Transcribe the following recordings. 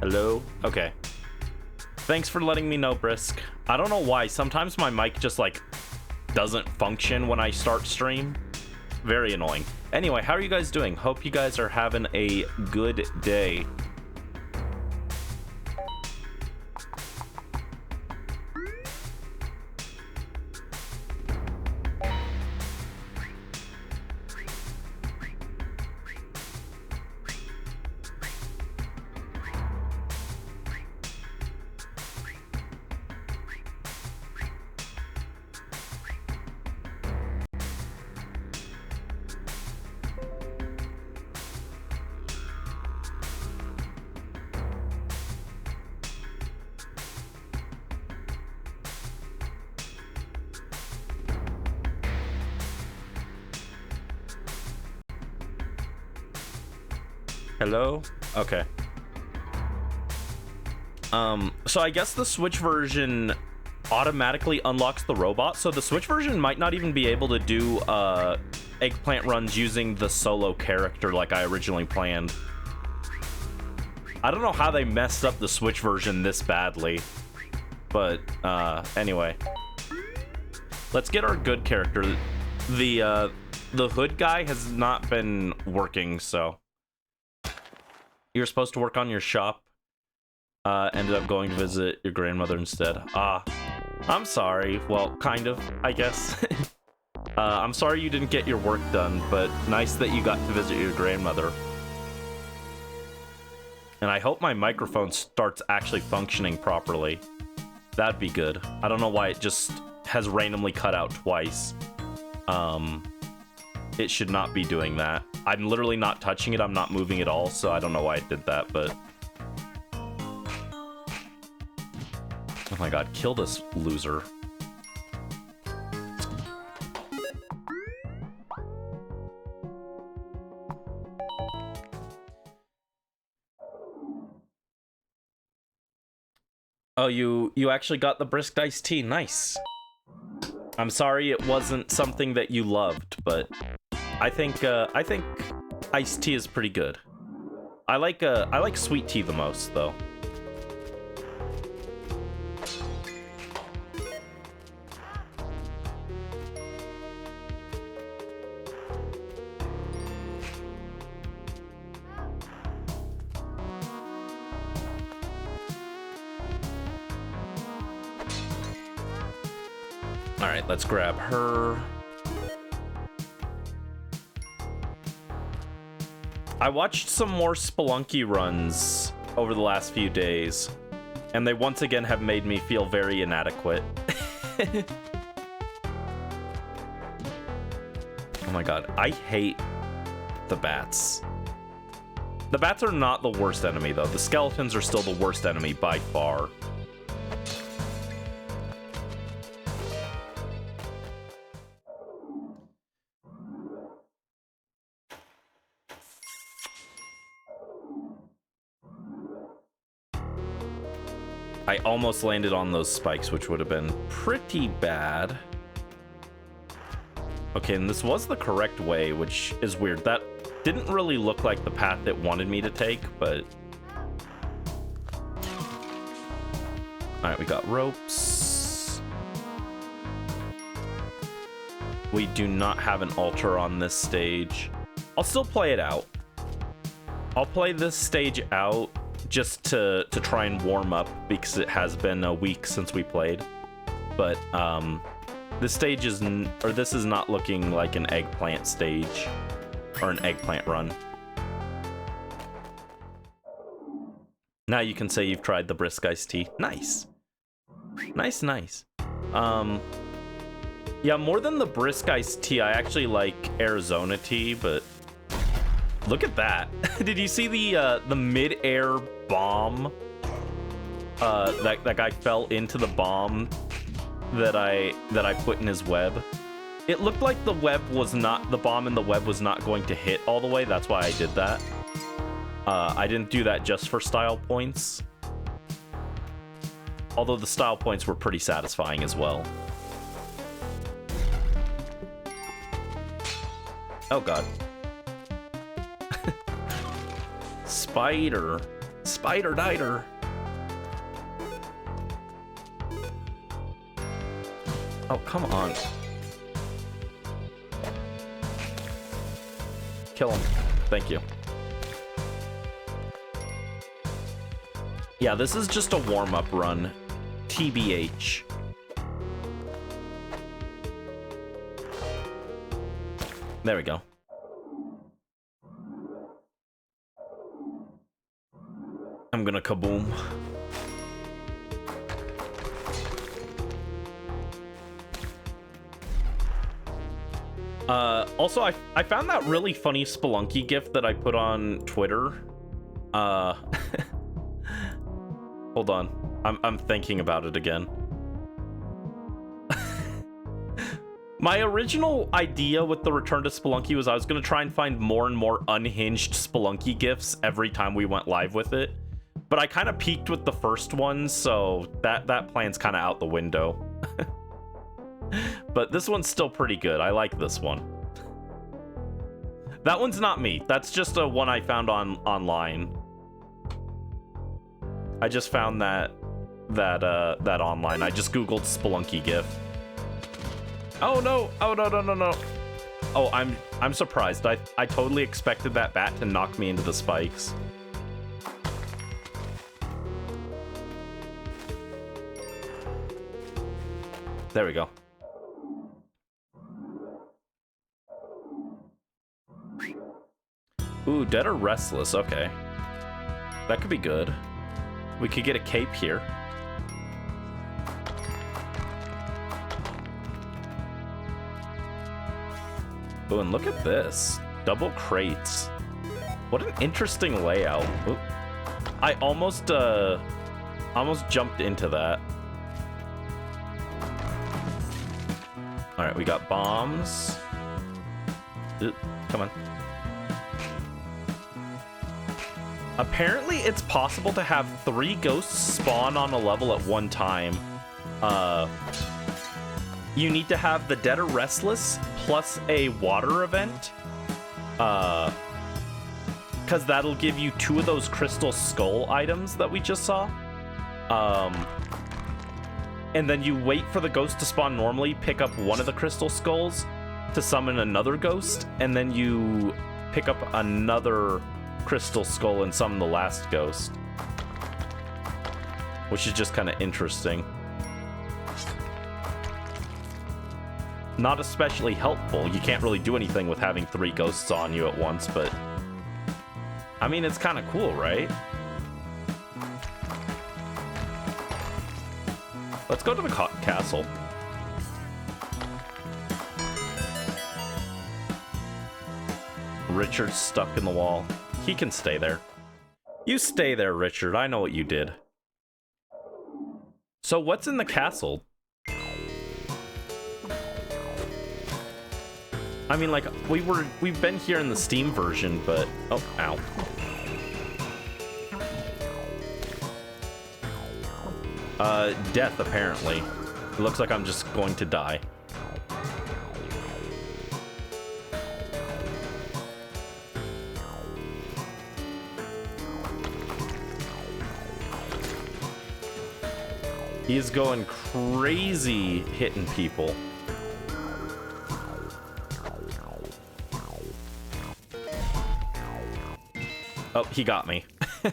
Hello? Okay. Thanks for letting me know, Brisk. I don't know why. Sometimes my mic just, like, doesn't function when I start stream. Very annoying. Anyway, how are you guys doing? Hope you guys are having a good day. Hello? Okay. So I guess the Switch version automatically unlocks the robot, so the Switch version might not even be able to do Eggplant runs using the solo character like I originally planned. I don't know how they messed up the Switch version this badly, but anyway. Let's get our good character. The hood guy has not been working, so... You're supposed to work on your shop. Ended up going to visit your grandmother instead. I'm sorry. Well, kind of, I guess. I'm sorry you didn't get your work done, but nice that you got to visit your grandmother. And I hope my microphone starts actually functioning properly. That'd be good. I don't know why it just has randomly cut out twice. It should not be doing that. I'm literally not touching it. I'm not moving at all, so I don't know why it did that, but... Oh my god, kill this loser. Oh, you actually got the brisk iced tea. Nice. I'm sorry it wasn't something that you loved, but I think iced tea is pretty good. I like sweet tea the most, though. All right, let's grab her. I watched some more Spelunky runs over the last few days, and they once again have made me feel very inadequate. Oh my god, I hate the bats. The bats are not the worst enemy, though. The skeletons are still the worst enemy by far. I almost landed on those spikes, which would have been pretty bad. Okay, and this was the correct way, which is weird. That didn't really look like the path it wanted me to take, but... Alright, we got ropes. We do not have an altar on this stage. I'll still play it out. I'll play this stage out just to try and warm up, because it has been a week since we played. But this stage is this is not looking like an eggplant stage or an eggplant run. Now you can say you've tried the brisk iced tea. Nice. Nice, nice. Yeah, more than the brisk iced tea, I actually like Arizona tea, but look at that. Did you see the mid-air bomb? That guy fell into the bomb that I put in his web. It looked like the bomb in the web was not going to hit all the way. That's why I did that. I didn't do that just for style points. Although the style points were pretty satisfying as well. Oh god. Spider. spider diter. Oh, come on. Kill him. Thank you. Yeah, this is just a warm-up run. TBH. There we go. I'm gonna kaboom. Also, I found that really funny Spelunky gif that I put on Twitter. Hold on. I'm thinking about it again. My original idea with the Return to Spelunky was I was going to try and find more and more unhinged Spelunky gifs every time we went live with it. But I kind of peaked with the first one, so that plan's kind of out the window. But this one's still pretty good. I like this one. That one's not me. That's just a one I found online. I just found that online. I just googled Spelunky gif. Oh no! Oh no! Oh, I'm surprised. I totally expected that bat to knock me into the spikes. There we go. Ooh, Dead or Restless. Okay. That could be good. We could get a cape here. Ooh, and look at this. Double crates. What an interesting layout. Ooh. I almost jumped into that. Alright, we got bombs. Ooh, come on. Apparently, it's possible to have 3 ghosts spawn on a level at one time. You need to have the Dead or Restless plus a water event. Because that'll give you 2 of those crystal skull items that we just saw. And then you wait for the ghost to spawn normally, pick up one of the crystal skulls to summon another ghost, and then you pick up another crystal skull and summon the last ghost. Which is just kind of interesting. Not especially helpful. You can't really do anything with having 3 ghosts on you at once, but I mean, it's kind of cool, right? Let's go to the castle. Richard's stuck in the wall. He can stay there. You stay there, Richard. I know what you did. So what's in the castle? I mean, like, we've been here in the Steam version, but oh, ow. Death, apparently. It looks like I'm just going to die. He's going crazy hitting people. Oh, he got me.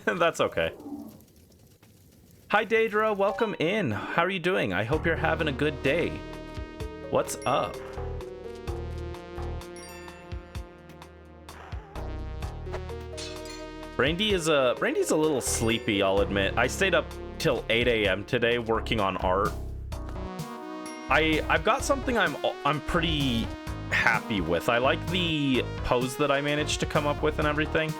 That's okay. Hi, Daedra. Welcome in. How are you doing? I hope you're having a good day. What's up? Brandy's a little sleepy, I'll admit. I stayed up till 8 a.m. today working on art. I've got something I'm pretty happy with. I like the pose that I managed to come up with and everything.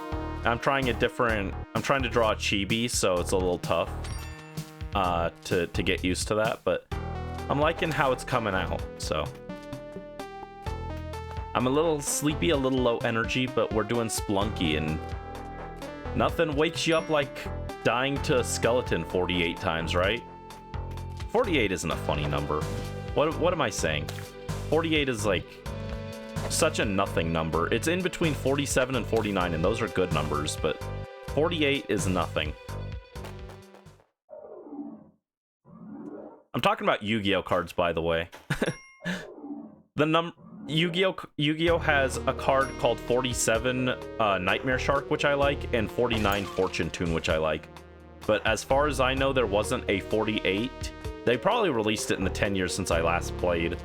I'm trying to draw a chibi, so it's a little tough to get used to that, but I'm liking how it's coming out. So I'm a little sleepy, a little low energy, but we're doing Spelunky, and nothing wakes you up like dying to a skeleton 48 times, right? 48 isn't a funny number. What am I saying? 48 is like such a nothing number. It's in between 47 and 49, and those are good numbers, but 48 is nothing. I'm talking about Yu-Gi-Oh cards, by the way. Yu-Gi-Oh has a card called 47 Nightmare Shark, which I like, and 49 Fortune Tune, which I like. But as far as I know, there wasn't a 48. They probably released it in the 10 years since I last played.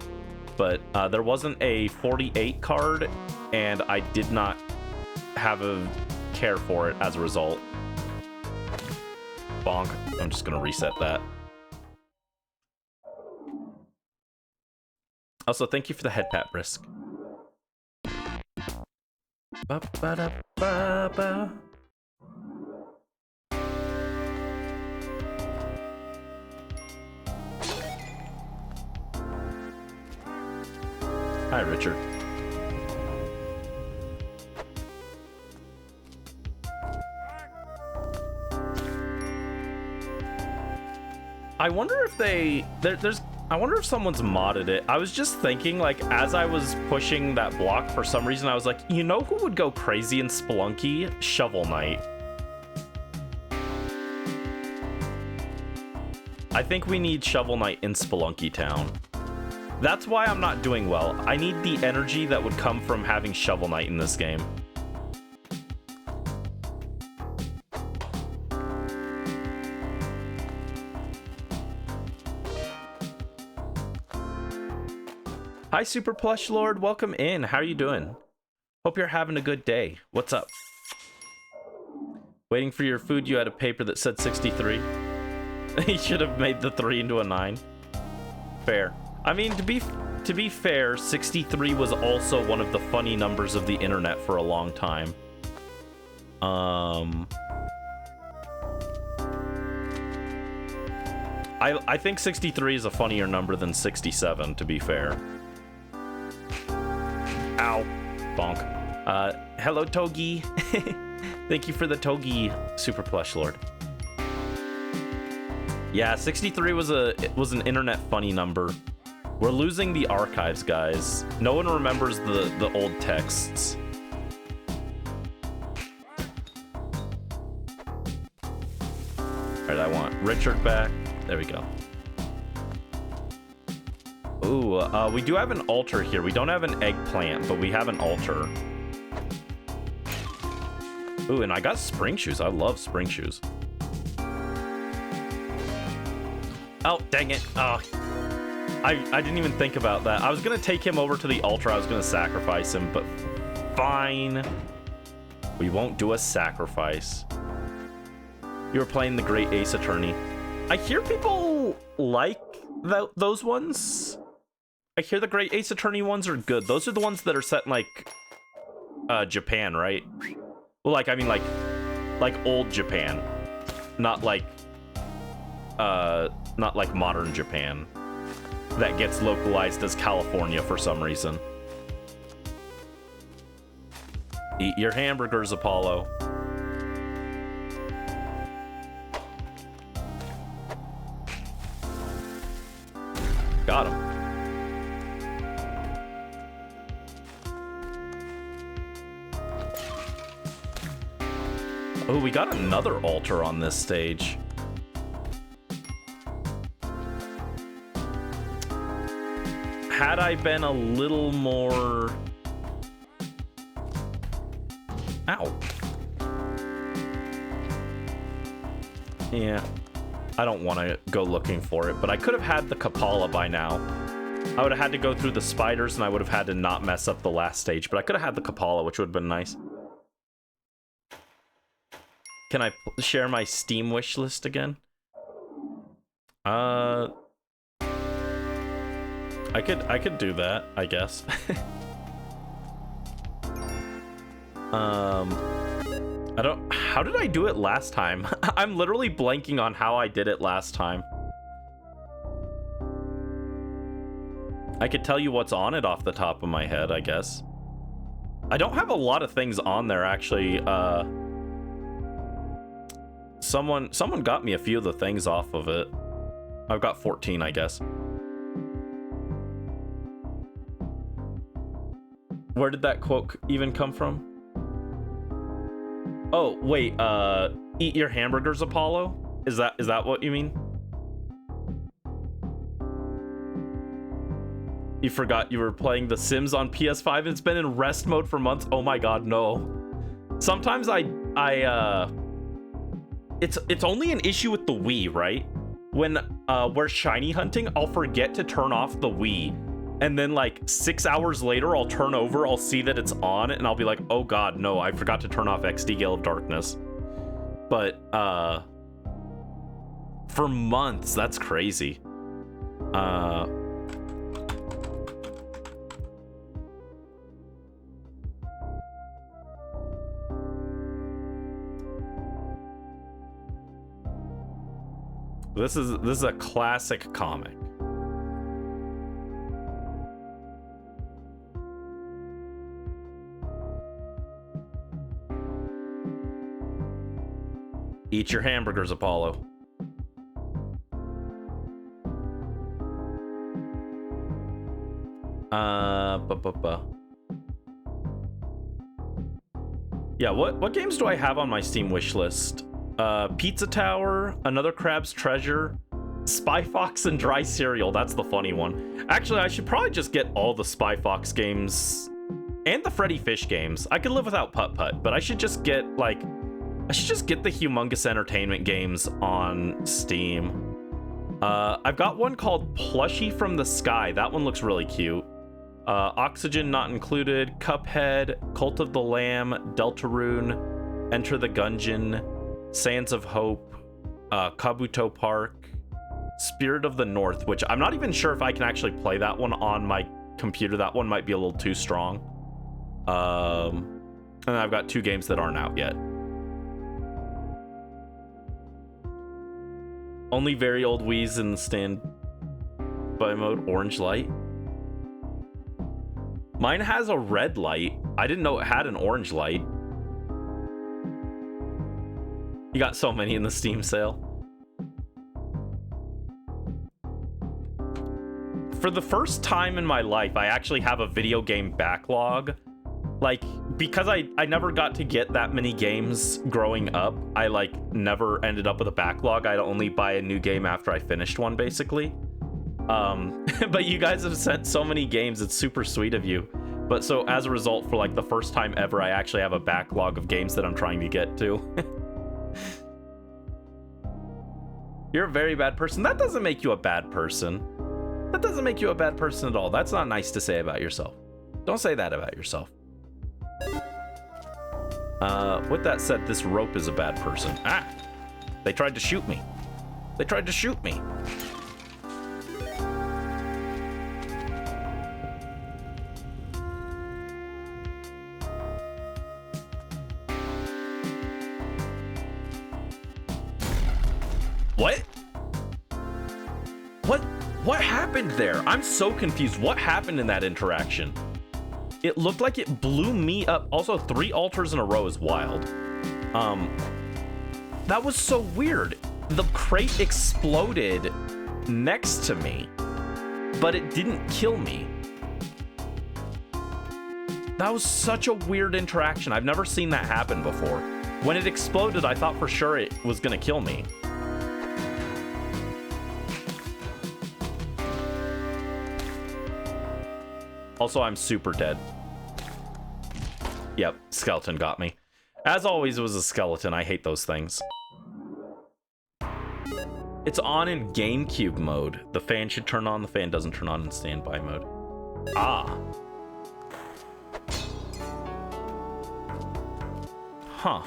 But there wasn't a 48 card, and I did not have a care for it as a result. Bonk. I'm just going to reset that. Also, thank you for the head pat, Brisk. Ba-ba-da-ba-ba. Hi, Richard. I wonder if I wonder if someone's modded it. I was just thinking, like, as I was pushing that block, for some reason, I was like, you know who would go crazy in Spelunky? Shovel Knight. I think we need Shovel Knight in Spelunky Town. That's why I'm not doing well. I need the energy that would come from having Shovel Knight in this game. Hi, Super Plush Lord. Welcome in. How are you doing? Hope you're having a good day. What's up? Waiting for your food. You had a paper that said 63. He should have made the 3 into a 9. Fair. I mean, to be fair, 63 was also one of the funny numbers of the internet for a long time. I think 63 is a funnier number than 67, to be fair. Ow. Bonk. Hello, Togi. Thank you for the Togi, Super Plush Lord. Yeah, 63 was an internet funny number. We're losing the archives, guys. No one remembers the old texts. Alright, I want Richard back. There we go. Ooh, we do have an altar here. We don't have an eggplant, but we have an altar. Ooh, and I got spring shoes. I love spring shoes. Oh, dang it. Oh, I didn't even think about that. I was going to take him over to the altar. I was going to sacrifice him, but fine. We won't do a sacrifice. You were playing the Great Ace Attorney. I hear people like those ones. I hear the Great Ace Attorney ones are good. Those are the ones that are set in, like, Japan, right? Well, like, I mean, like old Japan. Not like modern Japan. That gets localized as California for some reason. Eat your hamburgers, Apollo. Got him. Oh, we got another altar on this stage. Had I been a little more... Ow. Yeah. I don't want to go looking for it, but I could have had the Kapala by now. I would have had to go through the spiders, and I would have had to not mess up the last stage, but I could have had the Kapala, which would have been nice. Can I share my Steam wish list again? I could do that, I guess. I don't... How did I do it last time? I'm literally blanking on how I did it last time. I could tell you what's on it off the top of my head, I guess. I don't have a lot of things on there, actually. Someone got me a few of the things off of it. I've got 14, I guess. Where did that quote even come from? Oh, wait, eat your hamburgers, Apollo? Is that what you mean? You forgot you were playing The Sims on PS5 and it's been in rest mode for months? Oh my god, no. Sometimes it's only an issue with the Wii, right? When we're shiny hunting, I'll forget to turn off the Wii. And then like 6 hours later, I'll turn over, I'll see that it's on, and I'll be like, oh god, no, I forgot to turn off XD Gale of Darkness. But for months, that's crazy. This is a classic comic. Eat your hamburgers, Apollo. Yeah, what games do I have on my Steam wish list? Pizza Tower, Another Crab's Treasure, Spy Fox, and Dry Cereal. That's the funny one. Actually, I should probably just get all the Spy Fox games and the Freddy Fish games. I could live without Putt Putt, but I should just get the Humongous Entertainment games on Steam. I've got one called Plushie from the Sky. That one looks really cute. Oxygen Not Included, Cuphead, Cult of the Lamb, Deltarune, Enter the Gungeon, Sands of Hope, Kabuto Park, Spirit of the North, which I'm not even sure if I can actually play that one on my computer. That one might be a little too strong. And I've got 2 games that aren't out yet. Only very old Wii's in the standby mode. Orange light. Mine has a red light. I didn't know it had an orange light. You got so many in the Steam sale. For the first time in my life, I actually have a video game backlog. Like, because I never got to get that many games growing up, I never ended up with a backlog. I'd only buy a new game after I finished one, basically. But you guys have sent so many games, it's super sweet of you. But so as a result, for the first time ever, I actually have a backlog of games that I'm trying to get to. You're a very bad person. That doesn't make you a bad person. That doesn't make you a bad person at all. That's not nice to say about yourself. Don't say that about yourself. With that said, this rope is a bad person. Ah! They tried to shoot me. They tried to shoot me. What? What happened there? I'm so confused. What happened in that interaction? It looked like it blew me up. Also, 3 altars in a row is wild. That was so weird. The crate exploded next to me, but it didn't kill me. That was such a weird interaction. I've never seen that happen before. When it exploded, I thought for sure it was gonna kill me. Also, I'm super dead. Yep, skeleton got me. As always, it was a skeleton. I hate those things. It's on in GameCube mode. The fan should turn on. The fan doesn't turn on in standby mode. Ah. Huh.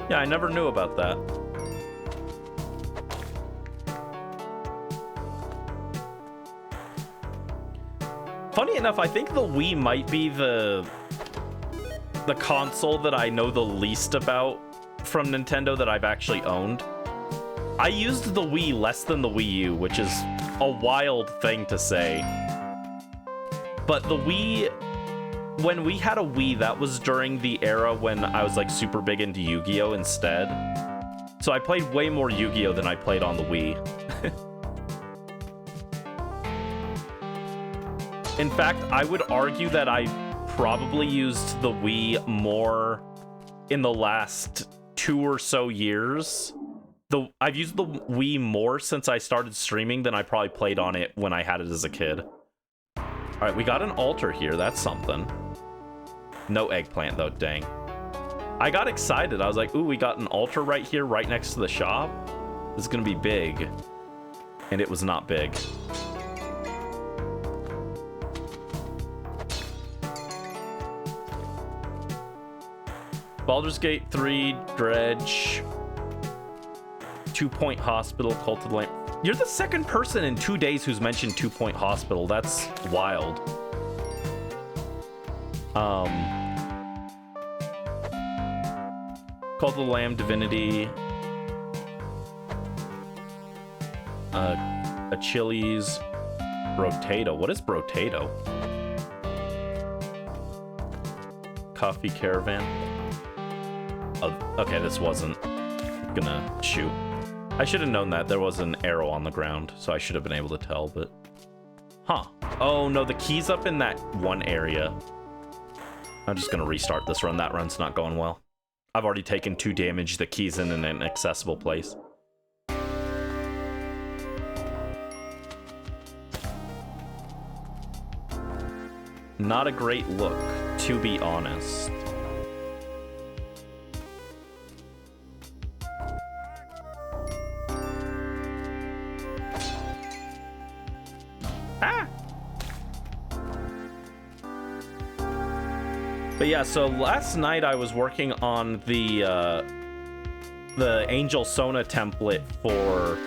Yeah, I never knew about that. Funny enough, I think the Wii might be the console that I know the least about from Nintendo that I've actually owned. I used the Wii less than the Wii U, which is a wild thing to say. But the Wii, when we had a Wii, that was during the era when I was super big into Yu-Gi-Oh! Instead. So I played way more Yu-Gi-Oh! Than I played on the Wii. In fact, I would argue that I probably used the Wii more in the last 2 or so years. I've used the Wii more since I started streaming than I probably played on it when I had it as a kid. All right, we got an altar here. That's something. No eggplant, though. Dang. I got excited. I was like, ooh, we got an altar right here, right next to the shop. This is going to be big. And it was not big. Baldur's Gate 3, Dredge, 2 Point Hospital, Cult of the Lamb. You're the second person in 2 days who's mentioned 2 Point Hospital. That's wild. Cult of the Lamb, Divinity. A Chili's. Brotato. What is Brotato? Coffee Caravan. Oh, okay, this wasn't gonna shoot. I should have known that. There was an arrow on the ground, so I should have been able to tell, but... Huh. Oh, no, the key's up in that one area. I'm just gonna restart this run. That run's not going well. I've already taken 2 damage. The key's in an inaccessible place. Not a great look, to be honest. Ah! But yeah, so last night I was working on the Angel Sona template for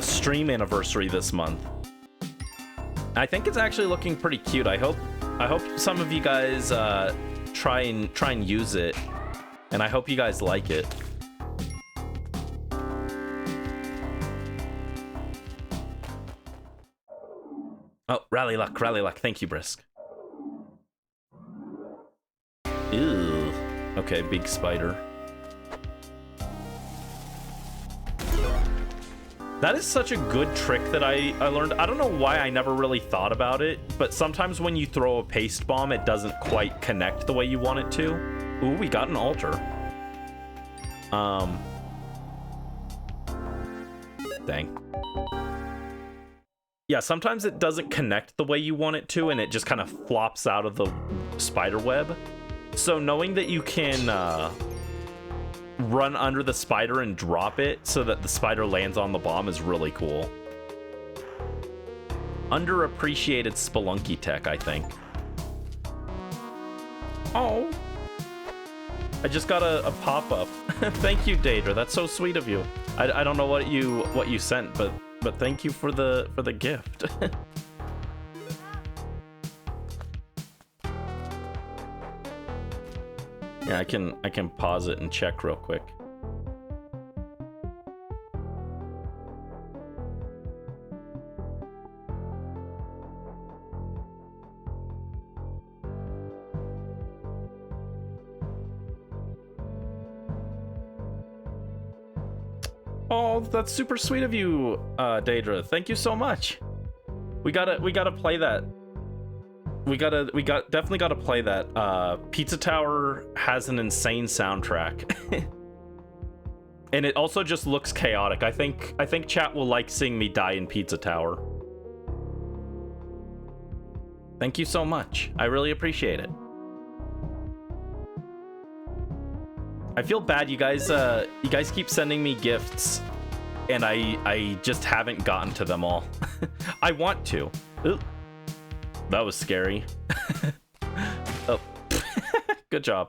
stream anniversary this month. I think it's actually looking pretty cute. I hope some of you guys try and use it, and I hope you guys like it. Oh, rally luck, rally luck. Thank you, Brisk. Ew. Okay, big spider. That is such a good trick that I learned. I don't know why I never really thought about it, but sometimes when you throw a paste bomb, it doesn't quite connect the way you want it to. Ooh, we got an altar. Dang. Yeah, sometimes it doesn't connect the way you want it to, and it just kind of flops out of the spider web. So knowing that you can run under the spider and drop it so that the spider lands on the bomb is really cool. Underappreciated Spelunky tech, I think. Oh. I just got a pop-up. Thank you, Daedra. That's so sweet of you. I don't know what you sent, but thank you for the gift. Yeah, I can pause it and check real quick. Oh, that's super sweet of you, Daedra. Thank you so much. We gotta play that. Definitely gotta play that. Pizza Tower has an insane soundtrack. And it also just looks chaotic. I think chat will like seeing me die in Pizza Tower. Thank you so much. I really appreciate it. I feel bad, you guys keep sending me gifts and I just haven't gotten to them all. I want to. Ooh. That was scary. Oh. Good job.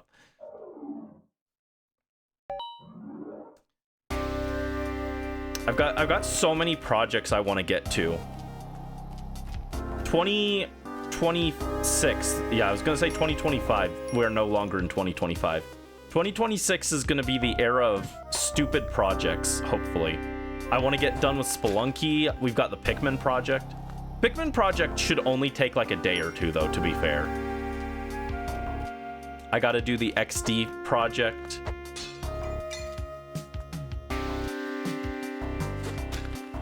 I've got so many projects I want to get to. 2026. Yeah, I was gonna say 2025. We're no longer in 2025. 2026 is gonna be the era of stupid projects, hopefully. I want to get done with Spelunky. We've got the Pikmin project. Pikmin project should only take like a day or two, though, to be fair. I gotta do the XD project.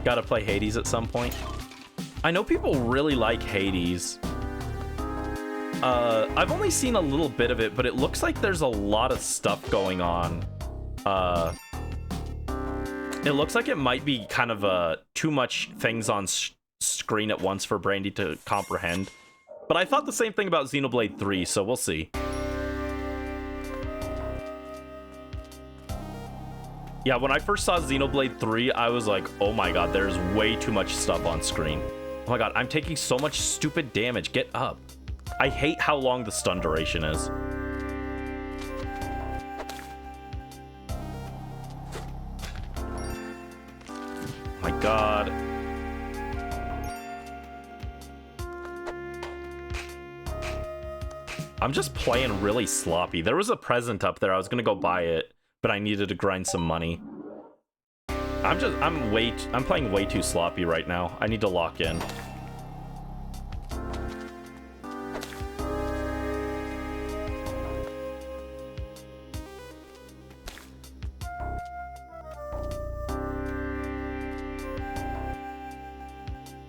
Gotta play Hades at some point. I know people really like Hades. I've only seen a little bit of it, but it looks like there's a lot of stuff going on. It looks like it might be kind of too much things on screen at once for Brandy to comprehend. But I thought the same thing about Xenoblade 3, so we'll see. Yeah, when I first saw Xenoblade 3, I was like, oh my god, there's way too much stuff on screen. Oh my god, I'm taking so much stupid damage. Get up. I hate how long the stun duration is. Oh my god. I'm just playing really sloppy. There was a present up there. I was gonna go buy it, but I needed to grind some money. I'm playing way too sloppy right now. I need to lock in.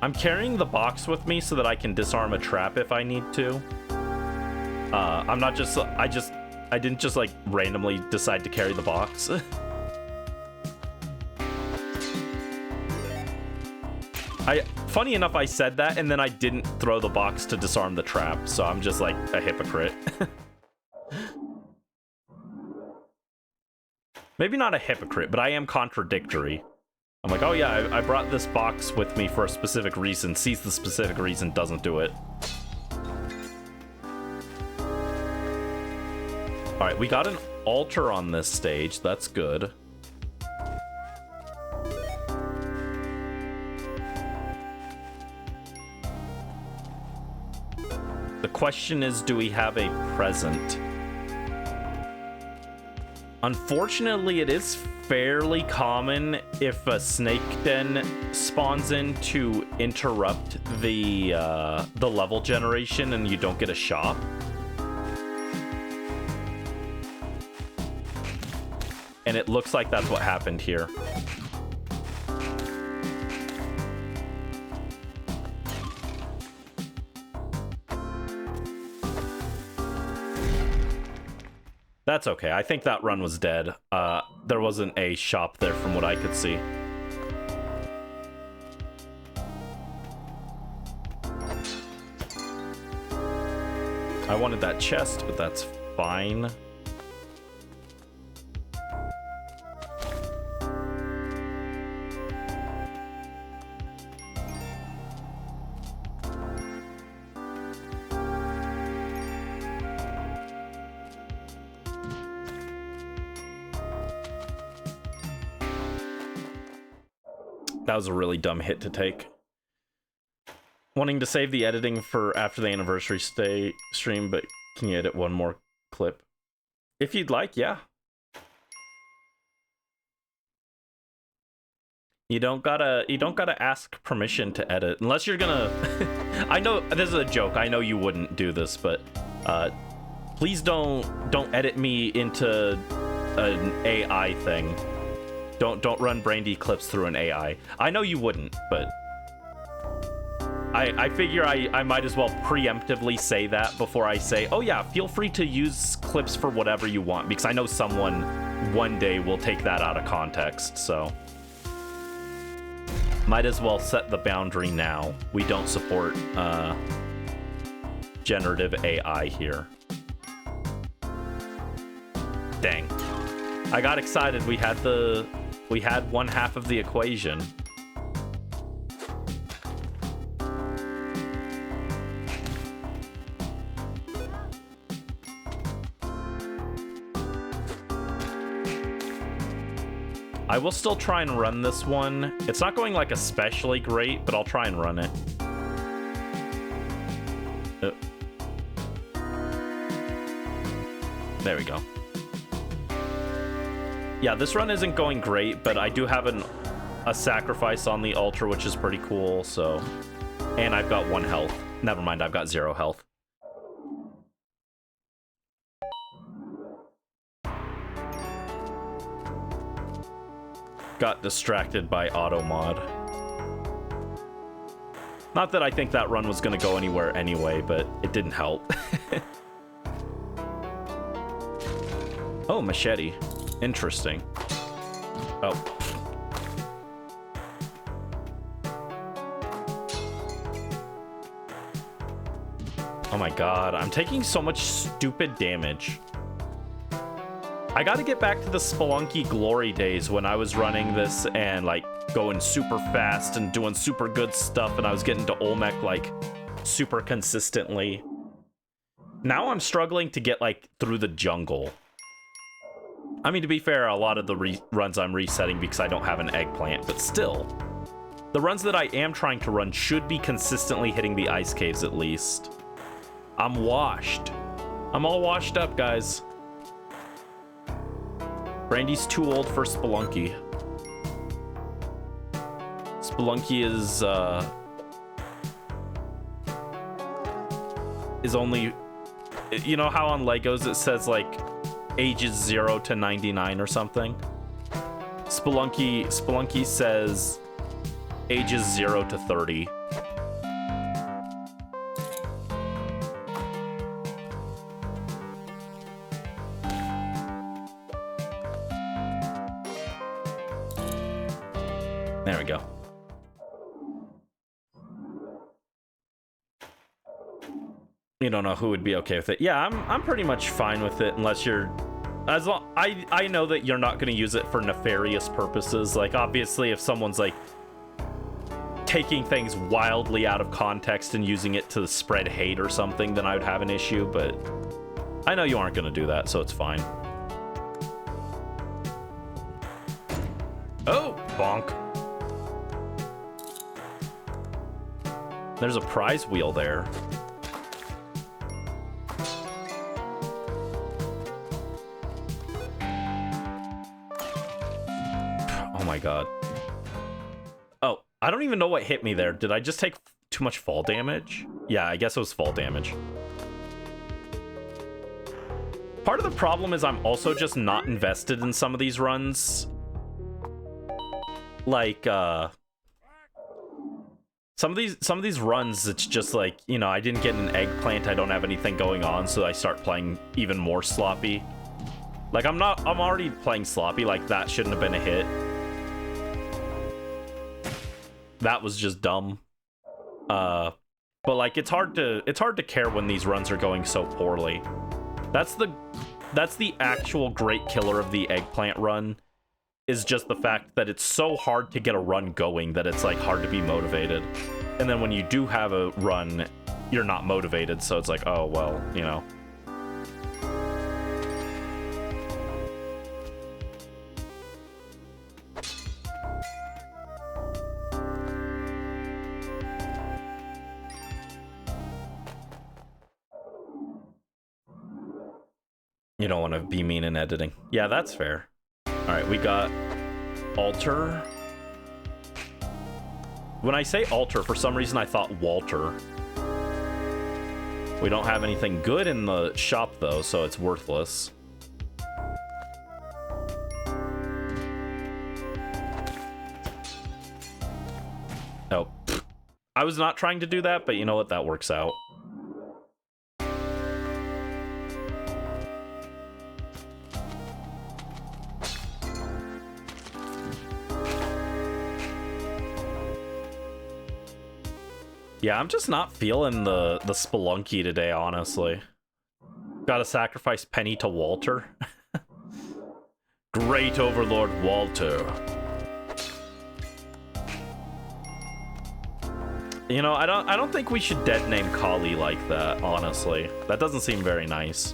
I'm carrying the box with me so that I can disarm a trap if I need to. I'm not just, I didn't just like randomly decide to carry the box. Funny enough, I said that and then I didn't throw the box to disarm the trap, so I'm just like a hypocrite. Maybe not a hypocrite, but I am contradictory. I'm like, oh yeah, I brought this box with me for a specific reason, sees the specific reason, doesn't do it. Alright, we got an altar on this stage, that's good. The question is, do we have a present? Unfortunately, it is fairly common if a snake den spawns in to interrupt the level generation and you don't get a shop. And it looks like that's what happened here. That's okay. I think that run was dead. There wasn't a shop there from what I could see. I wanted that chest, but that's fine. That was a really dumb hit to take. Wanting to save the editing for after the anniversary stream, but can you edit one more clip? If you'd like, yeah. You don't gotta ask permission to edit unless you're gonna. I know this is a joke. I know you wouldn't do this, but please don't edit me into an AI thing. Don't run Brandy clips through an AI. I know you wouldn't, but I figure I might as well preemptively say that before I say, oh yeah, feel free to use clips for whatever you want, because I know someone one day will take that out of context, so. Might as well set the boundary now. We don't support generative AI here. Dang. I got excited. We had one half of the equation. I will still try and run this one. It's not going like especially great, but I'll try and run it. There we go. Yeah, this run isn't going great, but I do have a sacrifice on the altar, which is pretty cool, so. And I've got 1 health. Never mind, I've got 0 health. Got distracted by auto mod. Not that I think that run was going to go anywhere anyway, but it didn't help. Oh, machete. Interesting. Oh. Oh my god, I'm taking so much stupid damage. I gotta get back to the Spelunky glory days when I was running this and like going super fast and doing super good stuff, and I was getting to Olmec like super consistently. Now I'm struggling to get like through the jungle. I mean, to be fair, a lot of the runs I'm resetting because I don't have an eggplant, but still. The runs that I am trying to run should be consistently hitting the ice caves at least. I'm washed. I'm all washed up, guys. Brandy's too old for Spelunky. Spelunky is only, you know how on Legos it says like ages 0 to 99 or something? Spelunky says ages 0 to 30. There we go. You don't know who would be okay with it. Yeah, I'm pretty much fine with it unless you're, as long, I know that you're not going to use it for nefarious purposes. Like obviously if someone's like taking things wildly out of context and using it to spread hate or something, then I would have an issue, but I know you aren't going to do that, so it's fine. Oh, bonk. There's a prize wheel there. Oh my god. Oh, I don't even know what hit me there. Did I just take too much fall damage? Yeah, I guess it was fall damage. Part of the problem is I'm also just not invested in some of these runs. Like, some of these runs, it's just like, you know, I didn't get an eggplant, I don't have anything going on, so I start playing even more sloppy. Like, I'm already playing sloppy, like, that shouldn't have been a hit. That was just dumb. But, like, it's hard to care when these runs are going so poorly. That's the actual great killer of the eggplant run, is just the fact that it's so hard to get a run going that it's, like, hard to be motivated. And then when you do have a run, you're not motivated, so it's like, oh, well, you know. You don't want to be mean in editing. Yeah, that's fair. Alright, we got altar. When I say altar, for some reason I thought Walter. We don't have anything good in the shop, though, so it's worthless. Oh, I was not trying to do that, but you know what? That works out. Yeah, I'm just not feeling the Spelunky today, honestly. Gotta sacrifice Penny to Walter. Great Overlord Walter. You know, I don't think we should dead name Kali like that, honestly. That doesn't seem very nice.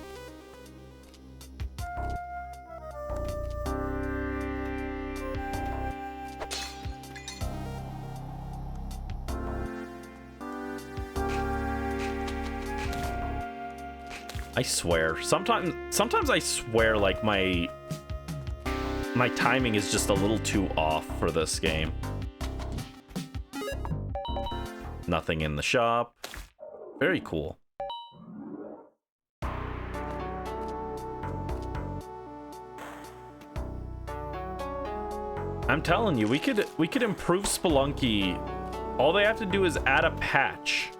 I swear, sometimes I swear like my timing is just a little too off for this game. Nothing in the shop. Very cool. I'm telling you, we could improve Spelunky All they have to do is add a patch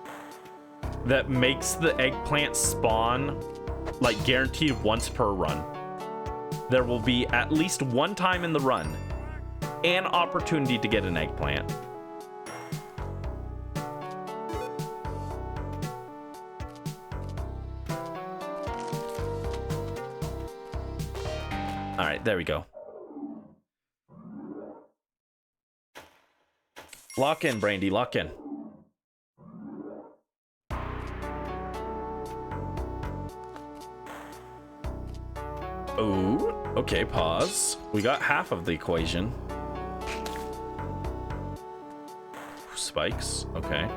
that makes the eggplant spawn like guaranteed once per run. There will be at least one time in the run an opportunity to get an eggplant. All right, there we go. Lock in, Brandy, lock in. Oh, okay, pause. We got half of the equation. Spikes, okay.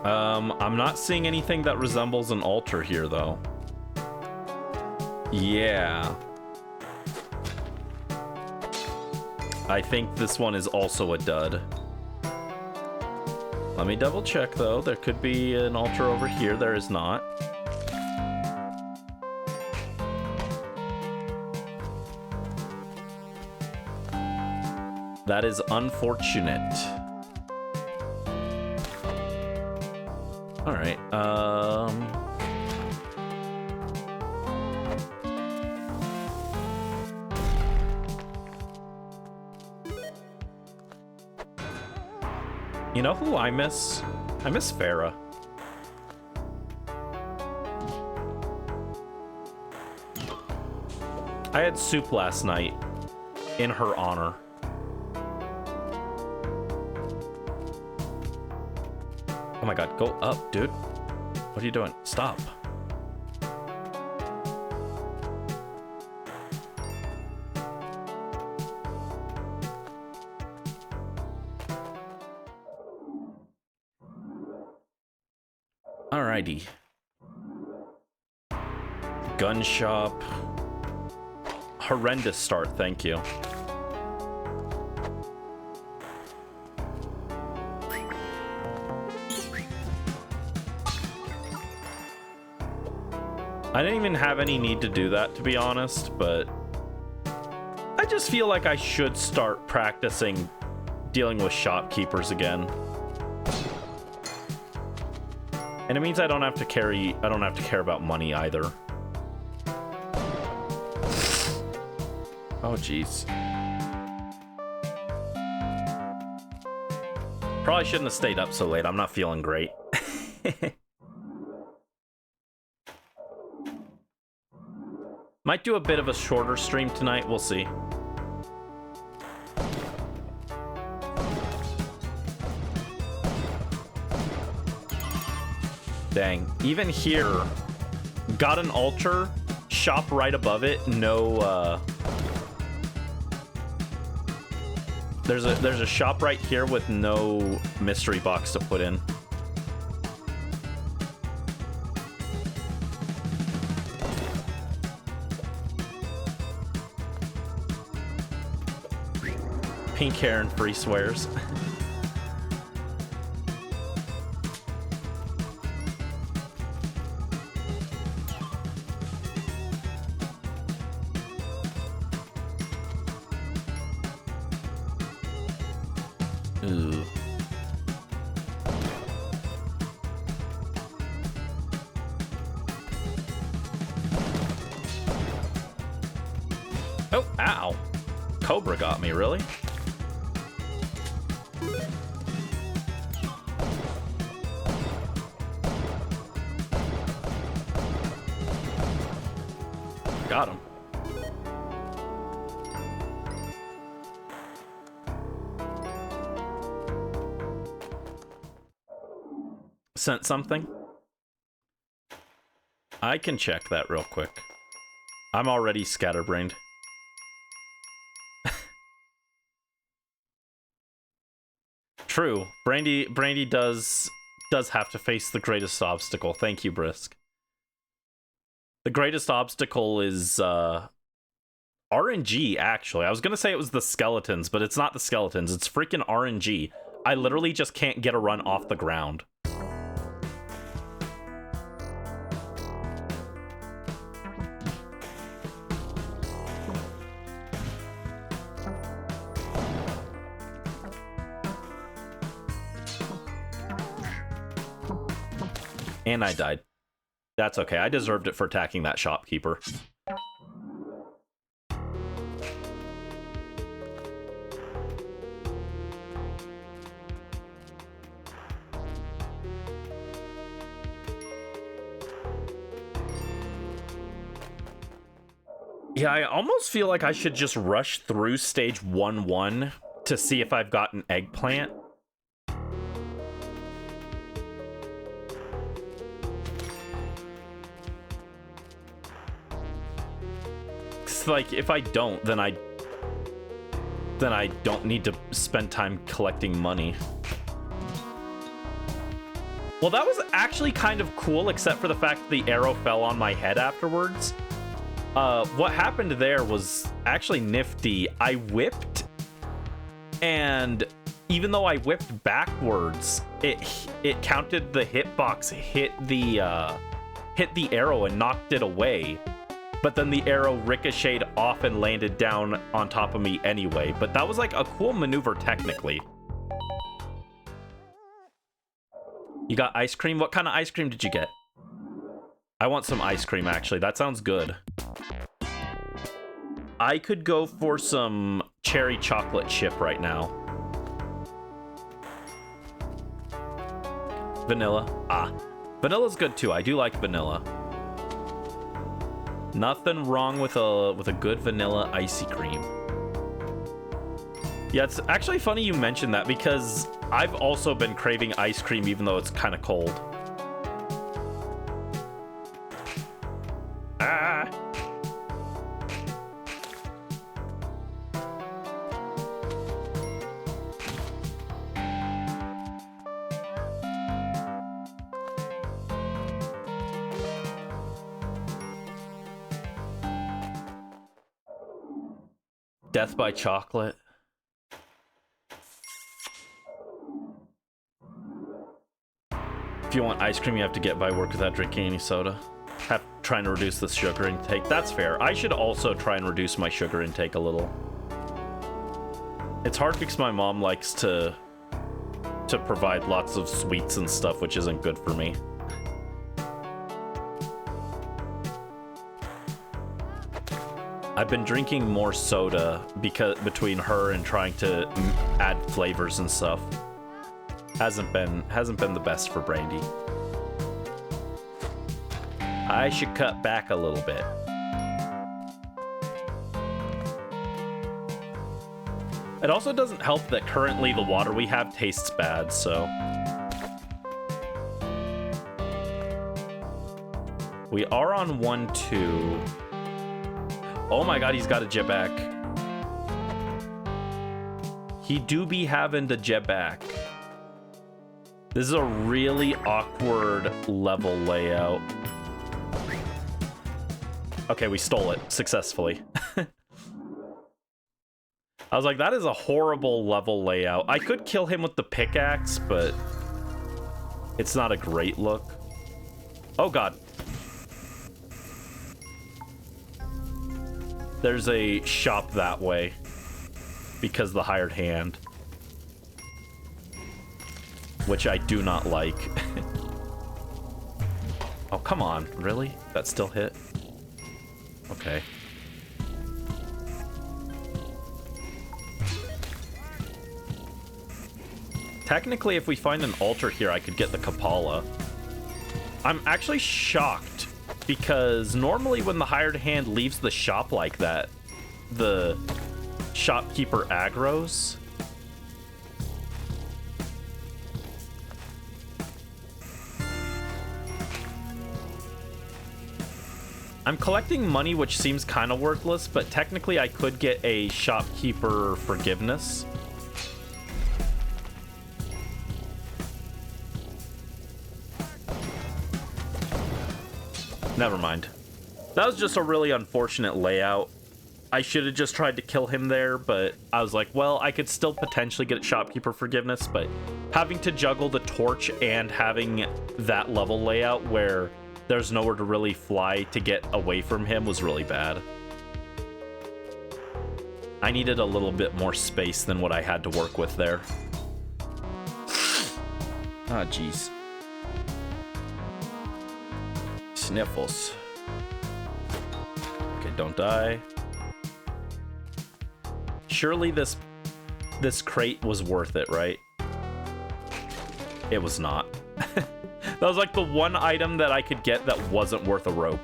I'm not seeing anything that resembles an altar here, though. Yeah. I think this one is also a dud. Let me double check, though. There could be an altar over here. There is not. That is unfortunate. All right. You know who I miss? I miss Farah. I had soup last night in her honor. Oh my god, go up, dude. What are you doing? Stop. Alrighty. Gun shop. Horrendous start, thank you. I didn't even have any need to do that, to be honest, but I just feel like I should start practicing dealing with shopkeepers again. And it means I don't have to care about money either. Oh, jeez. Probably shouldn't have stayed up so late. I'm not feeling great. Might do a bit of a shorter stream tonight. We'll see. Dang. Even here, got an altar, shop right above it. No, there's a shop right here with no mystery box to put in. Pink hair and free swears. Ooh. Oh, ow. Cobra got me, really? Got him. Sent something? I can check that real quick. I'm already scatterbrained. True. Brandy does have to face the greatest obstacle. Thank you, Brisk. The greatest obstacle is RNG, actually. I was gonna say it was the skeletons, but it's not the skeletons. It's freaking RNG. I literally just can't get a run off the ground. And I died. That's okay. I deserved it for attacking that shopkeeper. Yeah, I almost feel like I should just rush through stage 1-1 to see if I've got an eggplant. Like, if I don't, then I don't need to spend time collecting money. Well, that was actually kind of cool, except for the fact that the arrow fell on my head afterwards. What happened there was actually nifty. I whipped, and even though I whipped backwards, it counted the hitbox hit the arrow and knocked it away. But then the arrow ricocheted off and landed down on top of me anyway. But that was like a cool maneuver technically. You got ice cream? What kind of ice cream did you get? I want some ice cream, actually. That sounds good. I could go for some cherry chocolate chip right now. Vanilla. Ah, vanilla's good too. I do like vanilla. Nothing wrong with a good vanilla icy cream. Yeah, it's actually funny you mentioned that because I've also been craving ice cream even though it's kind of cold. Ah. Death by chocolate. If you want ice cream, you have to get by work without drinking any soda. Trying to reduce the sugar intake. That's fair. I should also try and reduce my sugar intake a little. It's hard because my mom likes to provide lots of sweets and stuff, which isn't good for me. I've been drinking more soda because between her and trying to add flavors and stuff. Hasn't been the best for Brandy. I should cut back a little bit. It also doesn't help that currently the water we have tastes bad, so we are on 1-2. Oh my god, he's got a jet back. He do be having the jet back. This is a really awkward level layout. Okay, we stole it successfully. I was like, that is a horrible level layout. I could kill him with the pickaxe, but it's not a great look. Oh god. There's a shop that way because the hired hand, which I do not like. Oh, come on. Really? That still hit? Okay. Technically, if we find an altar here, I could get the Kapala. I'm actually shocked because normally when the hired hand leaves the shop like that, the shopkeeper aggroes. I'm collecting money, which seems kind of worthless, but technically I could get a shopkeeper forgiveness. Never mind. That was just a really unfortunate layout. I should have just tried to kill him there, but I was like, well, I could still potentially get shopkeeper forgiveness, but having to juggle the torch and having that level layout where there's nowhere to really fly to get away from him was really bad. I needed a little bit more space than what I had to work with there. Ah, jeez. Sniffles. Okay, don't die. Surely this crate was worth it, right? It was not. That was like the one item that I could get that wasn't worth a rope.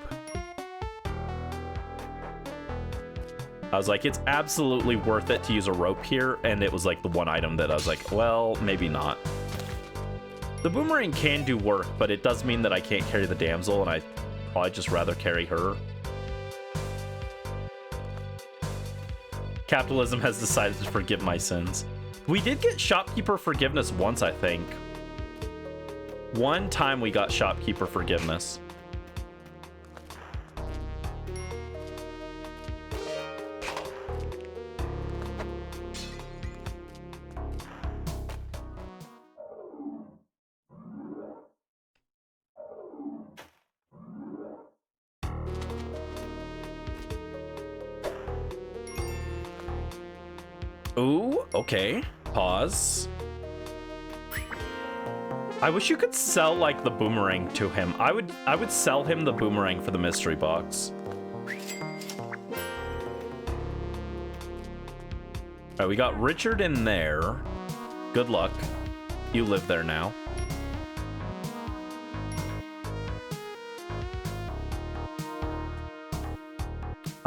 I was like, it's absolutely worth it to use a rope here, and it was like the one item that I was like, well, maybe not. The boomerang can do work, but it does mean that I can't carry the damsel, and I'd probably just rather carry her. Capitalism has decided to forgive my sins. We did get shopkeeper forgiveness once, I think. One time we got shopkeeper forgiveness. Ooh, okay. Pause. I wish you could sell like the boomerang to him. I would sell him the boomerang for the mystery box. Alright, we got Richard in there. Good luck. You live there now.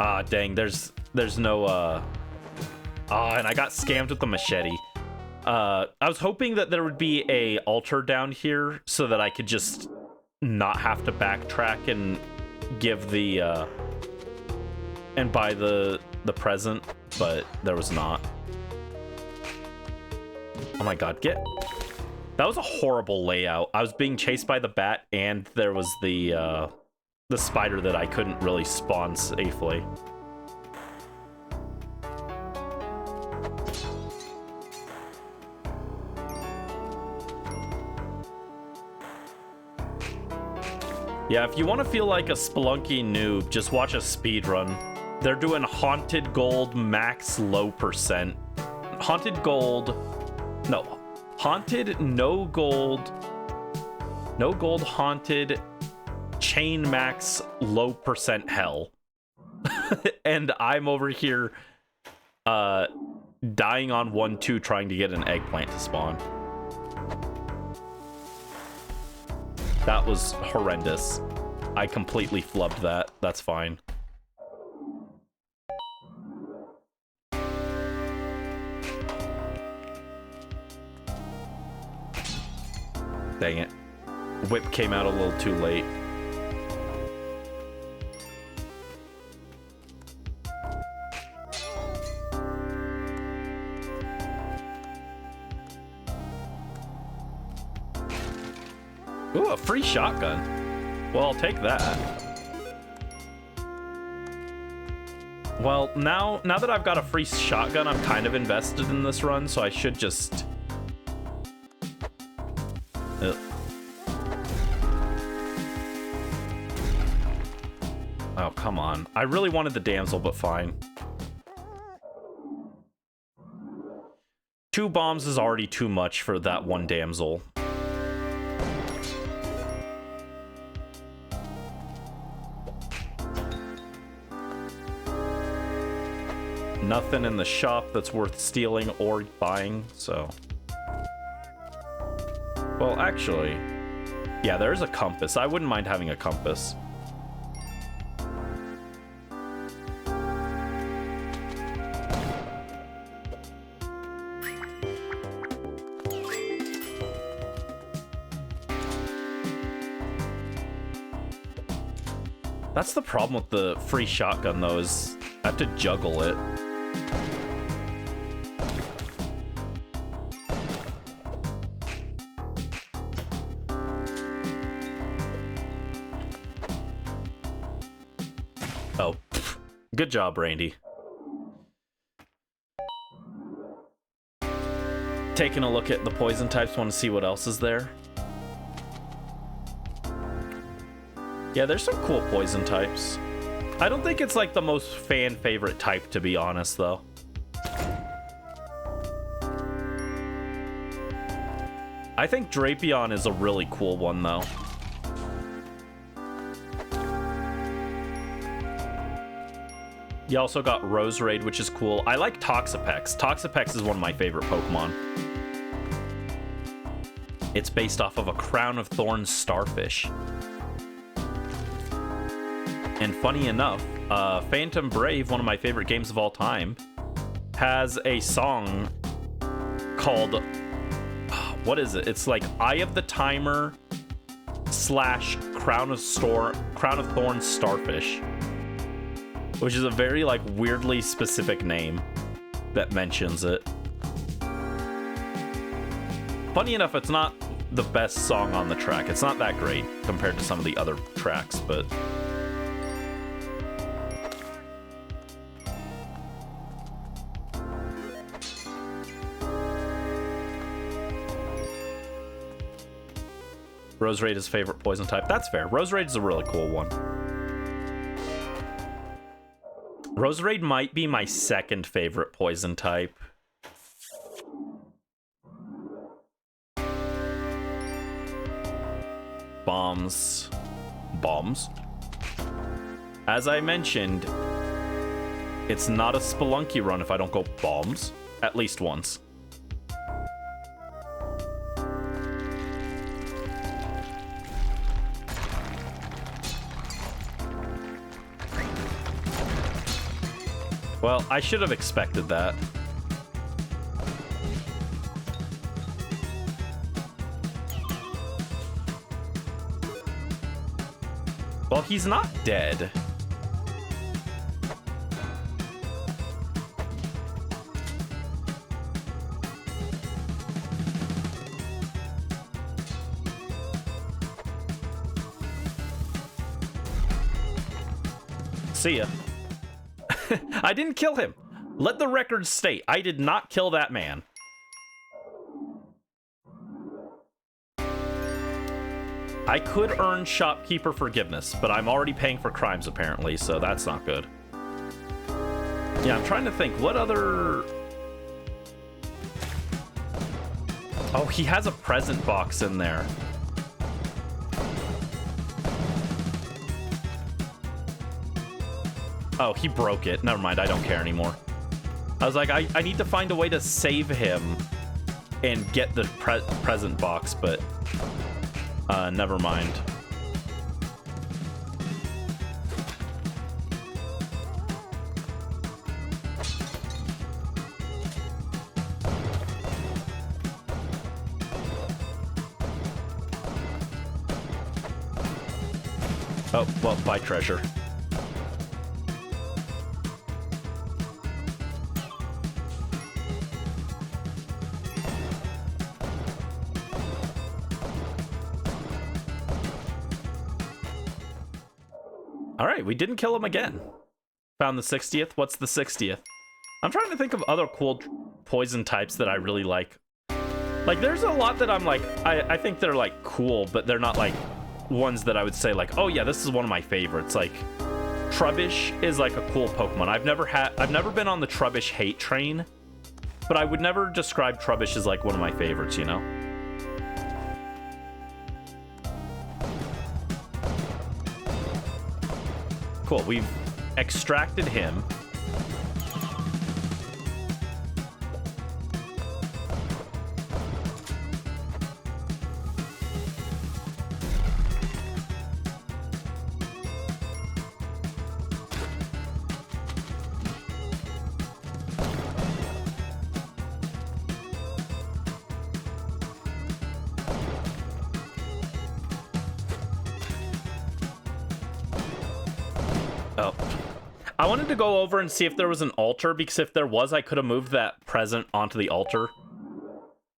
Ah, dang, there's no and I got scammed with the machete. I was hoping that there would be a altar down here so that I could just not have to backtrack and give the and buy the present, but there was not. Oh my god, that was a horrible layout. I was being chased by the bat, and there was the spider that I couldn't really spawn safely. Yeah, if you want to feel like a Spelunky noob, just watch a speedrun. They're doing Haunted Gold max low percent. Haunted Gold... No. Haunted no gold haunted chain max low percent hell. And I'm over here dying on 1-2 trying to get an eggplant to spawn. That was horrendous. I completely flubbed that. That's fine. Dang it. Whip came out a little too late. Ooh, a free shotgun. Well, I'll take that. Well, now that I've got a free shotgun, I'm kind of invested in this run, so I should just... Oh, come on. I really wanted the damsel, but fine. 2 bombs is already too much for that one damsel. Nothing in the shop that's worth stealing or buying, so... Well, actually... Yeah, there's a compass. I wouldn't mind having a compass. That's the problem with the free shotgun, though, is I have to juggle it. Oh, good job, Randy. Taking a look at the poison types, want to see what else is there. Yeah, there's some cool poison types. I don't think it's like the most fan favorite type, to be honest, though. I think Drapion is a really cool one, though. You also got Roserade, which is cool. I like Toxapex. Toxapex is one of my favorite Pokemon. It's based off of a Crown of Thorns starfish. And funny enough, Phantom Brave, one of my favorite games of all time, has a song called... what is it? It's like Eye of the Timer / Crown of Thorns starfish. Which is a very, like, weirdly specific name that mentions it. Funny enough, it's not the best song on the track. It's not that great compared to some of the other tracks, but... Roserade is favorite poison type. That's fair. Roserade is a really cool one. Roserade might be my second favorite poison type. Bombs. As I mentioned, it's not a Spelunky run if I don't go bombs at least once. Well, I should have expected that. Well, he's not dead. See ya. I didn't kill him. Let the record state, I did not kill that man. I could earn shopkeeper forgiveness, but I'm already paying for crimes apparently, so that's not good. Yeah, I'm trying to think, what other... Oh, he has a present box in there. Oh, he broke it. Never mind, I don't care anymore. I was like, I need to find a way to save him and get the present box, but never mind. Oh, well, bye, treasure. Alright, we didn't kill him again. Found the 60th. What's the 60th? I'm trying to think of other cool poison types that I really like. Like, there's a lot that I'm like, I think they're like cool, but they're not like ones that I would say like, oh yeah, this is one of my favorites. Like, Trubbish is like a cool Pokemon. I've never been on the Trubbish hate train, but I would never describe Trubbish as like one of my favorites, you know? Cool, we've extracted him. Oh. I wanted to go over and see if there was an altar, because if there was, I could have moved that present onto the altar.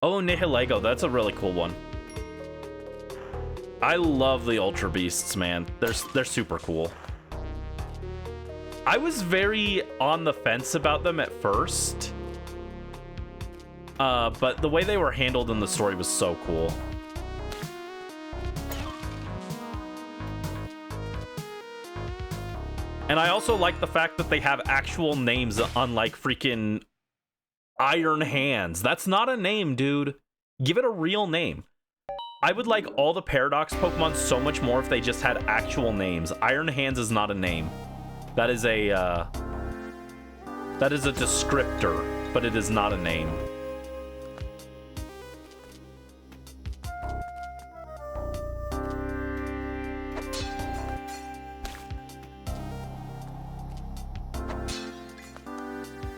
Oh, Nihilego, that's a really cool one. I love the Ultra Beasts, man. They're super cool. I was very on the fence about them at first. But the way they were handled in the story was so cool. And I also like the fact that they have actual names, unlike freaking Iron Hands. That's not a name, dude. Give it a real name. I would like all the Paradox Pokemon so much more if they just had actual names. Iron Hands is not a name. That is a That is a descriptor, but it is not a name.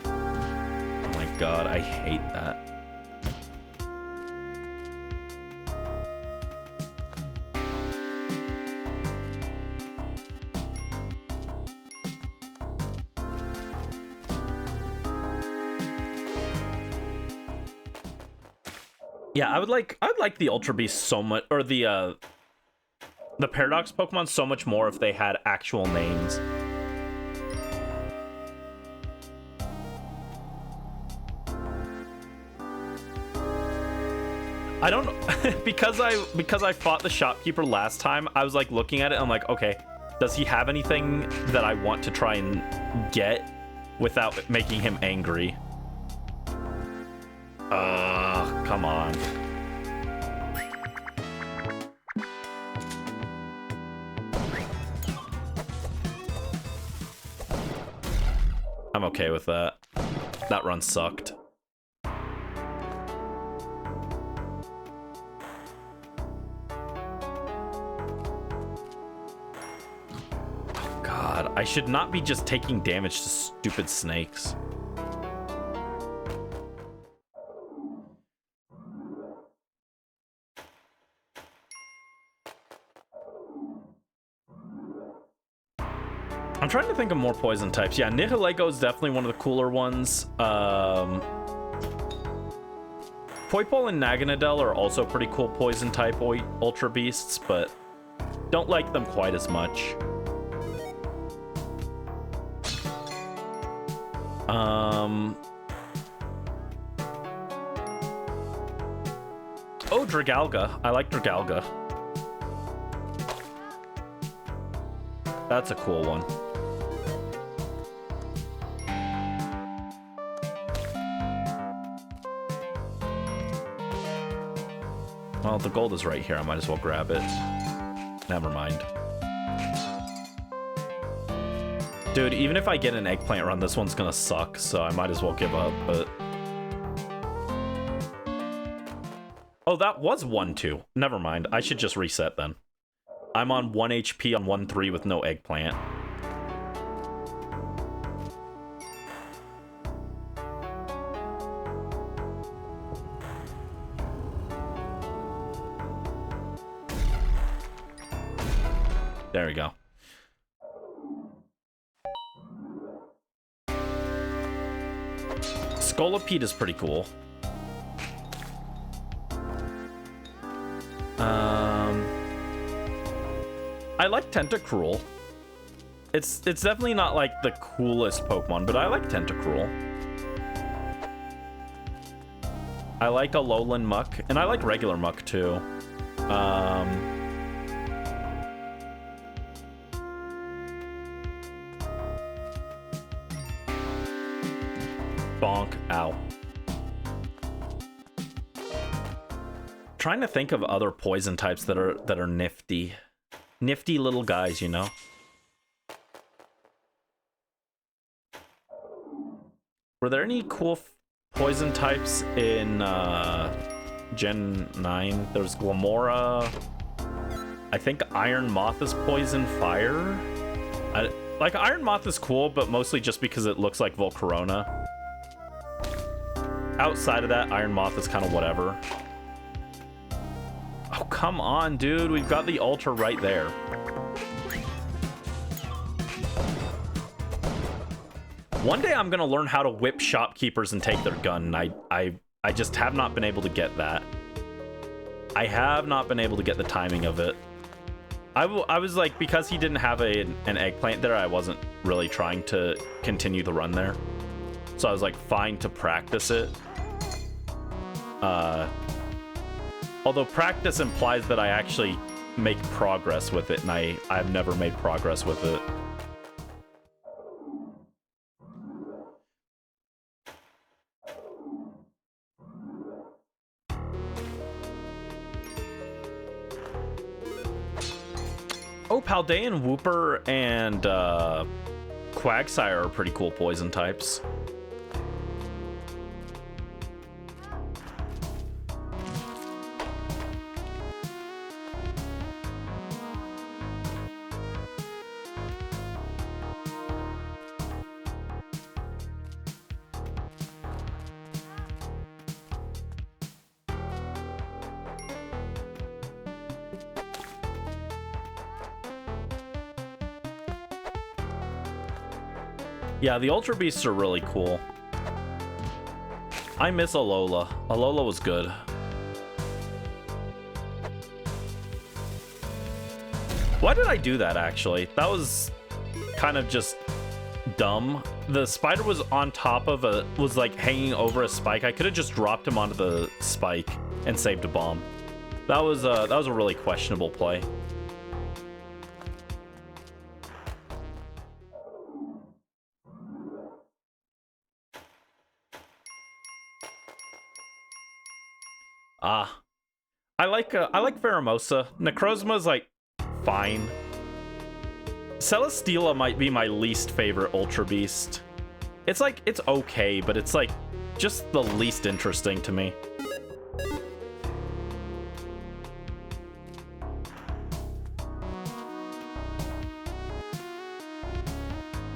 Oh my god, I hate that. Yeah, I'd like the Ultra Beast so much, or the Paradox Pokemon so much more if they had actual names. I don't because I fought the shopkeeper last time, I was like looking at it, I'm like, okay, does he have anything that I want to try and get without making him angry? Come on. I'm okay with that. That run sucked. Oh God, I should not be just taking damage to stupid snakes. I'm trying to think of more poison types. Yeah, Nihilego is definitely one of the cooler ones. Poipole and Naganadel are also pretty cool poison type Ultra Beasts, but don't like them quite as much. Oh, Dragalga. I like Dragalga. That's a cool one. Well, the gold is right here. I might as well grab it. Never mind. Dude, even if I get an Eggplant run, this one's gonna suck, so I might as well give up, but... Oh, that was 1-2. Never mind. I should just reset then. I'm on 1 HP on 1-3 with no Eggplant. There we go. Scolipede is pretty cool. I like Tentacruel. It's definitely not like the coolest Pokemon, but I like Tentacruel. I like Alolan Muck, and I like regular Muck too. Bonk. Ow. Trying to think of other poison types that are nifty. Nifty little guys, you know? Were there any cool poison types in Gen 9? There's Glamora. I think Iron Moth is poison fire. Like, Iron Moth is cool, but mostly just because it looks like Volcarona. Outside of that, Iron Moth is kind of whatever. Oh, come on, dude. We've got the Ultra right there. One day I'm going to learn how to whip shopkeepers and take their gun. I just have not been able to get that. I have not been able to get the timing of it. I was like, because he didn't have an Eggplant there, I wasn't really trying to continue the run there. So I was like, fine to practice it. Although practice implies that I actually make progress with it, and I've never made progress with it. Oh, Paldean Wooper and Quagsire are pretty cool poison types. Yeah, the Ultra Beasts are really cool. I miss Alola. Alola was good. Why did I do that, actually? That was kind of just dumb. The spider was on top of was like hanging over a spike. I could have just dropped him onto the spike and saved a bomb. That was a really questionable play. I like Pheromosa. Necrozma's like fine. Celesteela might be my least favorite Ultra Beast. It's like it's okay, but it's like just the least interesting to me.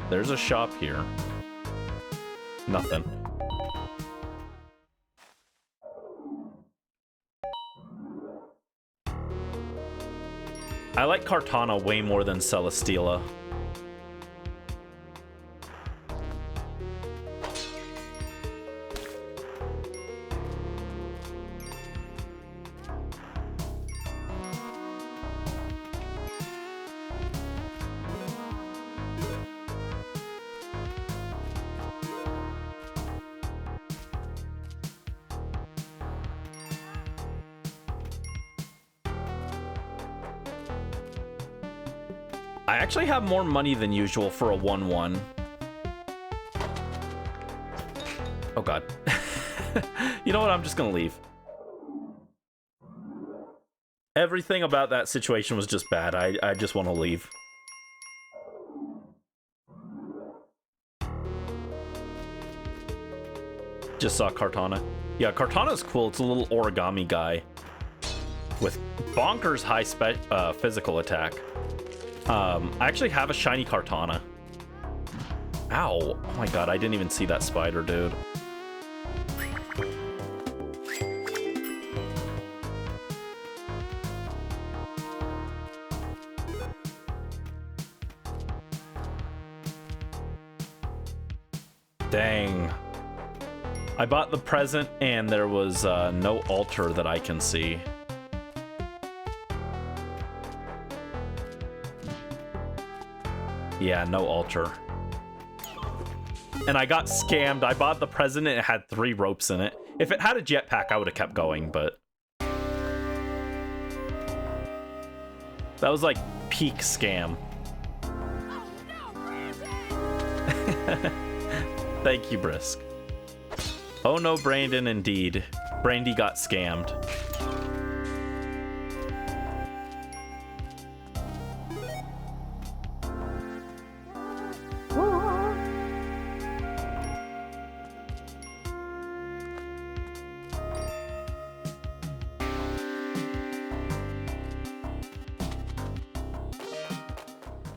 There's a shop here. Nothing. I like Kartana way more than Celesteela. I actually have more money than usual for a 1-1. Oh god. You know what? I'm just gonna leave. Everything about that situation was just bad. I just want to leave. Just saw Kartana. Yeah, Kartana's cool. It's a little origami guy with bonkers high physical attack. I actually have a shiny Kartana. Ow. Oh my god, I didn't even see that spider, dude. Dang. I bought the present and there was no altar that I can see. Yeah, no altar. And I got scammed. I bought the present and it had 3 ropes in it. If it had a jetpack, I would have kept going, but... that was like peak scam. Thank you, Brisk. Oh no, Brandon, indeed. Brandy got scammed.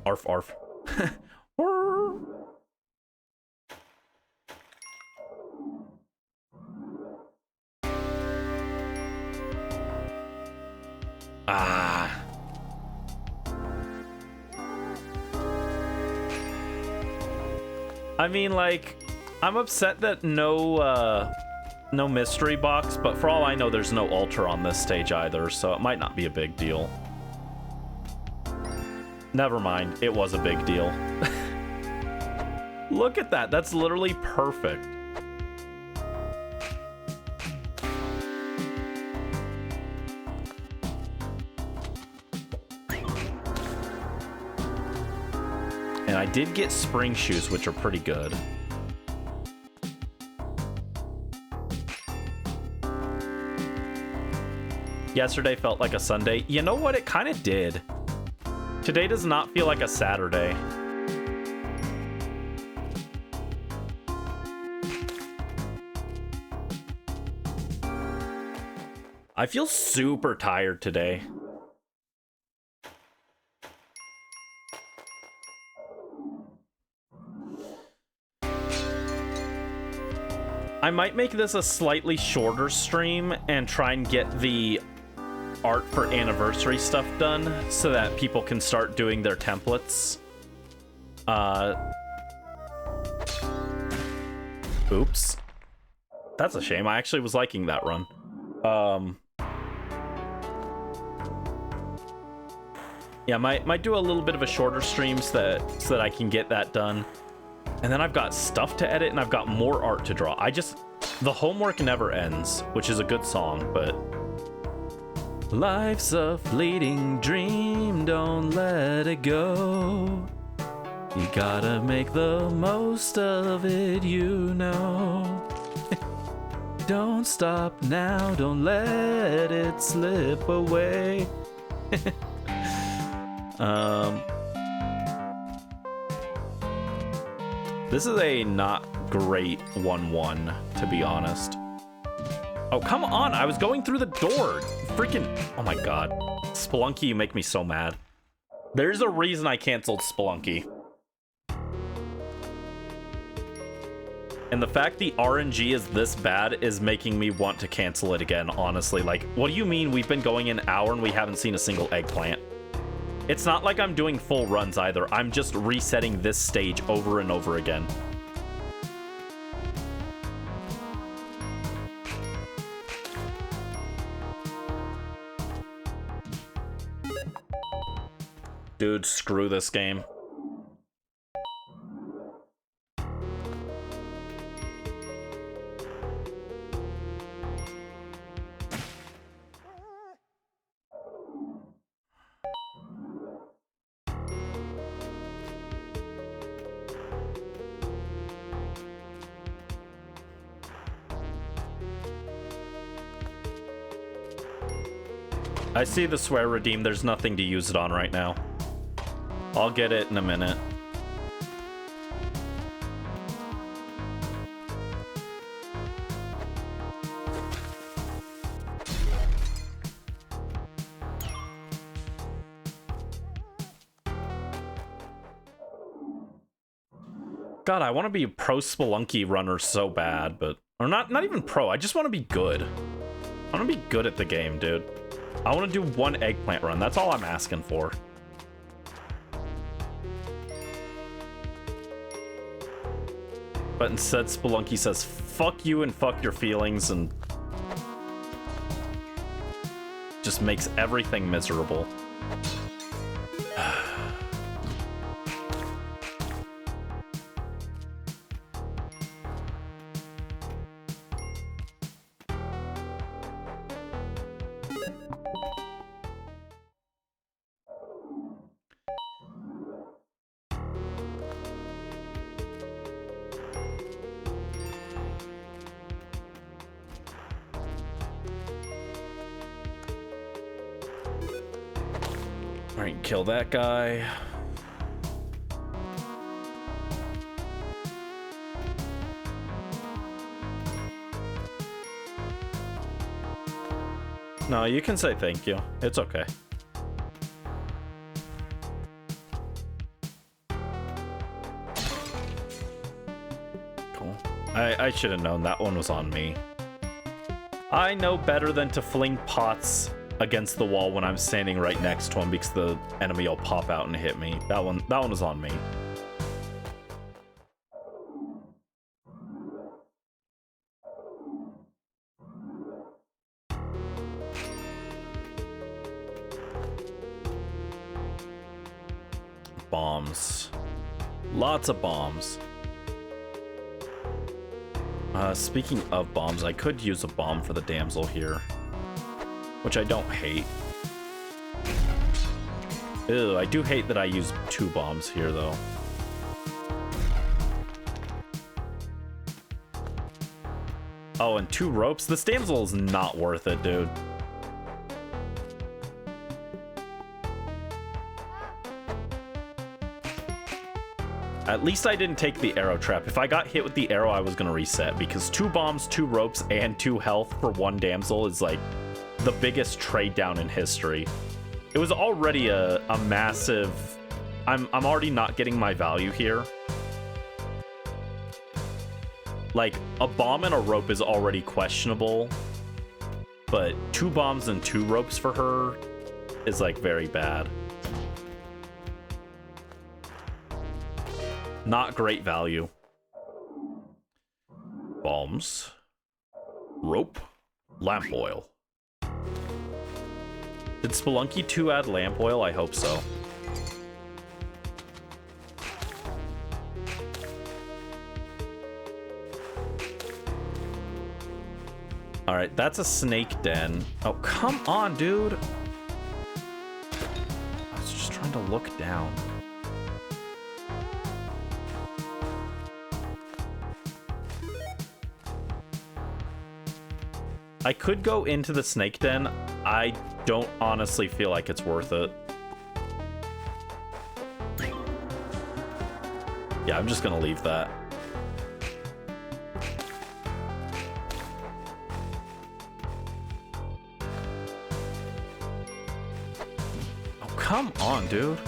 Arf, arf. Ah. I mean, like, I'm upset that no mystery box, but for all I know, there's no altar on this stage either, so it might not be a big deal. Never mind, it was a big deal. Look at that, that's literally perfect. And I did get spring shoes, which are pretty good. Yesterday felt like a Sunday. You know what? It kind of did. Today does not feel like a Saturday. I feel super tired today. I might make this a slightly shorter stream and try and get the art for anniversary stuff done so that people can start doing their templates. Oops. That's a shame. I actually was liking that run. Yeah, might do a little bit of a shorter stream so that I can get that done. And then I've got stuff to edit and I've got more art to draw. The homework never ends, which is a good song, but life's a fleeting dream, don't let it go. You gotta make the most of it, you know. Don't stop now, don't let it slip away. This is a not great 1-1, to be honest. Oh, come on, I was going through the door. Freaking, oh my god. Spelunky, you make me so mad. There's a reason I canceled Spelunky. And the fact the RNG is this bad is making me want to cancel it again, honestly. Like, what do you mean we've been going an hour and we haven't seen a single eggplant? It's not like I'm doing full runs either. I'm just resetting this stage over and over again. Dude, screw this game. I see the swear redeem. There's nothing to use it on right now. I'll get it in a minute. God, I want to be a pro Spelunky runner so bad, but... Or not even pro, I just want to be good. I want to be good at the game, dude. I want to do one eggplant run. That's all I'm asking for. But instead, Spelunky says, fuck you and fuck your feelings, and just makes everything miserable. Alright, kill that guy. No, you can say thank you. It's okay. Cool. I should have known that one was on me. I know better than to fling pots against the wall when I'm standing right next to him because the enemy will pop out and hit me. That one was on me. Bombs. Lots of bombs. Speaking of bombs, I could use a bomb for the damsel here, which I don't hate. Ew, I do hate that I use 2 bombs here, though. Oh, and 2 ropes? This damsel is not worth it, dude. At least I didn't take the arrow trap. If I got hit with the arrow, I was gonna reset, because 2 bombs, 2 ropes, and 2 health for 1 damsel is like... the biggest trade down in history. It was already a massive... I'm already not getting my value here. Like, a bomb and a rope is already questionable, but 2 bombs and 2 ropes for her is, like, very bad. Not great value. Bombs. Rope. Lamp oil. Did Spelunky 2 add lamp oil? I hope so. Alright, that's a snake den. Oh, come on, dude. I was just trying to look down. I could go into the snake den. I don't honestly feel like it's worth it. Yeah, I'm just gonna leave that. Come on, dude.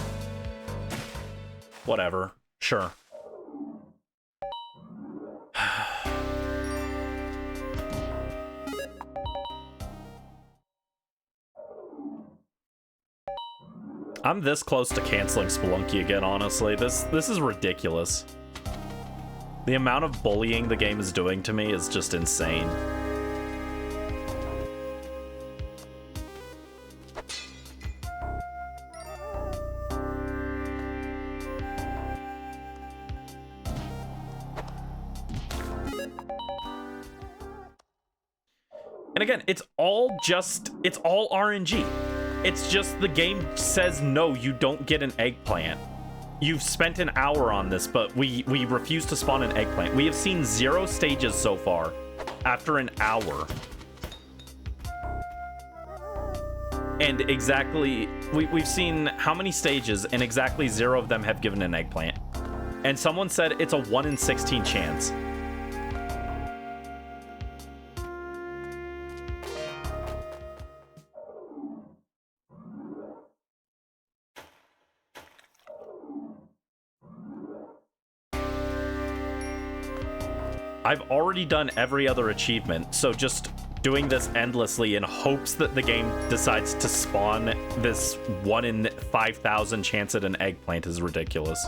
Whatever. Sure. I'm this close to canceling Spelunky again, honestly. This is ridiculous. The amount of bullying the game is doing to me is just insane. And again, it's all RNG. It's just the game says, no, you don't get an eggplant. You've spent an hour on this, but we refuse to spawn an eggplant. We have seen 0 stages so far after an hour. And exactly, we've seen how many stages, and exactly 0 of them have given an eggplant. And someone said it's a 1 in 16 chance. I've already done every other achievement, so just doing this endlessly in hopes that the game decides to spawn this 1 in 5,000 chance at an eggplant is ridiculous.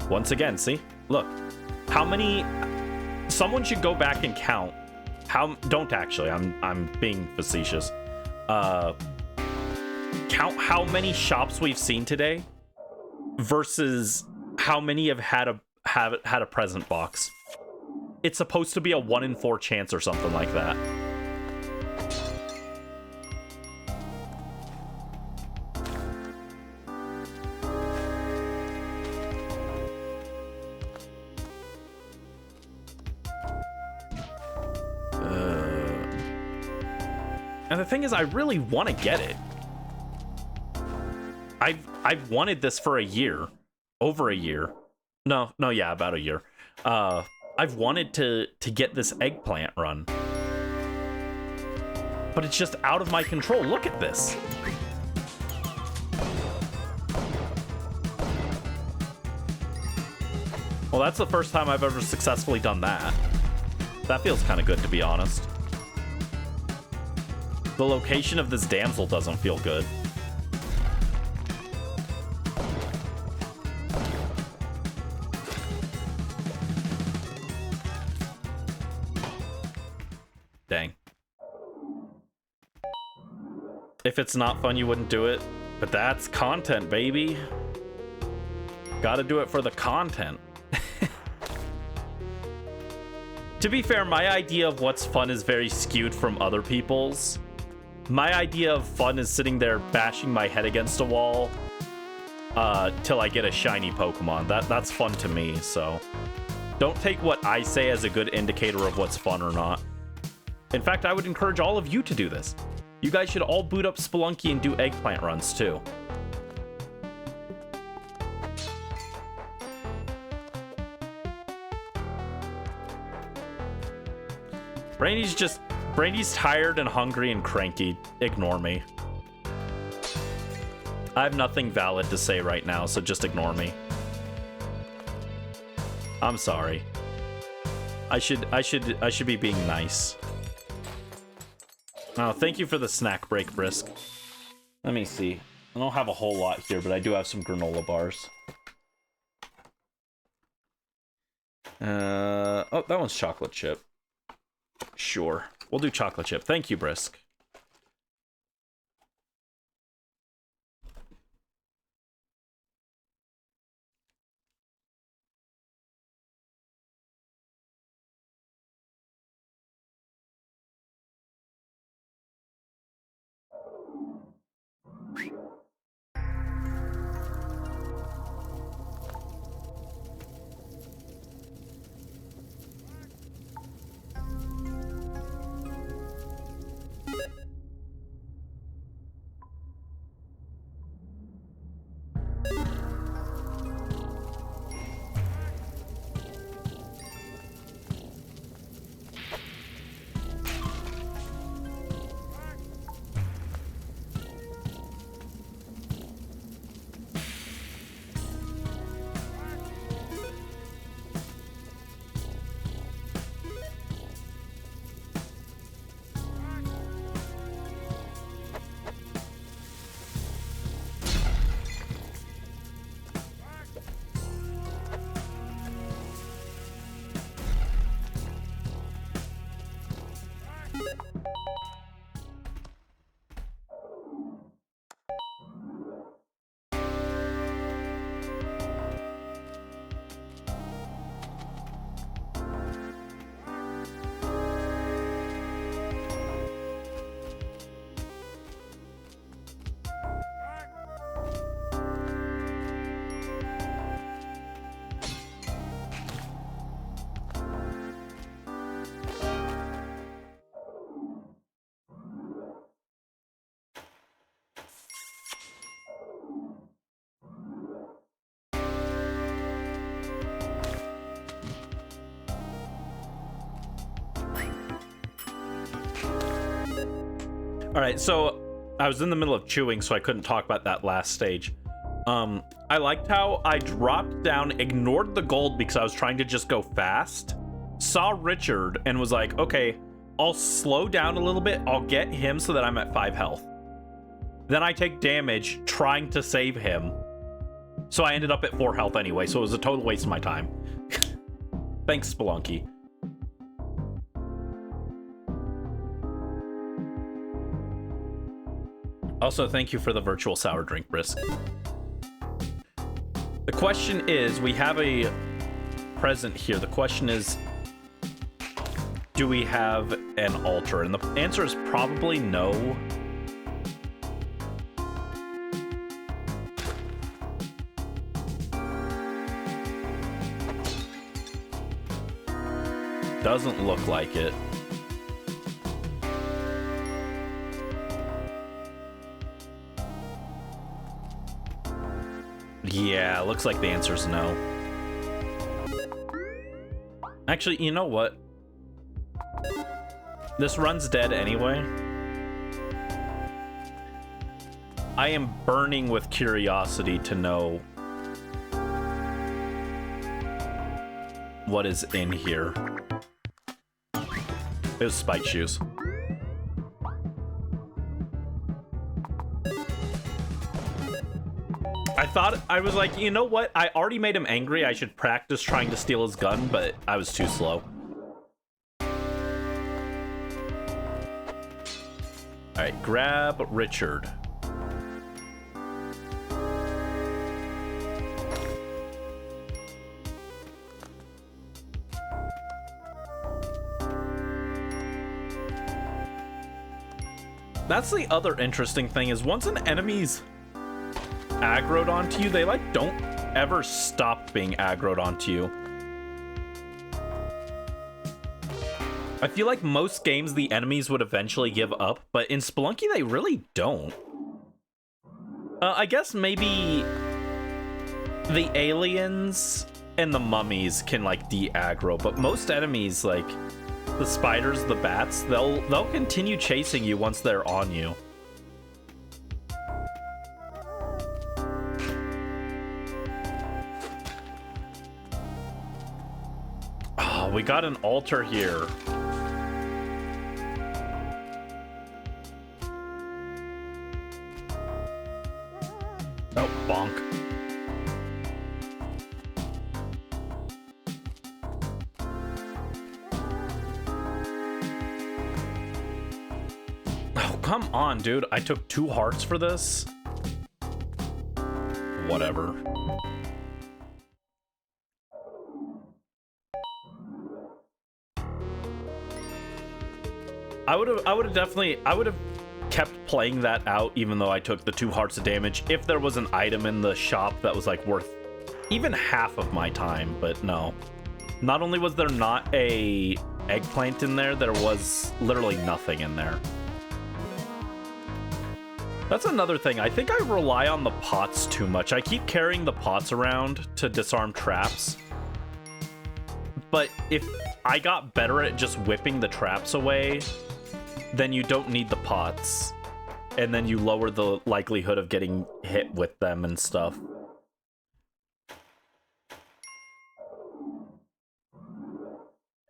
Once again, see? Look. How many... Someone should go back and count how... Don't actually, I'm being facetious. Count how many shops we've seen today versus how many have had a present box. It's supposed to be a 1 in 4 chance or something like that. And the thing is, I really want to get it. I've wanted this for a year. Over a year. No, yeah, about a year. I've wanted to get this eggplant run. But it's just out of my control. Look at this. Well, that's the first time I've ever successfully done that. That feels kind of good, to be honest. The location of this damsel doesn't feel good. Dang. If it's not fun, you wouldn't do it. But that's content, baby. Gotta do it for the content. To be fair, my idea of what's fun is very skewed from other people's. My idea of fun is sitting there bashing my head against a wall till I get a shiny Pokemon. That's fun to me, so don't take what I say as a good indicator of what's fun or not. In fact, I would encourage all of you to do this. You guys should all boot up Spelunky and do eggplant runs too. Brainy's tired and hungry and cranky. Ignore me. I have nothing valid to say right now, so just ignore me. I'm sorry. I should be being nice. Oh, thank you for the snack break, Brisk. Let me see. I don't have a whole lot here, but I do have some granola bars. Oh, that one's chocolate chip. Sure. We'll do chocolate chip. Thank you, Brisk. All right, so I was in the middle of chewing, so I couldn't talk about that last stage. I liked how I dropped down, ignored the gold because I was trying to just go fast, saw Richard, and was like, okay, I'll slow down a little bit, I'll get him so that I'm at 5 health. Then I take damage trying to save him, so I ended up at 4 health anyway, so it was a total waste of my time. Thanks, Spelunky. Also, thank you for the virtual sour drink, Brisk. The question is, we have a present here. The question is, do we have an altar? And the answer is probably no. Doesn't look like it. Yeah, looks like the answer's no. Actually, you know what? This run's dead anyway. I am burning with curiosity to know what is in here. It was spike shoes. I was like, you know what? I already made him angry. I should practice trying to steal his gun, but I was too slow. Alright, grab Richard. That's the other interesting thing is once an enemy's aggroed onto you, they like don't ever stop being aggroed onto you. I feel like most games the enemies would eventually give up, but in Spelunky they really don't. I guess maybe the aliens and the mummies can like de-aggro, but most enemies like the spiders, the bats, they'll continue chasing you once they're on you. Oh, we got an altar here. Oh, bonk. Oh, come on, dude. I took 2 hearts for this. Whatever. I would have kept playing that out even though I took the 2 hearts of damage if there was an item in the shop that was like worth even half of my time, but no. Not only was there not a eggplant in there, there was literally nothing in there. That's another thing. I think I rely on the pots too much. I keep carrying the pots around to disarm traps. But if I got better at just whipping the traps away, then you don't need the pots. And then you lower the likelihood of getting hit with them and stuff.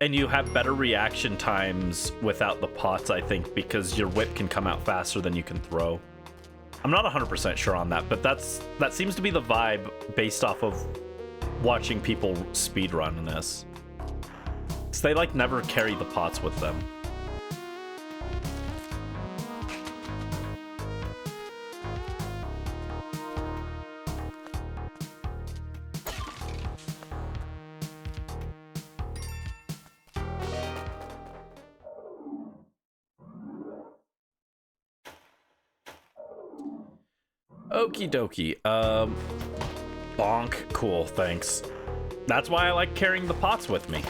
And you have better reaction times without the pots, I think, because your whip can come out faster than you can throw. I'm not 100% sure on that, but that seems to be the vibe based off of watching people speedrun in this. Because they, like, never carry the pots with them. Okie dokie. Bonk. Cool, thanks. That's why I like carrying the pots with me.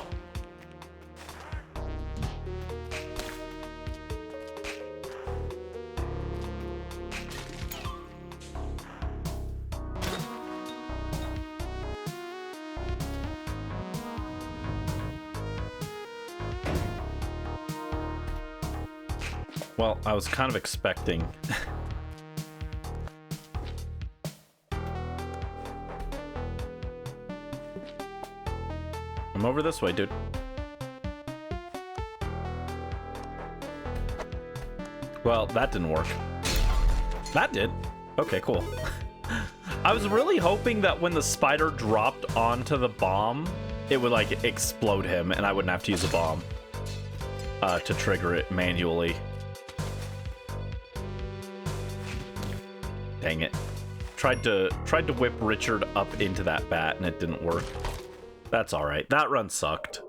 Well, I was kind of expecting... I'm over this way, dude. Well, that didn't work. That did. Okay, cool. I was really hoping that when the spider dropped onto the bomb, it would, like, explode him, and I wouldn't have to use a bomb to trigger it manually. Dang it. Tried to whip Richard up into that bat, and it didn't work. That's alright. That run sucked.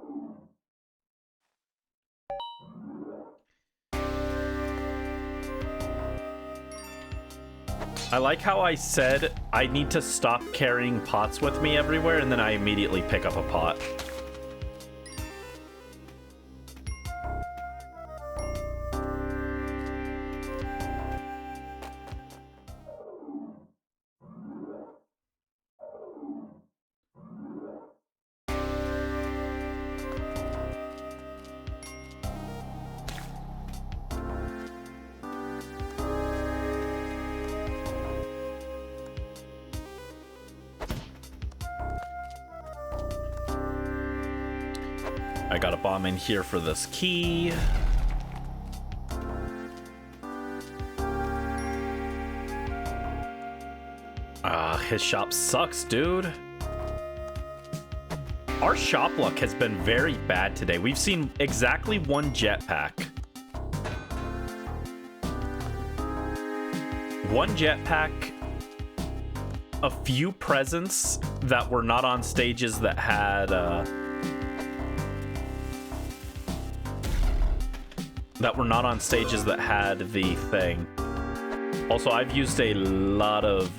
I like how I said I need to stop carrying pots with me everywhere, and then I immediately pick up a pot. I got a bomb in here for this key. His shop sucks, dude. Our shop luck has been very bad today. We've seen exactly 1 jetpack. 1 jetpack, a few presents that were not on stages that had the thing. Also, I've used a lot of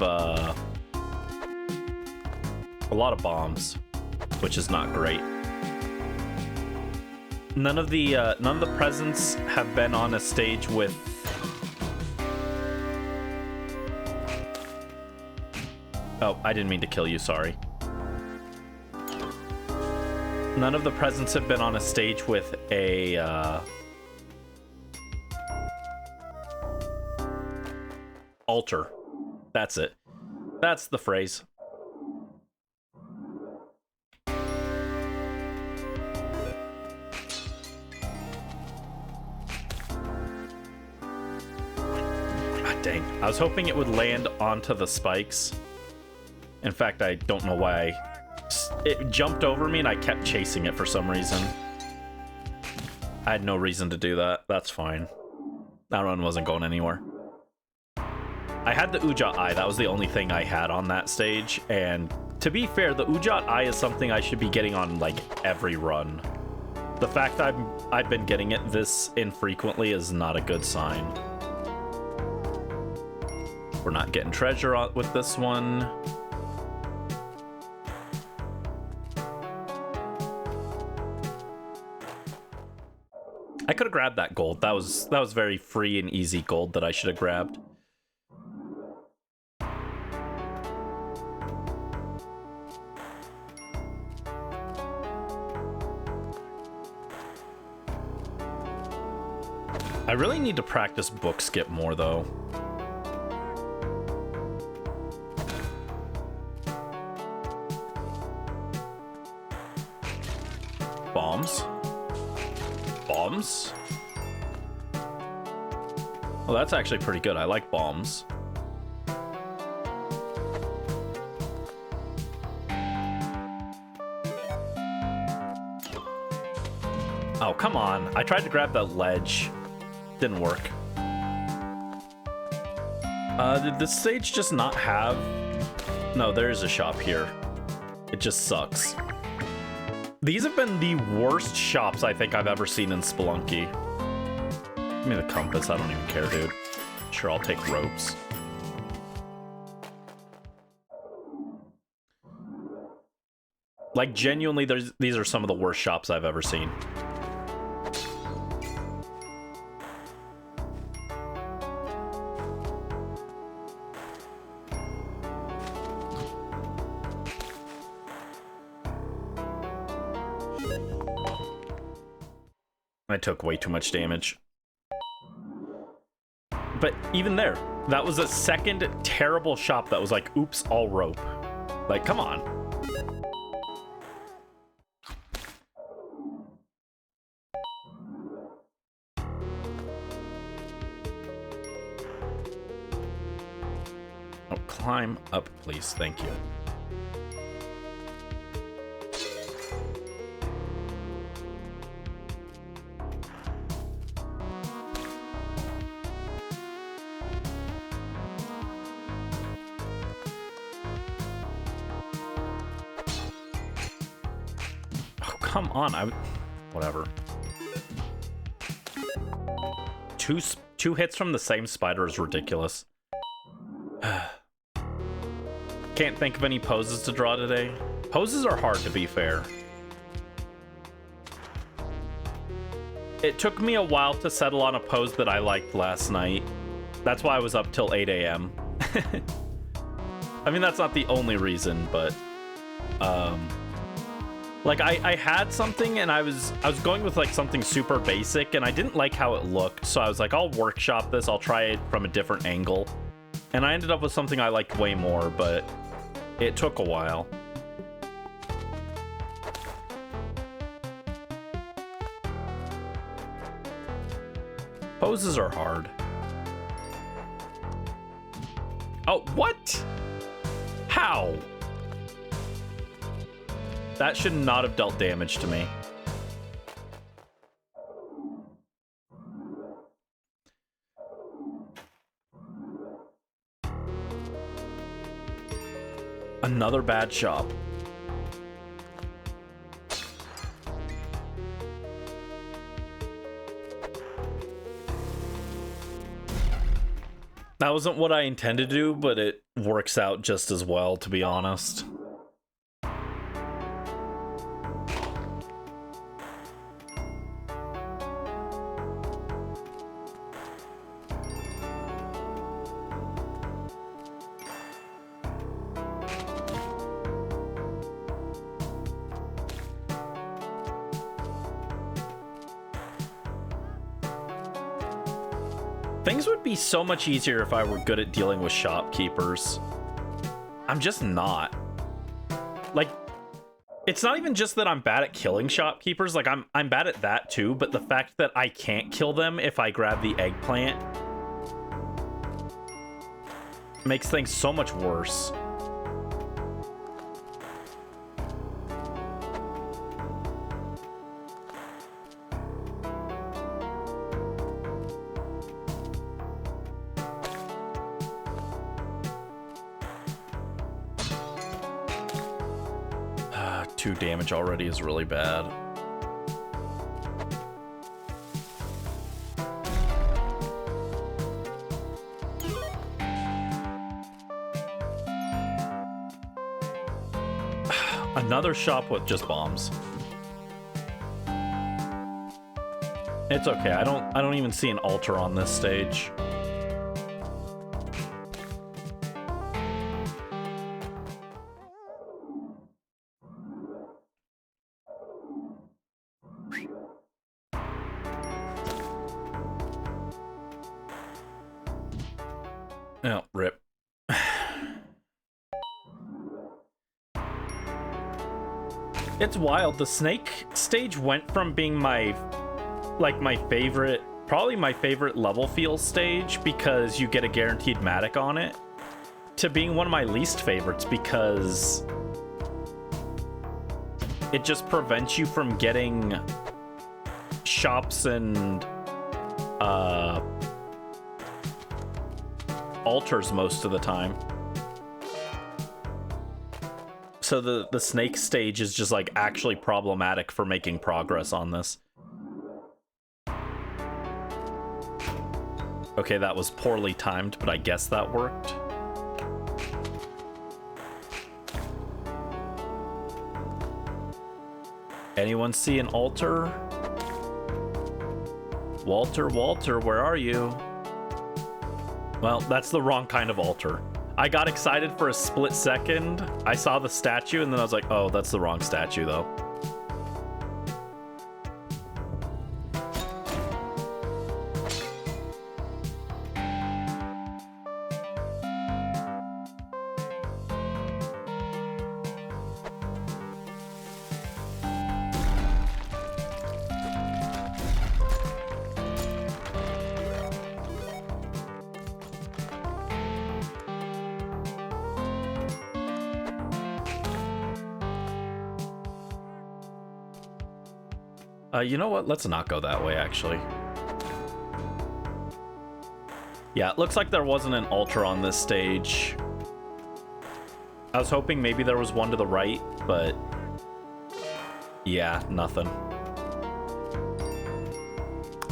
bombs, which is not great. None of the presents have been on a stage with Oh, I didn't mean to kill you, sorry. None of the presents have been on a stage with a altar. That's it. That's the phrase. Dang. I was hoping it would land onto the spikes. In fact, I don't know why. It jumped over me and I kept chasing it for some reason. I had no reason to do that. That's fine. That run wasn't going anywhere. I had the Ujat Eye. That was the only thing I had on that stage. And to be fair, the Ujat Eye is something I should be getting on like every run. The fact I've been getting it this infrequently is not a good sign. We're not getting treasure with this one. I could have grabbed that gold. That was very free and easy gold that I should have grabbed. I really need to practice book skip more though. Bombs. Bombs? Well, that's actually pretty good. I like bombs. Oh, come on. I tried to grab that ledge. Didn't work. Did this stage just not have... No, there is a shop here. It just sucks. These have been the worst shops I think I've ever seen in Spelunky. Give me the compass. I don't even care, dude. Sure, I'll take ropes. Like, genuinely, these are some of the worst shops I've ever seen. I took way too much damage. But even there, that was a second terrible shop that was like, oops, all rope. Like, come on. Oh, climb up, please. Thank you. Come on, whatever. Two hits from the same spider is ridiculous. Can't think of any poses to draw today. Poses are hard, to be fair. It took me a while to settle on a pose that I liked last night. That's why I was up till 8 a.m. I mean, that's not the only reason, but like I had something and I was going with like something super basic and I didn't like how it looked, so I was like, I'll workshop this, I'll try it from a different angle. And I ended up with something I liked way more, but it took a while. Poses are hard. Oh, what? How? That should not have dealt damage to me. Another bad shop. That wasn't what I intended to do, but it works out just as well, to be honest. Things would be so much easier if I were good at dealing with shopkeepers. I'm just not. Like, it's not even just that I'm bad at killing shopkeepers. Like, I'm bad at that too, but the fact that I can't kill them if I grab the eggplant makes things so much worse. Two damage already is really bad. Another shop with just bombs. It's okay. I don't even see an altar on this stage. Oh, rip. It's wild. The snake stage went from being my favorite, probably my favorite level feel stage because you get a guaranteed matic on it, to being one of my least favorites because it just prevents you from getting shops and altars most of the time. So the snake stage is just like actually problematic for making progress on this. Okay, that was poorly timed, but I guess that worked. Anyone see an altar? Walter, where are you? Well, that's the wrong kind of altar. I got excited for a split second. I saw the statue, and then I was like, oh, that's the wrong statue, though. You know what? Let's not go that way, actually. Yeah, it looks like there wasn't an altar on this stage. I was hoping maybe there was one to the right, but yeah, nothing.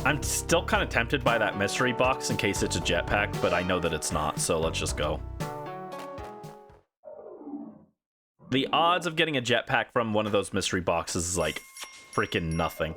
I'm still kind of tempted by that mystery box in case it's a jetpack, but I know that it's not, so let's just go. The odds of getting a jetpack from one of those mystery boxes is like freaking nothing.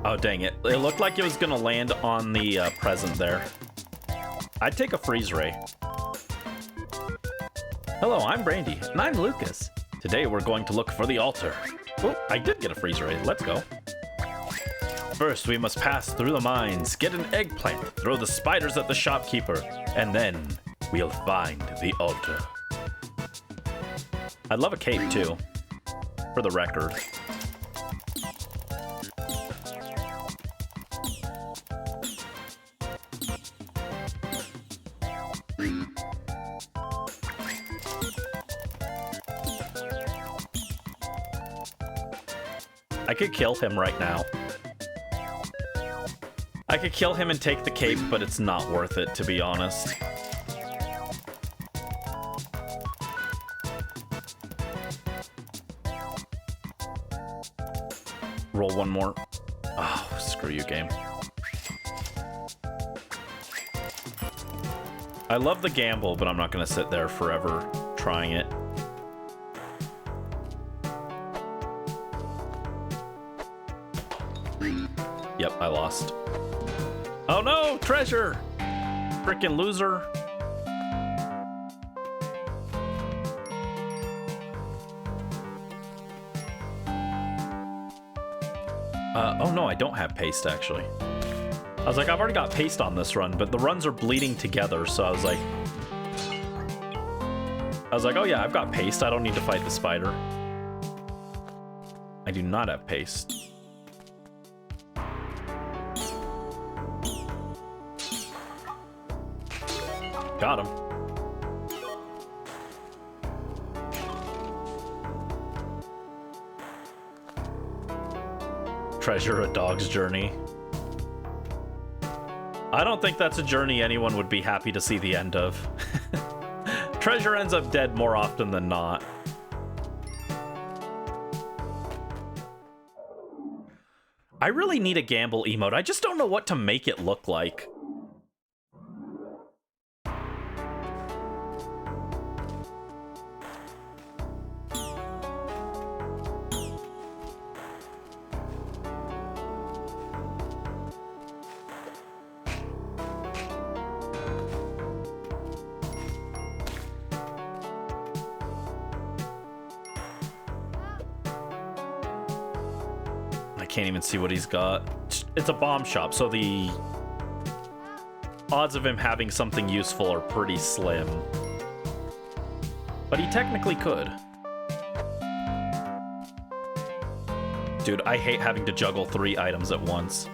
Oh, dang it. It looked like it was gonna land on the present there. I'd take a freeze ray. Hello, I'm Brandy. And I'm Lucas. Today we're going to look for the altar. Oh, I did get a freeze ray. Let's go. First, we must pass through the mines, get an eggplant, throw the spiders at the shopkeeper, and then we'll find the altar. I'd love a cape, too, for the record. I could kill him right now. I could kill him and take the cape, but it's not worth it, to be honest. Roll one more. Oh, screw you, game. I love the gamble, but I'm not going to sit there forever trying it. Yep, I lost. Oh no, treasure! Frickin' loser. Oh no, I don't have paste actually. I was like, I've already got paste on this run, but the runs are bleeding together, so I was like, oh yeah, I've got paste. I don't need to fight the spider. I do not have paste. Got him. Treasure a dog's journey. I don't think that's a journey anyone would be happy to see the end of. Treasure ends up dead more often than not. I really need a gamble emote. I just don't know what to make it look like. Can't even see what he's got. It's a bomb shop, so the odds of him having something useful are pretty slim. But he technically could. Dude, I hate having to juggle 3 items at once.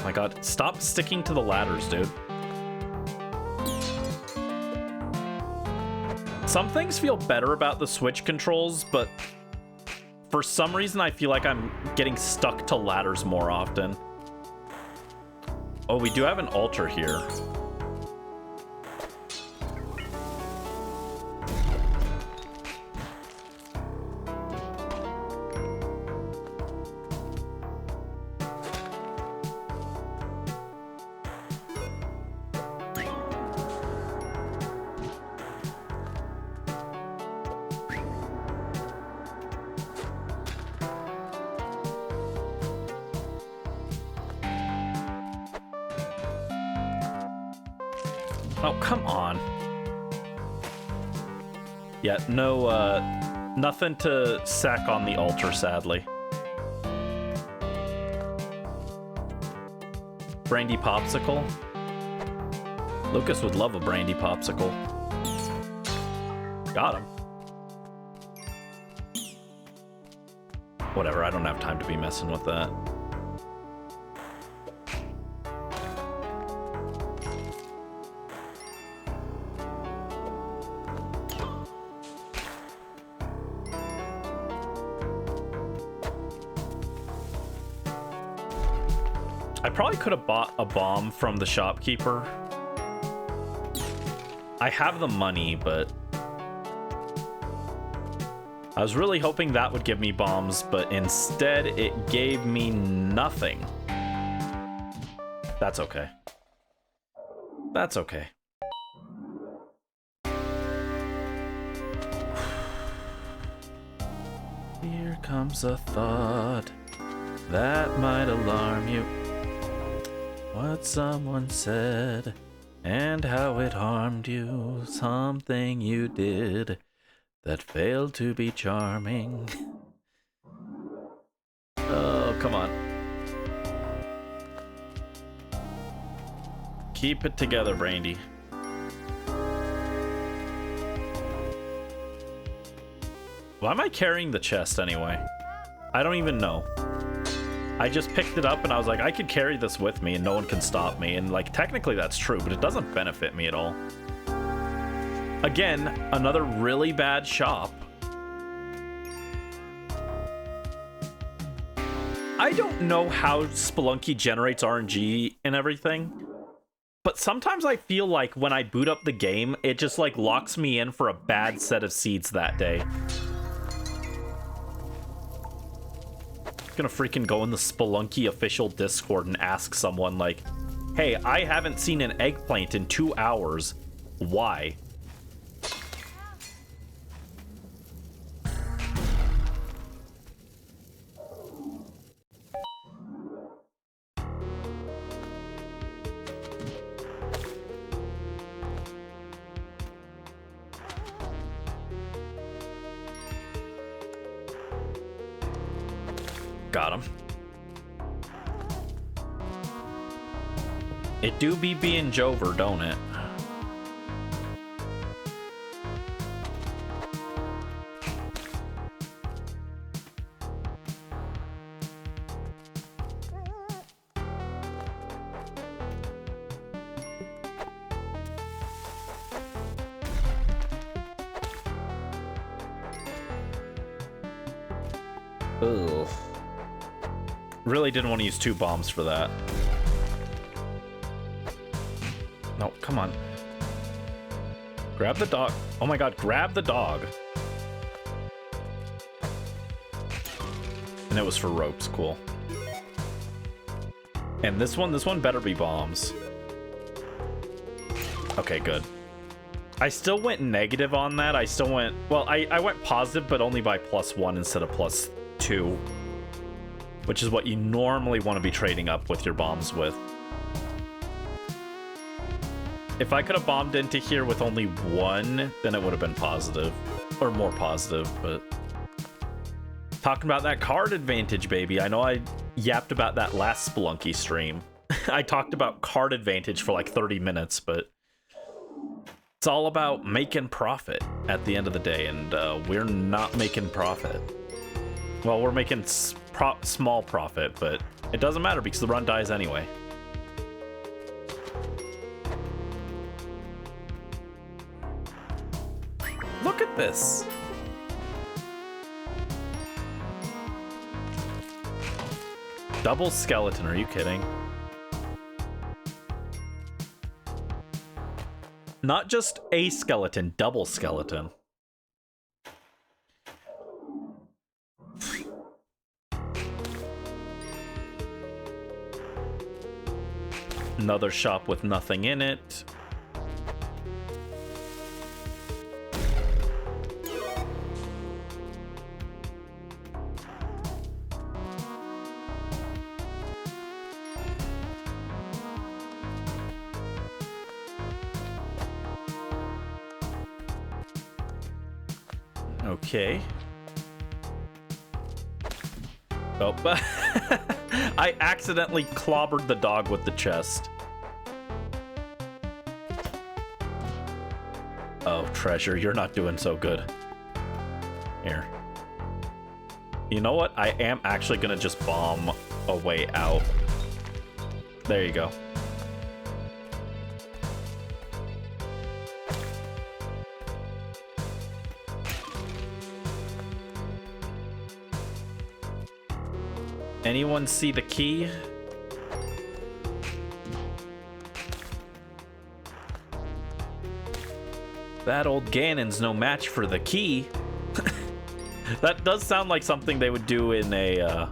My god, stop sticking to the ladders, dude. Some things feel better about the Switch controls, but for some reason I feel like I'm getting stuck to ladders more often. Oh, we do have an altar here. Oh, come on. Yeah, no, nothing to sack on the altar, sadly. Brandy popsicle? Lucas would love a brandy popsicle. Got him. Whatever, I don't have time to be messing with that. I probably could have bought a bomb from the shopkeeper. I have the money, but I was really hoping that would give me bombs, but instead it gave me nothing. That's okay. That's okay. Here comes a thought that might alarm you. What someone said and how it harmed you. Something you did that failed to be charming. Oh, come on. Keep it together, Brandy. Why am I carrying the chest anyway? I don't even know. I just picked it up and I was like, I could carry this with me and no one can stop me. And like, technically that's true, but it doesn't benefit me at all. Again, another really bad shop. I don't know how Spelunky generates RNG and everything, but sometimes I feel like when I boot up the game, it just like locks me in for a bad set of seeds that day. Gonna freaking go in the Spelunky official Discord and ask someone like, hey, I haven't seen an eggplant in 2 hours. Why? Got him. It do be being Jover, don't it? Ugh. Really didn't want to use 2 bombs for that. No, come on. Grab the dog. Oh my god, grab the dog. And it was for ropes, cool. And this one better be bombs. Okay, good. I still went negative on that. I still went, well, I went positive, but only by +1 instead of +2. Which is what you normally want to be trading up with your bombs with. If I could have bombed into here with only 1, then it would have been positive. Or more positive, but... Talking about that card advantage, baby. I know I yapped about that last Spelunky stream. I talked about card advantage for like 30 minutes, but... It's all about making profit at the end of the day, and we're not making profit. Well, we're making small profit, but it doesn't matter because the run dies anyway. Look at this. Double skeleton, are you kidding? Not just a skeleton, double skeleton. Another shop with nothing in it. Okay. Oh, I accidentally clobbered the dog with the chest. Oh, treasure, you're not doing so good. Here. You know what? I am actually gonna just bomb a way out. There you go. Anyone see the key? That old Ganon's no match for the key. That does sound like something they would do in a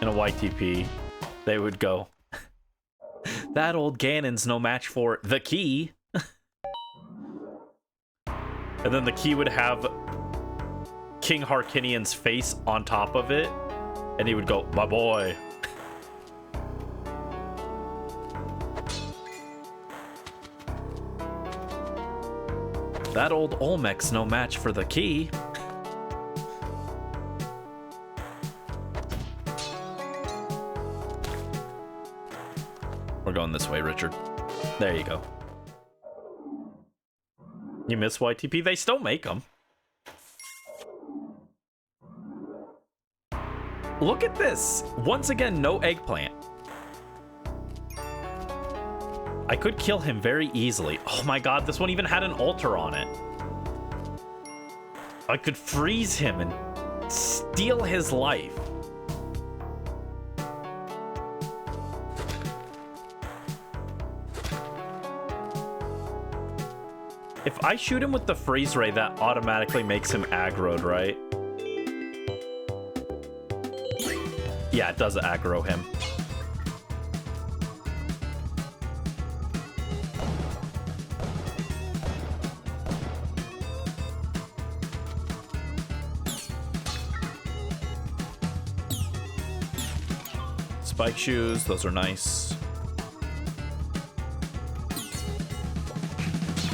YTP. They would go, that old Ganon's no match for the key. And then the key would have King Harkinian's face on top of it. And he would go, my boy. That old Olmec's no match for the key. We're going this way, Richard. There you go. You miss YTP? They still make them. Look at this. Once again, no Eggplant. I could kill him very easily. Oh my god, this one even had an altar on it. I could freeze him and steal his life. If I shoot him with the freeze ray, that automatically makes him aggroed, right? Yeah, it does aggro him. Spike shoes, those are nice.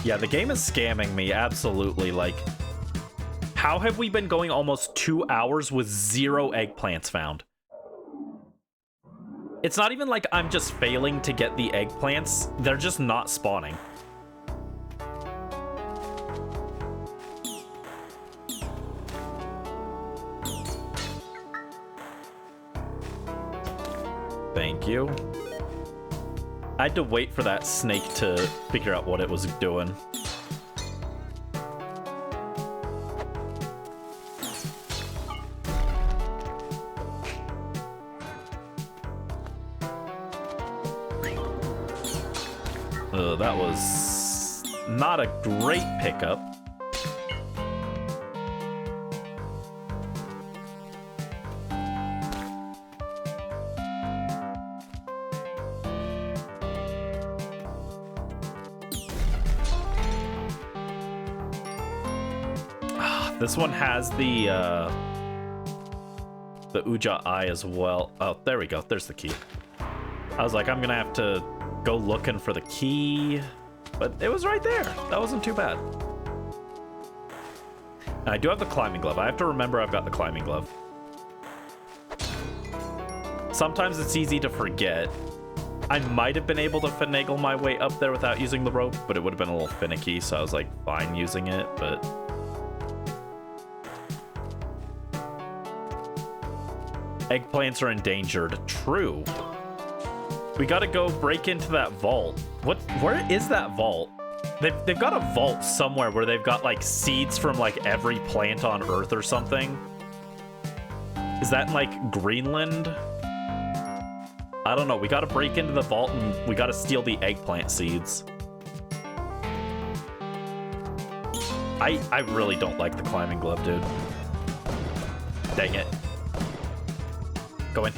Yeah, the game is scamming me, absolutely. Like, how have we been going almost 2 hours with 0 eggplants found? It's not even like I'm just failing to get the eggplants. They're just not spawning. Thank you. I had to wait for that snake to figure out what it was doing. That was not a great pickup. This one has the Uja Eye as well. Oh, there we go. There's the key. I was like, I'm gonna have to go looking for the key, but it was right there. That wasn't too bad. And I do have the climbing glove. I have to remember I've got the climbing glove. Sometimes it's easy to forget. I might have been able to finagle my way up there without using the rope, but it would have been a little finicky, so I was like, fine using it, but... Eggplants are endangered. True. We gotta go break into that vault. Where is that vault? They've got a vault somewhere where they've got like seeds from like every plant on Earth or something. Is that in like Greenland? I don't know. We gotta break into the vault and we gotta steal the eggplant seeds. I really don't like the climbing glove, dude. Dang it. Go in.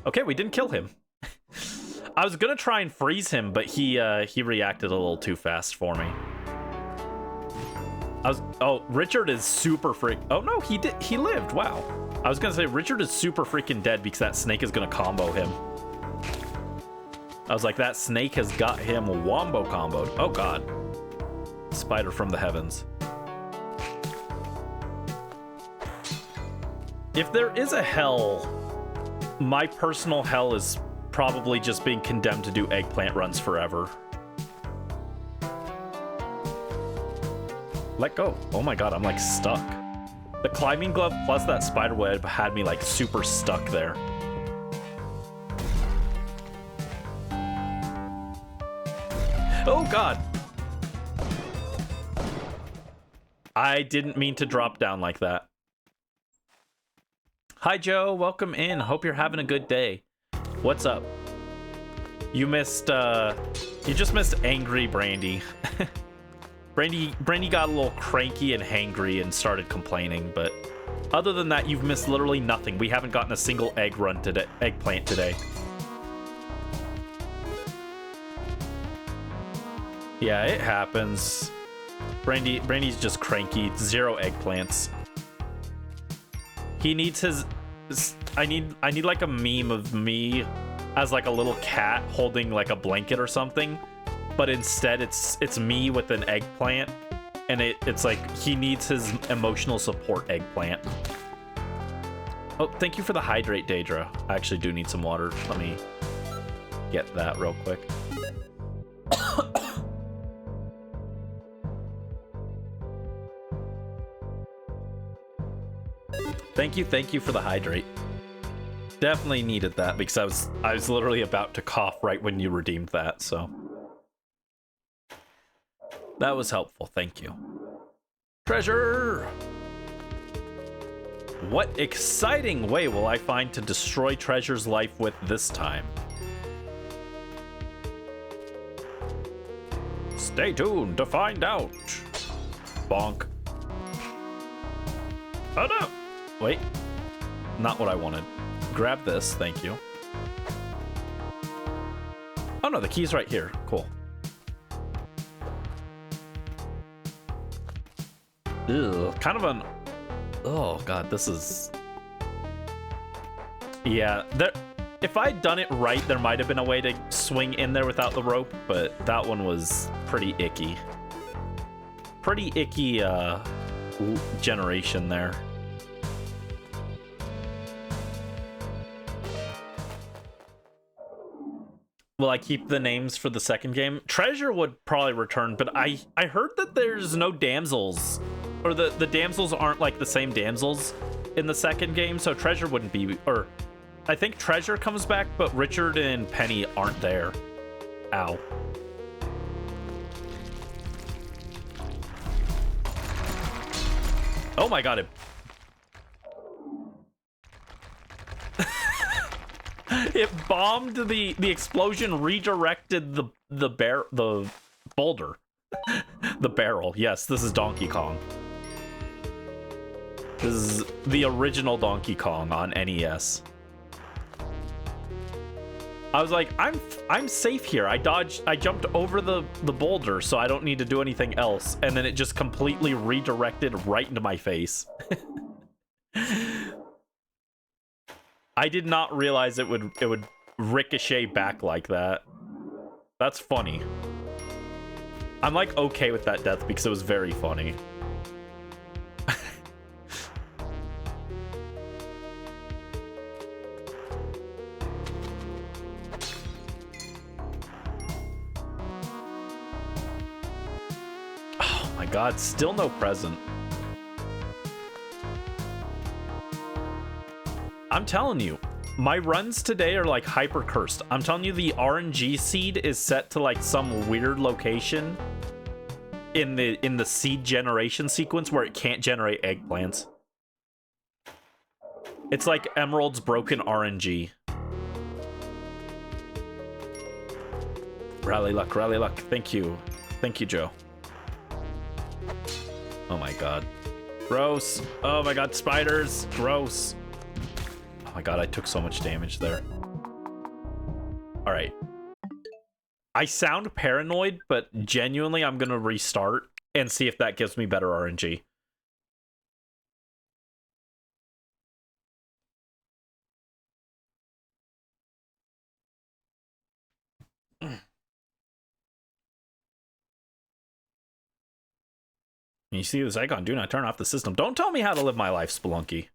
Okay, we didn't kill him. I was gonna try and freeze him, but he reacted a little too fast for me. Oh, Richard is super oh no, he lived. Wow. I was gonna say Richard is super freaking dead because that snake is gonna combo him. I was like, that snake has got him wombo comboed. Oh god. Spider from the heavens. If there is a hell, my personal hell is probably just being condemned to do eggplant runs forever. Let go. Oh my god, I'm like stuck. The climbing glove plus that spider web had me like super stuck there. Oh god. I didn't mean to drop down like that. Hi Joe, welcome in. Hope you're having a good day. What's up? You just missed angry Brandy. Brandy got a little cranky and hangry and started complaining, but other than that, you've missed literally nothing. We haven't gotten a single eggplant today. Yeah, it happens. Brandy's just cranky. 0 eggplants. He needs his... I need like a meme of me as like a little cat holding like a blanket or something, but instead it's me with an eggplant, and it's like he needs his emotional support eggplant. Oh, thank you for the hydrate, Daedra. I actually do need some water. Let me get that real quick. Thank you for the hydrate. Definitely needed that because I was literally about to cough right when you redeemed that, so that was helpful. Thank you. Treasure! What exciting way will I find to destroy Treasure's life with this time? Stay tuned to find out. Bonk. Oh no! Wait, not what I wanted. Grab this, thank you. Oh no, the key's right here. Cool. Ew, kind of an... Oh god, this is... Yeah, if I'd done it right, there might have been a way to swing in there without the rope, but that one was pretty icky. Pretty icky generation there. Will I keep the names for the second game? Treasure would probably return, but I heard that there's no damsels, or the damsels aren't like the same damsels in the second game, so Treasure wouldn't be, or I think Treasure comes back, but Richard and Penny aren't there. Ow. Oh my god, it bombed the explosion, redirected the boulder. The barrel. Yes, this is Donkey Kong. This is the original Donkey Kong on NES. I was like, I'm safe here. I jumped over the boulder, so I don't need to do anything else. And then it just completely redirected right into my face. I did not realize it would ricochet back like that. That's funny. I'm like okay with that death because it was very funny. Oh my god, still no present. I'm telling you, my runs today are like hyper cursed. I'm telling you, the RNG seed is set to like some weird location in the seed generation sequence where it can't generate eggplants. It's like Emerald's broken RNG. Rally luck, rally luck. Thank you. Thank you, Joe. Oh my god. Gross. Oh my god, spiders. Gross. Oh my god, I took so much damage there. Alright. I sound paranoid, but genuinely I'm gonna restart and see if that gives me better RNG. You see this icon, do not turn off the system. Don't tell me how to live my life, Spelunky.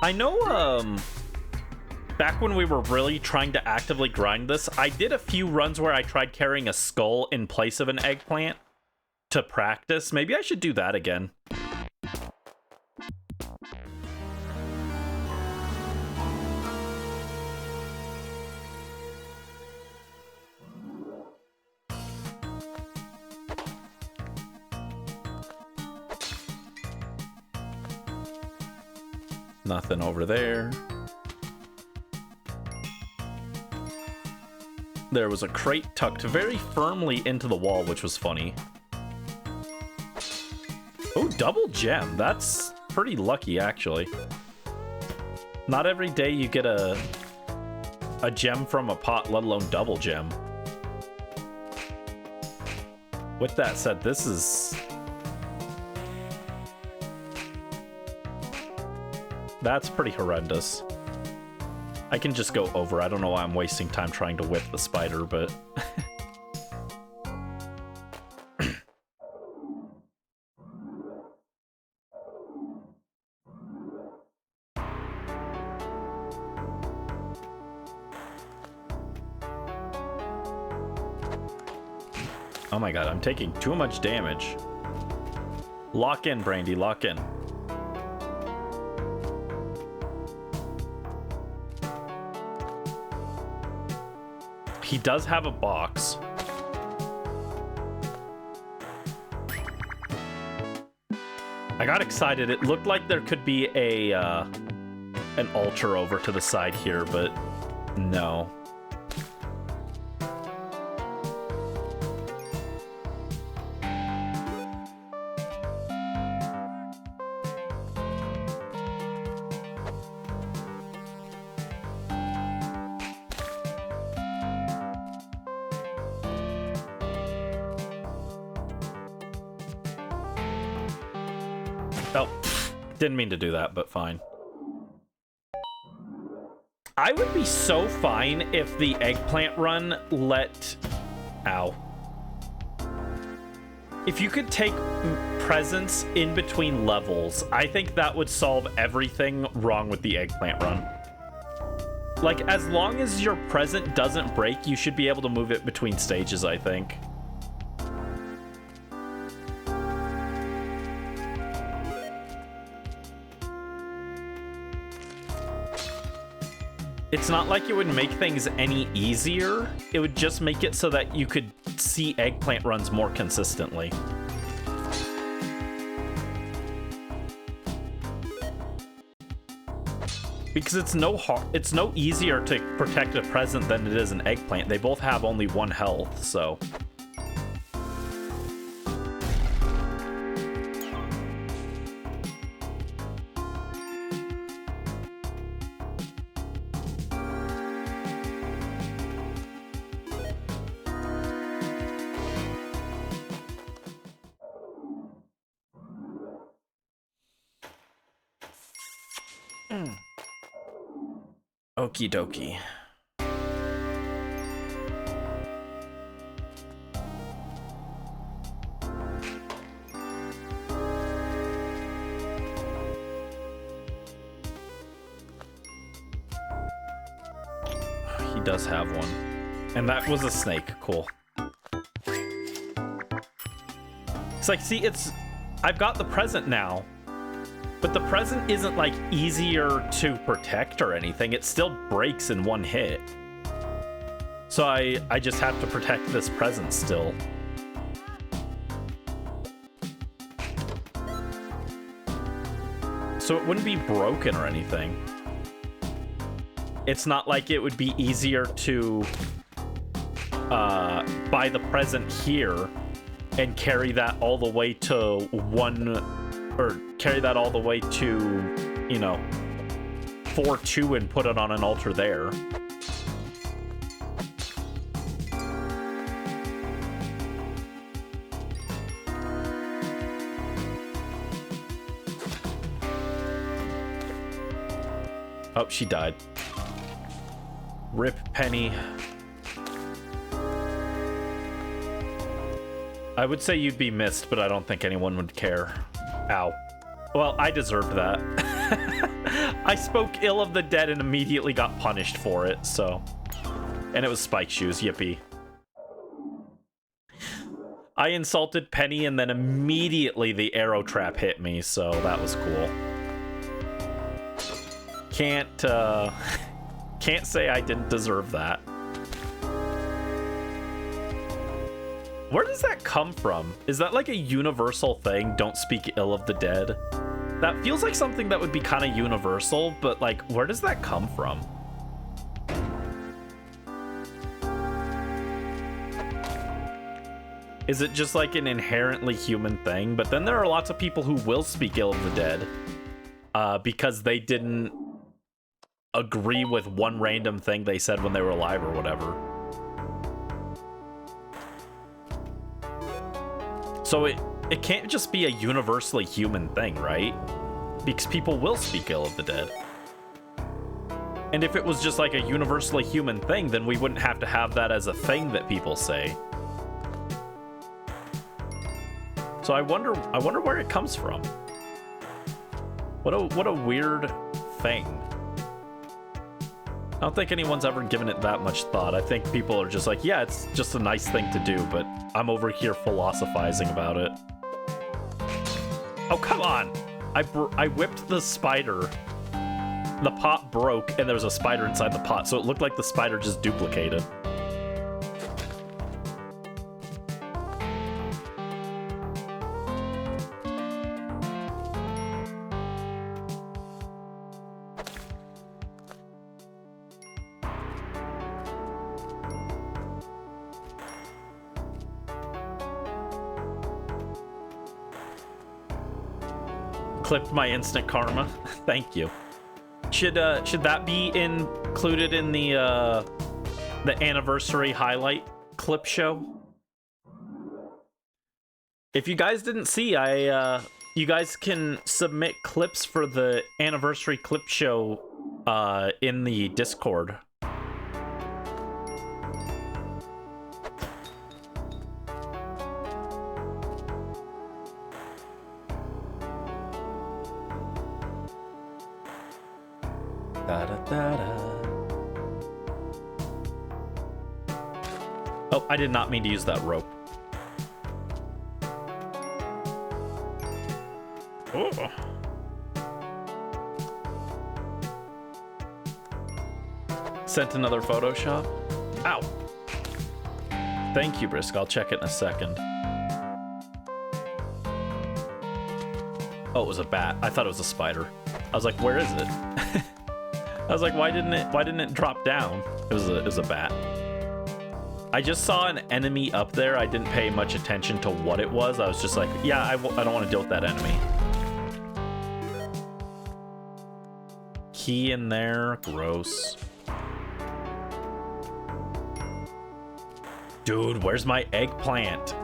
I know, back when we were really trying to actively grind this, I did a few runs where I tried carrying a skull in place of an eggplant to practice. Maybe I should do that again. Nothing over there. There was a crate tucked very firmly into the wall, which was funny. Oh, double gem. That's pretty lucky, actually. Not every day you get a gem from a pot, let alone double gem. With that said, this is... That's pretty horrendous. I can just go over. I don't know why I'm wasting time trying to whip the spider, but... Oh my god, I'm taking too much damage. Lock in, Brandy, lock in. He does have a box. I got excited. It looked like there could be a an altar over to the side here, but no. Oh, didn't mean to do that, but fine. I would be so fine if the eggplant run let... Ow. If you could take presents in between levels, I think that would solve everything wrong with the eggplant run. Like, as long as your present doesn't break, you should be able to move it between stages, I think. It's not like it would make things any easier. It would just make it so that you could see eggplant runs more consistently. Because it's no easier to protect a present than it is an eggplant. They both have only 1 health, so... Okie dokie. He does have one. And that was a snake. Cool. It's like, see, I've got the present now. But the present isn't, like, easier to protect or anything. It still breaks in 1 hit. So I just have to protect this present still. So it wouldn't be broken or anything. It's not like it would be easier to buy the present here and carry that all the way to 1... Or carry that all the way to, you know, 4-2 and put it on an altar there. Oh, she died. Rip Penny. I would say you'd be missed, but I don't think anyone would care. Ow. Well, I deserved that. I spoke ill of the dead and immediately got punished for it, so... And it was Spike Shoes, yippee. I insulted Penny and then immediately the arrow trap hit me, so that was cool. Can't say I didn't deserve that. Where does that come from? Is that like a universal thing? Don't speak ill of the dead? That feels like something that would be kind of universal, but like, where does that come from? Is it just like an inherently human thing? But then there are lots of people who will speak ill of the dead because they didn't agree with one random thing they said when they were alive or whatever. So it can't just be a universally human thing, right? Because people will speak ill of the dead. And if it was just like a universally human thing, then we wouldn't have to have that as a thing that people say. So I wonder where it comes from. What a weird thing. I don't think anyone's ever given it that much thought. I think people are just like, yeah, it's just a nice thing to do, but I'm over here philosophizing about it. Oh, come on! I whipped the spider. The pot broke, and there was a spider inside the pot, so it looked like the spider just duplicated. Clipped my instant karma. Thank you. Should that be included in the anniversary highlight clip show? If you guys didn't see, you guys can submit clips for the anniversary clip show In the Discord. Oh, I did not mean to use that rope. Oh. Sent another Photoshop. Ow. Thank you, Brisk. I'll check it in a second. Oh, it was a bat. I thought it was a spider. I was like, where is it? I was like, why didn't it drop down? It was a bat. I just saw an enemy up there. I didn't pay much attention to what it was. I was just like, yeah, I don't want to deal with that enemy. Key in there. Gross. Dude, where's my eggplant?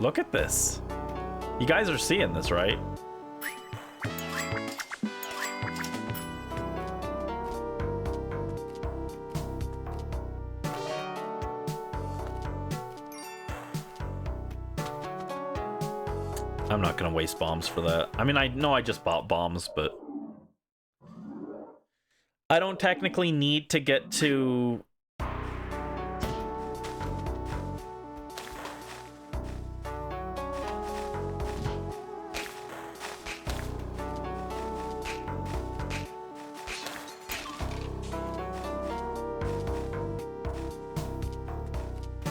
Look at this. You guys are seeing this, right? I'm not gonna waste bombs for that. I mean, I know I just bought bombs, but I don't technically need to get to...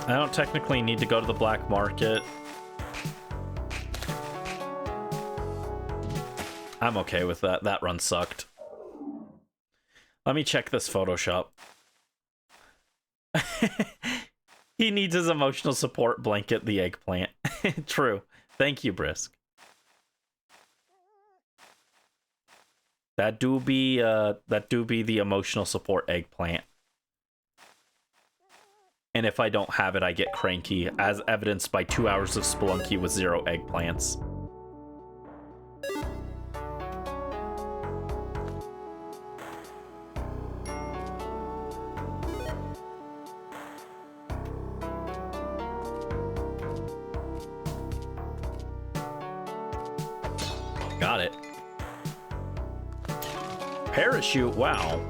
I don't technically need to go to the black market. I'm okay with that. That run sucked. Let me check this Photoshop. He needs his emotional support blanket, the eggplant. True. Thank you, Brisk. That do be the emotional support eggplant. And if I don't have it, I get cranky, as evidenced by 2 hours of Spelunky with 0 eggplants. Got it. Parachute, wow.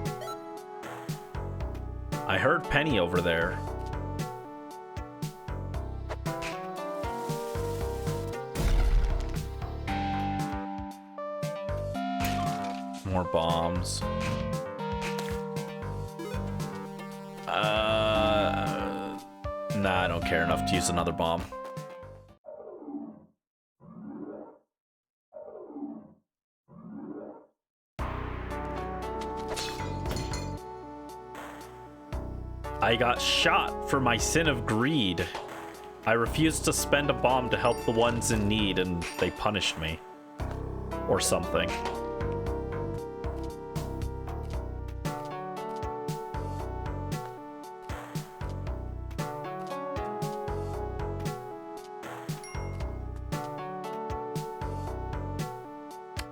I heard Penny over there. More bombs. Nah, I don't care enough to use another bomb. I got shot for my sin of greed. I refused to spend a bomb to help the ones in need, and they punished me. Or something.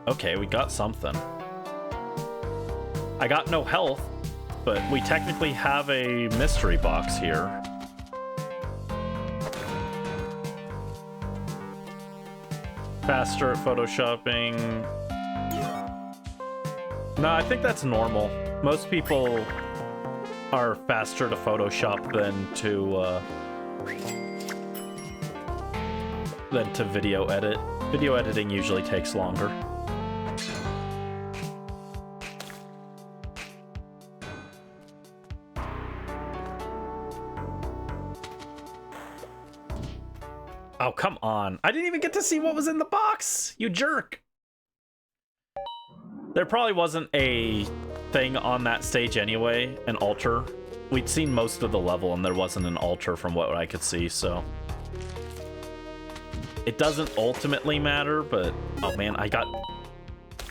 Okay, we got something. I got no health, but we technically have a mystery box here. Faster at photoshopping. No, I think that's normal. Most people are faster to Photoshop than to video edit. Video editing usually takes longer. Oh, come on. I didn't even get to see what was in the box, you jerk. There probably wasn't a thing on that stage anyway, an altar. We'd seen most of the level and there wasn't an altar from what I could see, so. It doesn't ultimately matter, but oh man, I got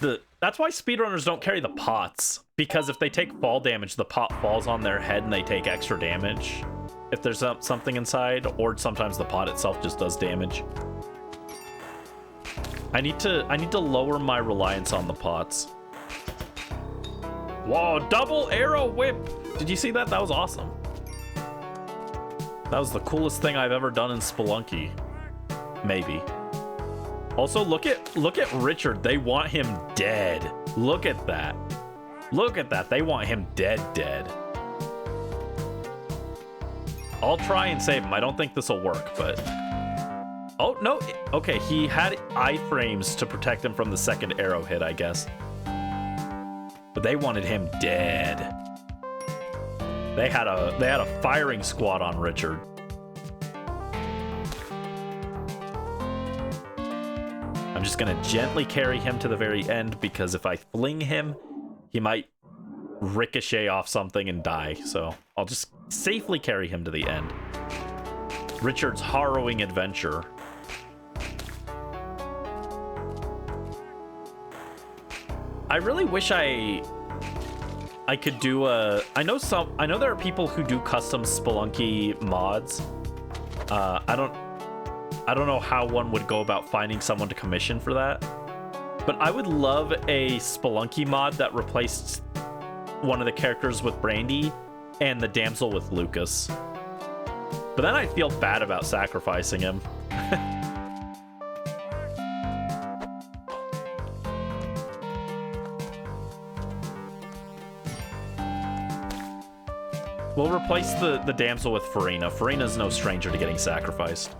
the... That's why speedrunners don't carry the pots, because if they take fall damage, the pot falls on their head and they take extra damage. If there's something inside, or sometimes the pot itself just does damage. I need to lower my reliance on the pots. Whoa, double arrow whip! Did you see that? That was awesome. That was the coolest thing I've ever done in Spelunky. Maybe. Also, look at Richard. They want him dead. Look at that. Look at that. They want him dead. I'll try and save him. I don't think this will work, but... Oh, no. Okay, he had iframes to protect him from the second arrow hit, I guess. But they wanted him dead. They had a firing squad on Richard. I'm just gonna gently carry him to the very end, because if I fling him, he might ricochet off something and die. So I'll just safely carry him to the end. Richard's harrowing adventure. I really wish I could do a... I know there are people who do custom Spelunky mods. I don't know how one would go about finding someone to commission for that. But I would love a Spelunky mod that replaced one of the characters with Brandy and the damsel with Lucas. But then I feel bad about sacrificing him. We'll replace the damsel with Farina. Farina's no stranger to getting sacrificed.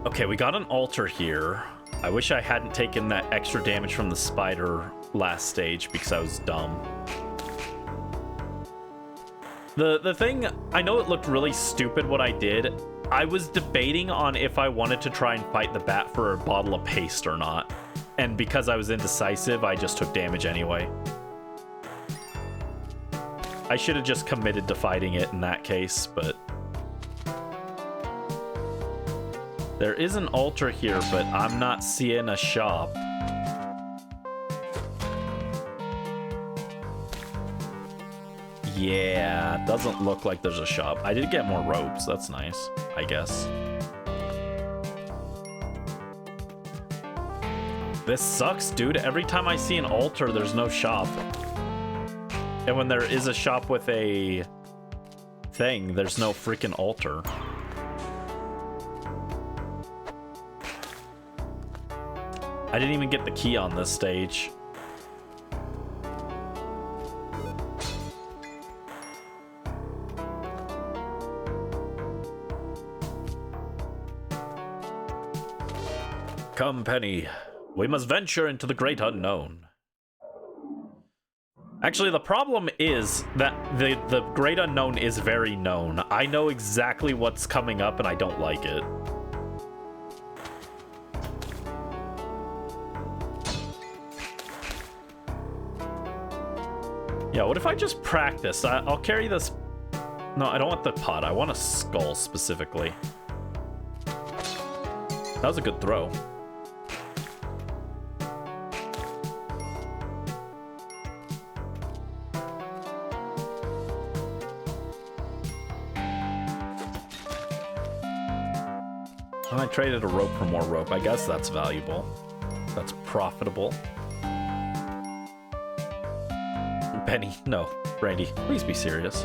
Okay, we got an altar here. I wish I hadn't taken that extra damage from the spider last stage because I was dumb. The thing, I know it looked really stupid what I did. I was debating on if I wanted to try and fight the bat for a bottle of paste or not. And because I was indecisive, I just took damage anyway. I should have just committed to fighting it in that case, but... There is an altar here, but I'm not seeing a shop. Yeah, doesn't look like there's a shop. I did get more ropes. That's nice, I guess. This sucks, dude. Every time I see an altar, there's no shop. And when there is a shop with a thing, there's no freaking altar. I didn't even get the key on this stage. Come, Penny. We must venture into the great unknown. Actually, the problem is that the great unknown is very known. I know exactly what's coming up, and I don't like it. Yeah, what if I just practice? I'll carry this... No, I don't want the pot. I want a skull, specifically. That was a good throw. And I traded a rope for more rope. I guess that's valuable. That's profitable. Penny, no. Brandy, please be serious.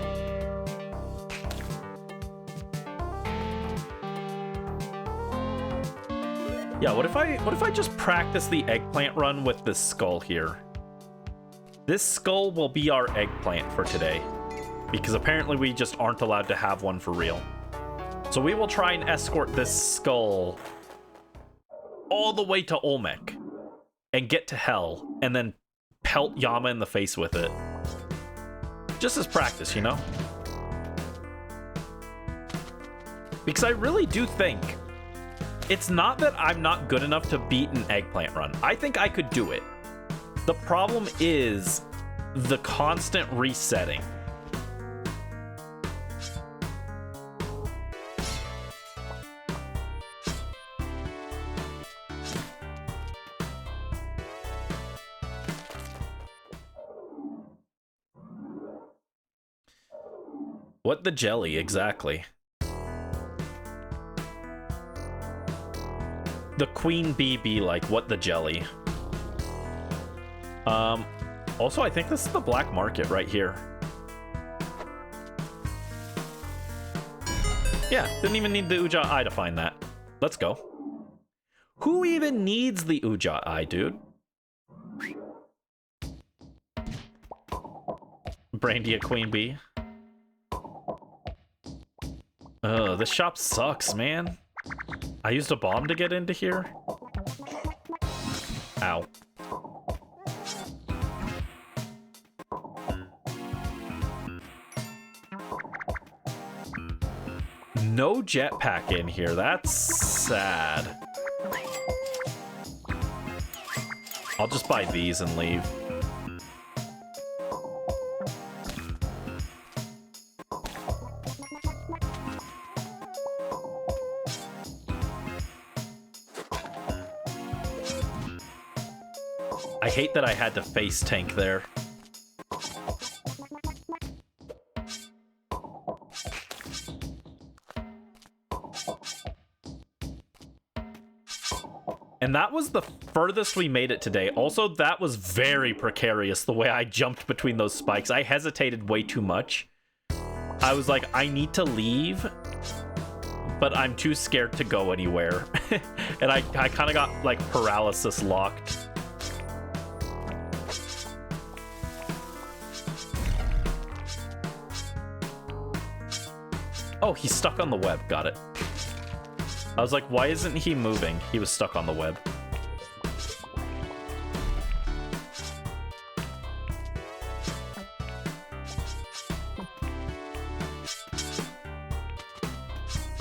Yeah, what if I just practice the eggplant run with this skull here? This skull will be our eggplant for today, because apparently we just aren't allowed to have one for real. So we will try and escort this skull all the way to Olmec and get to Hell, and then pelt Yama in the face with it. Just as practice, you know? Because I really do think it's not that I'm not good enough to beat an eggplant run. I think I could do it. The problem is the constant resetting. What the jelly, exactly? the queen bee be like? What the jelly? Also, I think this is the black market right here. Yeah, didn't even need the Uja Eye to find that. Let's go. Who even needs the Uja Eye, dude? Brandy a queen bee. Ugh, this shop sucks, man. I used a bomb to get into here. Ow. No jetpack in here. That's sad. I'll just buy these and leave. I hate that I had to face tank there. And that was the furthest we made it today. Also, that was very precarious, the way I jumped between those spikes. I hesitated way too much. I was like, I need to leave, but I'm too scared to go anywhere. And I kind of got, like, paralysis locked. Oh, he's stuck on the web. Got it. I was like, why isn't he moving? He was stuck on the web.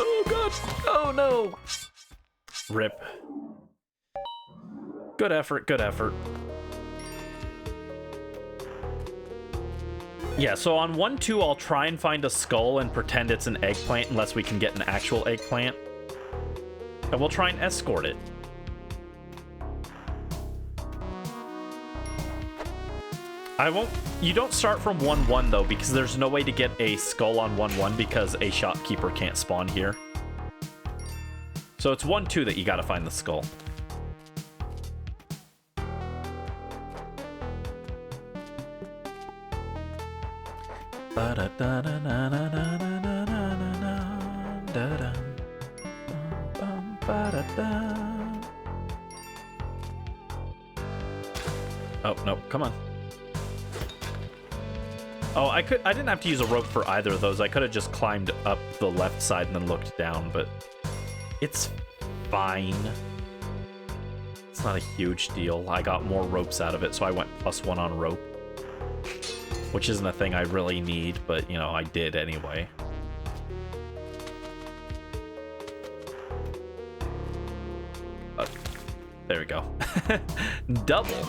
Oh, God. Oh, no. Rip. Good effort. Good effort. Yeah, so on 1-2, I'll try and find a skull and pretend it's an eggplant unless we can get an actual eggplant. And we'll try and escort it. I won't... You don't start from 1-1, though, because there's no way to get a skull on 1-1 because a shopkeeper can't spawn here. So it's 1-2 that you gotta find the skull. Oh, no, come on. Oh, I didn't have to use a rope for either of those. I could have just climbed up the left side and then looked down, but it's fine. It's not a huge deal. I got more ropes out of it, so I went +1 on rope. Which isn't a thing I really need, but, you know, I did anyway. There we go. Double.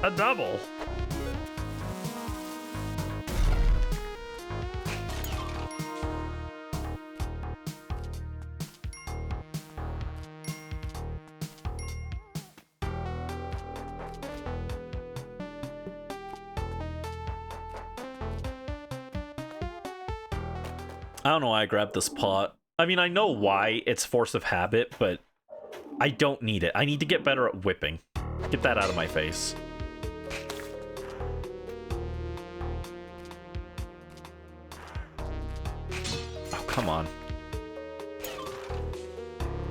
A double. I don't know why I grabbed this pot. I mean, I know why. It's force of habit, but I don't need it. I need to get better at whipping. Get that out of my face. Oh, come on.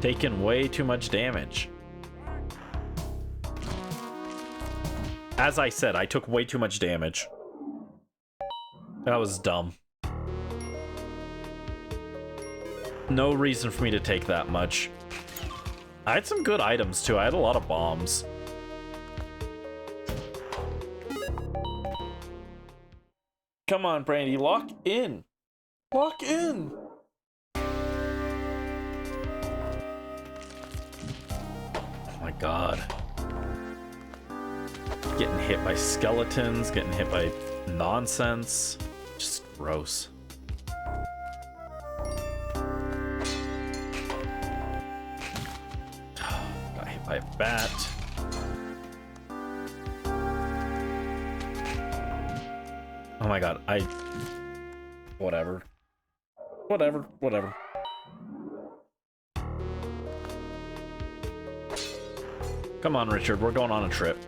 Taking way too much damage. As I said, I took way too much damage. That was dumb. No reason for me to take that much. I had some good items, too. I had a lot of bombs. Come on, Brandy. Lock in. Lock in. Oh, my God. Getting hit by skeletons. Getting hit by nonsense. Just gross. By a bat. Oh my God, whatever. Whatever. Come on, Richard, we're going on a trip.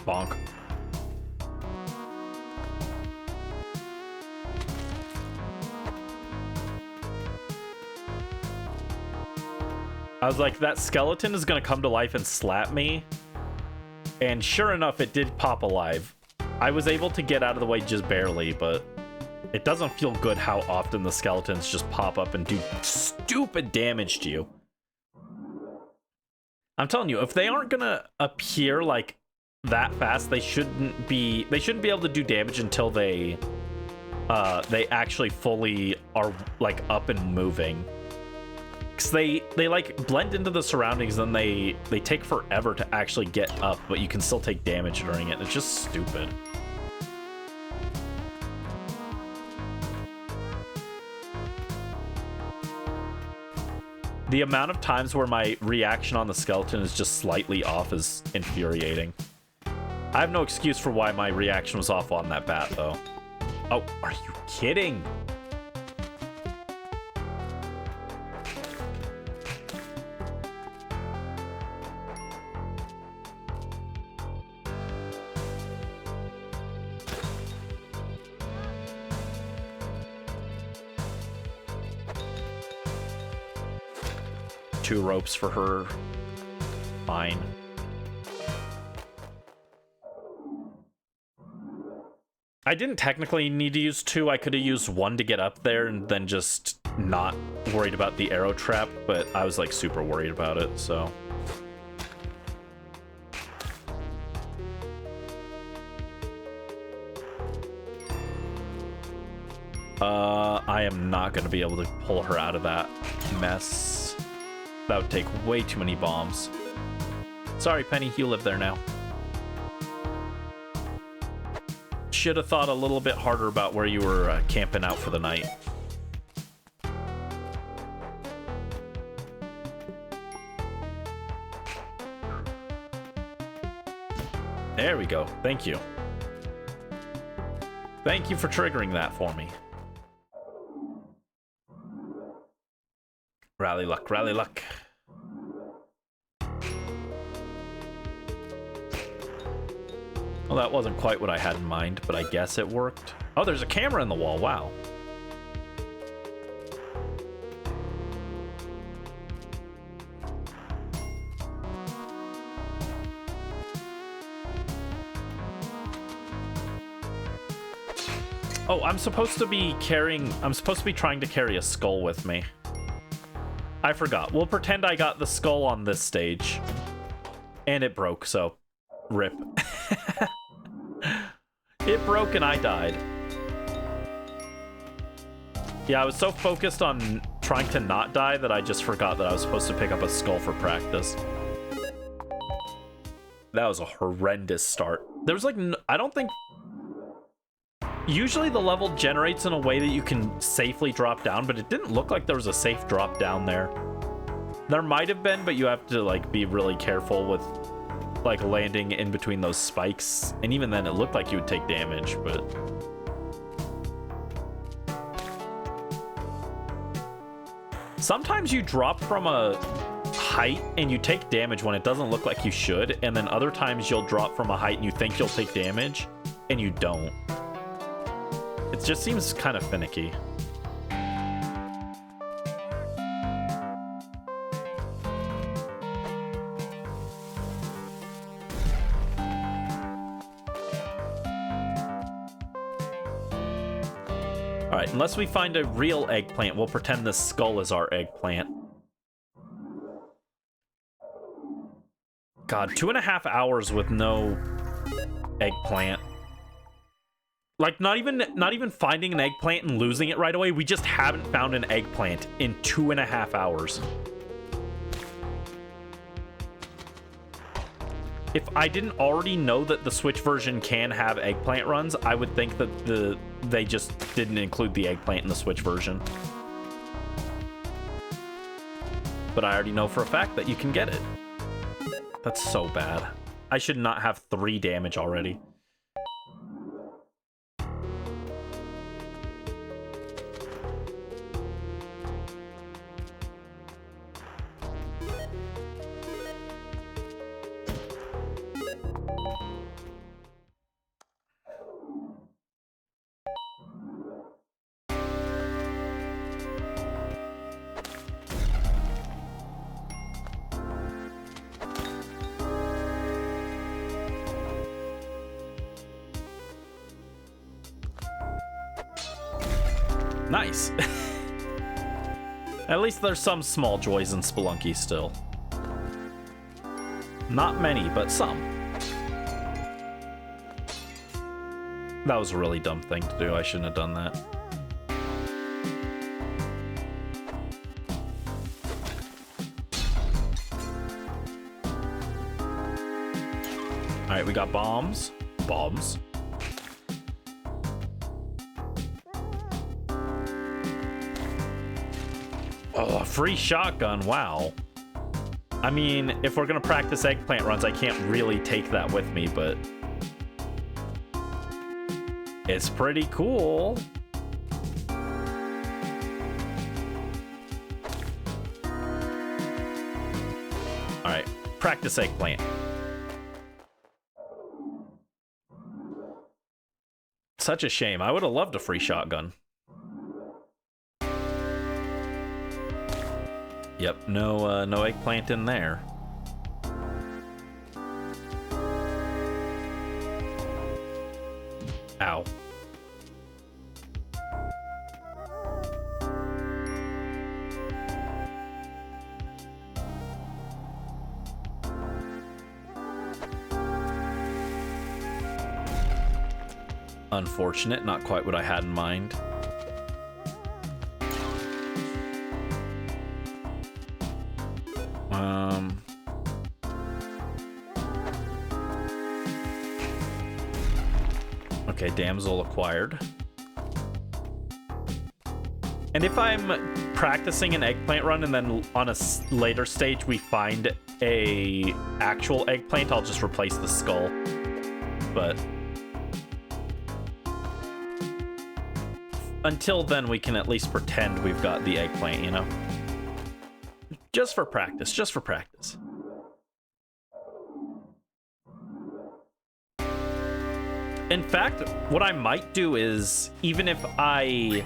Bonk. I was like, that skeleton is gonna come to life and slap me. And sure enough, it did pop alive. I was able to get out of the way just barely, but it doesn't feel good how often the skeletons just pop up and do stupid damage to you. I'm telling you, if they aren't gonna appear like that fast, they shouldn't be able to do damage until they actually fully are like up and moving. Because they like blend into the surroundings, and they take forever to actually get up, but you can still take damage during it. It's just stupid. The amount of times where my reaction on the skeleton is just slightly off is infuriating. I have no excuse for why my reaction was off on that bat, though. Oh, are you kidding? Two ropes for her. Fine. I didn't technically need to use two. I could have used one to get up there and then just not worried about the arrow trap, but I was like super worried about it, so. I am not going to be able to pull her out of that mess. That would take way too many bombs. Sorry, Penny, you live there now. Should have thought a little bit harder about where you were camping out for the night. There we go. Thank you. Thank you for triggering that for me. Rally luck, rally luck. Well, that wasn't quite what I had in mind, but I guess it worked. Oh, there's a camera in the wall. Wow. Oh, I'm supposed to be trying to carry a skull with me. I forgot. We'll pretend I got the skull on this stage. And it broke, so rip. It broke and I died. Yeah, I was so focused on trying to not die that I just forgot that I was supposed to pick up a skull for practice. That was a horrendous start. There was like, I don't think... Usually the level generates in a way that you can safely drop down, but it didn't look like there was a safe drop down there. There might have been, but you have to like be really careful with like landing in between those spikes. And even then it looked like you would take damage, but... Sometimes you drop from a height and you take damage when it doesn't look like you should, and then other times you'll drop from a height and you think you'll take damage, and you don't. It just seems kind of finicky. Alright, unless we find a real eggplant, we'll pretend this skull is our eggplant. God, 2.5 hours with no eggplant. Like, not even finding an eggplant and losing it right away. We just haven't found an eggplant in 2.5 hours. If I didn't already know that the Switch version can have eggplant runs, I would think that they just didn't include the eggplant in the Switch version. But I already know for a fact that you can get it. That's so bad. I should not have 3 damage already. Nice. At least there's some small joys in Spelunky still. Not many, but some. That was a really dumb thing to do. I shouldn't have done that. All right, we got bombs. Bombs. Oh, a free shotgun. Wow. I mean, if we're gonna practice eggplant runs, I can't really take that with me, but it's pretty cool. All right, practice eggplant. Such a shame. I would have loved a free shotgun. Yep, no eggplant in there. Ow. Unfortunate, not quite what I had in mind. Okay, damsel acquired. And if I'm practicing an eggplant run and then on a later stage we find a actual eggplant, I'll just replace the skull. But until then, we can at least pretend we've got the eggplant, you know? Just for practice, just for practice. In fact, what I might do is, even if the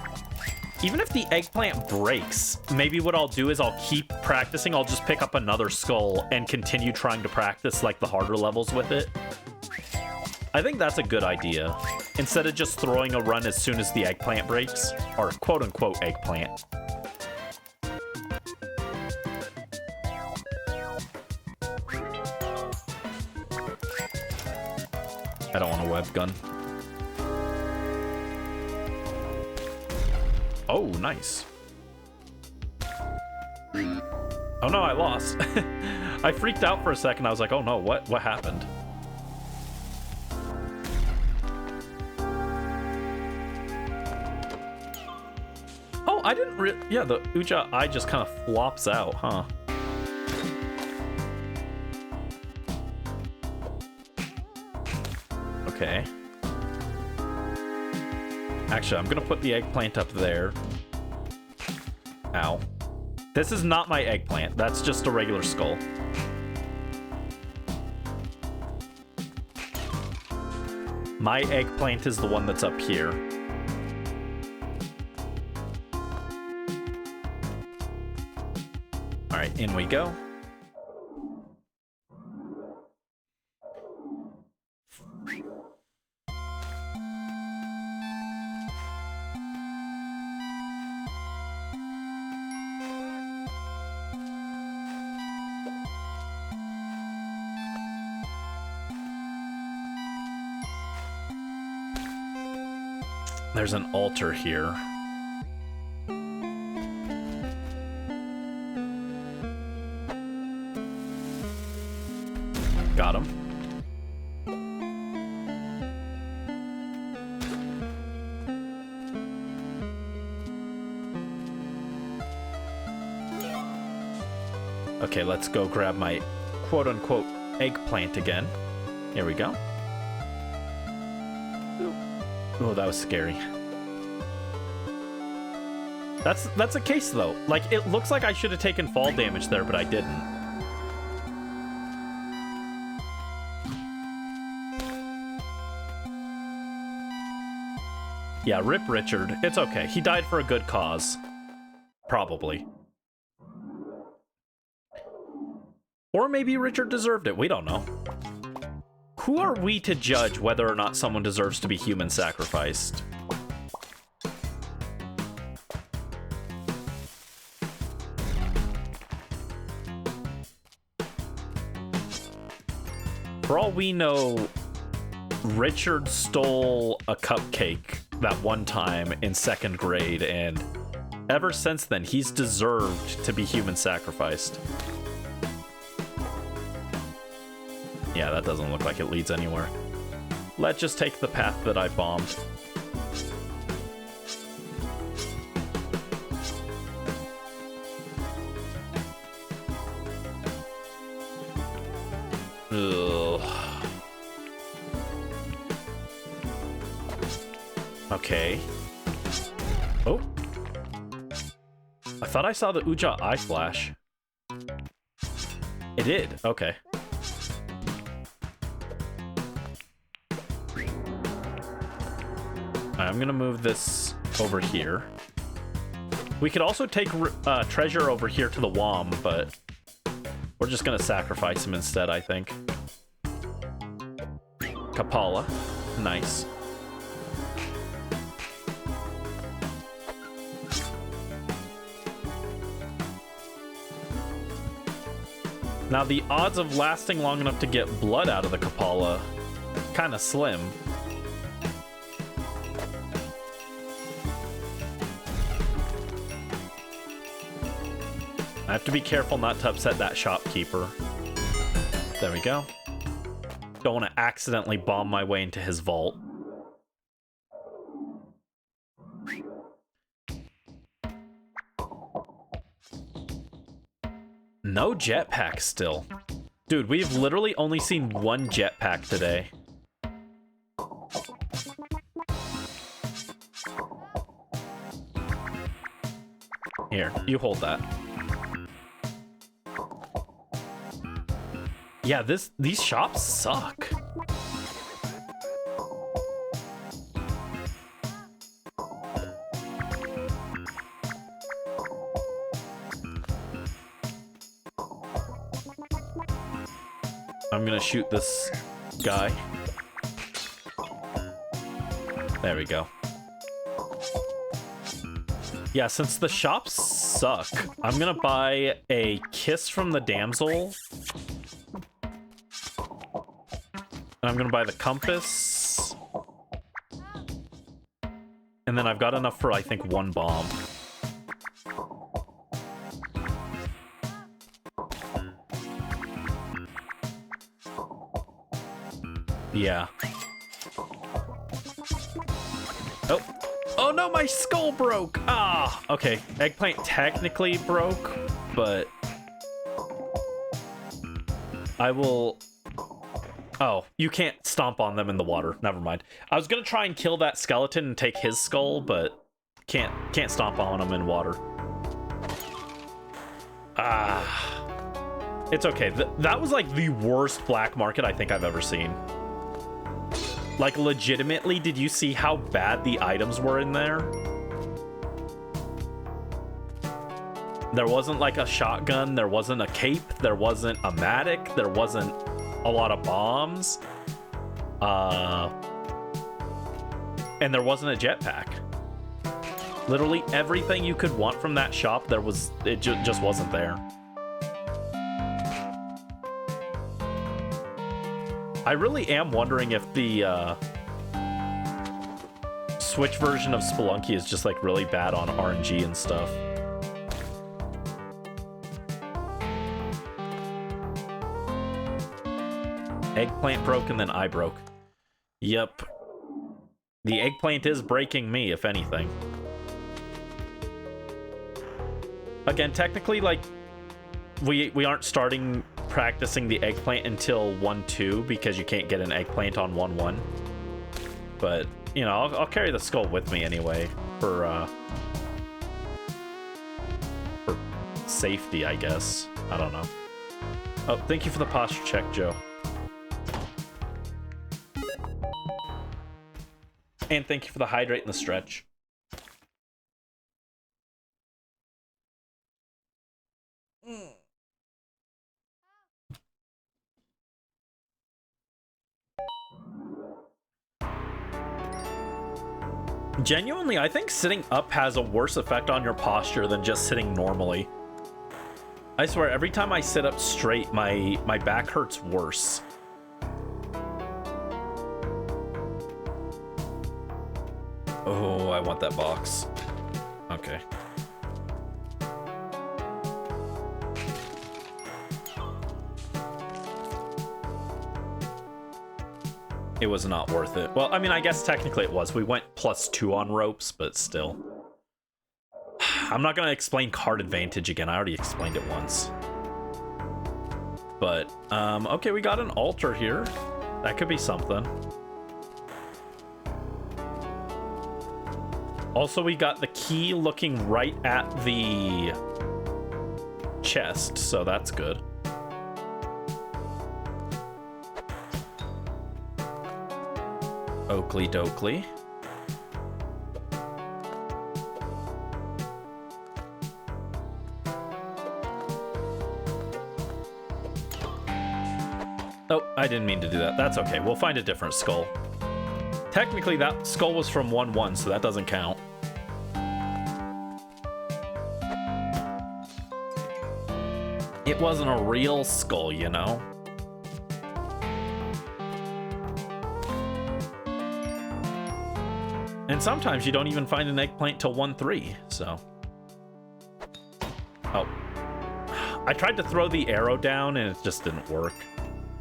eggplant breaks, maybe what I'll do is I'll keep practicing. I'll just pick up another skull and continue trying to practice like the harder levels with it. I think that's a good idea. Instead of just throwing a run as soon as the eggplant breaks, or quote-unquote eggplant. I don't want a web gun. Oh, nice. Oh no, I lost. I freaked out for a second. I was like, oh no, what happened? Oh, I didn't yeah, the Uja eye just kind of flops out, huh? Okay. Actually, I'm gonna put the eggplant up there. Ow. This is not my eggplant. That's just a regular skull. My eggplant is the one that's up here. All right, in we go. There's an altar here. Got him. Okay, let's go grab my quote-unquote eggplant again. Here we go. Oh, that was scary. That's a case though. Like, it looks like I should have taken fall damage there, but I didn't. Yeah, rip Richard. It's okay. He died for a good cause. Probably. Or maybe Richard deserved it. We don't know. Who are we to judge whether or not someone deserves to be human sacrificed? for all we know, Richard stole a cupcake that one time in 2nd grade, and ever since then, he's deserved to be human sacrificed. Yeah, that doesn't look like it leads anywhere. Let's just take the path that I bombed. Ugh. Okay. Oh. I thought I saw the Uja eye flash. It did. Okay. I'm gonna move this over here. We could also take treasure over here to the Wom, but we're just gonna sacrifice him instead, I think. Kapala. Nice. Now, the odds of lasting long enough to get blood out of the Kapala, kind of slim. I have to be careful not to upset that shopkeeper. There we go. Don't want to accidentally bomb my way into his vault. No jetpack still. Dude, we've literally only seen one jetpack today. Here, you hold that. Yeah, these shops suck. I'm gonna shoot this guy. There we go. Yeah, since the shops suck, I'm gonna buy a kiss from the damsel. And I'm gonna buy the compass. And then I've got enough for, I think, one bomb. Yeah. Oh. Oh no, my skull broke! Ah! Okay, Eggplant technically broke, but I will... Oh, you can't stomp on them in the water. Never mind. I was gonna try and kill that skeleton and take his skull, but can't stomp on him in water. Ah. It's okay. That was like the worst black market I think I've ever seen. Like, legitimately, did you see how bad the items were in there? There wasn't like a shotgun, there wasn't a cape, there wasn't a matic, there wasn't a lot of bombs. And there wasn't a jetpack. Literally everything you could want from that shop, it just wasn't there. I really am wondering if the Switch version of Spelunky is just like really bad on RNG and stuff. Eggplant broke and then I broke. Yep. The eggplant is breaking me, if anything. Again, technically, like, we aren't starting practicing the eggplant until 1-2 because you can't get an eggplant on 1-1. But, you know, I'll carry the skull with me anyway for safety, I guess. I don't know. Oh, thank you for the posture check, Joe. And thank you for the hydrate and the stretch. Genuinely, I think sitting up has a worse effect on your posture than just sitting normally. I swear, every time I sit up straight, my back hurts worse. Oh, I want that box. Okay. It was not worth it. Well, I mean, I guess technically it was. We went +2 on ropes, but still. I'm not going to explain card advantage again. I already explained it once. But, okay, we got an altar here. That could be something. Also, we got the key looking right at the chest, so that's good. Oakley dokley. Oh, I didn't mean to do that. That's okay. We'll find a different skull. Technically, that skull was from 1-1, so that doesn't count. It wasn't a real skull, you know? And sometimes you don't even find an eggplant till 1-3, so... Oh. I tried to throw the arrow down and it just didn't work.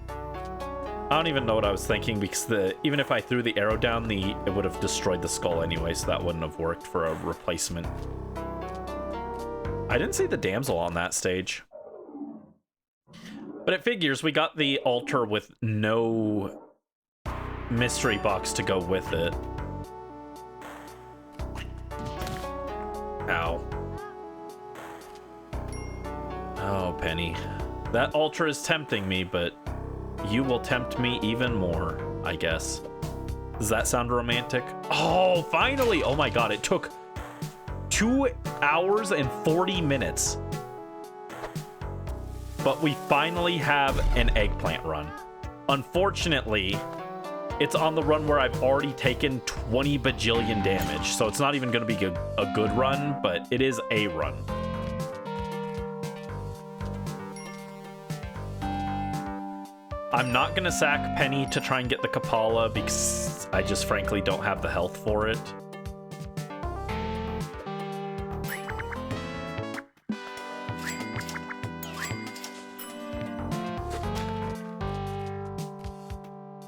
I don't even know what I was thinking because even if I threw the arrow down, it would have destroyed the skull anyway, so that wouldn't have worked for a replacement. I didn't see the damsel on that stage. But it figures we got the altar with no mystery box to go with it. Ow. Oh, Penny. That altar is tempting me, but you will tempt me even more, I guess. Does that sound romantic? Oh, finally! Oh my god, it took 2 hours and 40 minutes. But we finally have an eggplant run. Unfortunately, it's on the run where I've already taken 20 bajillion damage, so it's not even going to be a good run, but it is a run. I'm not going to sack Penny to try and get the Kapala because I just frankly don't have the health for it.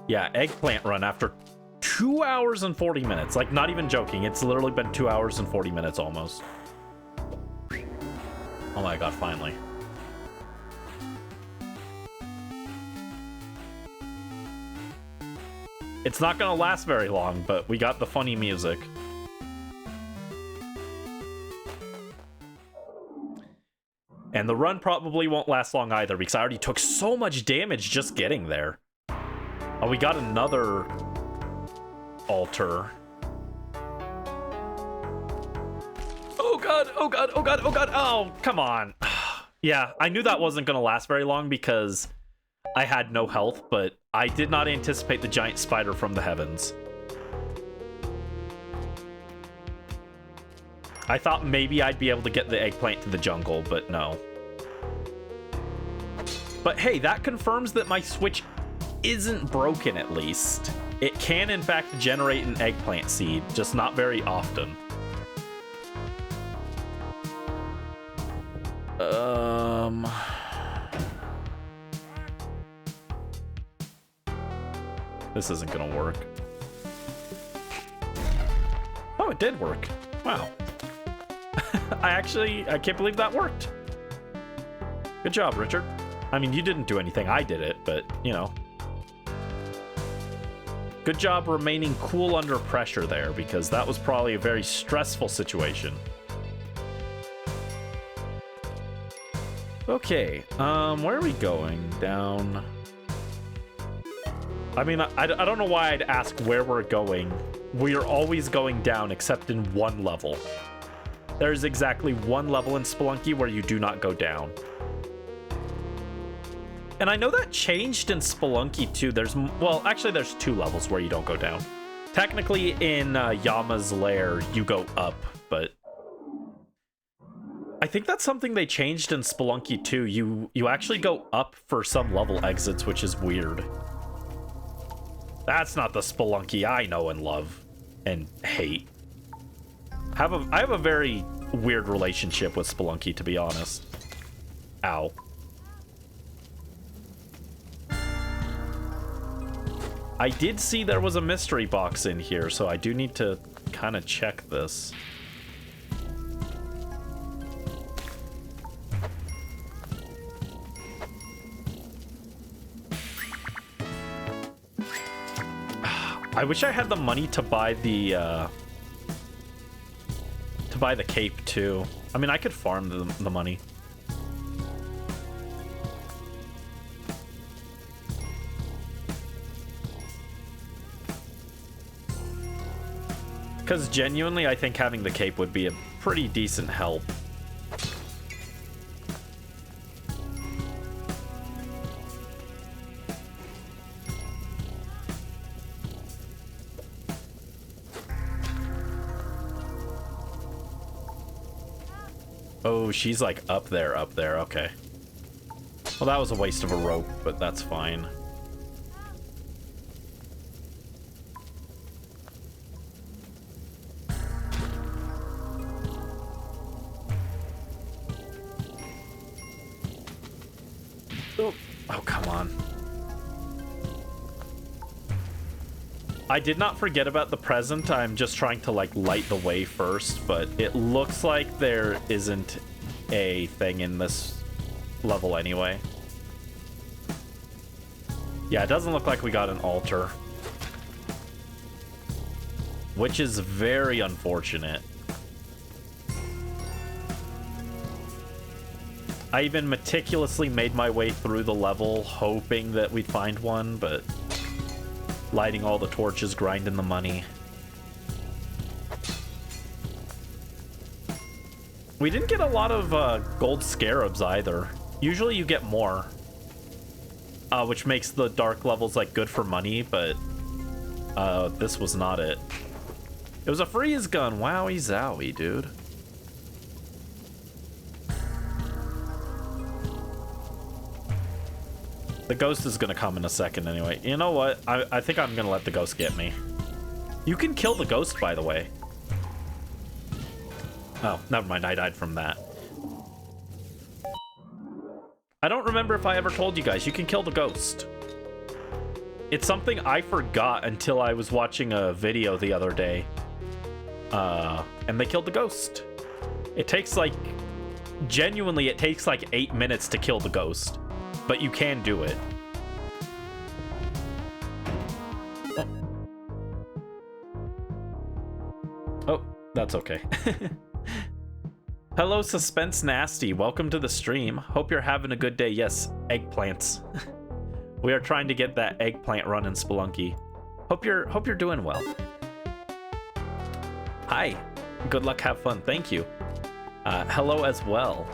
Yeah, eggplant run after 2 hours and 40 minutes. Like, not even joking. It's literally been 2 hours and 40 minutes almost. Oh my god, finally. It's not gonna last very long, but we got the funny music. And the run probably won't last long either, because I already took so much damage just getting there. Oh, we got another altar. Oh god, oh god, oh god, oh god, oh, come on. Yeah, I knew that wasn't gonna last very long because I had no health, but I did not anticipate the giant spider from the heavens. I thought maybe I'd be able to get the eggplant to the jungle, but no. But hey, that confirms that my Switch isn't broken, at least. It can, in fact, generate an eggplant seed, just not very often. This isn't gonna work. Oh, it did work. Wow. I can't believe that worked. Good job, Richard. I mean, you didn't do anything, I did it, but, you know. Good job remaining cool under pressure there, because that was probably a very stressful situation. Okay, where are we going? Down... I mean, I don't know why I'd ask where we're going. We are always going down, except in one level. There's exactly one level in Spelunky where you do not go down. And I know that changed in Spelunky too. Well, actually there's 2 levels where you don't go down. Technically in Yama's lair, you go up, but... I think that's something they changed in Spelunky too. You actually go up for some level exits, which is weird. That's not the Spelunky I know and love and hate. I have a very weird relationship with Spelunky, to be honest. Ow. I did see there was a mystery box in here, so I do need to kind of check this. I wish I had the money to buy the cape too. I mean, I could farm the money. Because genuinely, I think having the cape would be a pretty decent help. Oh, she's like up there, okay. Well, that was a waste of a rope, but that's fine. Oh, come on. I did not forget about the present. I'm just trying to, like, light the way first, but it looks like there isn't a thing in this level anyway. Yeah, it doesn't look like we got an altar. Which is very unfortunate. I even meticulously made my way through the level, hoping that we'd find one, but lighting all the torches, grinding the money. We didn't get a lot of gold scarabs either. Usually you get more, which makes the dark levels like good for money, but this was not it. It was a freeze gun. Wowie zowie, dude. The ghost is gonna come in a second anyway. You know what? I think I'm gonna let the ghost get me. You can kill the ghost, by the way. Oh, never mind. I died from that. I don't remember if I ever told you guys. You can kill the ghost. It's something I forgot until I was watching a video the other day. And they killed the ghost. It takes like... Genuinely, it takes like 8 minutes to kill the ghost. But you can do it. Oh, that's okay. Hello, Suspense Nasty. Welcome to the stream. Hope you're having a good day. Yes, eggplants. We are trying to get that eggplant run in Spelunky. Hope you're doing well. Hi. Good luck, have fun. Thank you. Hello as well.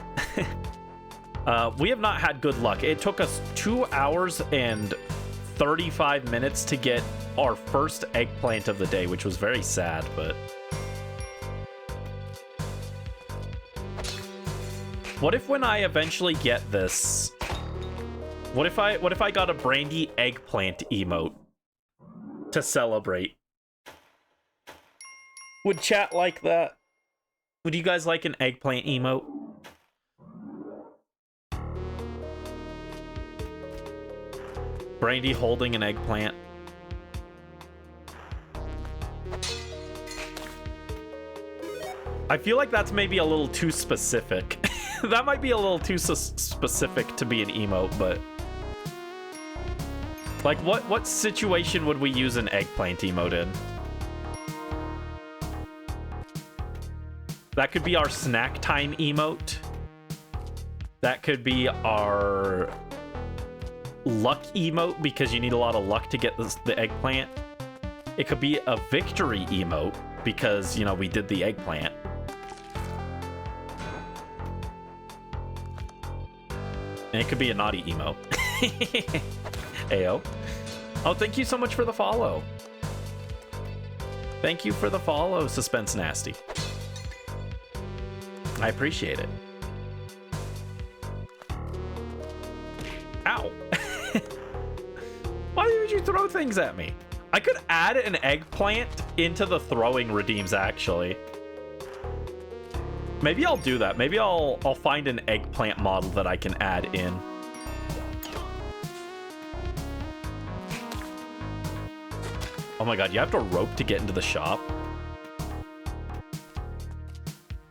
We have not had good luck. It took us 2 hours and 35 minutes to get our first eggplant of the day, which was very sad, but... What if when I eventually get this... What if I got a Brandy eggplant emote to celebrate? Would chat like that? Would you guys like an eggplant emote? Brandy holding an eggplant. I feel like that's maybe a little too specific. That might be a little too specific to be an emote, but... Like, what situation would we use an eggplant emote in? That could be our snack time emote. That could be our luck emote, because you need a lot of luck to get the eggplant. It could be a victory emote, because, you know, we did the eggplant. And it could be a naughty emote. Ayo. Oh, thank you so much for the follow. Thank you for the follow, Suspense Nasty. I appreciate it. Ow. Why would you throw things at me? I could add an eggplant into the throwing redeems, actually. Maybe I'll do that. Maybe I'll find an eggplant model that I can add in. Oh my god, you have to rope to get into the shop?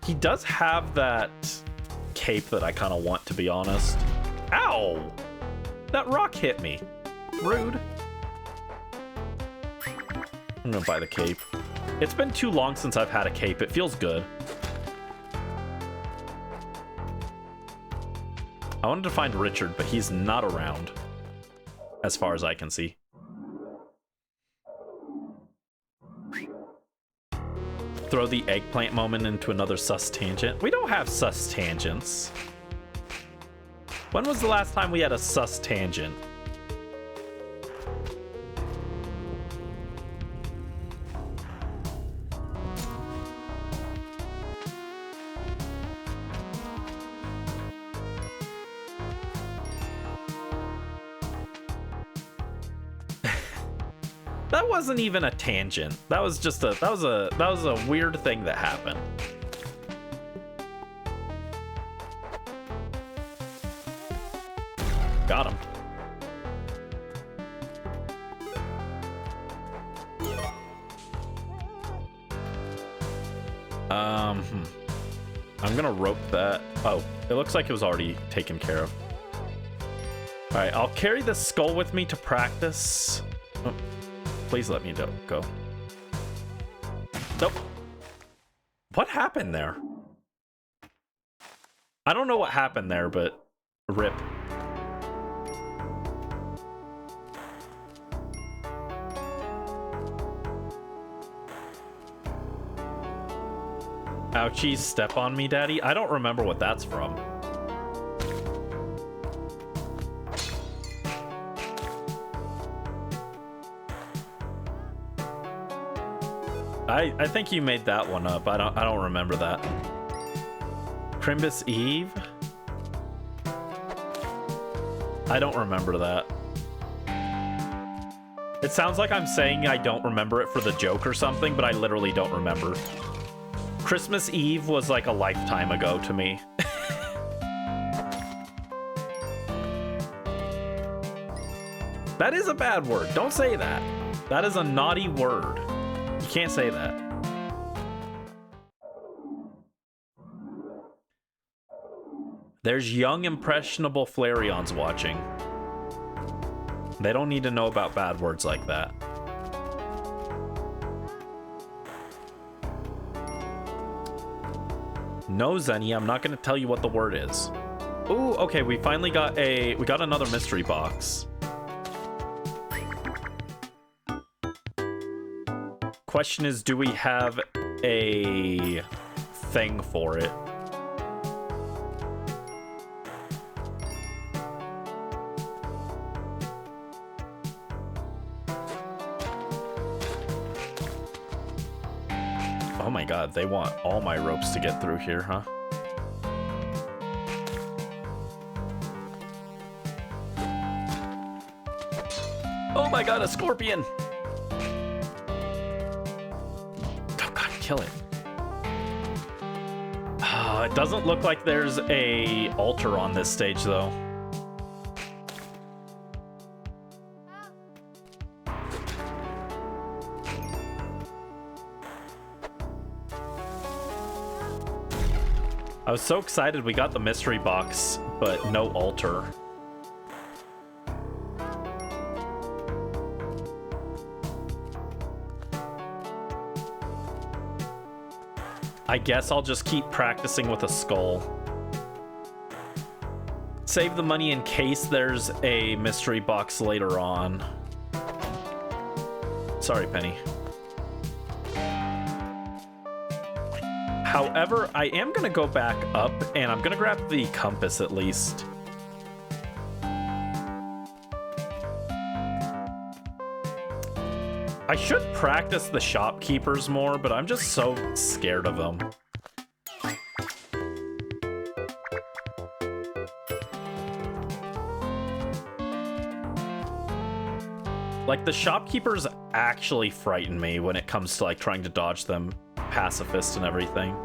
He does have that cape that I kind of want, to be honest. Ow! That rock hit me. Rude. I'm gonna buy the cape. It's been too long since I've had a cape. It feels good. I wanted to find Richard, but he's not around, as far as I can see. Throw the eggplant moment into another sus tangent. We don't have sus tangents. When was the last time we had a sus tangent? That wasn't even a tangent. That was just a that was a weird thing that happened. Got him. I'm gonna rope that. Oh, it looks like it was already taken care of. All right, I'll carry this skull with me to practice. Oh. Please let me go. Nope. What happened there? I don't know what happened there, but rip. Ouchies, step on me, daddy. I don't remember what that's from. I think you made that one up. I don't remember that. Crimbus Eve? I don't remember that. It sounds like I'm saying I don't remember it for the joke or something, but I literally don't remember. Christmas Eve was like a lifetime ago to me. That is a bad word. Don't say that. That is a naughty word. You can't say that. There's young, impressionable Flareons watching. They don't need to know about bad words like that. No, Zenny, I'm not going to tell you what the word is. Ooh, okay, we finally got another mystery box. Question is, do we have a thing for it? Oh my god, they want all my ropes to get through here, huh? Oh my god, a scorpion! Kill it. It doesn't look like there's a altar on this stage, though. I was so excited we got the mystery box, but no altar. I guess I'll just keep practicing with a skull. Save the money in case there's a mystery box later on. Sorry, Penny. However, I am gonna go back up and I'm gonna grab the compass at least. I should practice the shopkeepers more, but I'm just so scared of them. Like, the shopkeepers actually frighten me when it comes to, like, trying to dodge them, pacifist and everything.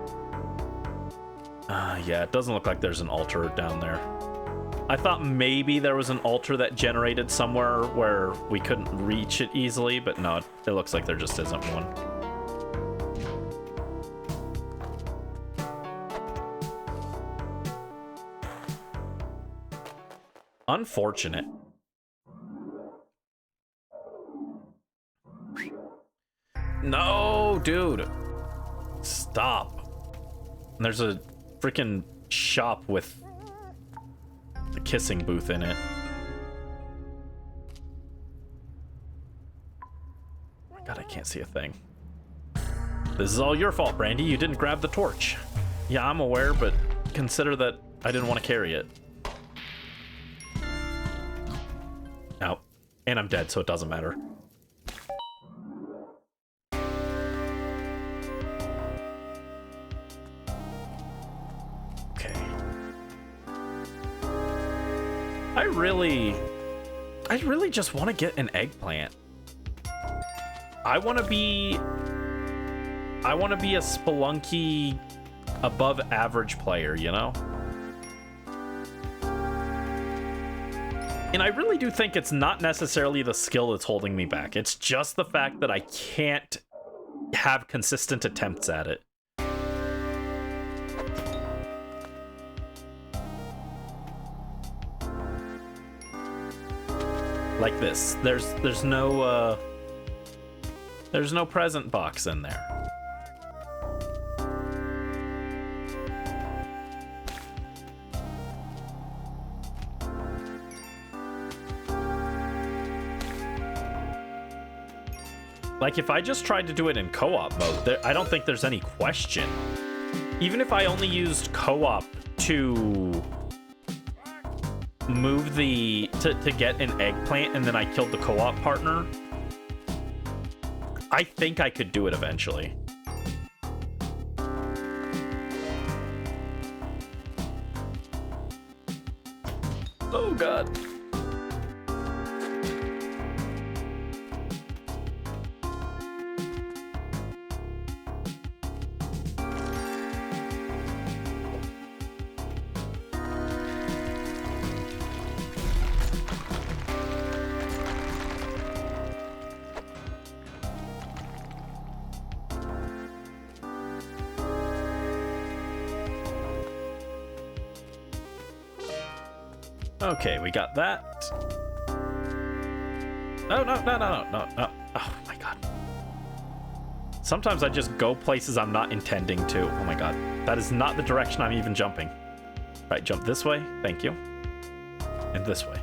Yeah, it doesn't look like there's an altar down there. I thought maybe there was an altar that generated somewhere where we couldn't reach it easily, but no, it looks like there just isn't one. Unfortunate. No, dude. Stop. There's a freaking shop with the kissing booth in it. Oh my god, I can't see a thing. This is all your fault, Brandy. You didn't grab the torch. Yeah, I'm aware, but consider that I didn't want to carry it. Oh, and I'm dead, so it doesn't matter. I really just want to get an eggplant. I want to be a Spelunky above average player, you know? And I really do think it's not necessarily the skill that's holding me back. It's just the fact that I can't have consistent attempts at it. Like this. There's no present box in there. Like if I just tried to do it in co-op mode, I don't think there's any question. Even if I only used co-op to move to get an eggplant and then I killed the co-op partner, I think I could do it eventually. Oh god. Okay, we got that. Oh, no. Oh, my God. Sometimes I just go places I'm not intending to. Oh, my God. That is not the direction I'm even jumping. Right, jump this way. Thank you. And this way.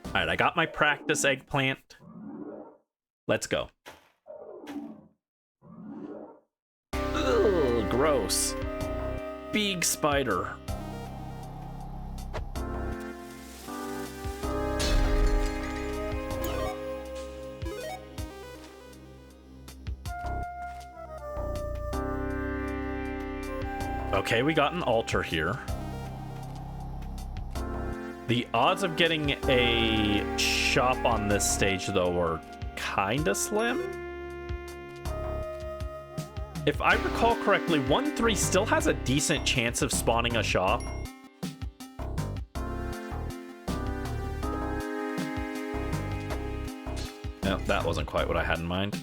All right, I got my practice eggplant. Let's go. Ugh, gross. Big spider. Okay, we got an altar here. The odds of getting a shop on this stage, though, are kinda slim. If I recall correctly, 1-3 still has a decent chance of spawning a shop. No, that wasn't quite what I had in mind.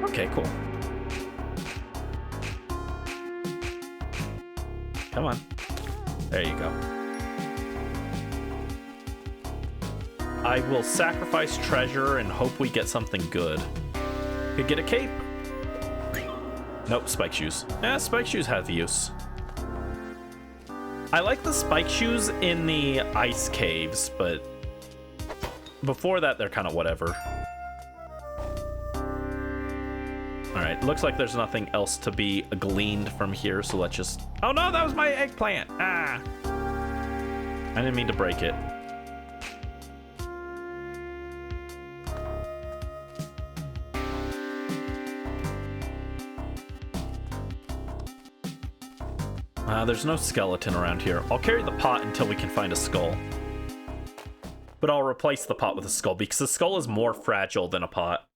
Okay, cool. Come on. There you go. I will sacrifice treasure and hope we get something good. Could get a cape. Nope, spike shoes. Spike shoes have use. I like the spike shoes in the ice caves, but before that, they're kind of whatever. Alright, looks like there's nothing else to be gleaned from here, so let's just... Oh no, that was my eggplant! Ah! I didn't mean to break it. There's no skeleton around here. I'll carry the pot until we can find a skull. But I'll replace the pot with a skull because the skull is more fragile than a pot.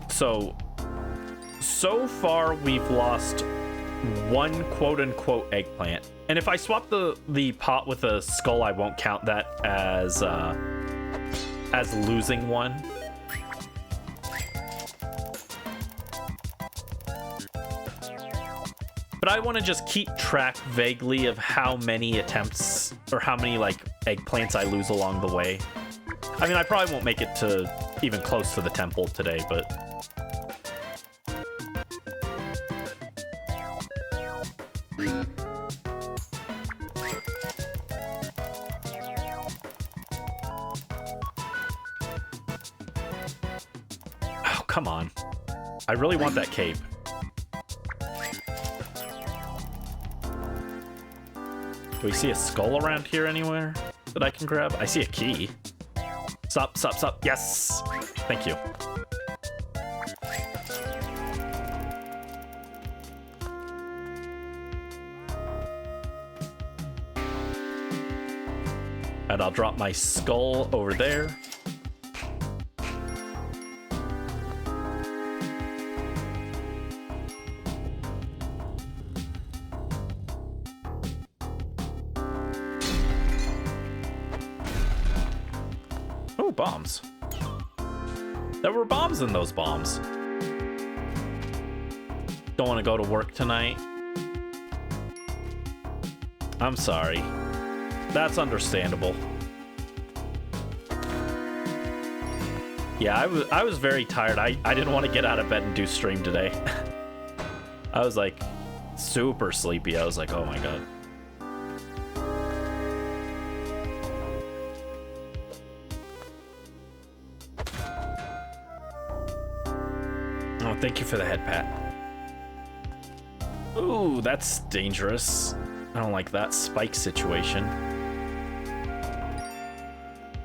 So far we've lost one quote-unquote eggplant. And if I swap the pot with a skull, I won't count that as losing one. But I want to just keep track vaguely of how many attempts or how many like eggplants I lose along the way. I mean, I probably won't make it to even close to the temple today, but oh, come on. I really want that cape. Do we see a skull around here anywhere that I can grab? I see a key. Stop, stop, stop. Yes! Thank you. And I'll drop my skull over there. Oh, bombs. There were bombs in those bombs. Don't want to go to work tonight. I'm sorry. That's understandable. Yeah, I was very tired. I didn't want to get out of bed and do stream today. I was like super sleepy. I was like, oh my god. Oh, thank you for the head pat. Ooh, that's dangerous. I don't like that spike situation.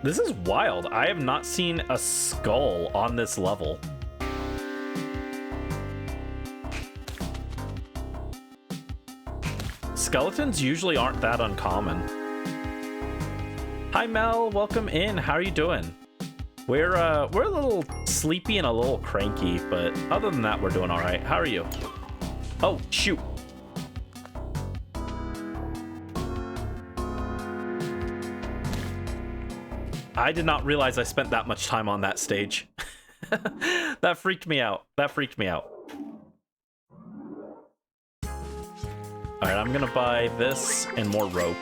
This is wild. I have not seen a skull on this level. Skeletons usually aren't that uncommon. Hi Mel, welcome in. How are you doing? We're a little sleepy and a little cranky, but other than that, we're doing all right. How are you? Oh, shoot. I did not realize I spent that much time on that stage. That freaked me out. That freaked me out. All right, I'm gonna buy this and more rope.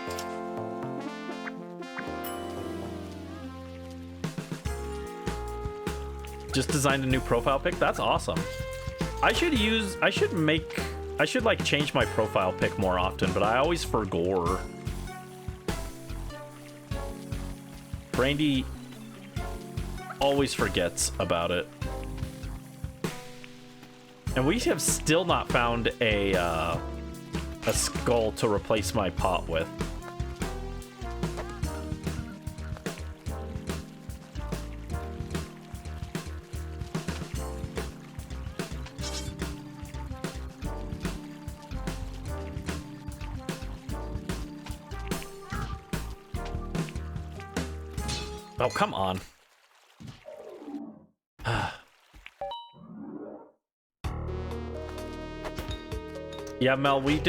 Just designed a new profile pic. That's awesome. I should like change my profile pic more often, but I always forget. Brandy always forgets about it. And we have still not found a skull to replace my pot with. Oh, come on. Yeah, Mel, we've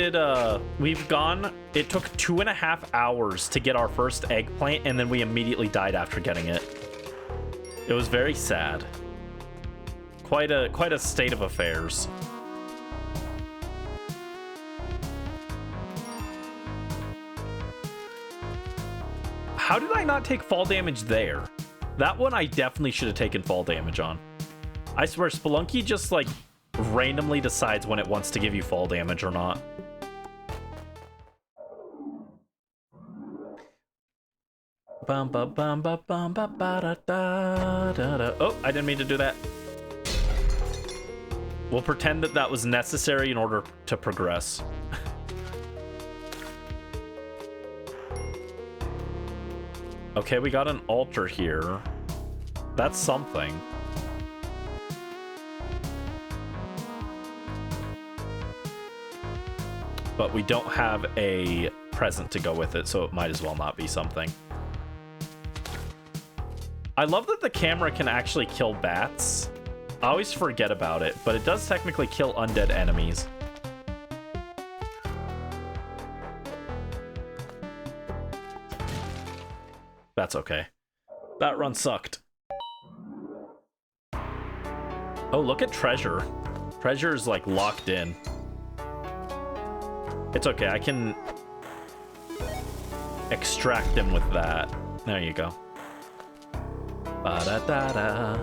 gone, it took 2.5 hours to get our first eggplant, and then we immediately died after getting it. It was very sad. Quite a state of affairs. How did I not take fall damage there? That one I definitely should have taken fall damage on. I swear, Spelunky just, like, randomly decides when it wants to give you fall damage or not. Oh, I didn't mean to do that. We'll pretend that that was necessary in order to progress. Okay, we got an altar here. That's something. but we don't have a present to go with it, so it might as well not be something. I love that the camera can actually kill bats. I always forget about it, but it does technically kill undead enemies. That's okay. That run sucked. Oh, look at Treasure. Treasure's like locked in. It's okay, I can extract him with that. There you go. Ba-da-da-da.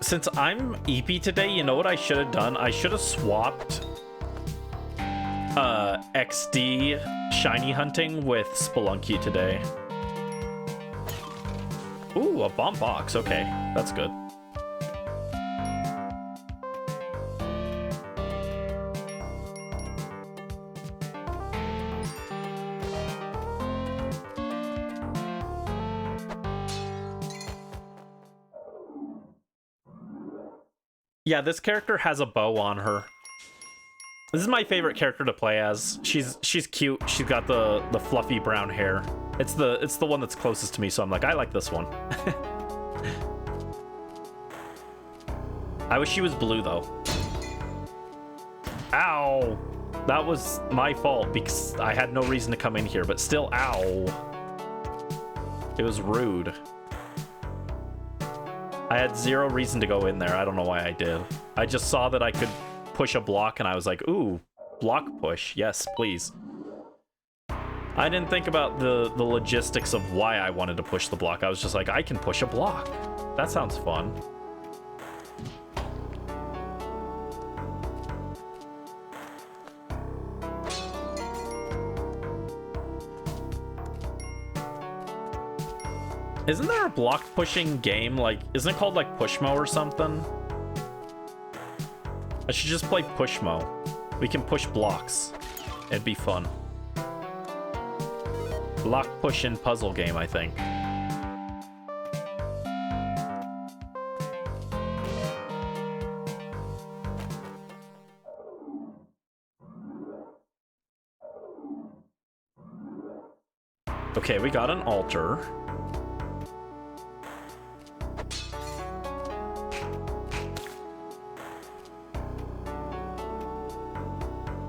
Since I'm EP today, you know what I should have done? I should have swapped XD shiny hunting with Spelunky today. Ooh, a bomb box. Okay, that's good. Yeah, this character has a bow on her. This is my favorite character to play as. She's cute. She's got the fluffy brown hair. It's the one that's closest to me, so I'm like, I like this one. I wish she was blue though. Ow! That was my fault because I had no reason to come in here, but still, ow. It was rude. I had zero reason to go in there. I don't know why I did. I just saw that I could push a block and I was like, ooh, block push. Yes, please. I didn't think about the logistics of why I wanted to push the block. I was just like, I can push a block. That sounds fun. Isn't there a block pushing game? Like, isn't it called like Pushmo or something? I should just play Pushmo. We can push blocks. It'd be fun. Block pushing puzzle game, I think. Okay, we got an altar.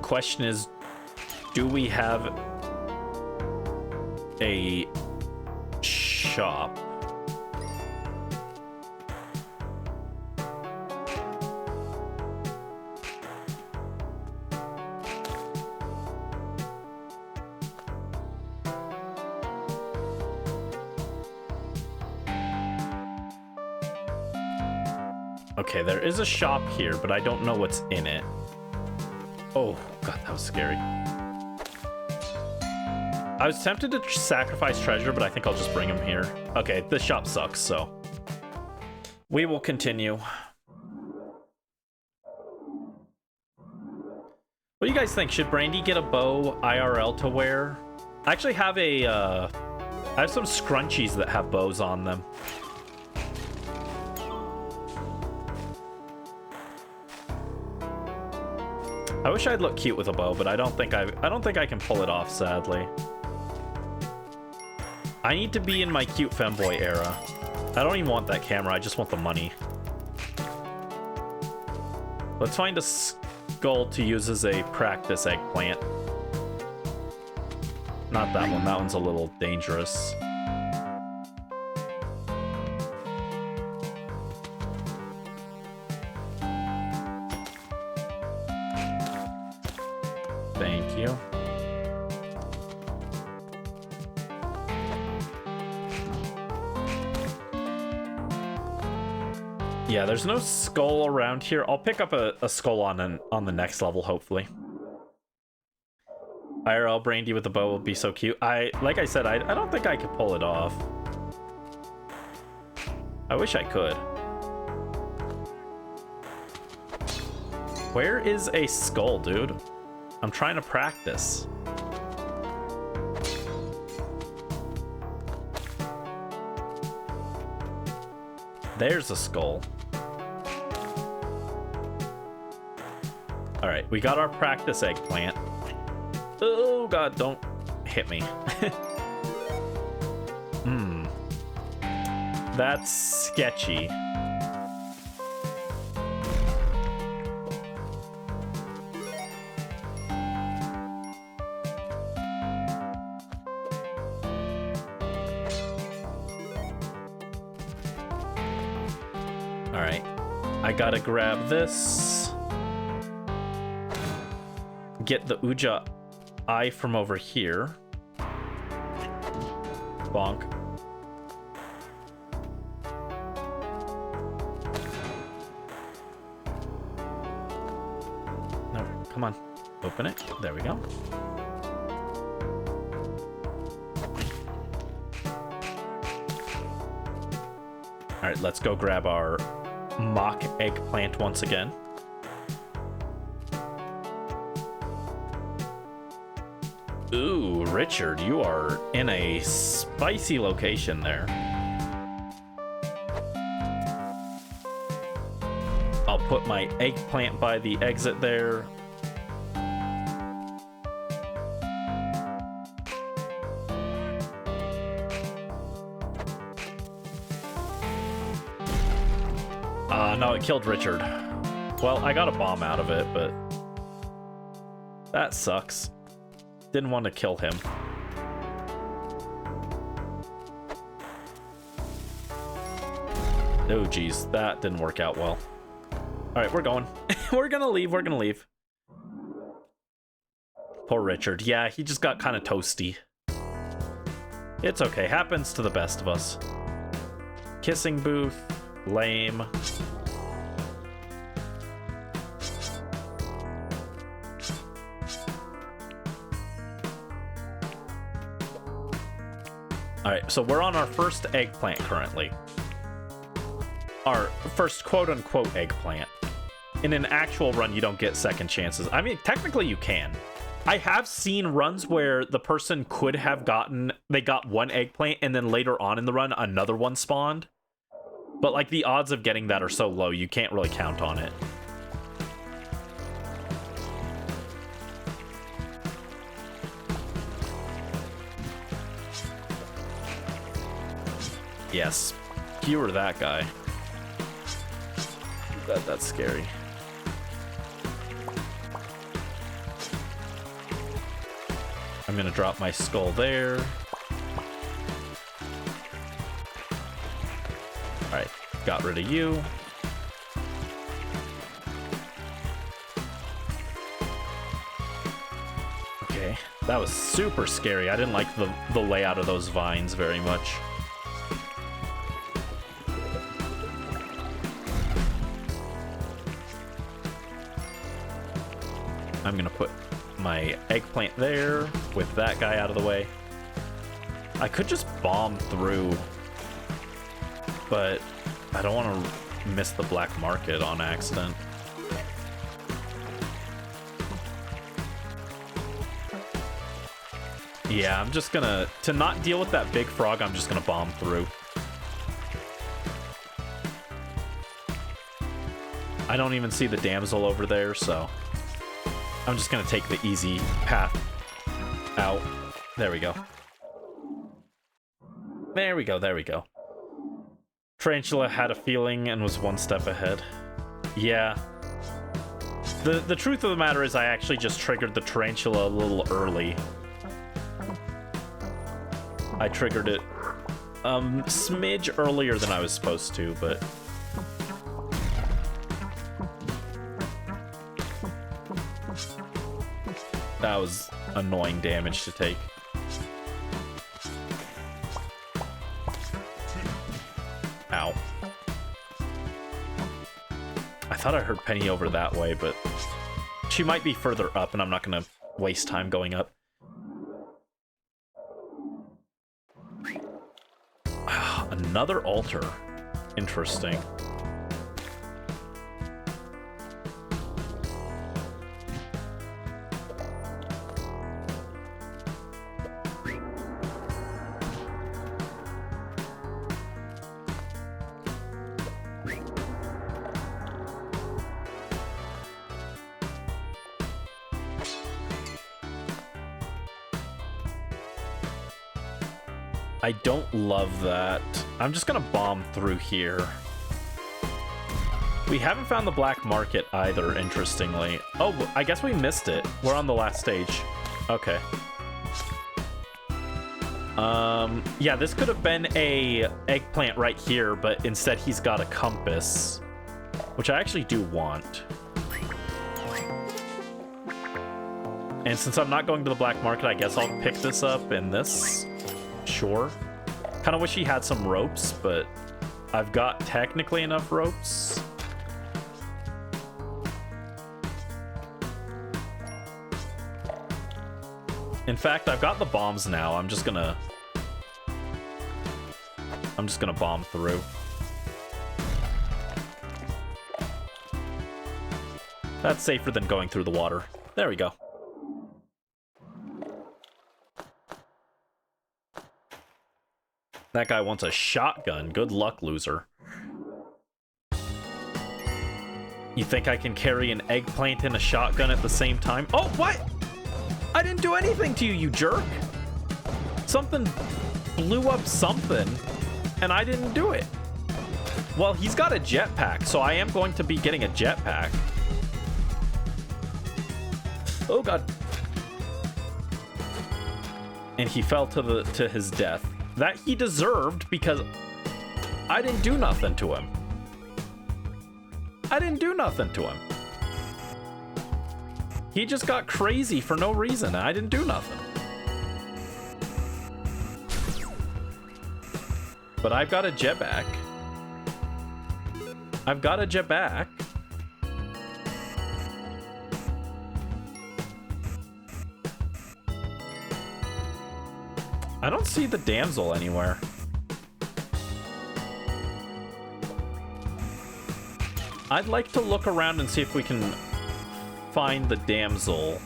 Question is, do we have a shop? Okay, there is a shop here, but I don't know what's in it. Oh, God, that was scary. I was tempted to sacrifice treasure, but I think I'll just bring him here. Okay, this shop sucks, so we will continue. What do you guys think? Should Brandy get a bow IRL to wear? I actually have I have some scrunchies that have bows on them. I wish I'd look cute with a bow, but I don't think I can pull it off, sadly. I need to be in my cute femboy era. I don't even want that camera, I just want the money. Let's find a skull to use as a practice eggplant. Not that one, that one's a little dangerous. Thank you. Yeah, there's no skull around here. I'll pick up a skull on the next level, hopefully. IRL Brandy with the bow will be so cute. Like I said, I don't think I could pull it off. I wish I could. Where is a skull, dude? I'm trying to practice. There's a skull. All right, we got our practice eggplant. Oh god, don't hit me. That's sketchy. All right, I gotta grab this. Get the Uja eye from over here. Bonk. No, come on. Open it. There we go. All right, let's go grab our mock eggplant once again. Ooh, Richard, you are in a spicy location there. I'll put my eggplant by the exit there. No, it killed Richard. Well, I got a bomb out of it, but that sucks. Didn't want to kill him. Oh, geez, that didn't work out well. All right, we're going. We're gonna leave. We're gonna leave. Poor Richard. Yeah, he just got kind of toasty. It's okay. Happens to the best of us. Kissing booth. Lame. Alright, so we're on our first eggplant currently. Our first quote-unquote eggplant. In an actual run, you don't get second chances. I mean, technically you can. I have seen runs where the person could have they got one eggplant and then later on in the run, another one spawned. But like the odds of getting that are so low, you can't really count on it. Yes, skewer that guy. That's scary. I'm gonna drop my skull there. Alright, got rid of you. Okay, that was super scary. I didn't like the layout of those vines very much. I'm gonna put my eggplant there with that guy out of the way. I could just bomb through, but I don't want to miss the black market on accident. Yeah, I'm just gonna, to not deal with that big frog, I'm just gonna bomb through. I don't even see the damsel over there, so I'm just gonna take the easy path out. There we go. There we go, there we go. Tarantula had a feeling and was one step ahead. Yeah. The truth of the matter is I actually just triggered the tarantula a little early. I triggered it smidge earlier than I was supposed to, but that was annoying damage to take. Ow. I thought I heard Penny over that way, but she might be further up, and I'm not going to waste time going up. Another altar. Interesting. I don't love that. I'm just gonna bomb through here. We haven't found the black market either, interestingly. Oh, I guess we missed it. We're on the last stage. Okay. Yeah, this could have been a eggplant right here, but instead he's got a compass, which I actually do want. And since I'm not going to the black market, I guess I'll pick this up and this. Sure. Kind of wish he had some ropes, but I've got technically enough ropes. In fact, I've got the bombs now. I'm just gonna bomb through. That's safer than going through the water. There we go. That guy wants a shotgun. Good luck, loser. You think I can carry an eggplant and a shotgun at the same time? Oh, what? I didn't do anything to you, you jerk. Something blew up something, and I didn't do it. Well, he's got a jetpack, so I am going to be getting a jetpack. Oh, God. And he fell to his death. That he deserved, because I didn't do nothing to him. I didn't do nothing to him. He just got crazy for no reason. I didn't do nothing. But I've got a jetpack. I've got a jetpack. I don't see the damsel anywhere. I'd like to look around and see if we can find the damsel.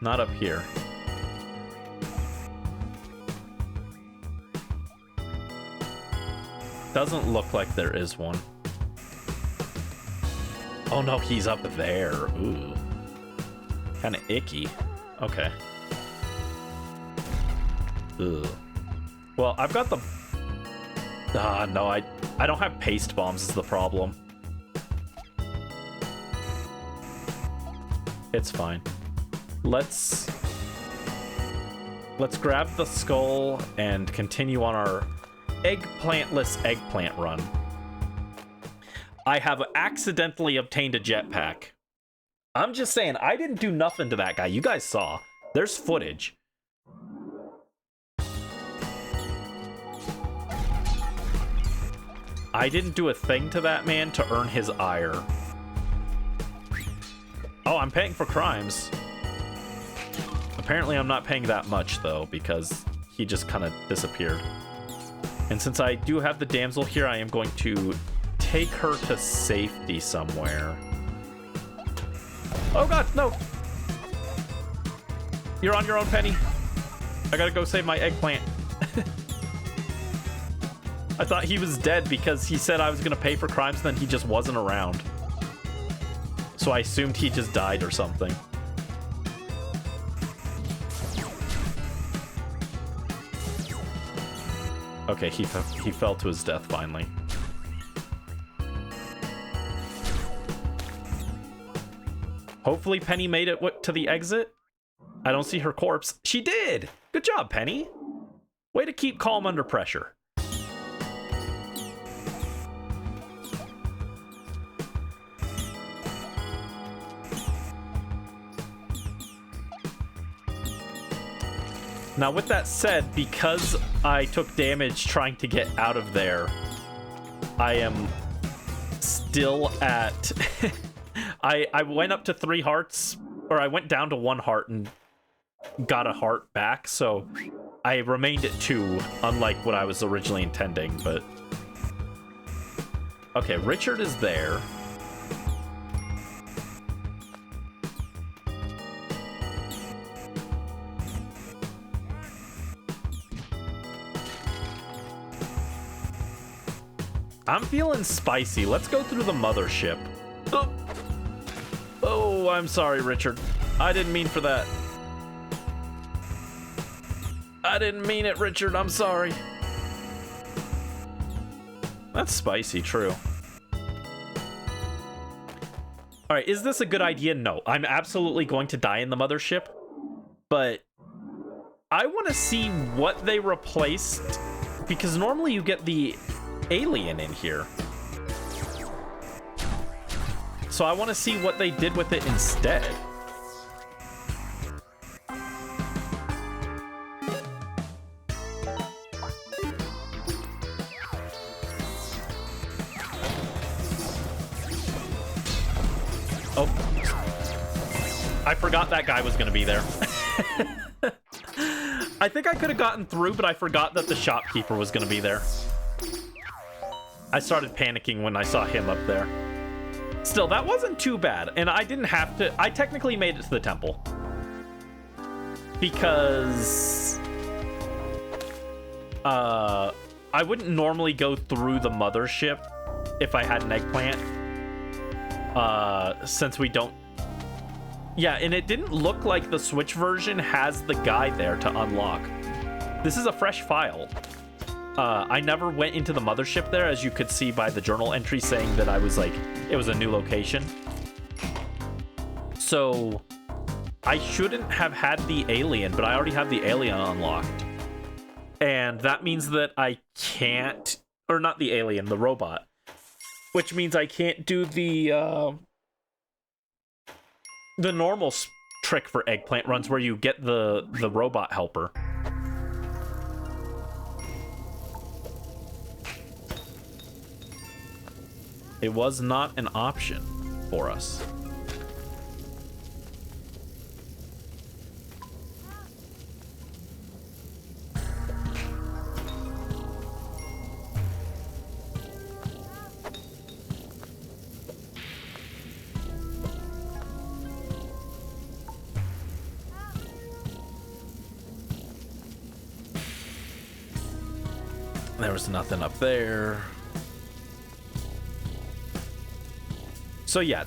Not up here. Doesn't look like there is one. Oh no, he's up there. Ooh. Kinda icky. Okay. Ugh. Well, I've got the... no, I don't have paste bombs is the problem. It's fine. Let's grab the skull and continue on our eggplantless eggplant run. I have accidentally obtained a jetpack. I'm just saying, I didn't do nothing to that guy. You guys saw. There's footage. I didn't do a thing to that man to earn his ire. Oh, I'm paying for crimes. Apparently I'm not paying that much, though, because he just kind of disappeared. And since I do have the damsel here, I am going to take her to safety somewhere. Oh, God, no. You're on your own, Penny. I gotta go save my eggplant. I thought he was dead because he said I was gonna pay for crimes, and then he just wasn't around. So I assumed he just died or something. Okay, he fell to his death finally. Hopefully Penny made it to the exit. I don't see her corpse. She did! Good job, Penny. Way to keep calm under pressure. Now, with that said, because I took damage trying to get out of there, I am still at... I went up to 3 hearts, or I went down to 1 heart and got a heart back, so I remained at 2, unlike what I was originally intending, but... Okay, Richard is there. I'm feeling spicy. Let's go through the mothership. Oh. Oh, I'm sorry, Richard. I didn't mean for that. I didn't mean it, Richard. I'm sorry. That's spicy, true. All right, is this a good idea? No, I'm absolutely going to die in the mothership, but I want to see what they replaced, because normally you get the alien in here. So I want to see what they did with it instead. Oh, I forgot that guy was going to be there. I think I could have gotten through, but I forgot that the shopkeeper was going to be there. I started panicking when I saw him up there. Still, that wasn't too bad, and I didn't have to... I technically made it to the temple. Because... I wouldn't normally go through the mothership if I had an eggplant. Since we don't... Yeah, and it didn't look like the Switch version has the guide there to unlock. This is a fresh file. I never went into the mothership there, as you could see by the journal entry saying that I was like, it was a new location. So I shouldn't have had the alien, but I already have the alien unlocked. And that means that I can't, or not the alien, the robot, which means I can't do the normal trick for eggplant runs where you get the robot helper. It was not an option for us. There was nothing up there. So yeah,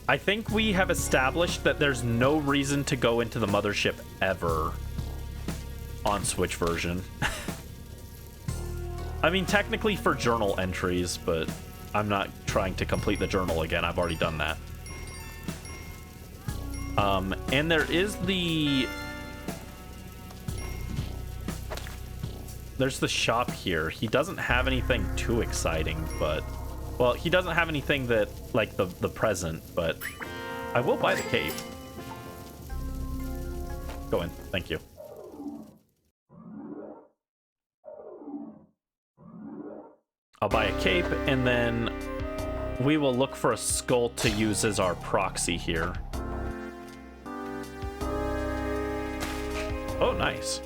I think we have established that there's no reason to go into the mothership ever on Switch version. I mean, technically for journal entries, but I'm not trying to complete the journal again. I've already done that. And there is there's the shop here. He doesn't have anything too exciting, but... Well, he doesn't have anything that, like, the present, but I will buy the cape. Go in. Thank you. I'll buy a cape, and then we will look for a skull to use as our proxy here. Oh, nice.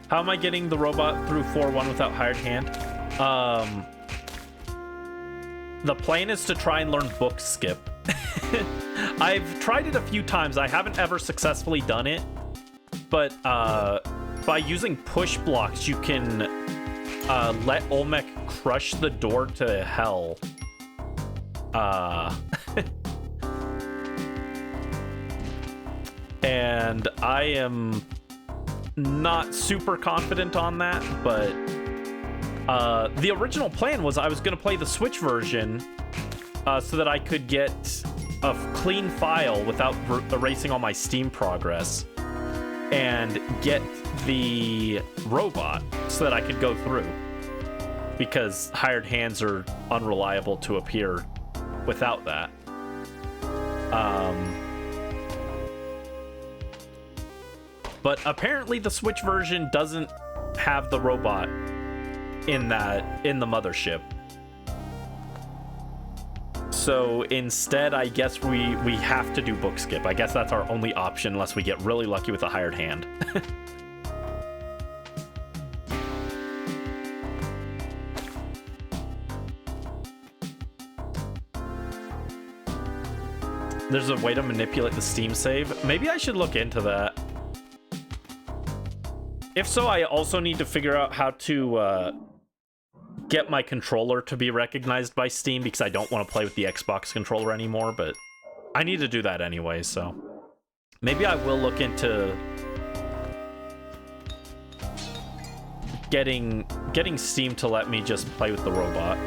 How am I getting the robot through 4-1 without hired hand? The plan is to try and learn book skip. I've tried it a few times. I haven't ever successfully done it. But by using push blocks, you can let Olmec crush the door to hell. And I am... not super confident on that, but the original plan was I was going to play the Switch version so that I could get a clean file without erasing all my Steam progress and get the robot so that I could go through, because hired hands are unreliable to appear without that. But apparently the Switch version doesn't have the robot in the mothership. So instead, I guess we have to do book skip. I guess that's our only option unless we get really lucky with a hired hand. There's a way to manipulate the Steam save. Maybe I should look into that. If so, I also need to figure out how to get my controller to be recognized by Steam because I don't want to play with the Xbox controller anymore, but I need to do that anyway, so maybe I will look into getting Steam to let me just play with the robot.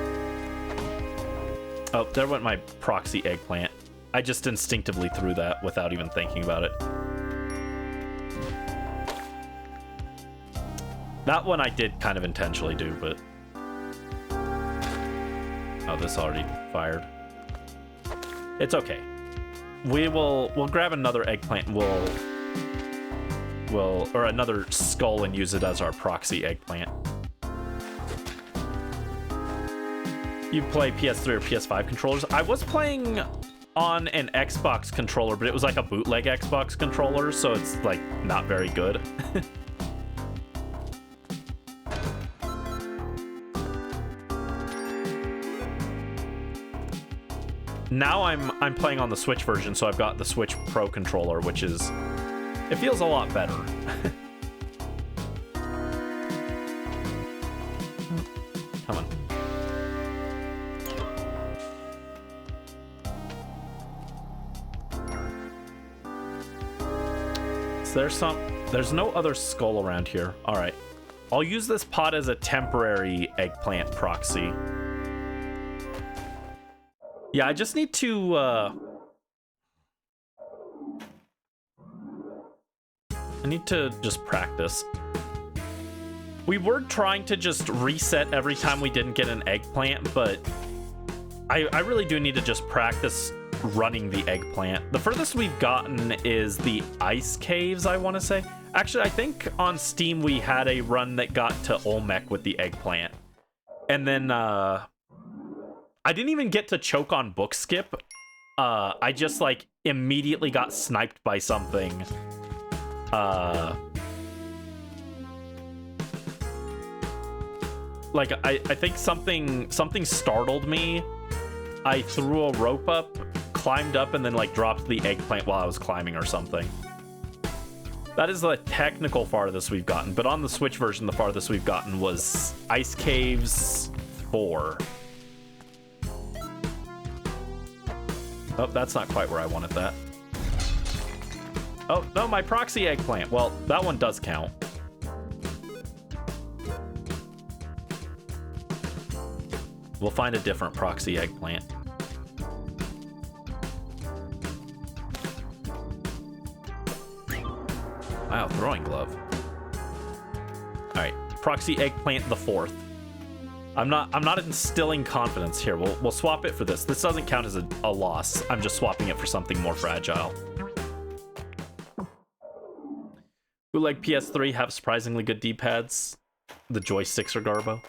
Oh, there went my proxy eggplant. I just instinctively threw that without even thinking about it. That one I did kind of intentionally do, but... Oh, this already fired. It's okay. We'll grab another eggplant and or another skull and use it as our proxy eggplant. You play PS3 or PS5 controllers? I was playing on an Xbox controller, but it was like a bootleg Xbox controller, so it's like not very good. Now I'm playing on the Switch version, so I've got the Switch Pro controller, which is... It feels a lot better. Come on. There's no other skull around here. All right. I'll use this pot as a temporary eggplant proxy. Yeah, I just need to, I need to just practice. We were trying to just reset every time we didn't get an eggplant, but I really do need to just practice running the eggplant. The furthest we've gotten is the ice caves, I want to say. Actually, I think on Steam we had a run that got to Olmec with the eggplant. And then, I didn't even get to choke on book skip. I just, like, immediately got sniped by something. Like, I think something startled me. I threw a rope up, climbed up, and then, like, dropped the eggplant while I was climbing or something. That is the technical farthest we've gotten, but on the Switch version, the farthest we've gotten was Ice Caves 4. Oh, that's not quite where I wanted that. Oh, no, my proxy eggplant. Well, that one does count. We'll find a different proxy eggplant. Wow, throwing glove. All right, proxy eggplant the 4th. I'm not instilling confidence here. We'll swap it for this. This doesn't count as a loss. I'm just swapping it for something more fragile. Bootleg PS3 have surprisingly good D-pads. The joysticks are garbo.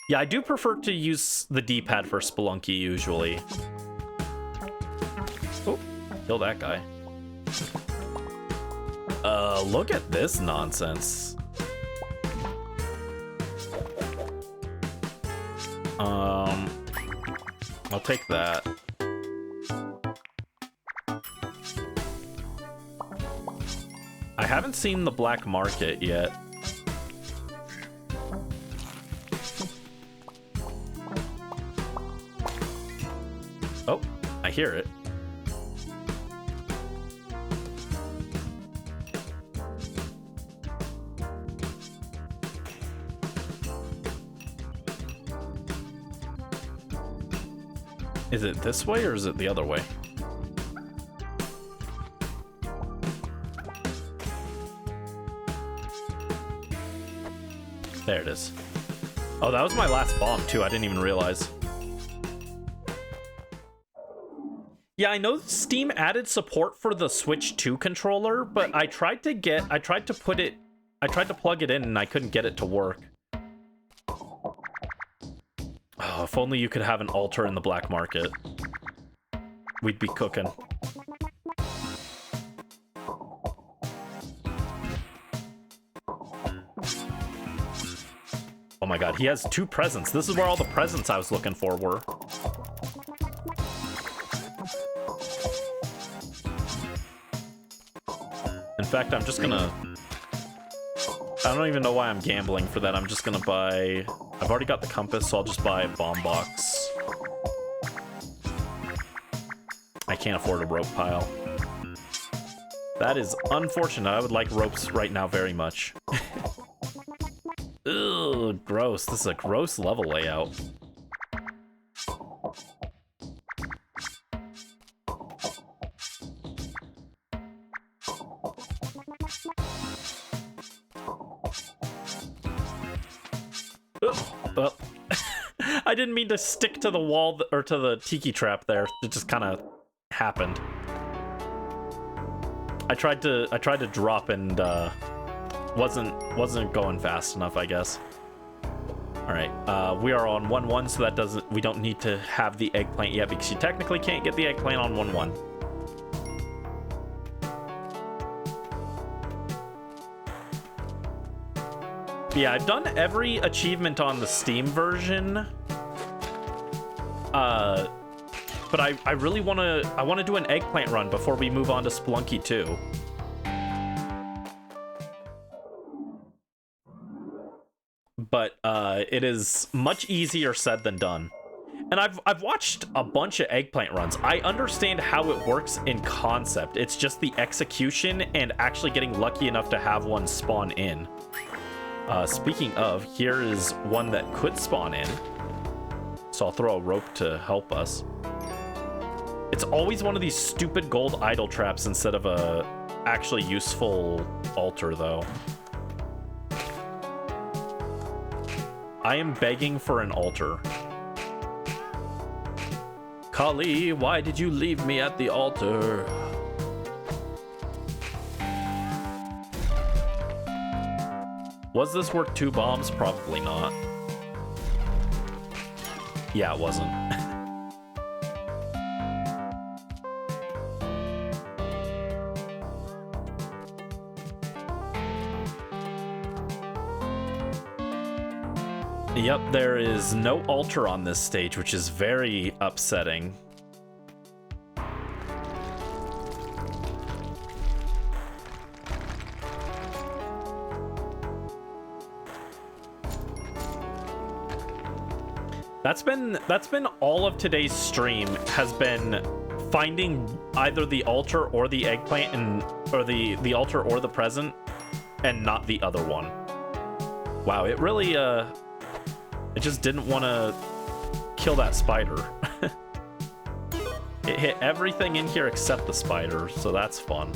Yeah, I do prefer to use the D-pad for Spelunky usually. Oh, kill that guy. Look at this nonsense. I'll take that. I haven't seen the black market yet. Oh, I hear it. Is it this way or is it the other way? There it is. Oh, that was my last bomb too. I didn't even realize. Yeah, I know Steam added support for the Switch 2 controller, but I tried to plug it in and I couldn't get it to work. Oh, if only you could have an altar in the black market. We'd be cooking. Oh my god, he has 2 presents. This is where all the presents I was looking for were. In fact, I'm just gonna... I don't even know why I'm gambling for that. I'm just gonna buy I've already got the compass, so I'll just buy a bomb box. I can't afford a rope pile. That is unfortunate. I would like ropes right now very much. Ugh, gross. This is a gross level layout. Well, I didn't mean to stick to the wall or to the tiki trap there. It just kind of happened. I tried to drop and wasn't going fast enough, I guess. All right, we are on 1-1, so we don't need to have the eggplant yet because you technically can't get the eggplant on 1-1. Yeah, I've done every achievement on the Steam version. But I really want to do an eggplant run before we move on to Spelunky 2. But it is much easier said than done. And I've watched a bunch of eggplant runs. I understand how it works in concept. It's just the execution and actually getting lucky enough to have one spawn in. Speaking of, here is one that could spawn in. So I'll throw a rope to help us. It's always one of these stupid gold idol traps instead of a actually useful altar, though. I am begging for an altar. Kali, why did you leave me at the altar? Was this worth 2 bombs? Probably not. Yeah, it wasn't. Yep, there is no altar on this stage, which is very upsetting. That's been all of today's stream, has been finding either the altar or the eggplant or the altar or the present and not the other one. Wow, it really it just didn't want to kill that spider. It hit everything in here except the spider, so that's fun.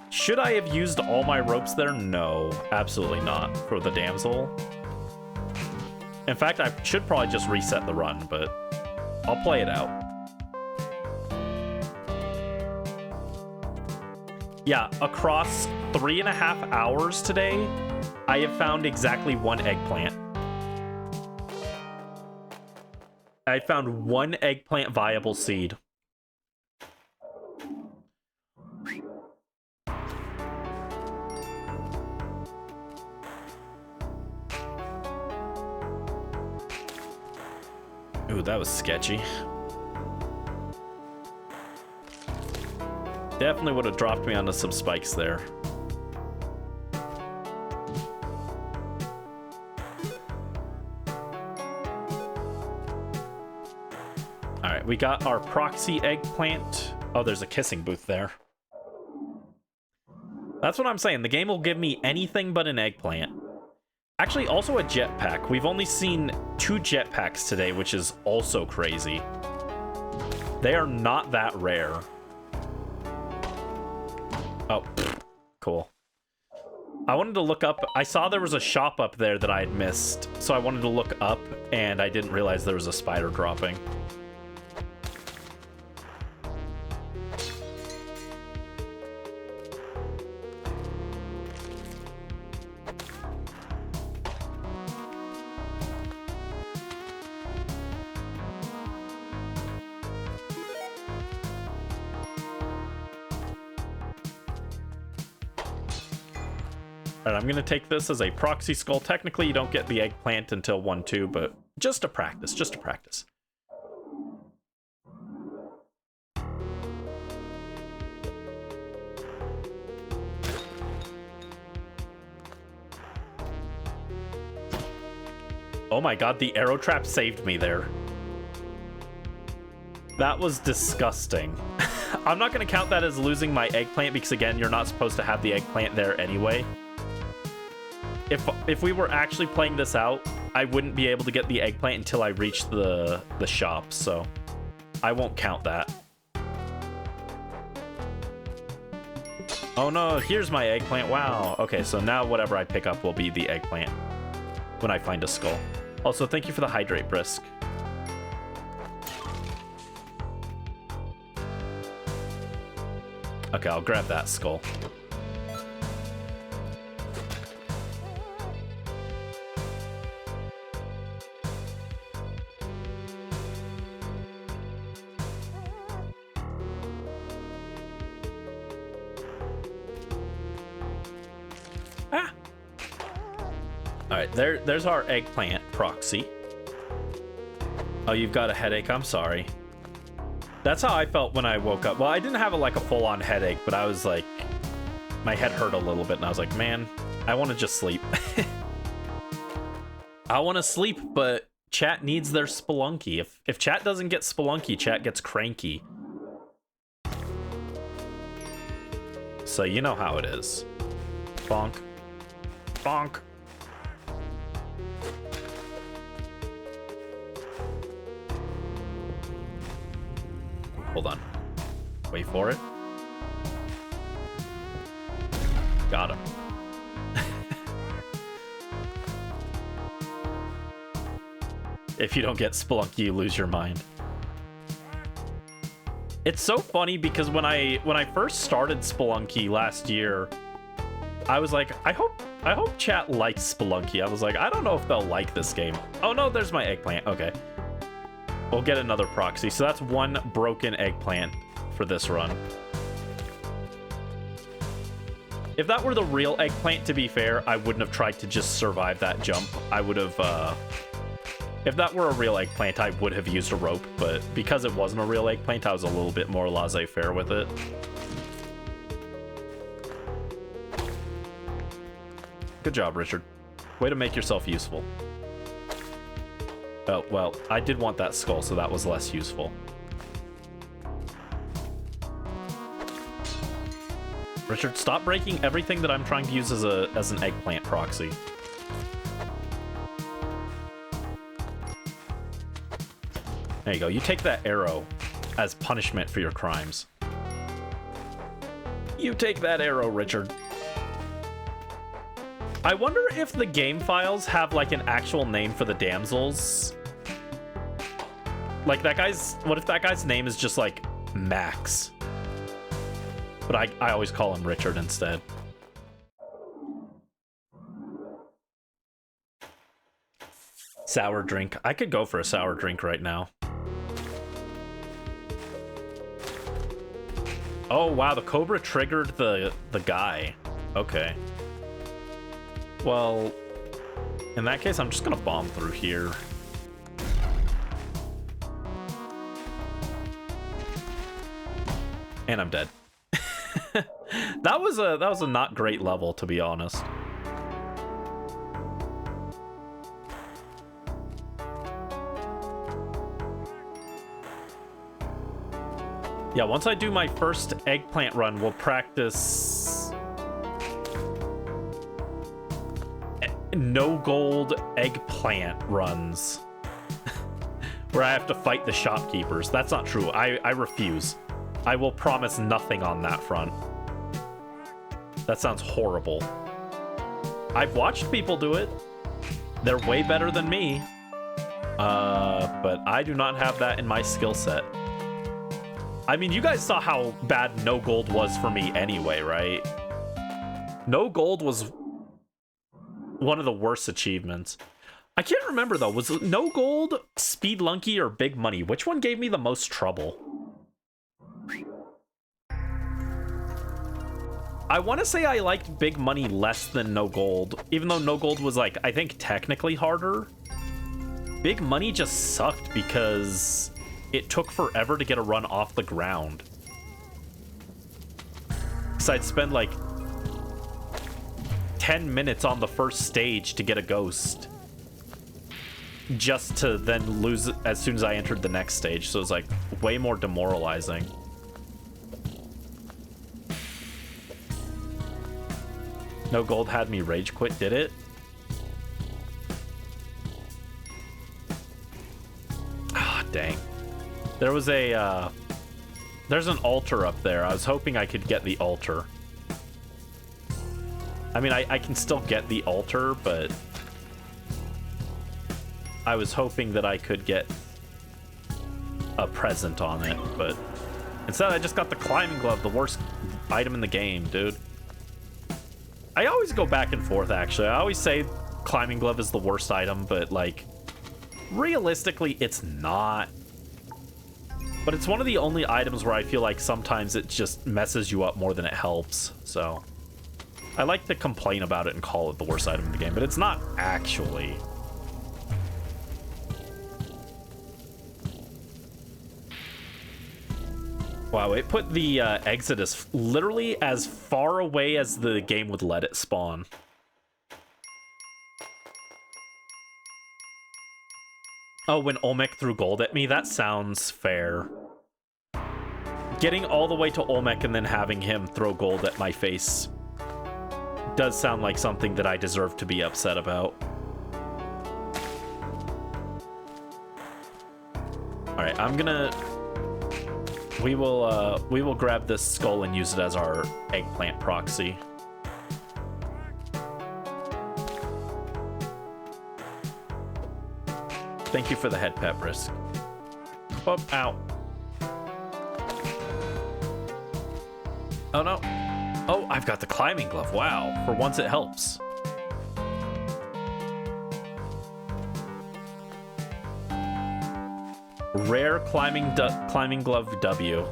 Should I have used all my ropes there? No, absolutely not for the damsel. In fact, I should probably just reset the run, but I'll play it out. Yeah, across 3.5 hours today, I have found exactly 1 eggplant. I found 1 eggplant viable seed. Ooh, that was sketchy. Definitely would have dropped me onto some spikes there. Alright, we got our proxy eggplant. Oh, there's a kissing booth there. That's what I'm saying. The game will give me anything but an eggplant. Actually, also a jetpack. We've only seen 2 jetpacks today, which is also crazy. They are not that rare. Oh, cool. I wanted to look up. I saw there was a shop up there that I had missed, so I wanted to look up, and I didn't realize there was a spider dropping. I'm gonna take this as a proxy skull. Technically, you don't get the eggplant until 1-2, but just to practice, just to practice. Oh my god, the arrow trap saved me there. That was disgusting. I'm not going to count that as losing my eggplant because, again, you're not supposed to have the eggplant there anyway. If we were actually playing this out, I wouldn't be able to get the eggplant until I reached the shop, so I won't count that. Oh no, here's my eggplant. Wow. Okay, so now whatever I pick up will be the eggplant when I find a skull. Also, thank you for the hydrate, Brisk. Okay, I'll grab that skull. Ah! Alright, there's our eggplant proxy. Oh, you've got a headache? I'm sorry. That's how I felt when I woke up. Well, I didn't have a full-on headache, but I was like, my head hurt a little bit, and I was like, man, I want to just sleep. I want to sleep, but chat needs their Spelunky. If chat doesn't get Spelunky, chat gets cranky. So you know how it is. Bonk. Bonk. Hold on. Wait for it. Got him. If you don't get Spelunky, you lose your mind. It's so funny because when I first started Spelunky last year, I was like, I hope chat likes Spelunky. I was like, I don't know if they'll like this game. Oh no, there's my eggplant. Okay. We'll get another proxy. So that's one broken eggplant for this run. If that were the real eggplant, to be fair, I wouldn't have tried to just survive that jump. I would have, if that were a real eggplant, I would have used a rope. But because it wasn't a real eggplant, I was a little bit more laissez-faire with it. Good job, Richard. Way to make yourself useful. Oh, well, I did want that skull, so that was less useful. Richard, stop breaking everything that I'm trying to use as an eggplant proxy. There you go. You take that arrow as punishment for your crimes. You take that arrow, Richard. I wonder if the game files have like an actual name for the damsels. Like that guy's, what if that guy's name is just like Max? But I always call him Richard instead. Sour drink. I could go for a sour drink right now. Oh wow, the Cobra triggered the guy. Okay. Well, in that case, I'm just gonna bomb through here. And I'm dead. That was a not great level, to be honest. Yeah, once I do my first eggplant run, we'll practice no gold eggplant runs where I have to fight the shopkeepers. That's not true. I refuse. I will promise nothing on that front. That sounds horrible. I've watched people do it. They're way better than me. But I do not have that in my skill set. I mean, you guys saw how bad no gold was for me anyway, right? No gold was one of the worst achievements. I can't remember though. Was no gold, Spelunky, or big money? Which one gave me the most trouble? I want to say I liked big money less than no gold, even though no gold was like, I think technically harder. Big money just sucked because it took forever to get a run off the ground. Because I'd spend like 10 minutes on the first stage to get a ghost. just to then lose it as soon as I entered the next stage. So it was like way more demoralizing. No gold had me rage quit, did it? Ah, dang. There was a, there's an altar up there. I was hoping I could get the altar. I mean, I can still get the altar, but I was hoping that I could get a present on it, but instead I just got the climbing glove, the worst item in the game, dude. I always go back and forth, actually. I always say climbing glove is the worst item, but, like, realistically, it's not. But it's one of the only items where I feel like sometimes it just messes you up more than it helps, so I like to complain about it and call it the worst item in the game, but it's not actually. Wow, it put the exit as literally as far away as the game would let it spawn. Oh, when Olmec threw gold at me? That sounds fair. Getting all the way to Olmec and then having him throw gold at my face does sound like something that I deserve to be upset about. Alright, I'm gonna... We will grab this skull and use it as our eggplant proxy. Thank you for the head pet, Brisk. Oh, ow. Oh no. Oh, I've got the climbing glove. Wow. For once it helps. Rare climbing glove W.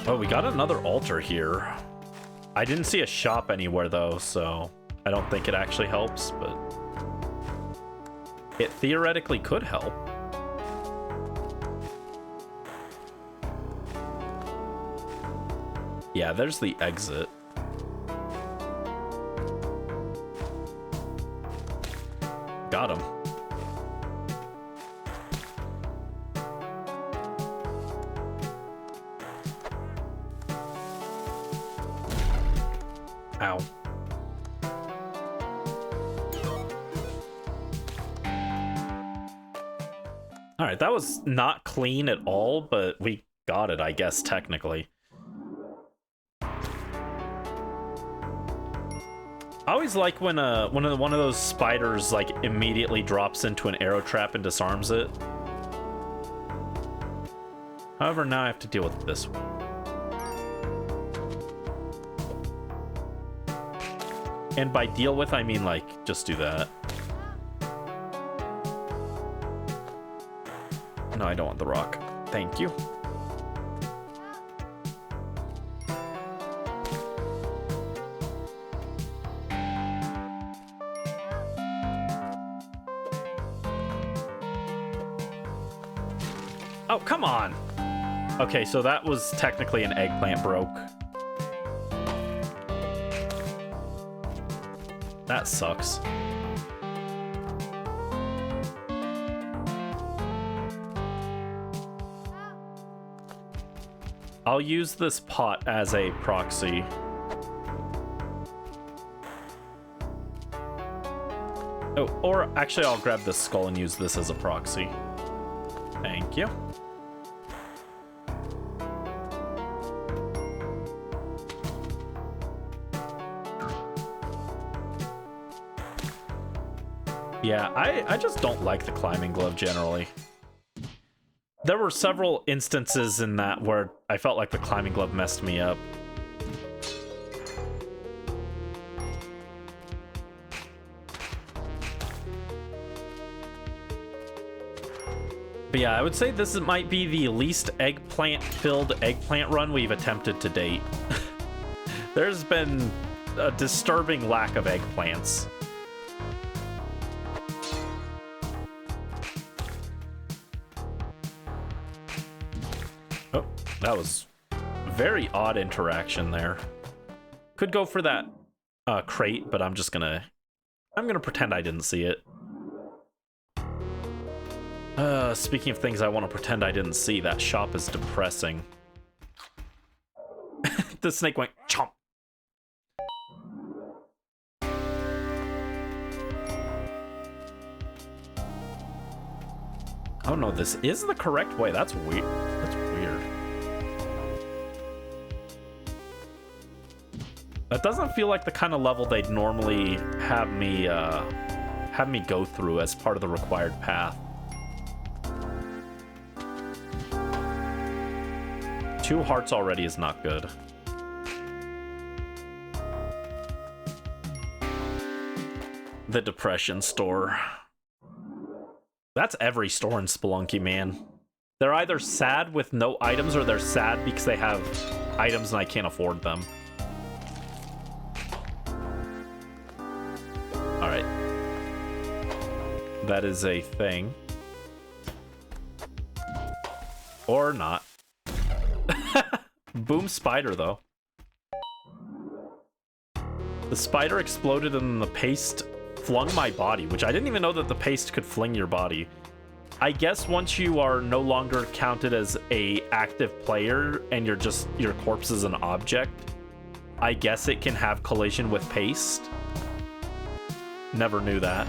Oh, we got another altar here. I didn't see a shop anywhere though, so I don't think it actually helps, but it theoretically could help. Yeah, there's the exit. Got him. Ow. All right, that was not clean at all, but we got it, I guess, technically. I always like when one of those spiders like immediately drops into an arrow trap and disarms it. However, now I have to deal with this one. And by deal with, I mean like just do that. No, I don't want the rock. Thank you. Oh, come on. Okay, so that was technically an eggplant broke. That sucks. I'll use this pot as a proxy. Oh, or actually I'll grab this skull and use this as a proxy. Thank you. Yeah, I just don't like the climbing glove generally. There were several instances in that where I felt like the climbing glove messed me up. But yeah, I would say this might be the least eggplant-filled eggplant run we've attempted to date. There's been a disturbing lack of eggplants. That was very odd interaction there. Could go for that crate, but I'm gonna pretend I didn't see it. Speaking of things I want to pretend I didn't see, that shop is depressing. The snake went chomp. Oh no, this is the correct way. That's weird. That's weird. That doesn't feel like the kind of level they'd normally have me go through as part of the required path. 2 hearts already is not good. The depression store. That's every store in Spelunky, man. They're either sad with no items or they're sad because they have items and I can't afford them. Alright. That is a thing. Or not. Boom spider, though. The spider exploded and the paste flung my body, which I didn't even know that the paste could fling your body. I guess once you are no longer counted as a active player and your corpse is an object, I guess it can have collision with paste. Never knew that.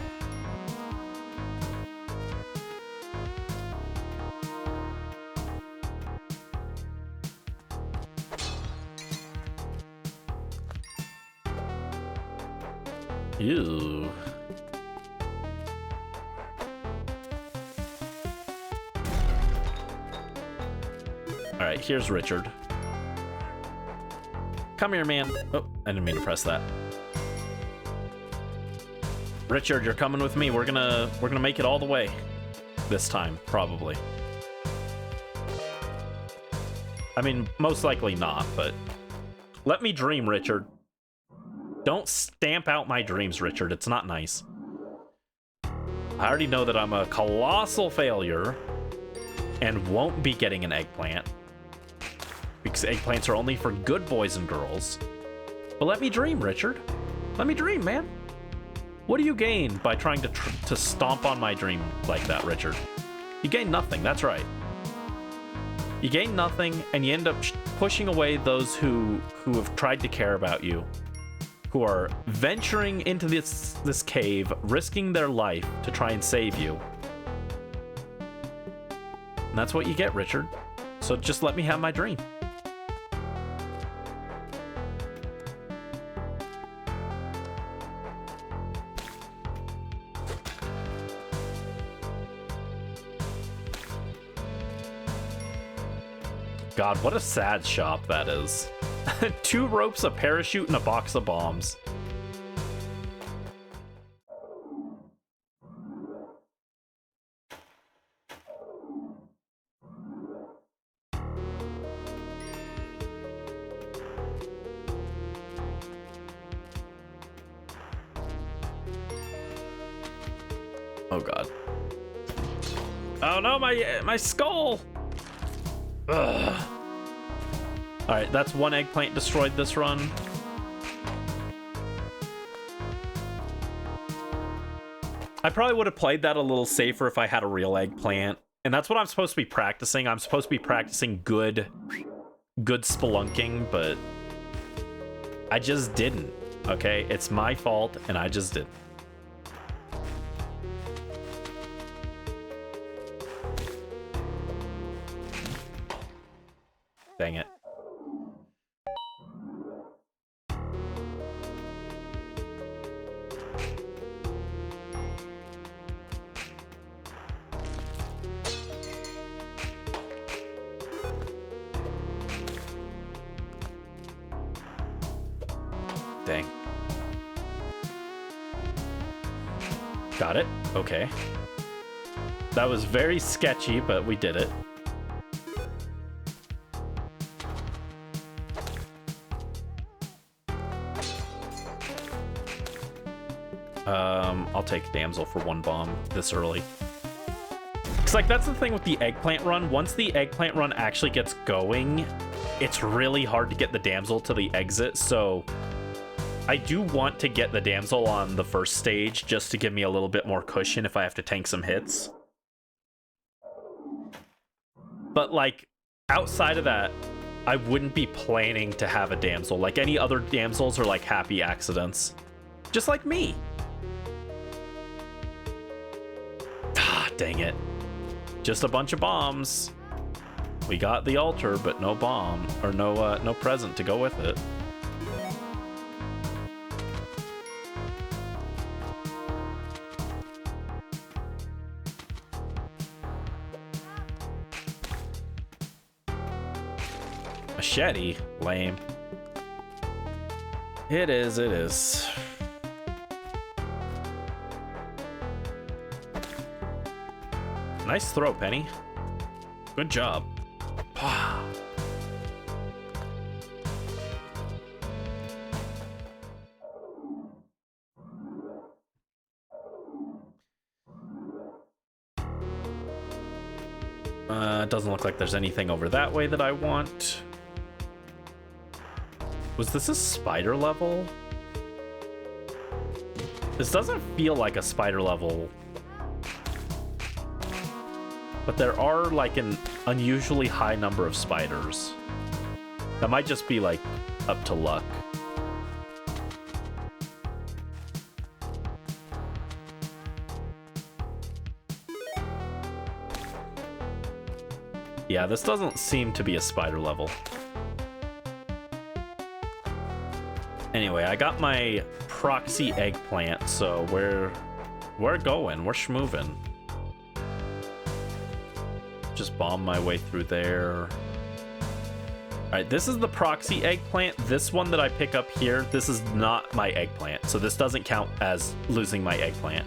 Ew. Alright, here's Richard. Come here, man. Oh, I didn't mean to press that. Richard, you're coming with me. We're gonna make it all the way. This time, probably. I mean, most likely not, but let me dream, Richard. Don't stamp out my dreams, Richard. It's not nice. I already know that I'm a colossal failure and won't be getting an eggplant because eggplants are only for good boys and girls. But let me dream, Richard. Let me dream, man. What do you gain by trying to stomp on my dream like that, Richard? You gain nothing. That's right. You gain nothing, and you end up pushing away those who have tried to care about you, who are venturing into this cave, risking their life to try and save you. And that's what you get, Richard. So just let me have my dream. God, what a sad shop that is. 2 ropes, a parachute, and a box of bombs. Oh God. Oh no, my skull! Ugh. Alright, that's 1 eggplant destroyed this run. I probably would have played that a little safer if I had a real eggplant. And that's what I'm supposed to be practicing. I'm supposed to be practicing good spelunking, but I just didn't. Okay? It's my fault, and I just didn't. Dang it. Dang. Got it. Okay. That was very sketchy, but we did it. I'll take Damsel for 1 bomb this early. It's like, that's the thing with the eggplant run. Once the eggplant run actually gets going, it's really hard to get the damsel to the exit, so I do want to get the damsel on the first stage just to give me a little bit more cushion if I have to tank some hits. But, like, outside of that, I wouldn't be planning to have a damsel. Like, any other damsels are, like, happy accidents. Just like me. Ah, dang it. Just a bunch of bombs. We got the altar, but no bomb. Or no present to go with it. Machete? Lame. It is, it is. Nice throw, Penny. Good job. It doesn't look like there's anything over that way that I want. Was this a spider level? This doesn't feel like a spider level. But there are like an unusually high number of spiders. That might just be like up to luck. Yeah, this doesn't seem to be a spider level. Anyway, I got my proxy eggplant, so we're going. We're schmoving. Just bomb my way through there. Alright, this is the proxy eggplant. This one that I pick up here, this is not my eggplant. So this doesn't count as losing my eggplant.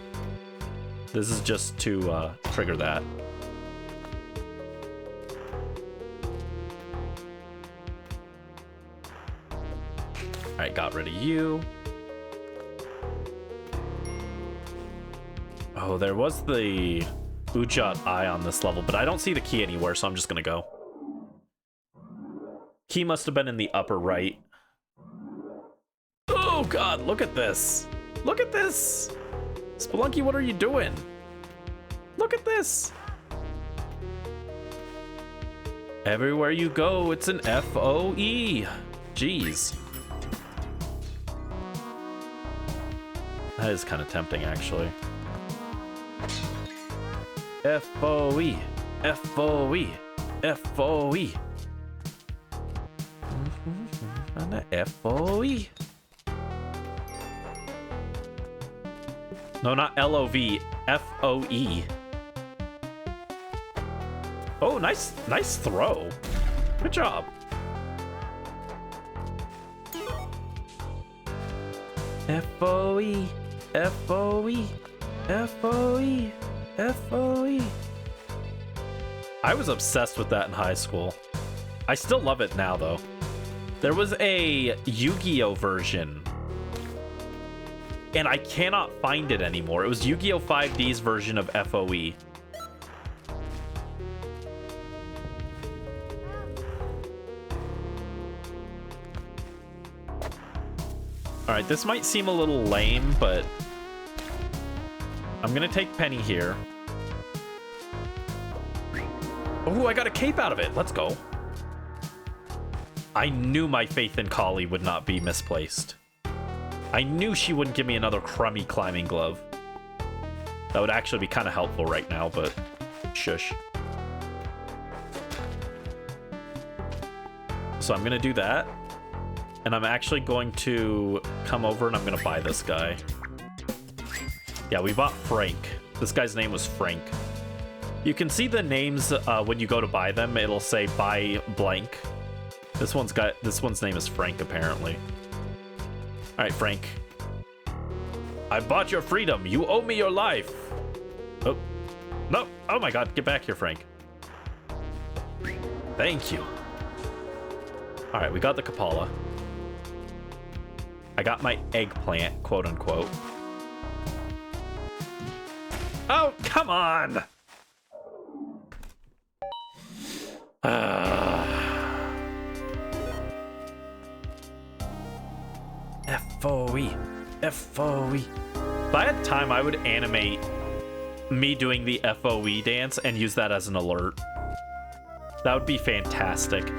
This is just to trigger that. Alright, got rid of you. Oh, there was the Ujat eye on this level, but I don't see the key anywhere, so I'm just gonna go. Key must have been in the upper right. Oh god, look at this. Look at this. Spelunky, what are you doing? Look at this. Everywhere you go, it's an FOE. Jeez. That is kind of tempting, actually. FOE. FOE. FOE. FOE. No, not LOV. FOE. Oh, nice throw. Good job. FOE. FOE. FOE. FOE. I was obsessed with that in high school. I still love it now, though. There was a Yu-Gi-Oh version, and I cannot find it anymore. It was Yu-Gi-Oh! 5D's version of FOE. Alright, this might seem a little lame, but I'm gonna take Penny here. Oh, I got a cape out of it. Let's go. I knew my faith in Kali would not be misplaced. I knew she wouldn't give me another crummy climbing glove. That would actually be kind of helpful right now, but shush. So I'm gonna do that. And I'm actually going to come over and I'm gonna buy this guy. Yeah, we bought Frank. This guy's name was Frank. You can see the names when you go to buy them. It'll say buy blank. This one's name is Frank, apparently. All right, Frank. I bought your freedom. You owe me your life. Oh, no. Oh my God, get back here, Frank. Thank you. All right, we got the Kapala. I got my eggplant, quote unquote. Oh, come on. FOE. If I had time, I would animate me doing the FOE dance and use that as an alert. That would be fantastic.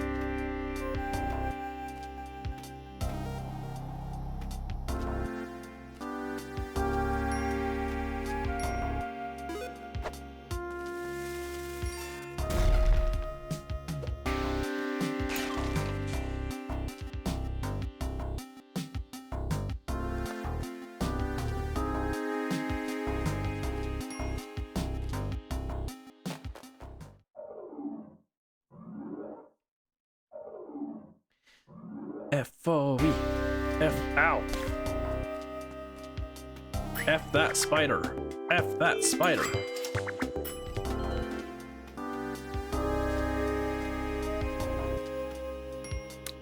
FOE. Ow. F that spider. F that spider.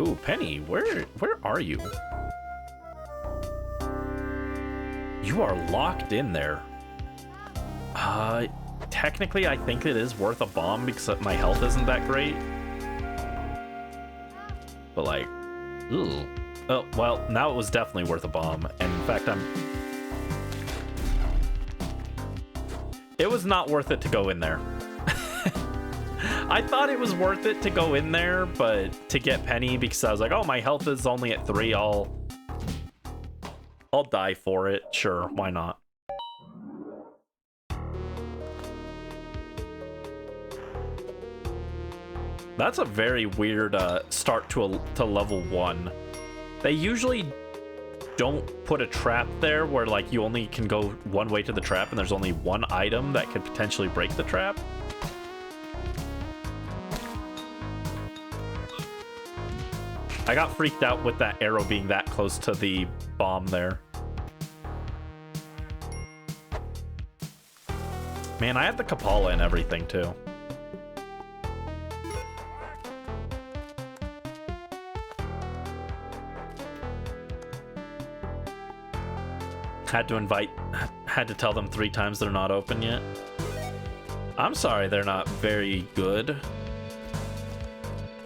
Ooh, Penny, where are you? You are locked in there. Technically, I think it is worth a bomb because my health isn't that great. But like, ooh. Oh, well, now it was definitely worth a bomb. And in fact, it was not worth it to go in there. I thought it was worth it to go in there, but to get Penny, because I was like, oh, my health is only at 3, I'll die for it. Sure, why not? That's a very weird start to level 1. They usually don't put a trap there where like you only can go one way to the trap and there's only one item that could potentially break the trap. I got freaked out with that arrow being that close to the bomb there. Man, I have the Kapala and everything too. Had to tell them 3 times they're not open yet. I'm sorry they're not very good.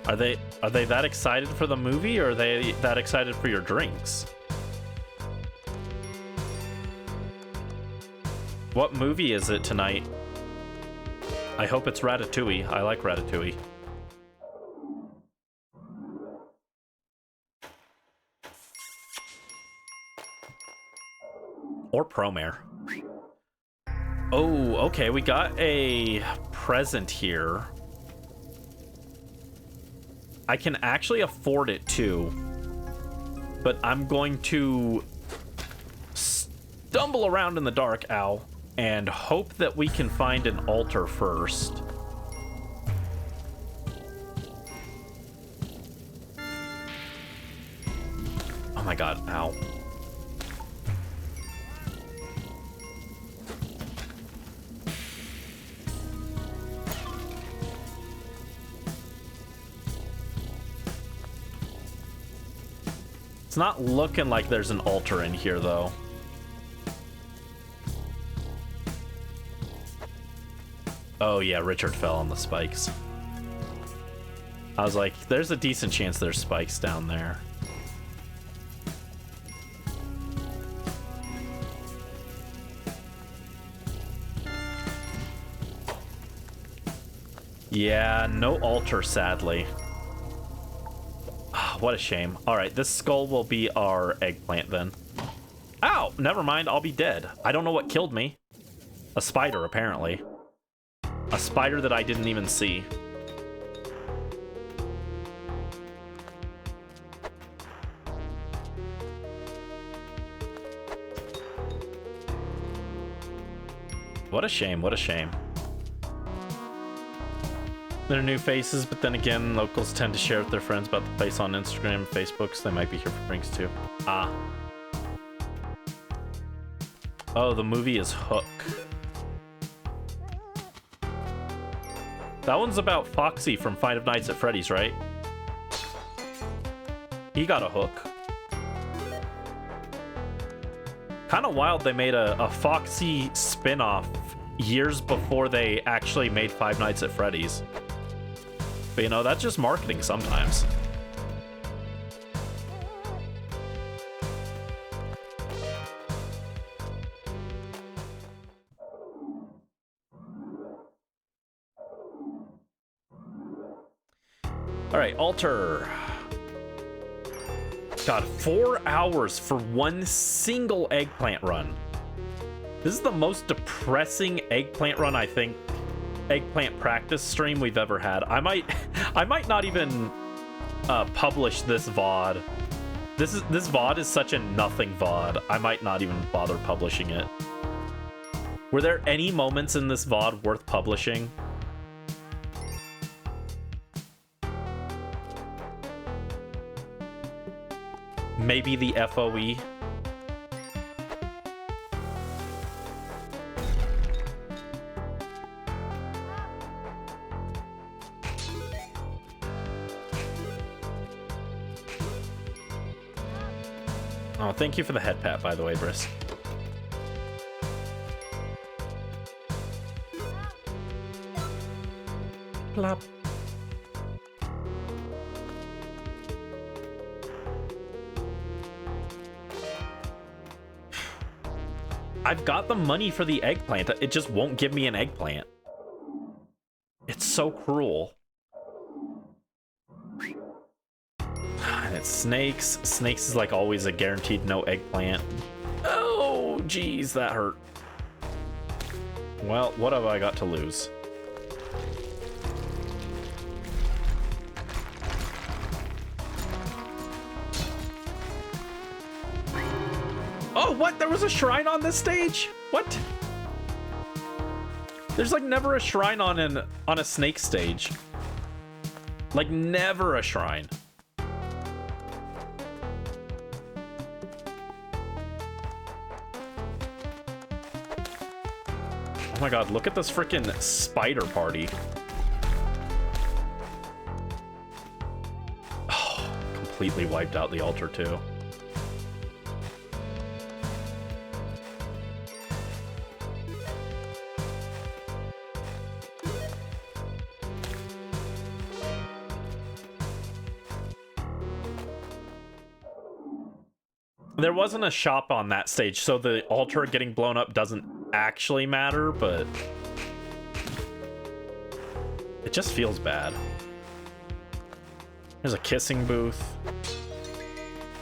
Are they that excited for the movie, or are they that excited for your drinks? What movie is it tonight? I hope it's Ratatouille. I like Ratatouille. Or Promare. Oh, okay, we got a present here. I can actually afford it too, but I'm going to stumble around in the dark, ow, and hope that we can find an altar first. Oh my god, ow. It's not looking like there's an altar in here, though. Oh, yeah, Richard fell on the spikes. I was like, there's a decent chance there's spikes down there. Yeah, no altar, sadly. What a shame. All right, this skull will be our eggplant then. Ow! Never mind, I'll be dead. I don't know what killed me. A spider, apparently. A spider that I didn't even see. What a shame, what a shame. They're new faces, but then again, locals tend to share with their friends about the place on Instagram and Facebook, so they might be here for drinks too. Ah. Oh, the movie is Hook. That one's about Foxy from Five Nights at Freddy's, right? He got a hook. Kind of wild they made a Foxy spin-off years before they actually made Five Nights at Freddy's. But you know, that's just marketing sometimes. All right, altar. God, 4 hours for one single eggplant run. This is the most depressing eggplant run, I think, eggplant practice stream we've ever had. I might not even publish this VOD. This VOD is such a nothing VOD. I might not even bother publishing it. Were there any moments in this VOD worth publishing? Maybe the FOE. Oh, thank you for the head pat, by the way, Brisk. Plop. I've got the money for the eggplant. It just won't give me an eggplant. It's so cruel. And it's snakes. Snakes is like always a guaranteed no eggplant. Oh, geez, that hurt. Well, what have I got to lose? Oh, what? There was a shrine on this stage? What? There's like never a shrine on a snake stage. Like never a shrine. Oh my god, look at this freaking spider party. Oh, completely wiped out the altar too. There wasn't a shop on that stage, so the altar getting blown up doesn't actually matter, but it just feels bad. There's a kissing booth,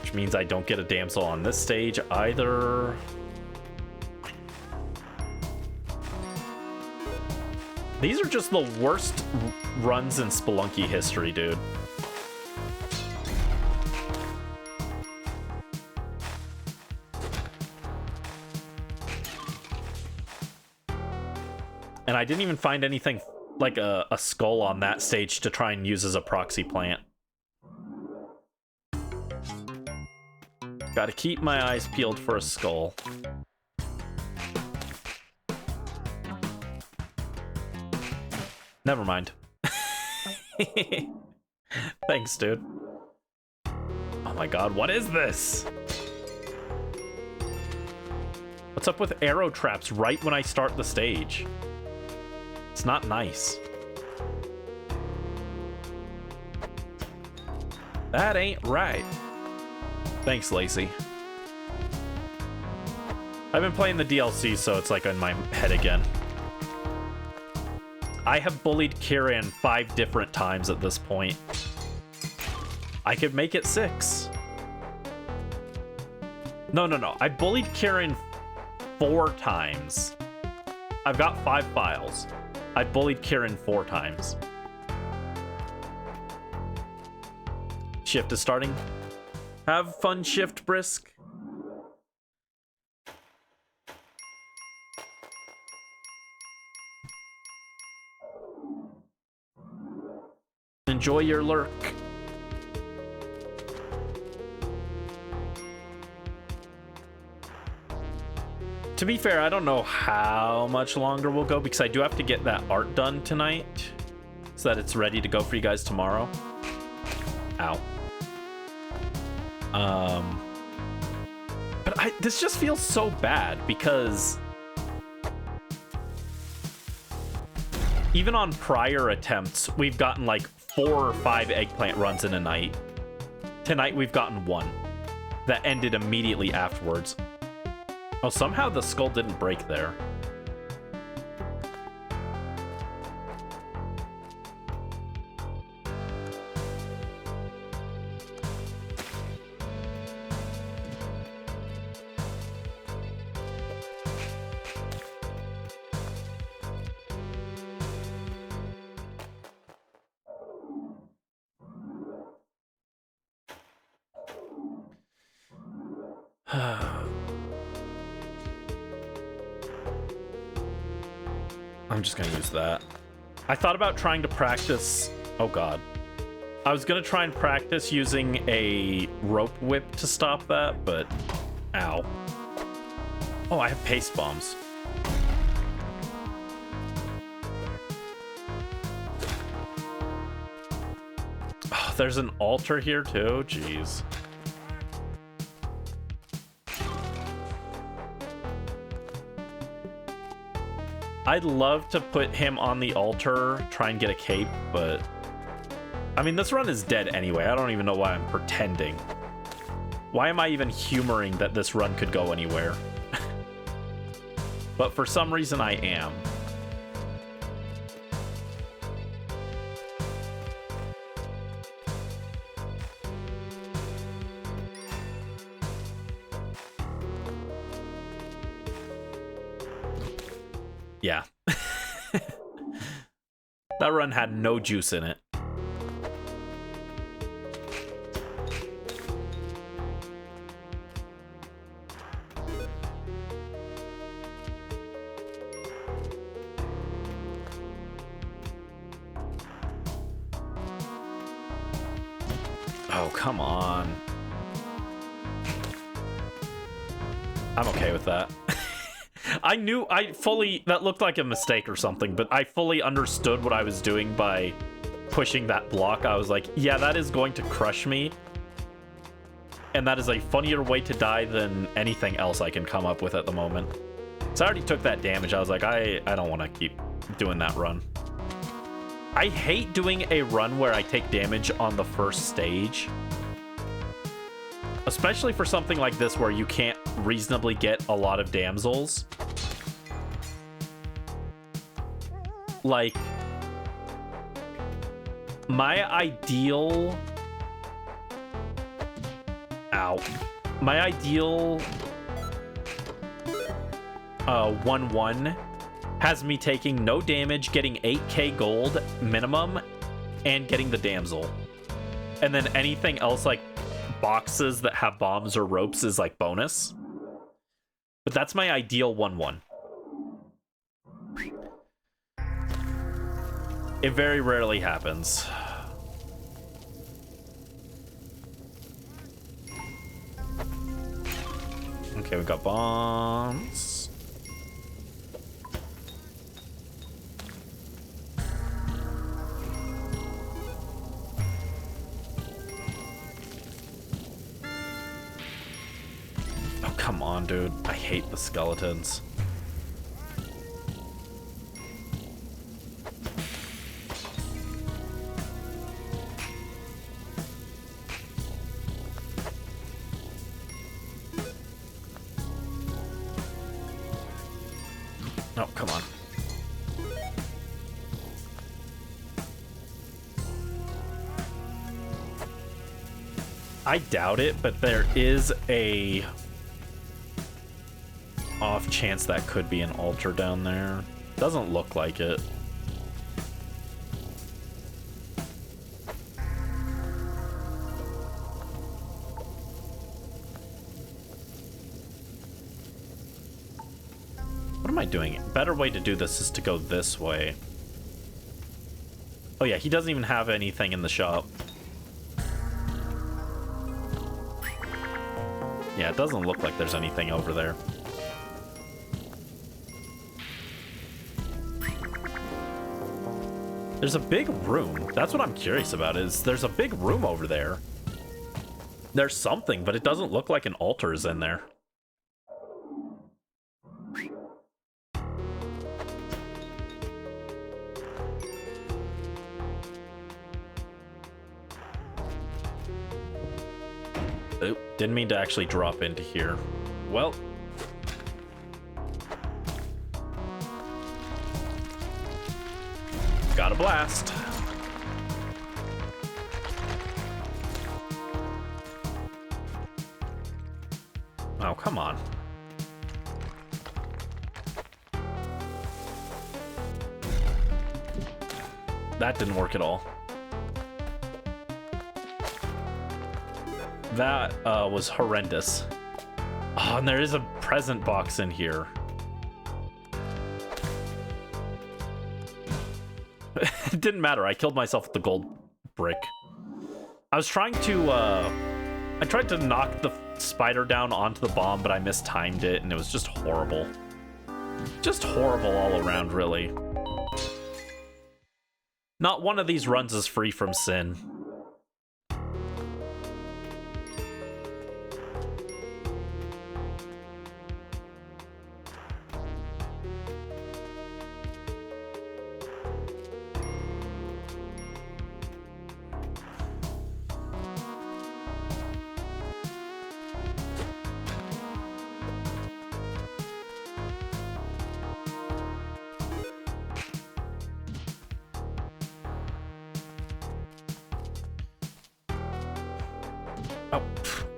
which means I don't get a damsel on this stage either. These are just the worst runs in Spelunky history, dude. And I didn't even find anything like a skull on that stage to try and use as a proxy plant. Gotta keep my eyes peeled for a skull. Never mind. Thanks, dude. Oh my god, what is this? What's up with arrow traps right when I start the stage? It's not nice. That ain't right. Thanks, Lacey. I've been playing the DLC, so it's like in my head again. I have bullied Kieran 5 different times at this point. I could make it 6. No. I bullied Kieran 4 times. I've got 5 files. I bullied Kieran 4 times. Shift is starting. Have fun, Shift, Brisk. Enjoy your lurk. To be fair, I don't know how much longer we'll go because I do have to get that art done tonight so that it's ready to go for you guys tomorrow. Ow. But this just feels so bad because even on prior attempts, we've gotten like 4 or 5 eggplant runs in a night. Tonight, we've gotten 1 that ended immediately afterwards. Oh, somehow the skull didn't break there. I'm just gonna use that. I thought about trying to practice... Oh god. I was gonna try and practice using a rope whip to stop that, but... Ow. Oh, I have paste bombs. Oh, there's an altar here too? Jeez. I'd love to put him on the altar, try and get a cape, but... I mean, this run is dead anyway. I don't even know why I'm pretending. Why am I even humoring that this run could go anywhere? But for some reason, I am. Yeah. That run had no juice in it. Oh, come on. I'm okay with that. That looked like a mistake or something, but I fully understood what I was doing by pushing that block. I was like, yeah, that is going to crush me. And that is a funnier way to die than anything else I can come up with at the moment. So I already took that damage. I was like, I don't want to keep doing that run. I hate doing a run where I take damage on the first stage. Especially for something like this where you can't reasonably get a lot of damsels. Like, my ideal... Ow. My ideal 1-1 has me taking no damage, getting 8k gold minimum, and getting the damsel. And then anything else like boxes that have bombs or ropes is like bonus. But that's my ideal 1-1. It very rarely happens. Okay, we got bombs. Oh, come on, dude. I hate the skeletons. Oh, come on. I doubt it, but there is a off chance that could be an altar down there. Doesn't look like it. What am I doing? A better way to do this is to go this way. Oh yeah, he doesn't even have anything in the shop. Yeah, it doesn't look like there's anything over there. There's a big room. That's what I'm curious about, is there's a big room over there. There's something, but it doesn't look like an altar is in there. Oop, didn't mean to actually drop into here. Well. Got a blast. Oh, come on. That didn't work at all. That was horrendous. Oh, and there is a present box in here. It didn't matter. I killed myself with the gold brick. I was trying to, I tried to knock the spider down onto the bomb, but I mistimed it, and it was just horrible. Just horrible all around, really. Not one of these runs is free from sin.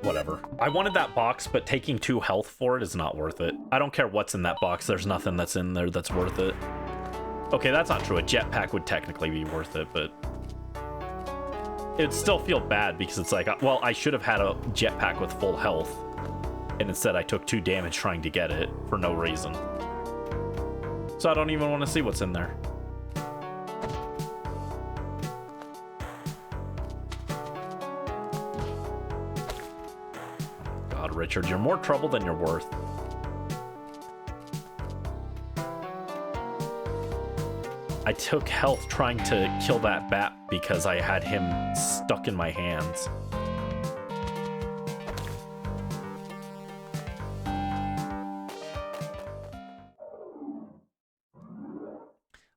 Whatever. I wanted that box, but taking 2 health for it is not worth it. I don't care what's in that box. There's nothing that's in there that's worth it. Okay, that's not true. A jetpack would technically be worth it, but it'd still feel bad because it's like, well, I should have had a jetpack with full health, and instead I took 2 damage trying to get it for no reason. So I don't even want to see what's in there. Richard, you're more trouble than you're worth. I took health trying to kill that bat because I had him stuck in my hands.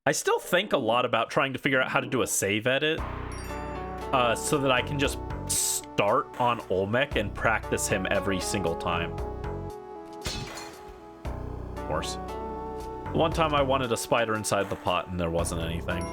I still think a lot about trying to figure out how to do a save edit so that I can just start on Olmec and practice him every single time. Of course. One time I wanted a spider inside the pot and there wasn't anything.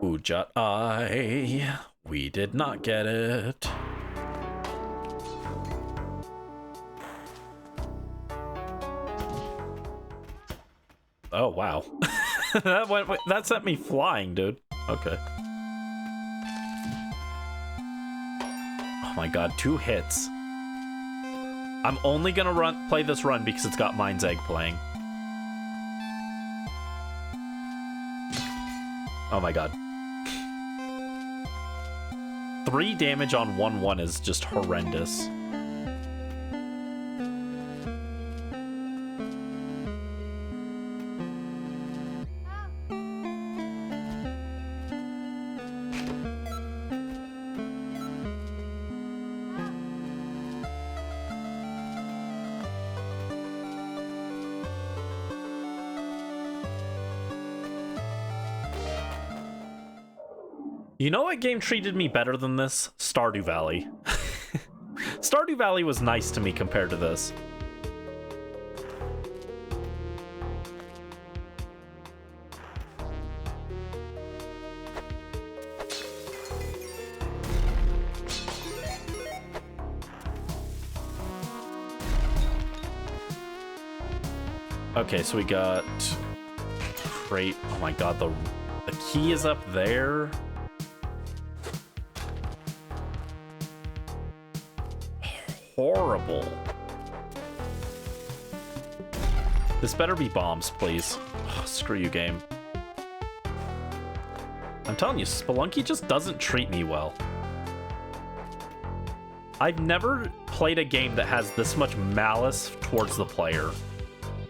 Ujat Eye. We did not get it. Oh, wow. That sent me flying, dude. Okay. Oh my god, 2 hits. I'm only gonna play this run because it's got Mind's Egg playing. Oh my god. 3 damage on 1/1 is just horrendous. You know what game treated me better than this? Stardew Valley. Stardew Valley was nice to me compared to this. Okay, so we got crate. Oh my god, the key is up there. Horrible. This better be bombs, please. Oh, screw you, game. I'm telling you, Spelunky just doesn't treat me well. I've never played a game that has this much malice towards the player.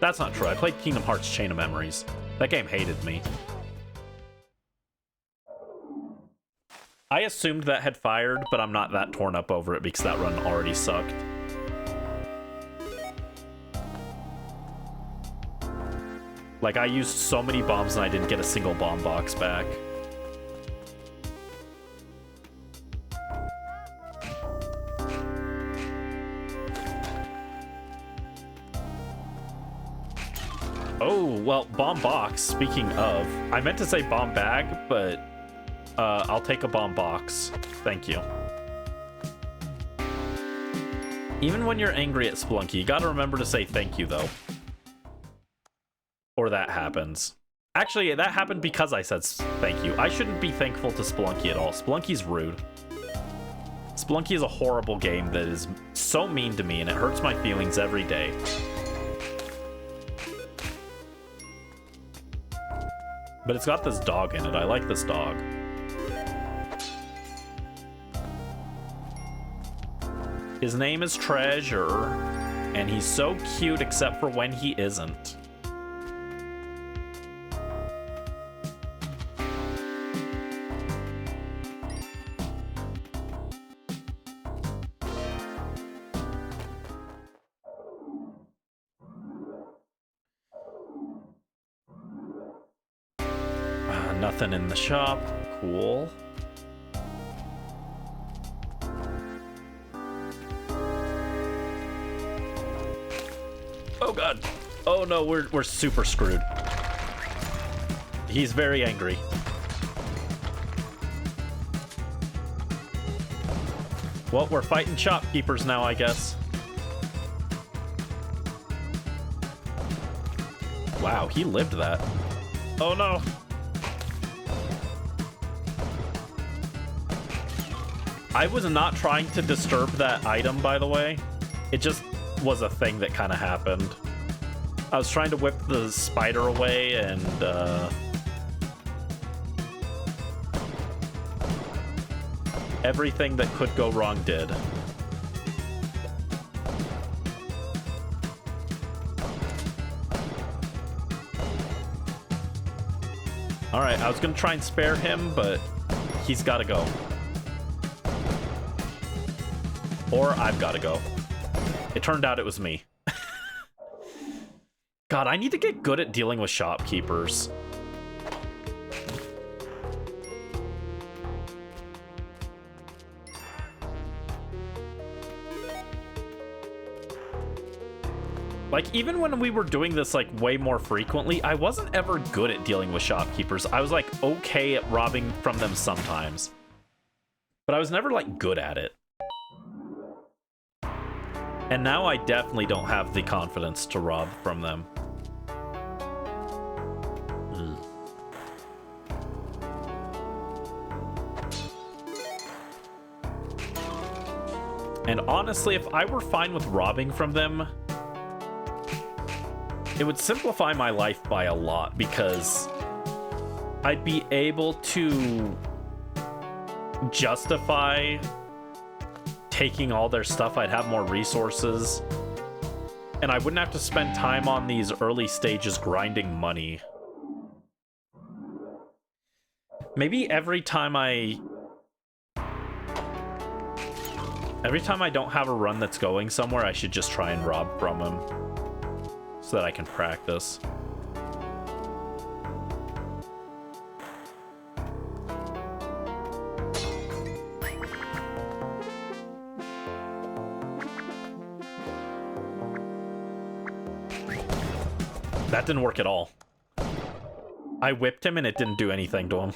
That's not true. I played Kingdom Hearts Chain of Memories. That game hated me. I assumed that had fired, but I'm not that torn up over it because that run already sucked. Like, I used so many bombs and I didn't get a single bomb box back. Oh, well, bomb box, speaking of. I meant to say bomb bag, but I'll take a bomb box. Thank you. Even when you're angry at Spelunky, you gotta remember to say thank you, though. Or that happens. Actually, that happened because I said thank you. I shouldn't be thankful to Spelunky at all. Spelunky's rude. Spelunky is a horrible game that is so mean to me, and it hurts my feelings every day. But it's got this dog in it. I like this dog. His name is Treasure, and he's so cute except for when he isn't. Nothing in the shop. Cool. Oh god. Oh no, we're super screwed. He's very angry. Well, we're fighting shopkeepers now, I guess. Wow, he lived that. Oh no. I was not trying to disturb that item, by the way. It just was a thing that kind of happened. I was trying to whip the spider away, and everything that could go wrong did. Alright, I was gonna try and spare him, but he's gotta go. Or I've gotta go. It turned out it was me. God, I need to get good at dealing with shopkeepers. Like, even when we were doing this, like, way more frequently, I wasn't ever good at dealing with shopkeepers. I was, like, okay at robbing from them sometimes. But I was never, like, good at it. And now I definitely don't have the confidence to rob from them. And honestly, if I were fine with robbing from them, it would simplify my life by a lot, because I'd be able to justify taking all their stuff. I'd have more resources, and I wouldn't have to spend time on these early stages grinding money. Maybe every time I don't have a run that's going somewhere, I should just try and rob from him so that I can practice. That didn't work at all. I whipped him and it didn't do anything to him.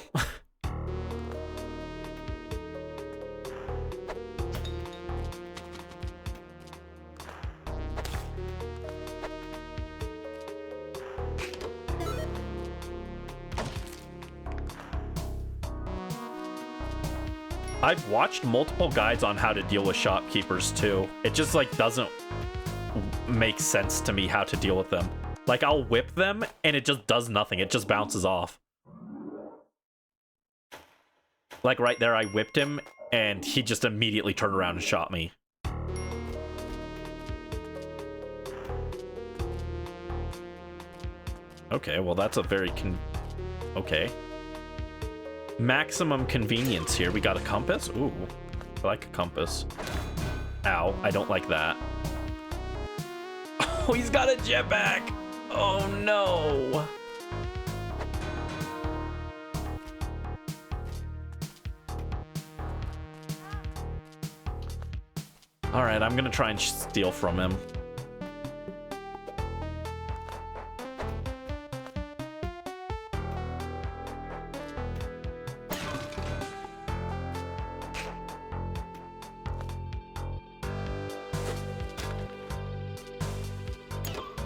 I've watched multiple guides on how to deal with shopkeepers too. It just like doesn't make sense to me how to deal with them. Like, I'll whip them, and it just does nothing. It just bounces off. Like, right there, I whipped him, and he just immediately turned around and shot me. Okay, well, that's a very okay. Maximum convenience here. We got a compass? Ooh, I like a compass. Ow, I don't like that. Oh, he's got a jetpack! Oh no! Alright, I'm gonna try and steal from him.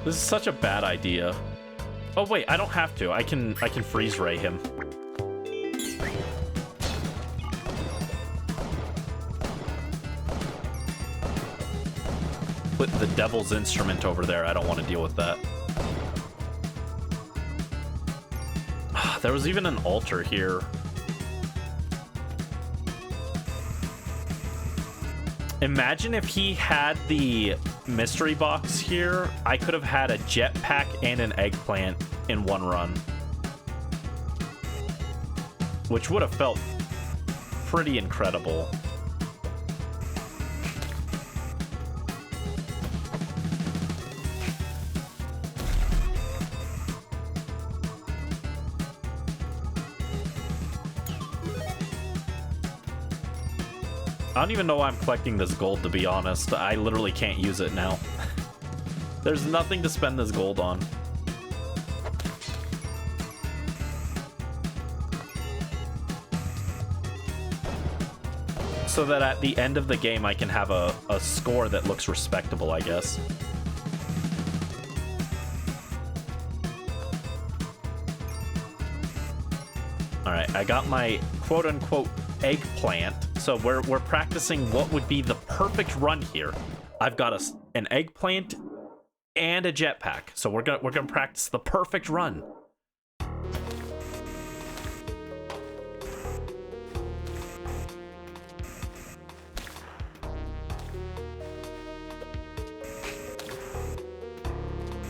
This is such a bad idea. Oh wait, I don't have to. I can freeze ray him. Put the devil's instrument over there. I don't want to deal with that. There was even an altar here. Imagine if he had the mystery box here, I could have had a jetpack and an eggplant in one run. Which would have felt pretty incredible. I don't even know why I'm collecting this gold, to be honest. I literally can't use it now. There's nothing to spend this gold on. So that at the end of the game, I can have a score that looks respectable, I guess. Alright, I got my quote-unquote eggplant. So we're practicing what would be the perfect run here. I've got an eggplant and a jetpack. So we're gonna practice the perfect run.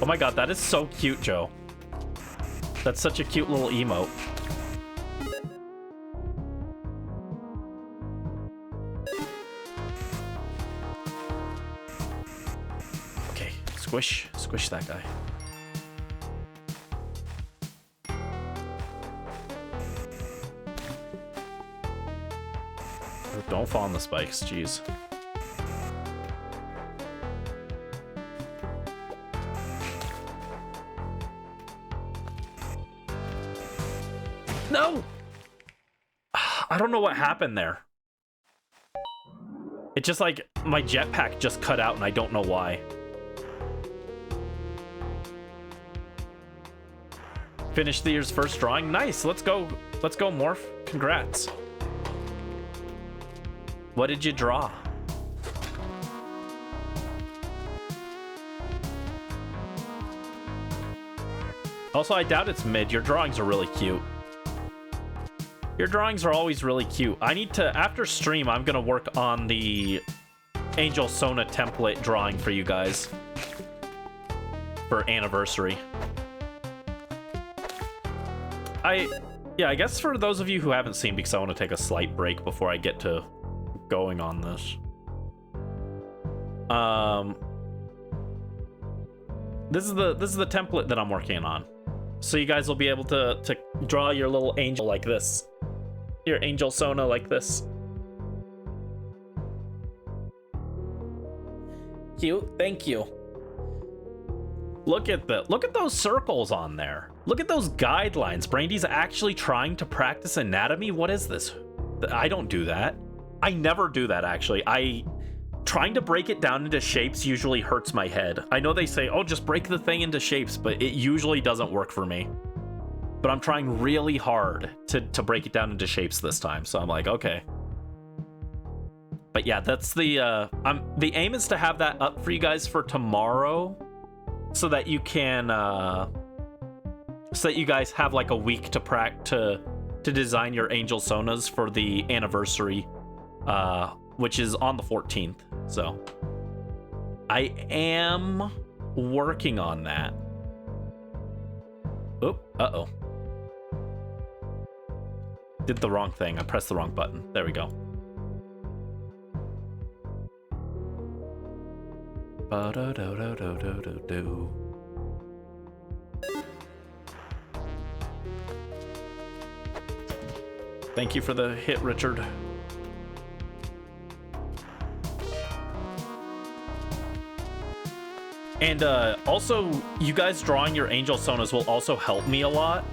Oh my god, that is so cute, Joe. That's such a cute little emote. Squish that guy. Don't fall on the spikes, jeez. No! I don't know what happened there. It just like, my jetpack just cut out and I don't know why. Finished the year's first drawing. Nice. Let's go, Morph. Congrats. What did you draw? Also, I doubt it's mid. Your drawings are really cute. Your drawings are always really cute. I need to, after stream, I'm gonna work on the Angel Sona template drawing for you guys for anniversary. Yeah, I guess for those of you who haven't seen, because I want to take a slight break before I get to going on this. This is the template that I'm working on. So you guys will be able to draw your little angel like this. Your Angel Sona like this. Cute, thank you. Look at those circles on there. Look at those guidelines. Brandy's actually trying to practice anatomy. What is this? I don't do that. I never do that, actually. Trying to break it down into shapes usually hurts my head. I know they say, oh, just break the thing into shapes, but it usually doesn't work for me. But I'm trying really hard to break it down into shapes this time. So I'm like, okay. But yeah, that's the aim is to have that up for you guys for tomorrow, so that you can so that you guys have like a week to design your Angel Sonas for the anniversary, which is on the 14th. So I am working on that. Oh, uh-oh. Did the wrong thing. I pressed the wrong button. There we go. Ba-da-do-do-do-do-do. Thank you for the hit, Richard. And also, you guys drawing your Angel Sonas will also help me a lot.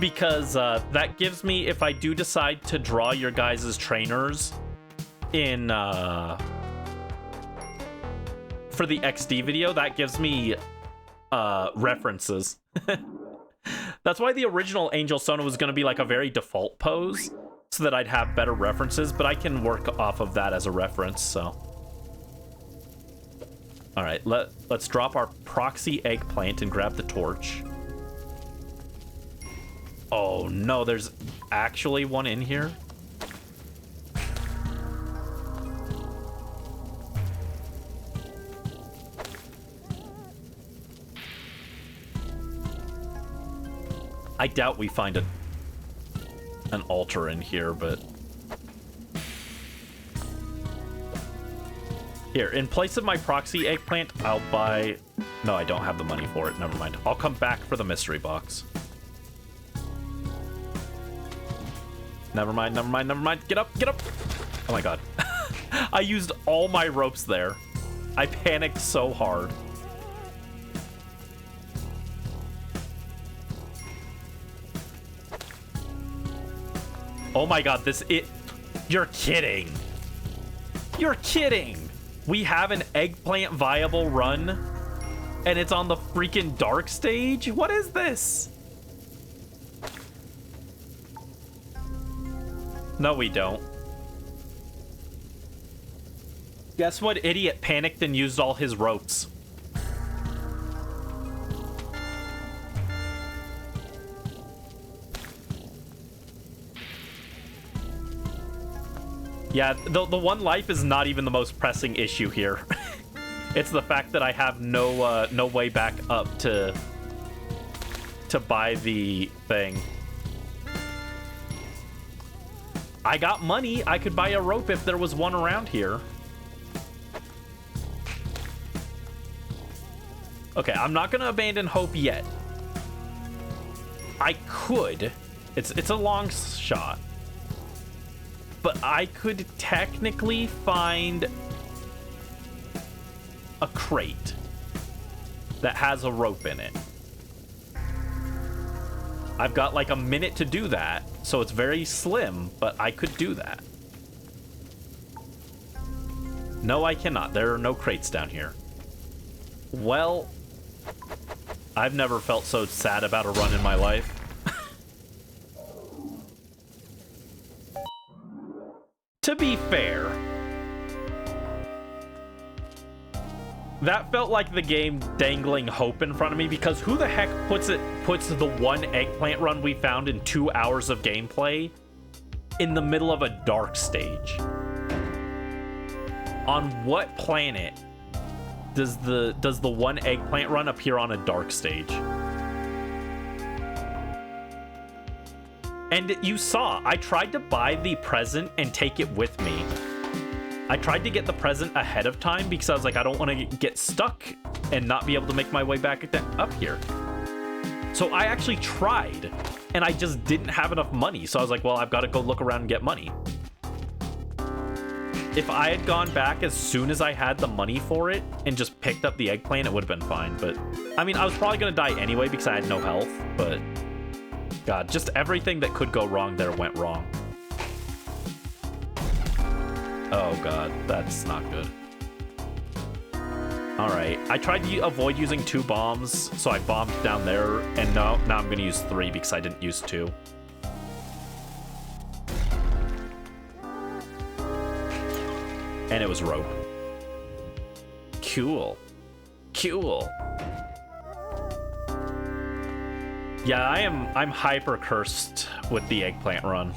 Because that gives me, if I do decide to draw your guys' trainers in for the XD video, that gives me references. That's why the original Angel Sona was going to be like a very default pose, so that I'd have better references, but I can work off of that as a reference, so. All right, let's drop our proxy eggplant and grab the torch. Oh no, there's actually one in here. I doubt we find an altar in here, but... Here, in place of my proxy eggplant, I'll buy... No, I don't have the money for it. Never mind. I'll come back for the mystery box. Never mind, never mind, never mind. Get up, get up! Oh my god. I used all my ropes there. I panicked so hard. Oh my god, you're kidding. You're kidding. We have an eggplant viable run, and it's on the freaking dark stage? What is this? No, we don't. Guess what idiot panicked and used all his ropes? Yeah, the one life is not even the most pressing issue here. It's the fact that I have no way back up to buy the thing. I got money. I could buy a rope if there was one around here. Okay, I'm not gonna abandon hope yet. I could. It's a long shot. But I could technically find a crate that has a rope in it. I've got like a minute to do that, so it's very slim, but I could do that. No, I cannot. There are no crates down here. Well, I've never felt so sad about a run in my life. To be fair, that felt like the game dangling hope in front of me, because who the heck puts the one eggplant run we found in 2 hours of gameplay in the middle of a dark stage? On what planet does the one eggplant run appear on a dark stage? And you saw, I tried to buy the present and take it with me. I tried to get the present ahead of time because I was like, I don't want to get stuck and not be able to make my way back up here. So I actually tried, and I just didn't have enough money. So I was like, well, I've got to go look around and get money. If I had gone back as soon as I had the money for it and just picked up the eggplant, it would have been fine. But, I mean, I was probably going to die anyway because I had no health, but... God, just everything that could go wrong there went wrong. Oh god, that's not good. Alright, I tried to avoid using 2 bombs, so I bombed down there, and now I'm going to use 3 because I didn't use 2. And it was rope. Cool. Cool. Yeah, I'm hyper cursed with the eggplant run.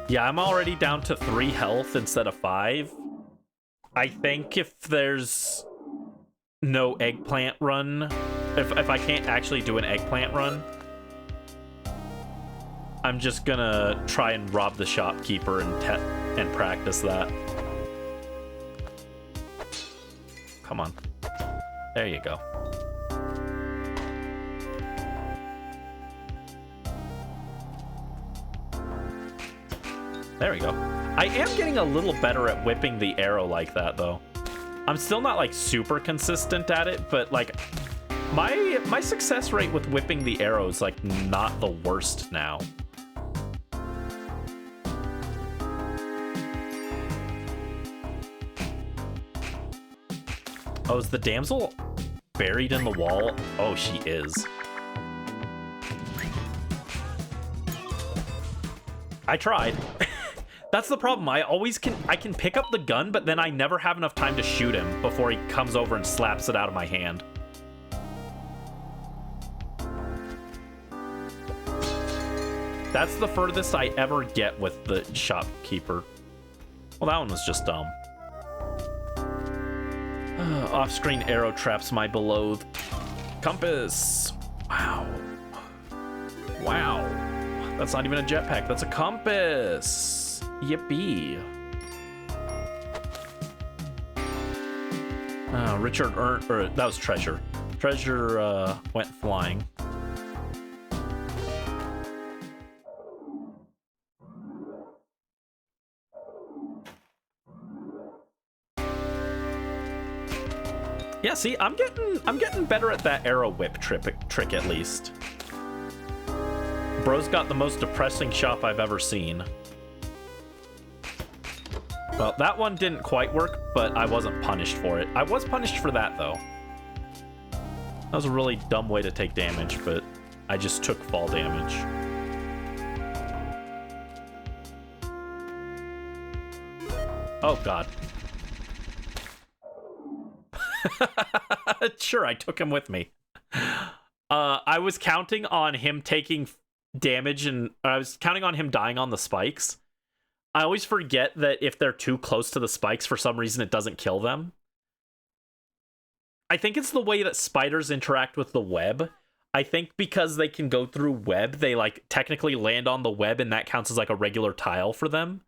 Yeah, I'm already down to 3 health instead of 5. I think if there's no eggplant run, if I can't actually do an eggplant run, I'm just gonna try and rob the shopkeeper and practice that. Come on. There you go. There we go. I am getting a little better at whipping the arrow like that, though. I'm still not, like, super consistent at it, but, like, my success rate with whipping the arrow is, like, not the worst now. Oh, is the damsel buried in the wall? Oh, she is. I tried. That's the problem. I can pick up the gun, but then I never have enough time to shoot him before he comes over and slaps it out of my hand. That's the furthest I ever get with the shopkeeper. Well, that one was just dumb. Off-screen arrow traps my beloathed. Compass. Wow. Wow. That's not even a jetpack. That's a compass. Yippee. Richard earned, or that was Treasure. Treasure went flying. Yeah, see, I'm getting better at that arrow whip trick at least. Bro's got the most depressing shop I've ever seen. Well, that one didn't quite work, but I wasn't punished for it. I was punished for that, though. That was a really dumb way to take damage, but I just took fall damage. Oh, God. Sure, I took him with me. I was counting on him taking damage, and I was counting on him dying on the spikes. I always forget that if they're too close to the spikes, for some reason it doesn't kill them. I think it's the way that spiders interact with the web. I think because they can go through web, they like technically land on the web, and that counts as like a regular tile for them.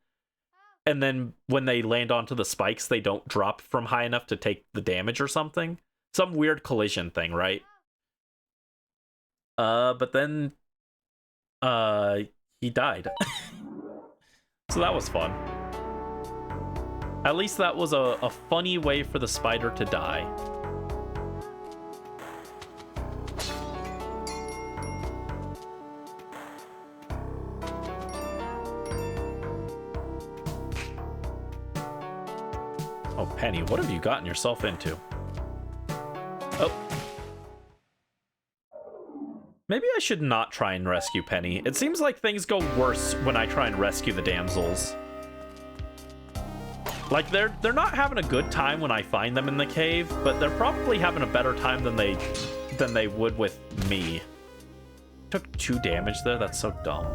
And then when they land onto the spikes, they don't drop from high enough to take the damage or something. Some weird collision thing, right? But then he died. So that was fun. At least that was a funny way for the spider to die. Oh, Penny, what have you gotten yourself into? Oh. Maybe I should not try and rescue Penny. It seems like things go worse when I try and rescue the damsels. Like, they're not having a good time when I find them in the cave, but they're probably having a better time than they would with me. Took 2 damage there? That's so dumb.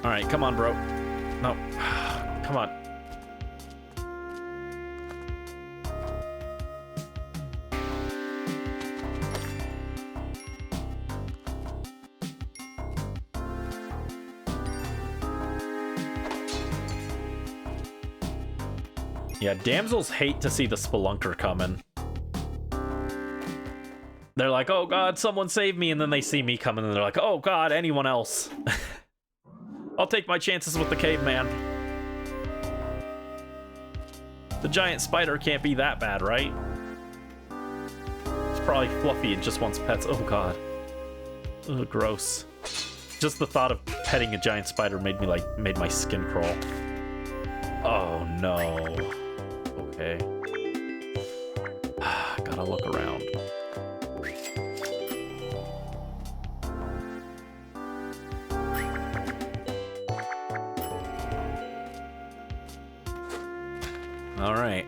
Alright, come on, bro. No. Come on. Yeah, damsels hate to see the spelunker coming. They're like, oh god, someone save me, and then they see me coming, and they're like, oh god, anyone else. I'll take my chances with the caveman. The giant spider can't be that bad, right? It's probably fluffy and just wants pets. Oh god. Ugh, gross. Just the thought of petting a giant spider made my skin crawl. Oh no. Okay. Gotta look around. All right.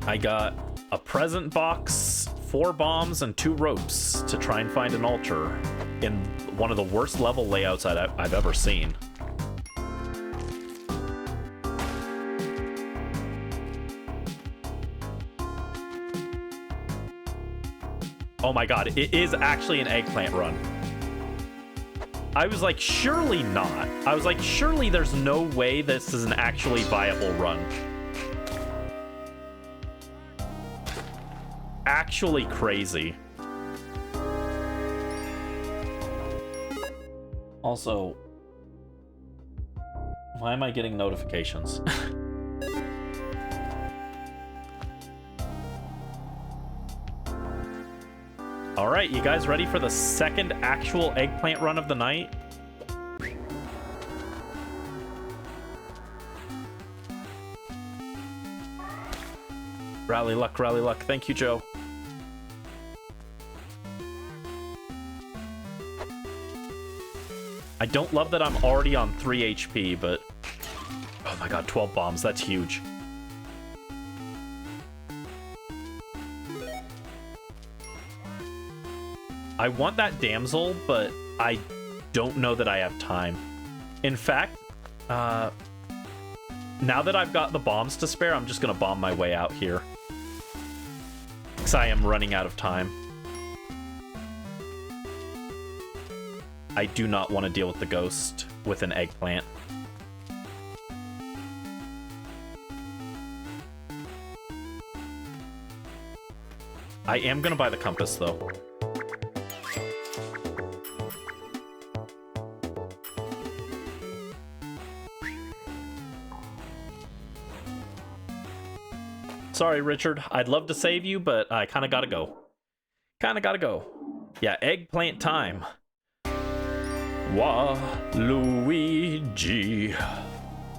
I got a present box, 4 bombs, and 2 ropes to try and find an altar in one of the worst level layouts I've ever seen. Oh my god, it is actually an eggplant run. I was like, surely not. I was like, surely there's no way this is an actually viable run. Actually crazy. Also, why am I getting notifications? All right, you guys ready for the second actual eggplant run of the night? Rally luck, rally luck. Thank you, Joe. I don't love that I'm already on 3 HP, but... Oh my god, 12 bombs. That's huge. I want that damsel, but I don't know that I have time. In fact, now that I've got the bombs to spare, I'm just gonna bomb my way out here. Because I am running out of time. I do not want to deal with the ghost with an eggplant. I am gonna buy the compass, though. Sorry, Richard. I'd love to save you, but I kind of gotta go. Yeah, eggplant time. Waluigi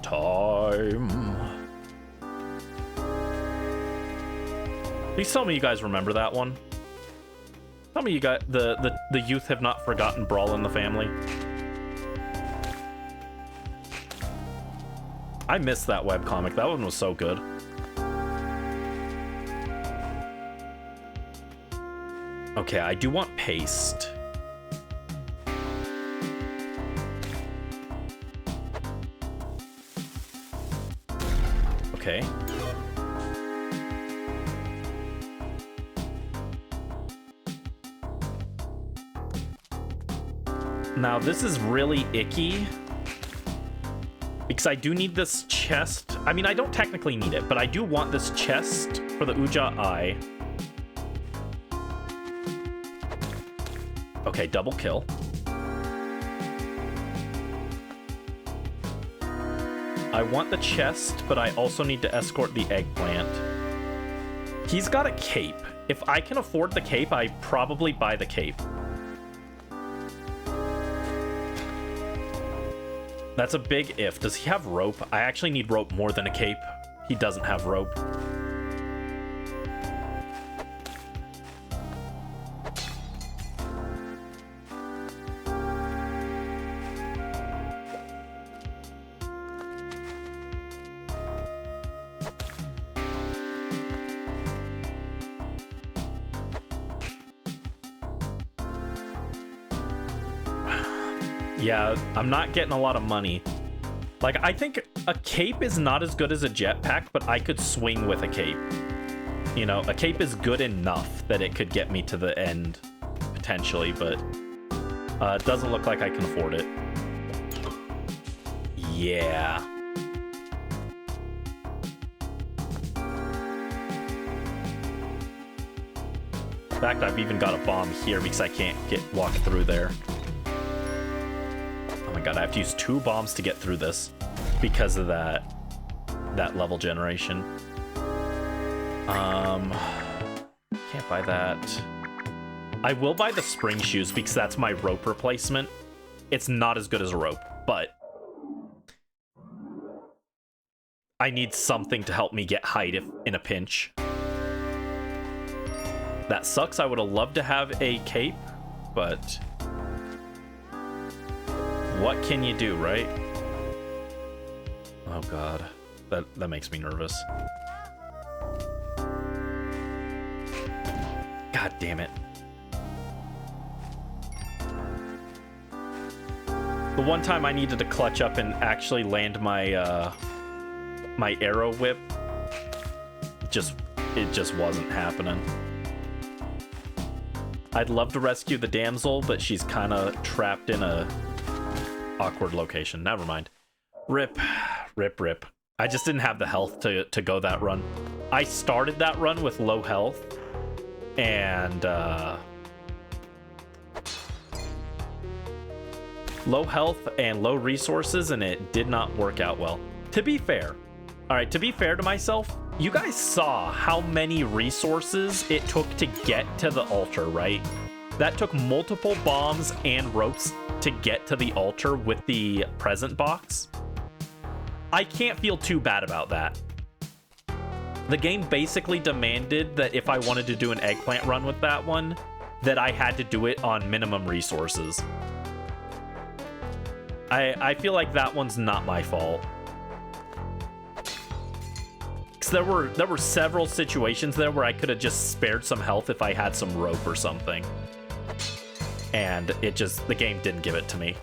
time. Please tell me you guys remember that one. Tell me you got the youth have not forgotten Brawl in the Family. I missed that webcomic. That one was so good. Okay, I do want paste. Okay. Now, this is really icky. Because I do need this chest. I mean, I don't technically need it, but I do want this chest for the Uja Eye. Okay, double kill. I want the chest, but I also need to escort the eggplant. He's got a cape. If I can afford the cape, I probably buy the cape. That's a big if. Does he have rope? I actually need rope more than a cape. He doesn't have rope. Yeah, I'm not getting a lot of money. Like, I think a cape is not as good as a jetpack, but I could swing with a cape. You know, a cape is good enough that it could get me to the end, potentially, but it doesn't look like I can afford it. Yeah. In fact, I've even got a bomb here because I can't walk through there. Oh my god, I have to use 2 bombs to get through this because of that level generation. Can't buy that. I will buy the spring shoes because that's my rope replacement. It's not as good as a rope, but I need something to help me get height if in a pinch. That sucks. I would have loved to have a cape, but what can you do, right? Oh god, that makes me nervous. God damn it. The one time I needed to clutch up and actually land my my arrow whip, it just wasn't happening. I'd love to rescue the damsel, but she's kind of trapped in a awkward location. Never mind. Rip. I just didn't have the health to go that run. I started that run with low health, and low health and low resources, and it did not work out well. To be fair, all right, to be fair to myself, you guys saw how many resources it took to get to the altar, right? That took multiple bombs and ropes to get to the altar with the present box. I can't feel too bad about that. The game basically demanded that if I wanted to do an eggplant run with that one, that I had to do it on minimum resources. I feel like that one's not my fault. Because there were several situations there where I could have just spared some health if I had some rope or something. And the game didn't give it to me.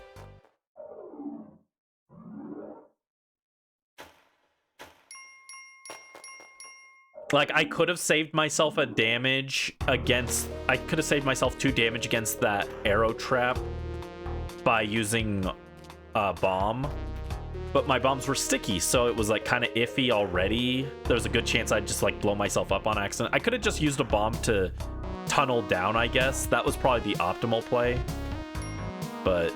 Like, I could have saved myself I could have saved myself 2 damage against that arrow trap by using a bomb. But my bombs were sticky, so it was like kind of iffy already. There was a good chance I'd just like blow myself up on accident. I could have just used a bomb to tunnel down, I guess. That was probably the optimal play. But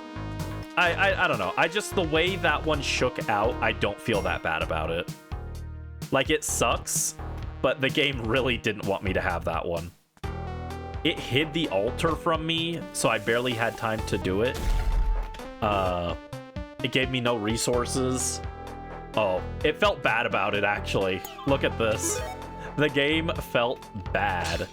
I don't know. The way that one shook out, I don't feel that bad about it. Like, it sucks, but the game really didn't want me to have that one. It hid the altar from me, so I barely had time to do it. It gave me no resources. Oh, it felt bad about it, actually. Look at this. The game felt bad.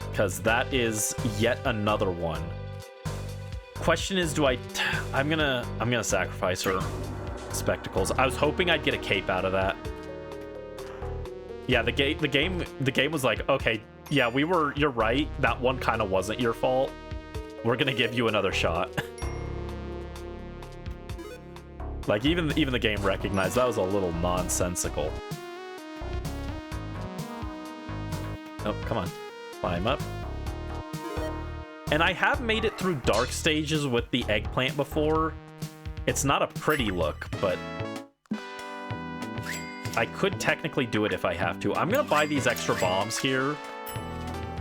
Because that is yet another one. Question is, I'm gonna sacrifice her spectacles. I was hoping I'd get a cape out of that. Yeah, the game was like, okay, yeah, you're right. That one kind of wasn't your fault. We're gonna give you another shot. Like, even the game recognized that was a little nonsensical. Oh, come on. Climb up. And I have made it through dark stages with the eggplant before. It's not a pretty look, but I could technically do it if I have to. I'm gonna buy these extra bombs here.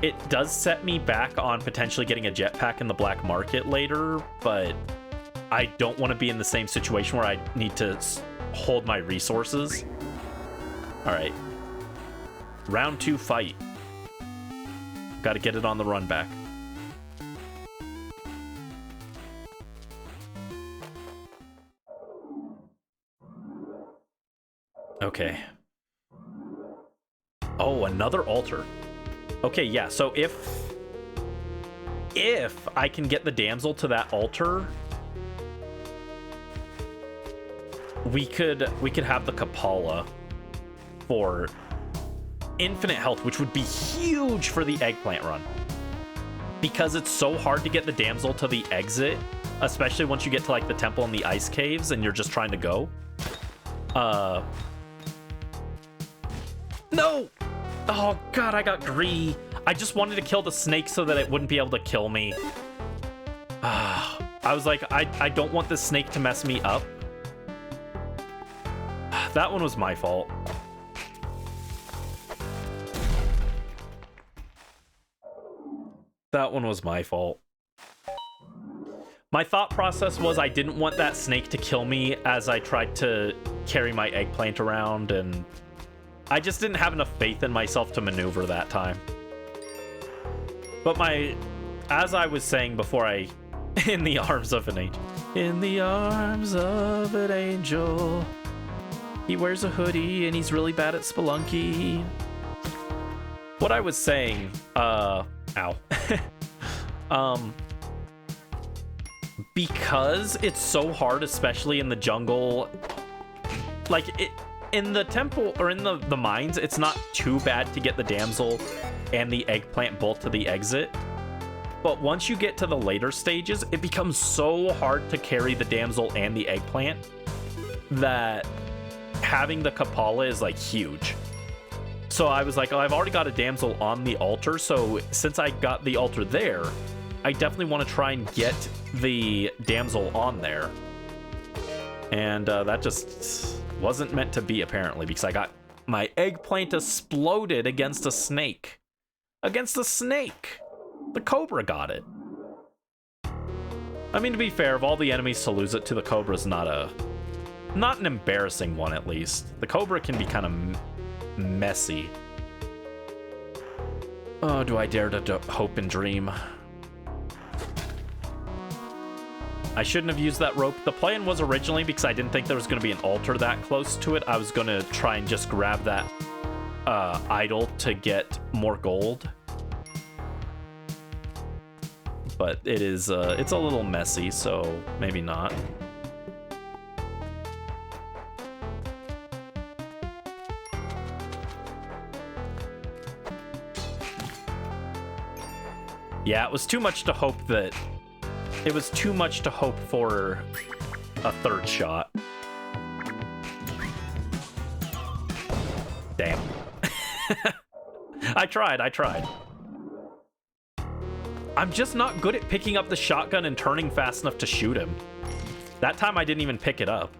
It does set me back on potentially getting a jetpack in the black market later, but I don't want to be in the same situation where I need to hold my resources. All right. Round 2 fight. Got to get it on the run back. Okay. Oh, another altar. Okay, yeah, so if I can get the damsel to that altar, we could have the Kapala for infinite health, which would be huge for the eggplant run. Because it's so hard to get the damsel to the exit, especially once you get to like the temple and the ice caves and you're just trying to go. No! Oh god, I got greedy. I just wanted to kill the snake so that it wouldn't be able to kill me. I was like, I don't want this snake to mess me up. That one was my fault. That one was my fault. My thought process was I didn't want that snake to kill me as I tried to carry my eggplant around, and I just didn't have enough faith in myself to maneuver that time. But as I was saying before, in the arms of an angel. In the arms of an angel. He wears a hoodie and he's really bad at Spelunky. What I was saying, ow. Because it's so hard, especially in the jungle, like in the temple or in the mines, it's not too bad to get the damsel and the eggplant both to the exit. But once you get to the later stages, it becomes so hard to carry the damsel and the eggplant that having the Kapala is like huge. So I was like, oh, I've already got a damsel on the altar, so since I got the altar there, I definitely want to try and get the damsel on there. And that just wasn't meant to be, apparently, because I got my eggplant exploded against a snake. Against a snake! The cobra got it. I mean, to be fair, of all the enemies to lose it to, the cobra's not Not an embarrassing one, at least. The Cobra can be kind of messy. Oh, do I dare to hope and dream? I shouldn't have used that rope. The plan was originally, because I didn't think there was going to be an altar that close to it, I was going to try and just grab that idol to get more gold. But it is, it's a little messy, so maybe not. Yeah, it was too much to hope that... It was too much to hope for a third shot. Damn. I tried. I'm just not good at picking up the shotgun and turning fast enough to shoot him. That time I didn't even pick it up.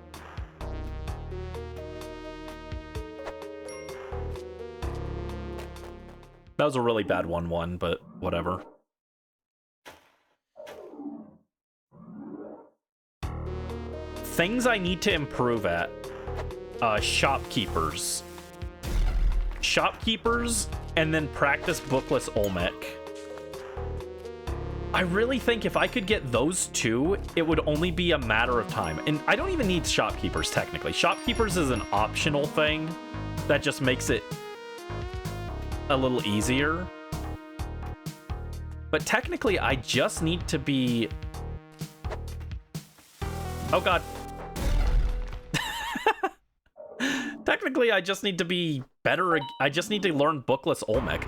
That was a really bad 1-1, but whatever. Things I need to improve at. Shopkeepers. Shopkeepers, and then practice Bookless Olmec. I really think if I could get those two, it would only be a matter of time. And I don't even need Shopkeepers, technically. Shopkeepers is an optional thing that just makes it a little easier. But technically, I just need to be... Oh, God. Technically, I just need to be better. I just need to learn Bookless Olmec.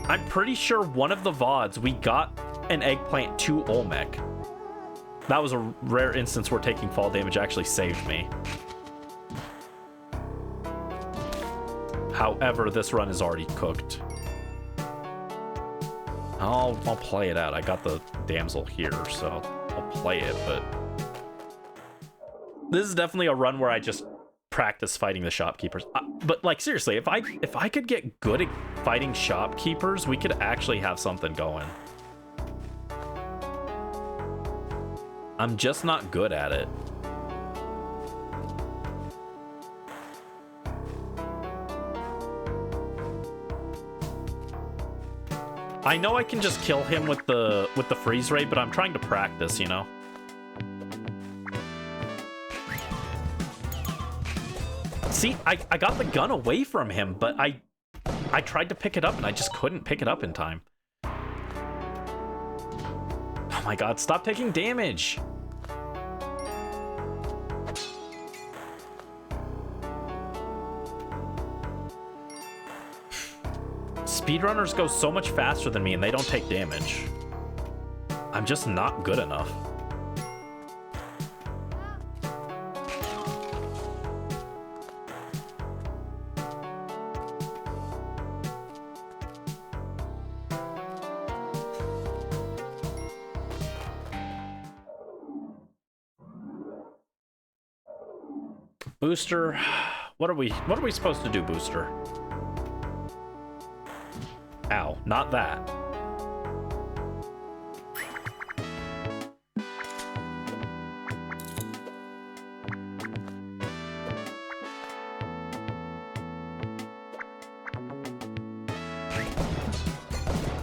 I'm pretty sure one of the VODs, we got an Eggplant to Olmec. That was a rare instance where taking fall damage actually saved me. However, this run is already cooked. I'll play it out. I got the damsel here, so I'll play it, but... This is definitely a run where I just practice fighting the shopkeepers. But, like, seriously, if I could get good at fighting shopkeepers, we could actually have something going. I'm just not good at it. I know I can just kill him with the freeze ray, but I'm trying to practice, you know? See, I got the gun away from him, but I tried to pick it up and I just couldn't pick it up in time. Oh my God, stop taking damage. Speedrunners go so much faster than me and they don't take damage. I'm just not good enough. Booster, what are we supposed to do, Booster? Ow, not that.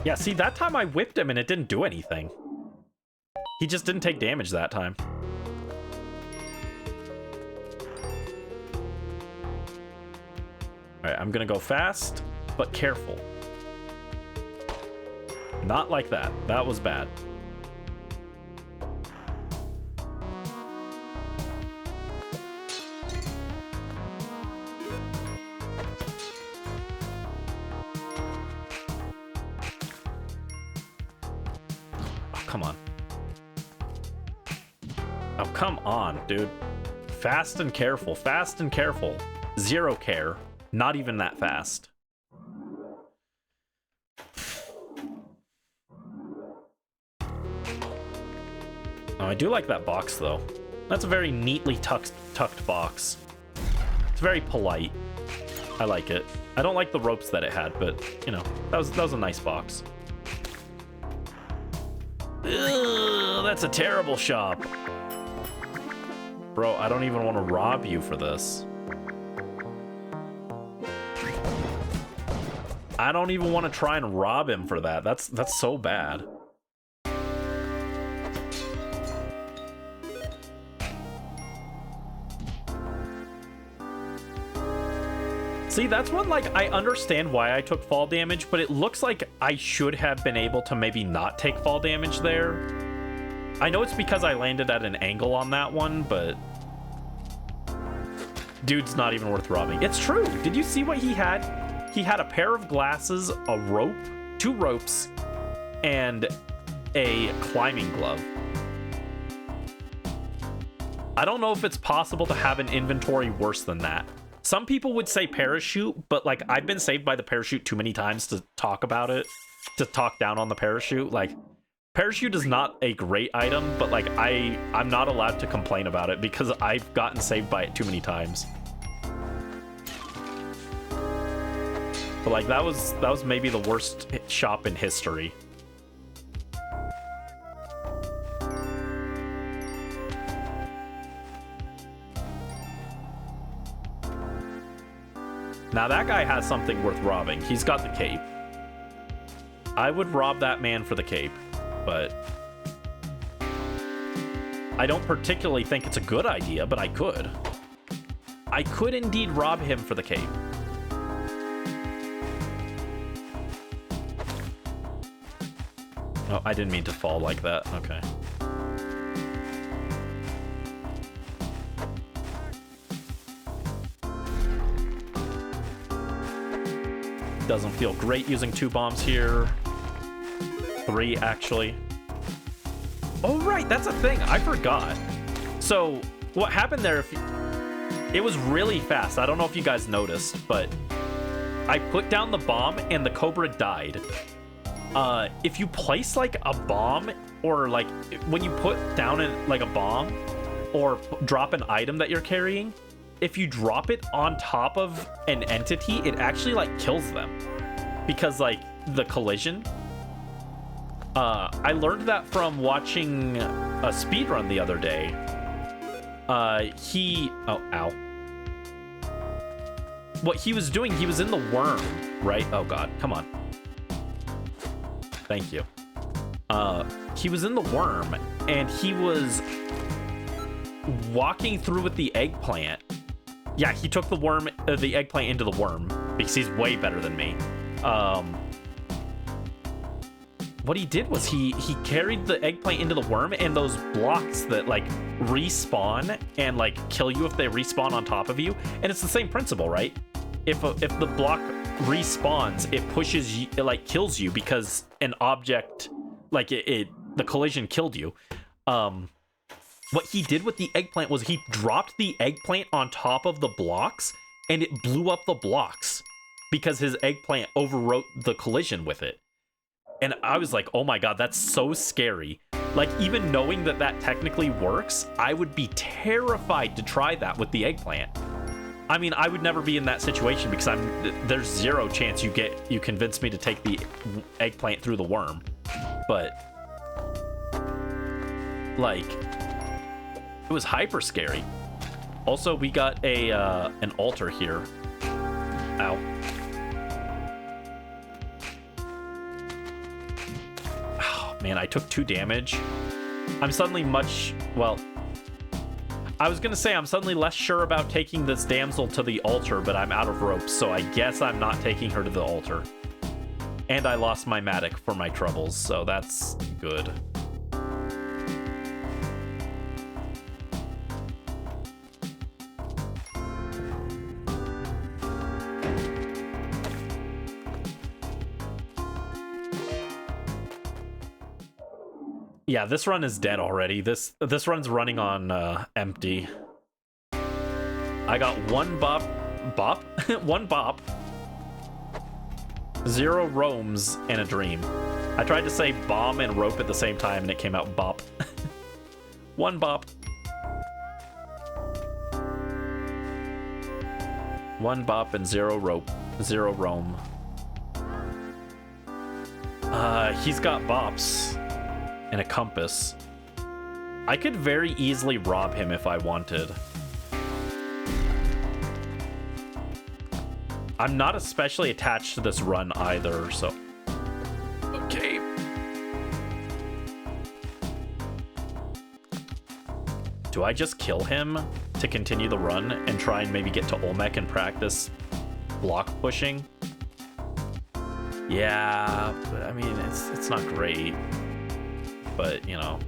Yeah, see, that time I whipped him and it didn't do anything. He just didn't take damage that time. Alright, I'm gonna go fast, but careful. Not like that. That was bad. Oh, come on. Oh, come on, dude. Fast and careful. Fast and careful. Zero care. Not even that fast. Oh, I do like that box, though. That's a very neatly tucked box. It's very polite. I like it. I don't like the ropes that it had, but, you know, that was a nice box. Ugh, that's a terrible shop. Bro, I don't even want to rob you for this. I don't even want to try and rob him for that. That's so bad. See, that's one, like, I understand why I took fall damage, but it looks like I should have been able to maybe not take fall damage there. I know it's because I landed at an angle on that one, but... Dude's not even worth robbing. It's true! Did you see what he had? He had a pair of glasses, a rope, 2 ropes, and a climbing glove. I don't know if it's possible to have an inventory worse than that. Some people would say parachute, but like I've been saved by the parachute too many times to talk about it, to talk down on the parachute. Like, parachute is not a great item, but like I'm not allowed to complain about it because I've gotten saved by it too many times. But like that was maybe the worst shop in history. Now that guy has something worth robbing. He's got the cape. I would rob that man for the cape, but I don't particularly think it's a good idea, but I could. I could indeed rob him for the cape. Oh, I didn't mean to fall like that. Okay. Doesn't feel great using 2 bombs here. 3, actually. Oh, right, that's a thing. I forgot. So, what happened there, it was really fast. I don't know if you guys noticed, but I put down the bomb and the Cobra died. If you place, like, a bomb, or, like, when you put down, like, a bomb, or drop an item that you're carrying, if you drop it on top of an entity, it actually, like, kills them. Because, like, the collision. I learned that from watching a speedrun the other day. Oh, ow. What he was doing, he was in the worm, right? Oh, God, come on. Thank you. He was in the worm, and he was walking through with the eggplant. Yeah, he took the eggplant into the worm because he's way better than me. What he did was he carried the eggplant into the worm, and those blocks that like respawn and like kill you if they respawn on top of you. And it's the same principle, right? If the block respawns, it pushes you, it like kills you because an object like the collision killed you. What he did with the eggplant was he dropped the eggplant on top of the blocks, and it blew up the blocks because his eggplant overwrote the collision with it. And I was like, oh my God, that's so scary. Like, even knowing that that technically works, I would be terrified to try that with the eggplant. I mean, I would never be in that situation because there's 0 chance you convince me to take the eggplant through the worm. But like, it was hyper scary. Also, we got an altar here. Ow. Oh, man, I took 2 damage. I'm suddenly well, I was gonna say I'm suddenly less sure about taking this damsel to the altar, but I'm out of ropes, so I guess I'm not taking her to the altar. And I lost my Matic for my troubles, so that's good. Yeah, this run is dead already. This run's running on empty. I got 1 bop, 1 bop, 0 roams, and a dream. I tried to say bomb and rope at the same time, and it came out bop. 1 bop. 1 bop and 0 rope, 0 roam. He's got bops. And a compass. I could very easily rob him if I wanted. I'm not especially attached to this run either, so... Okay. Do I just kill him to continue the run and try and maybe get to Olmec and practice block pushing? Yeah, but I mean, it's not great. But, you know...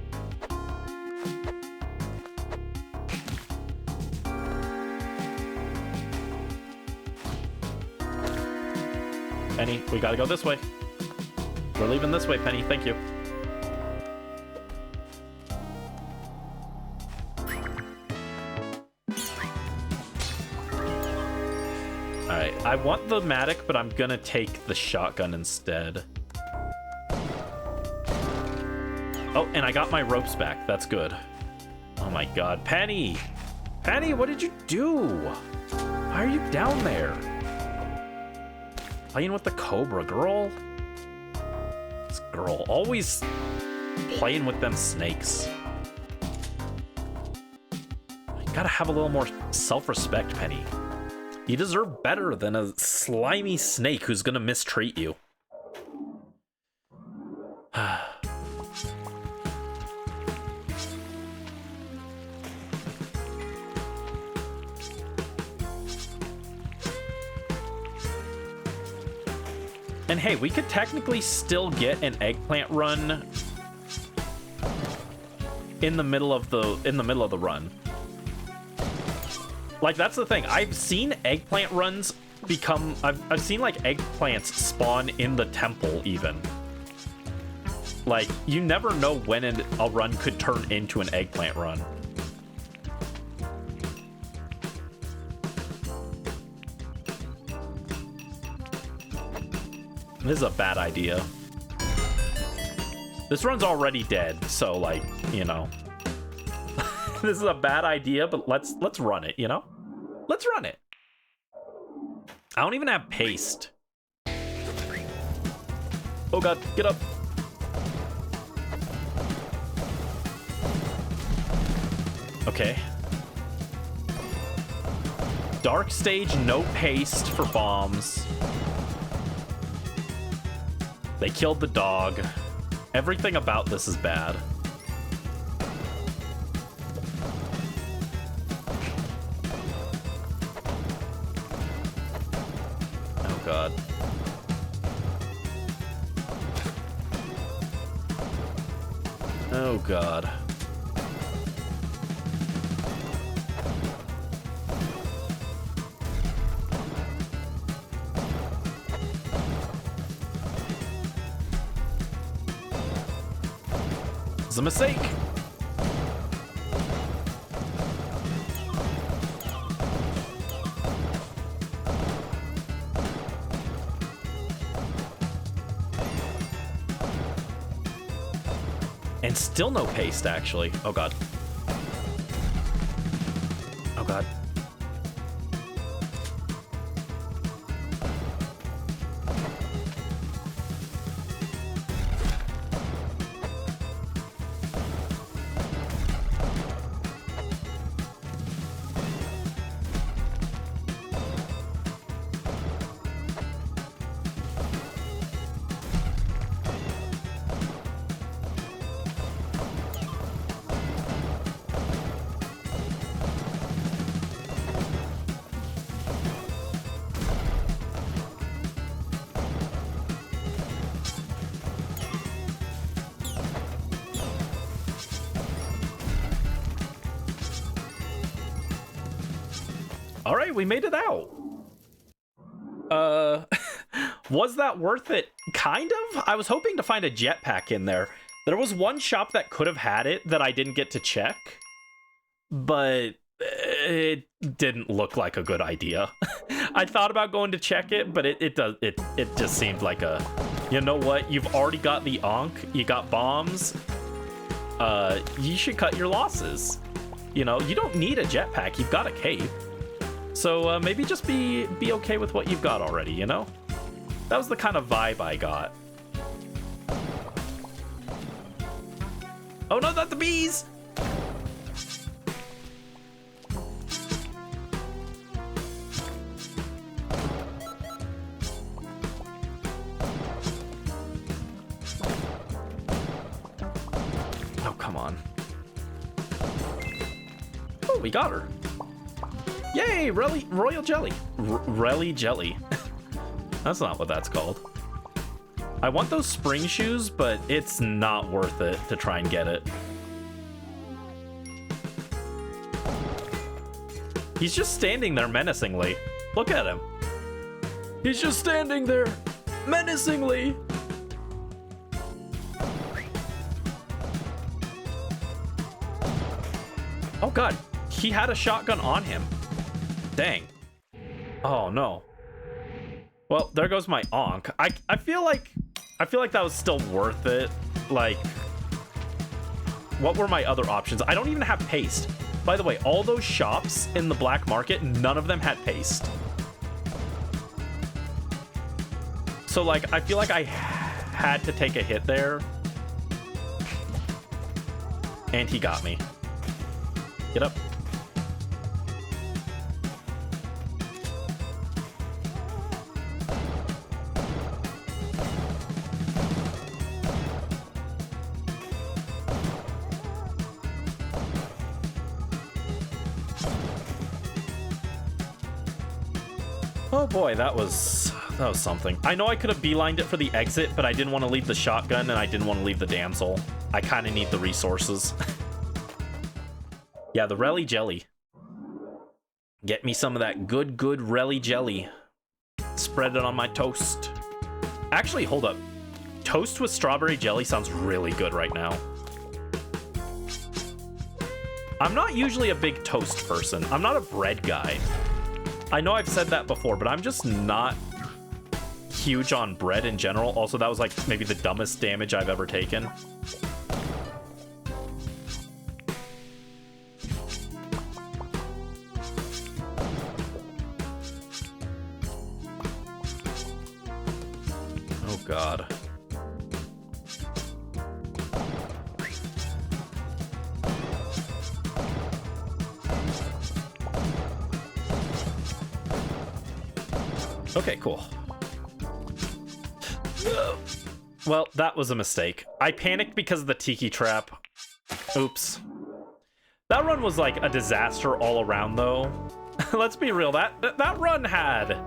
Penny, we gotta go this way. We're leaving this way, Penny. Thank you. Alright, I want the Matic, but I'm gonna take the shotgun instead. Oh, and I got my ropes back. That's good. Oh my god. Penny! Penny, what did you do? Why are you down there? Playing with the Cobra, girl. This girl always playing with them snakes. You gotta have a little more self-respect, Penny. You deserve better than a slimy snake who's gonna mistreat you. And hey, we could technically still get an eggplant run in the middle of the run. Like, that's the thing. I've seen eggplant runs become... I've seen, like, eggplants spawn in the temple, even. Like, you never know when a run could turn into an eggplant run. This is a bad idea. This run's already dead, so, like, you know. This is a bad idea, but let's run it, you know? Let's run it. I don't even have paste. Oh god, get up. Okay. Dark stage, no paste for bombs. They killed the dog. Everything about this is bad. Oh god. Oh god. It's a mistake. And still no paste, actually. Oh god. Oh god. All right, we made it out. Was that worth it? Kind of. I was hoping to find a jetpack in there. There was one shop that could have had it that I didn't get to check, but it didn't look like a good idea. I thought about going to check it, but it just seemed like a, you know what? You've already got the Ankh, you got bombs. You should cut your losses. You know, you don't need a jetpack. You've got a cape. So maybe just be okay with what you've got already, you know? That was the kind of vibe I got. Oh no, not the bees! Oh, we got her. Yay, royal jelly. Relly jelly. That's not what that's called. I want those spring shoes, but it's not worth it to try and get it. He's just standing there menacingly. Look at him. He's just standing there menacingly. Oh god, he had a shotgun on him. Dang. Oh no. Well, there goes my onk. I feel like that was still worth it. Like, what were my other options? I don't even have paste. By the way, all those shops in the black market, none of them had paste. So like, I feel like I had to take a hit there. And he got me. Get up. Oh boy, that was something. I know I could have beelined it for the exit, but I didn't want to leave the shotgun and I didn't want to leave the damsel. I kind of need the resources. Yeah, the Relly jelly. Get me some of that good Relly jelly. Spread it on my toast. Actually, hold up. Toast with strawberry jelly sounds really good right now. I'm not usually a big toast person. I'm not a bread guy. I know I've said that before, but I'm just not huge on bread in general. Also, that was like maybe the dumbest damage I've ever taken. Oh god. Okay, cool. Well, that was a mistake. I panicked because of the tiki trap. Oops. That run was like a disaster all around, though. Let's be real, that run had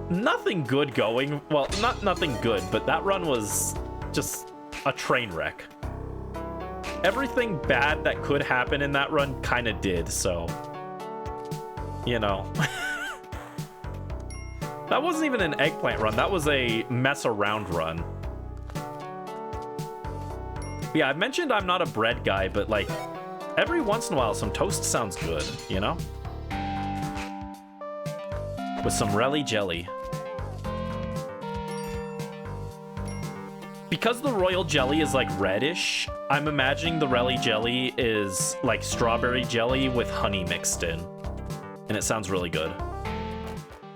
nothing good going. Well, not nothing good, but that run was just a train wreck. Everything bad that could happen in that run kind of did, so... You know... That wasn't even an eggplant run. That was a mess around run. Yeah, I've mentioned I'm not a bread guy, but like every once in a while, some toast sounds good, you know? With some Relly jelly. Because the royal jelly is like reddish, I'm imagining the Relly jelly is like strawberry jelly with honey mixed in. And it sounds really good.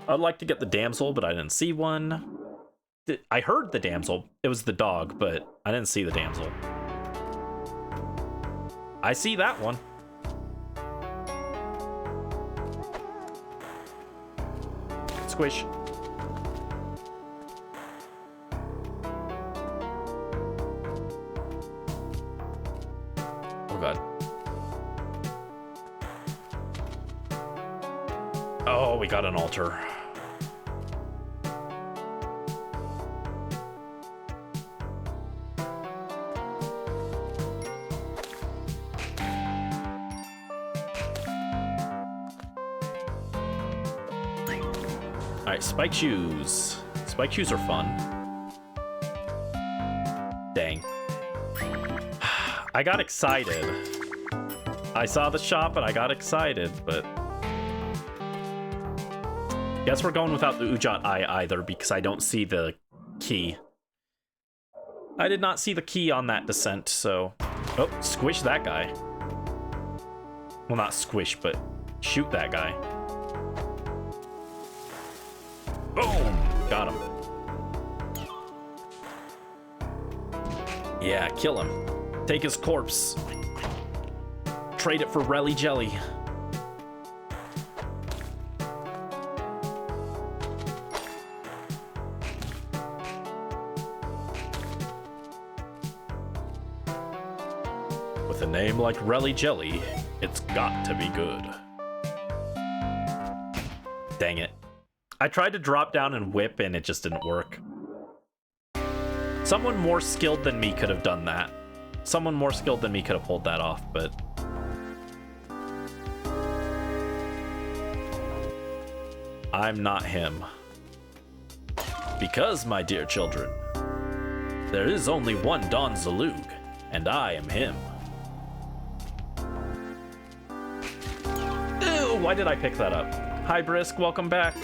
I'd like to get the damsel, but I didn't see one. I heard the damsel. It was the dog, but I didn't see the damsel. I see that one. Squish. Oh god. Oh, we got an altar. Alright, spike shoes. Spike shoes are fun. Dang. I got excited. I saw the shop and I got excited, but... Guess we're going without the Ujat Eye either, because I don't see the key. I did not see the key on that descent, so... Oh, squish that guy. Well, not squish, but shoot that guy. Boom! Got him. Yeah, kill him. Take his corpse. Trade it for Relly jelly. With a name like Relly Jelly, it's got to be good. Dang it. I tried to drop down and whip and it just didn't work. Someone more skilled than me could have done that. Someone more skilled than me could have pulled that off, but... I'm not him. Because, my dear children, there is only one Don Zalug, and I am him. Ew, why did I pick that up? Hi, Brisk, welcome back.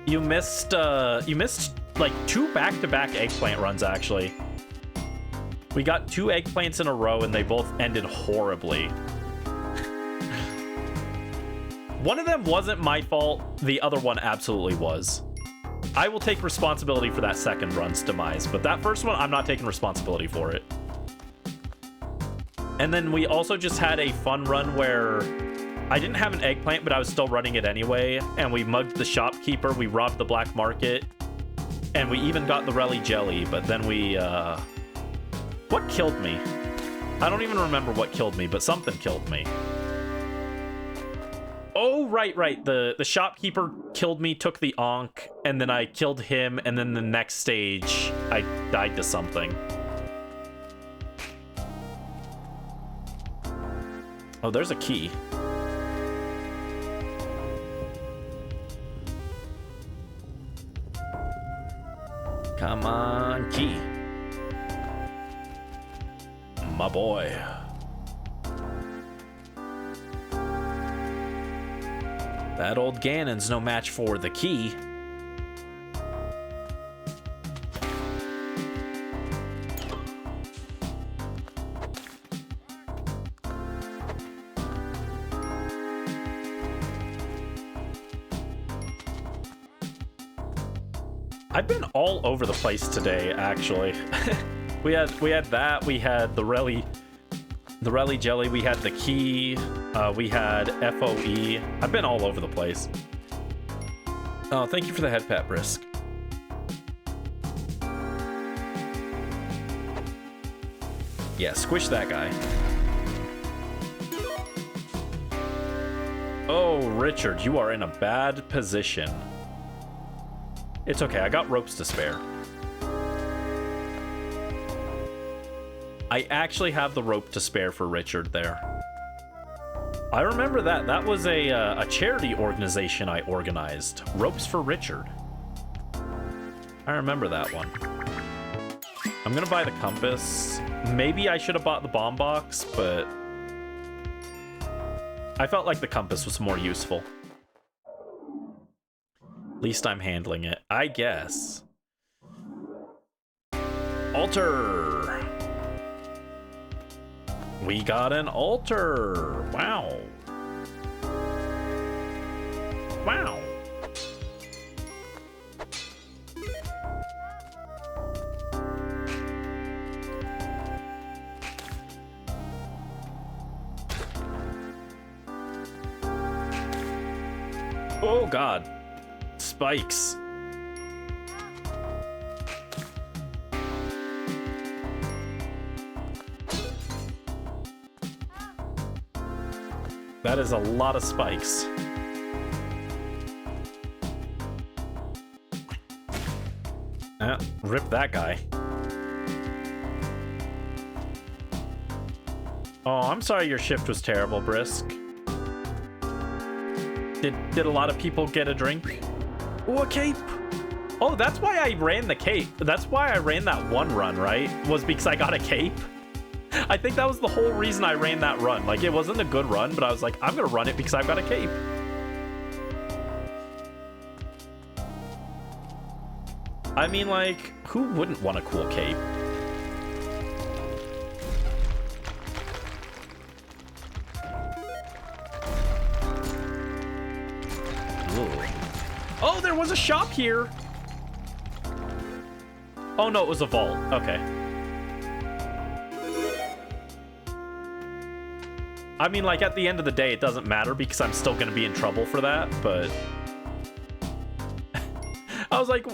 You missed like 2 back-to-back eggplant runs, actually. We got 2 eggplants in a row, and they both ended horribly. One of them wasn't my fault. The other one absolutely was. I will take responsibility for that second run's demise, but that first one, I'm not taking responsibility for it. And then we also just had a fun run where I didn't have an eggplant, but I was still running it anyway, and we mugged the shopkeeper, we robbed the black market, and we even got the Relly Jelly, but then we, what killed me? I don't even remember what killed me, but something killed me. Oh, right. The shopkeeper killed me, took the Ankh, and then I killed him, and then the next stage, I died to something. Oh, there's a key. Come on, key. My boy. That old Ganon's no match for the key. I've been all over the place today, actually. we had that, we had the Relly Jelly, we had the key, we had FOE. I've been all over the place. Oh, thank you for the head pat, Brisk. Yeah, squish that guy. Oh, Richard, you are in a bad position. It's okay, I got ropes to spare. I actually have the rope to spare for Richard there. I remember that. That was a charity organization I organized. Ropes for Richard. I remember that one. I'm gonna buy the compass. Maybe I should have bought the bomb box, but I felt like the compass was more useful. At least I'm handling it, I guess. Altar! We got an altar! Wow. Wow. Oh God. Spikes. That is a lot of spikes. Rip that guy. Oh, I'm sorry your shift was terrible, Brisk. Did a lot of people get a drink? Oh, a cape! Oh, that's why I ran the cape. That's why I ran that one run, right? Was because I got a cape. I think that was the whole reason I ran that run. Like, it wasn't a good run, but I was like, I'm gonna run it because I've got a cape. I mean, like, who wouldn't want a cool cape? Ooh. Oh, there was a shop here! Oh no, it was a vault. Okay. I mean, like, at the end of the day, it doesn't matter because I'm still gonna be in trouble for that, but... I was like,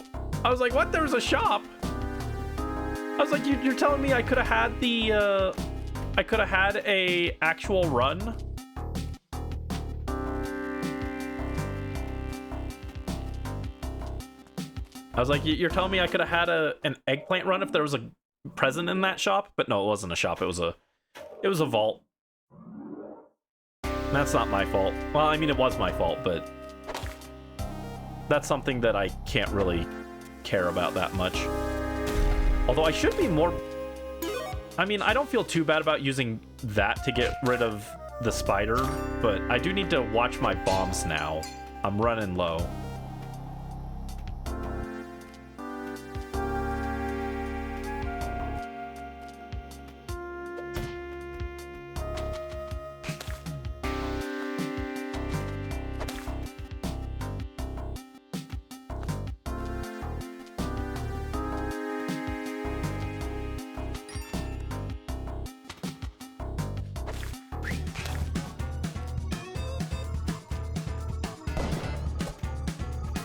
what? There was a shop? I was like, you're telling me I could have had the, I could have had a actual run? I was like, you're telling me I could have had an eggplant run if there was a present in that shop? But no, it wasn't a shop. It was a vault. That's not my fault. Well, I mean, it was my fault, but that's something that I can't really care about that much. Although I should be more... I mean, I don't feel too bad about using that to get rid of the spider, but I do need to watch my bombs now. I'm running low.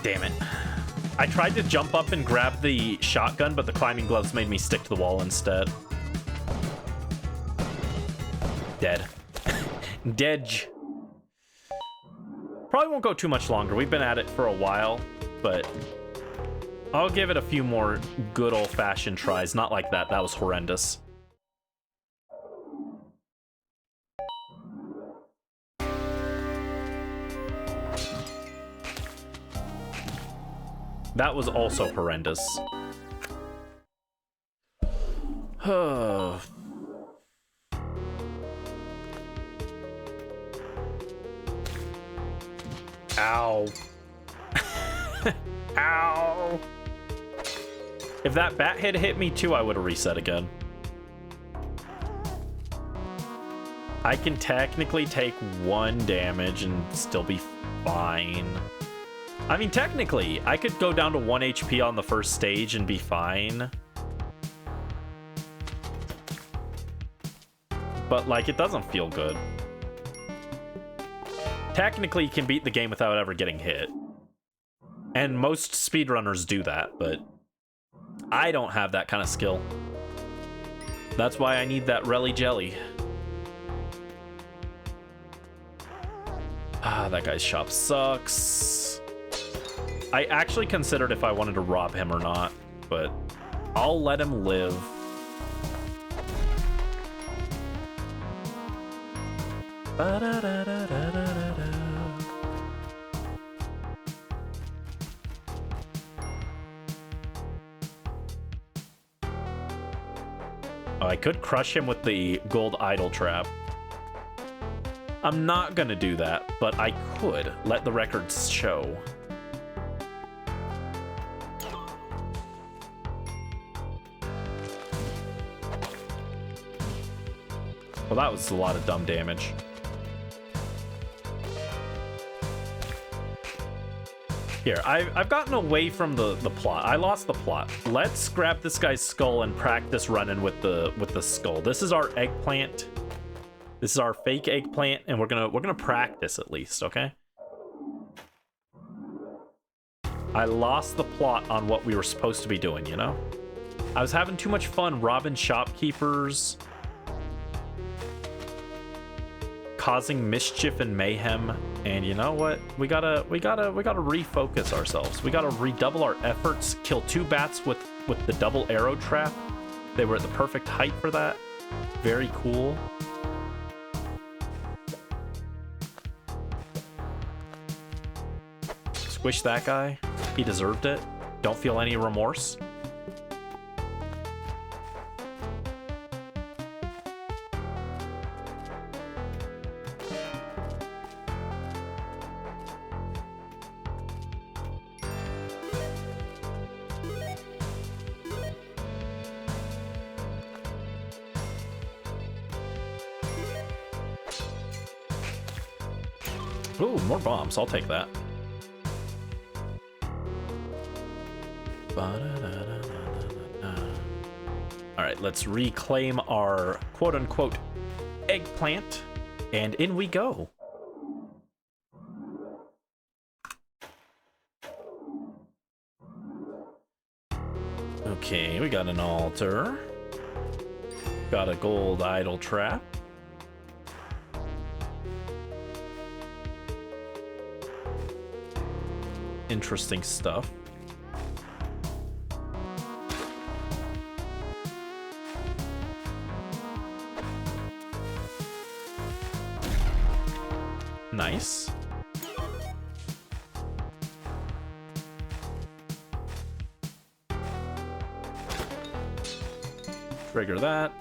Damn it. I tried to jump up and grab the shotgun, but the climbing gloves made me stick to the wall instead. Dead. Dead. Probably won't go too much longer. We've been at it for a while, but I'll give it a few more good old-fashioned tries. Not like that. That was horrendous. That was also horrendous. Ow. Ow. If that bat had hit me too, I would have reset again. I can technically take 1 damage and still be fine. I mean, technically, I could go down to 1 HP on the first stage and be fine. But, like, it doesn't feel good. Technically, you can beat the game without ever getting hit. And most speedrunners do that, but I don't have that kind of skill. That's why I need that Relly Jelly. Ah, that guy's shop sucks. I actually considered if I wanted to rob him or not, but I'll let him live. Oh, I could crush him with the gold idol trap. I'm not gonna do that, but I could. Let the records show. Well, that was a lot of dumb damage. Here, I've gotten away from the plot. I lost the plot. Let's grab this guy's skull and practice running with the skull. This is our eggplant. This is our fake eggplant, and we're gonna practice at least, okay? I lost the plot on what we were supposed to be doing, you know? I was having too much fun robbing shopkeepers, causing mischief and mayhem, and you know what? We gotta refocus ourselves. We gotta redouble our efforts. Kill 2 bats with the double arrow trap. They were at the perfect height for that. Very cool. Squish that guy. He deserved it. Don't feel any remorse. Ooh, more bombs. I'll take that. Alright, let's reclaim our quote-unquote eggplant, and in we go. Okay. Okay, we got an altar. Got a gold idol trap. Interesting stuff. Nice. Trigger that.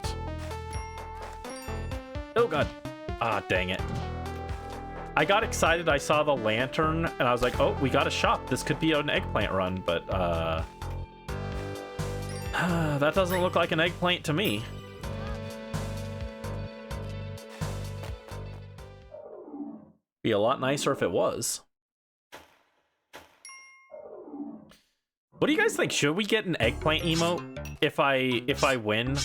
Oh god. Ah, dang it. I got excited, I saw the lantern, and I was like, oh, we got a shop. This could be an eggplant run, but that doesn't look like an eggplant to me. Be a lot nicer if it was. What do you guys think? Should we get an eggplant emote if I win?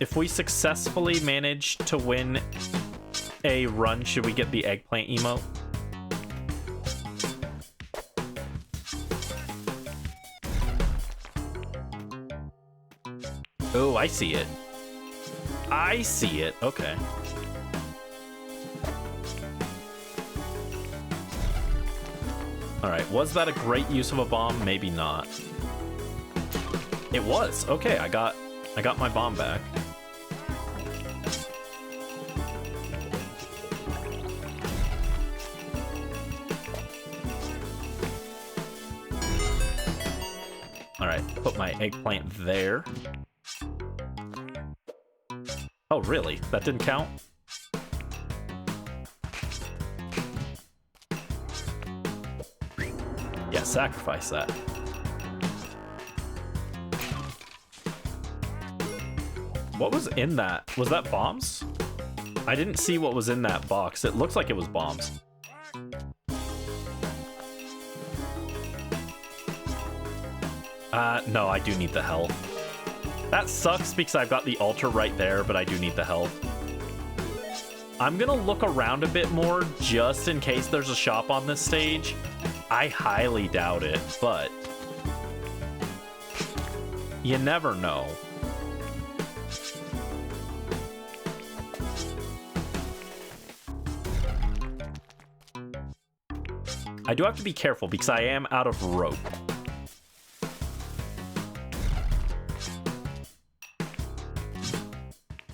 If we successfully manage to win a run, should we get the eggplant emote? Oh, I see it. I see it. Okay. All right. Was that a great use of a bomb? Maybe not. It was. Okay, I got my bomb back. All right. Put my eggplant there. Oh, really? That didn't count? Yeah, sacrifice that. What was in that? Was that bombs? I didn't see what was in that box. It looks like it was bombs. No, I do need the health. That sucks because I've got the altar right there, but I do need the health. I'm gonna look around a bit more just in case there's a shop on this stage. I highly doubt it, but you never know. I do have to be careful because I am out of rope.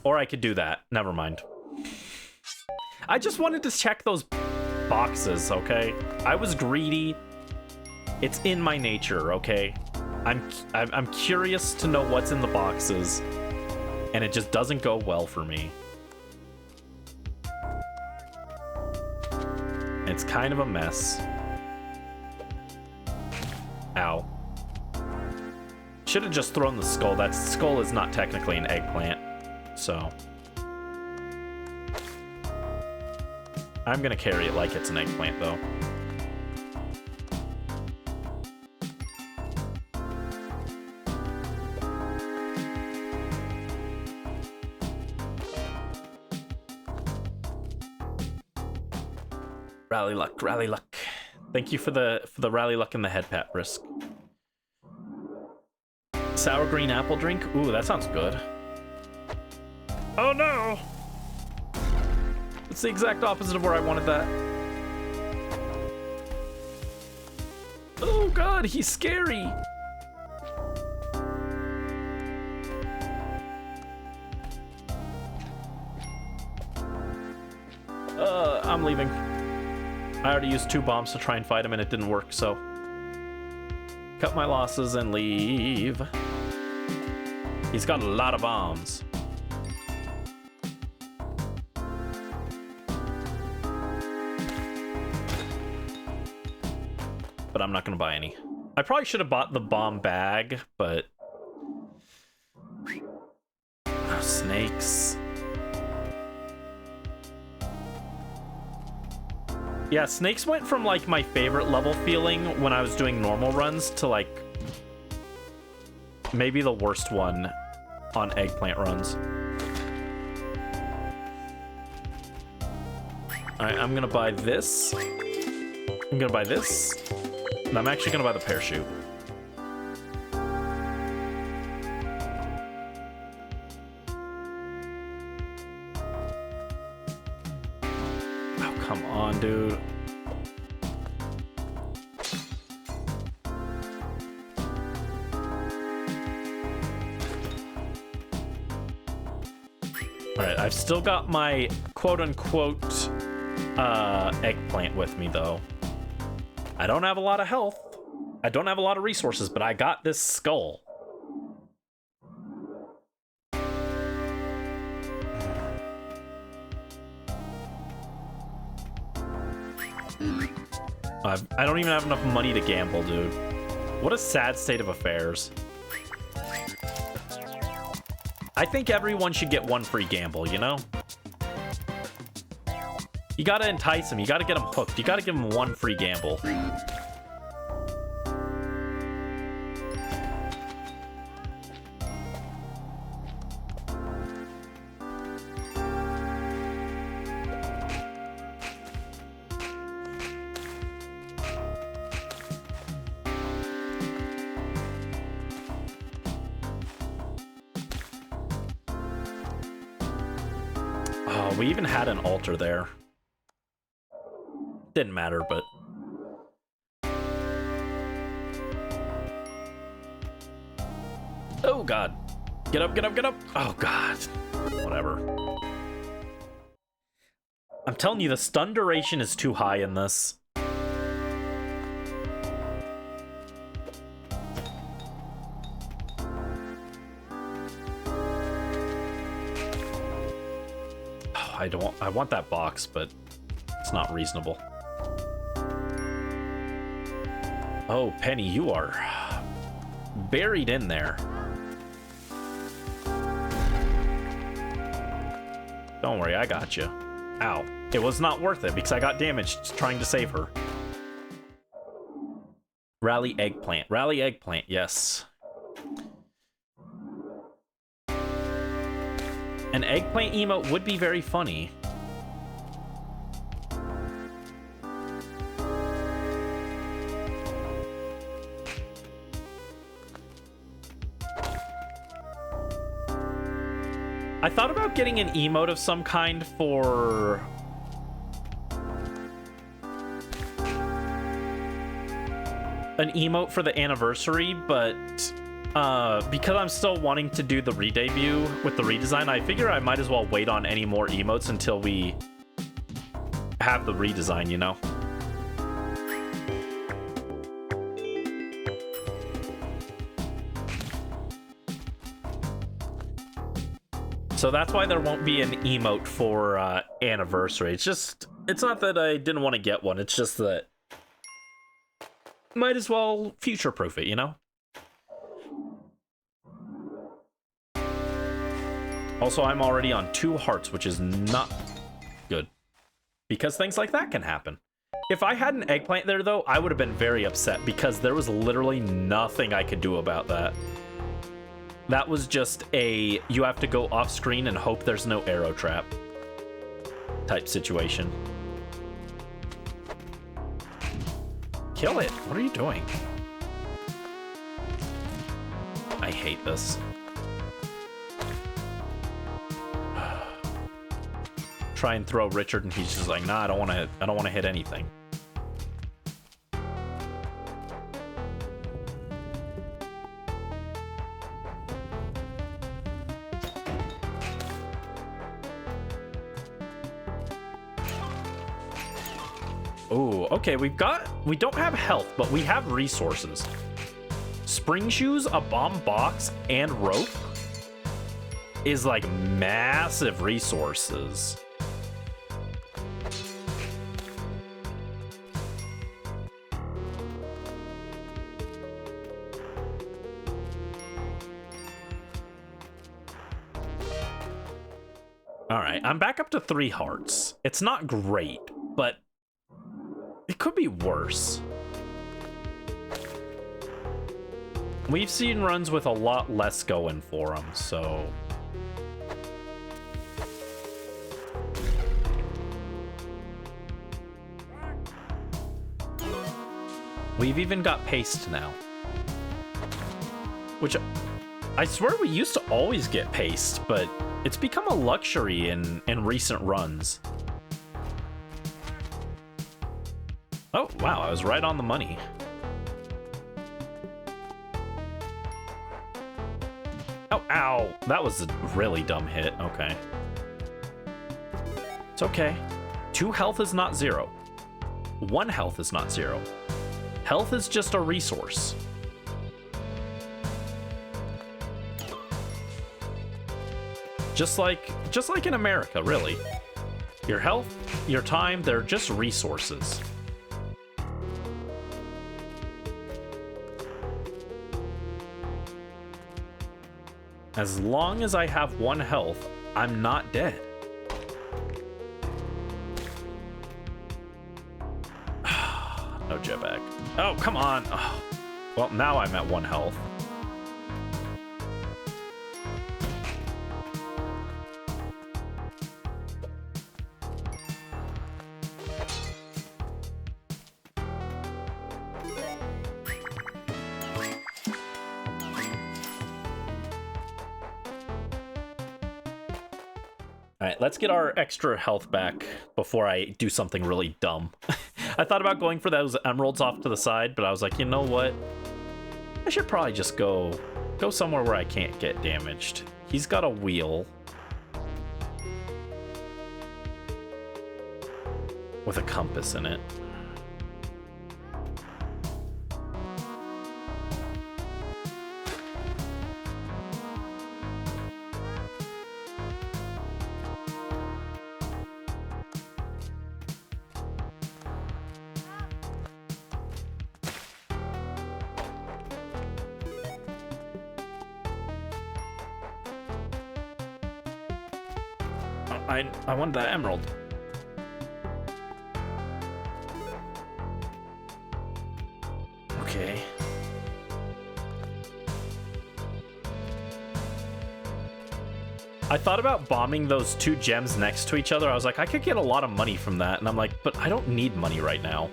Or I could do that. Never mind. I just wanted to check those boxes, okay? I was greedy. It's in my nature, okay? I'm curious to know what's in the boxes, and it just doesn't go well for me. It's kind of a mess. Ow. Should have just thrown the skull. That skull is not technically an eggplant. So I'm gonna carry it like it's an eggplant, though. Rally luck, rally luck. Thank you for the rally luck and the head pat, Brisk. Sour green apple drink. Ooh, that sounds good. Oh no! It's the exact opposite of where I wanted that. Oh god, he's scary! I'm leaving. I already used 2 bombs to try and fight him and it didn't work, so cut my losses and leave. He's got a lot of bombs. But I'm not gonna buy any. I probably should have bought the bomb bag, but oh, snakes. Yeah, snakes went from like my favorite level feeling when I was doing normal runs to like maybe the worst one on eggplant runs. Alright, I'm gonna buy this. I'm gonna buy this. And I'm actually gonna buy the parachute. Oh, come on, dude. Alright, I've still got my quote-unquote eggplant with me, though. I don't have a lot of health. I don't have a lot of resources, but I got this skull. I don't even have enough money to gamble, dude. What a sad state of affairs. I think everyone should get one free gamble, you know? You gotta entice them. You gotta get them hooked. You gotta give them one free gamble. Oh, we even had an altar there. Didn't matter, but... Oh, God. Get up, get up, get up! Oh, God. Whatever. I'm telling you, the stun duration is too high in this. Oh, I want that box, but it's not reasonable. Oh, Penny, you are buried in there. Don't worry, I got you. Ow. It was not worth it because I got damaged trying to save her. Rally Eggplant. Rally Eggplant, yes. An Eggplant emote would be very funny. I thought about getting an emote of some kind for... an emote for the anniversary, but because I'm still wanting to do the re-debut with the redesign, I figure I might as well wait on any more emotes until we have the redesign, you know? So that's why there won't be an emote for anniversary. It's not that I didn't want to get one, it's just that might as well future-proof it, you know? Also, I'm already on 2 hearts, which is not good. Because things like that can happen. If I had an eggplant there, though, I would have been very upset because there was literally nothing I could do about that. That was just a, you have to go off screen and hope there's no arrow trap type situation. Kill it. What are you doing? I hate this. Try and throw Richard and he's just like, nah, I don't want to hit anything. Oh, okay, we don't have health, but we have resources. Spring shoes, a bomb box, and rope is like massive resources. All right, I'm back up to 3 hearts. It's not great, but it could be worse. We've seen runs with a lot less going for them, so... We've even got paste now. Which, I swear we used to always get paste, but it's become a luxury in recent runs. Oh, wow, I was right on the money. Oh, ow. That was a really dumb hit. Okay. It's okay. 2 health is not 0. 1 health is not 0. Health is just a resource. Just like in America, really. Your health, your time, they're just resources. As long as I have 1 health, I'm not dead. No jetpack. Oh, come on. Oh. Well, now I'm at 1 health. All right, let's get our extra health back before I do something really dumb. I thought about going for those emeralds off to the side, but I was like, you know what? I should probably just go somewhere where I can't get damaged. He's got a wheel with a compass in it. I wanted that emerald. Okay. I thought about bombing those 2 gems next to each other. I was like, I could get a lot of money from that. And I'm like, but I don't need money right now.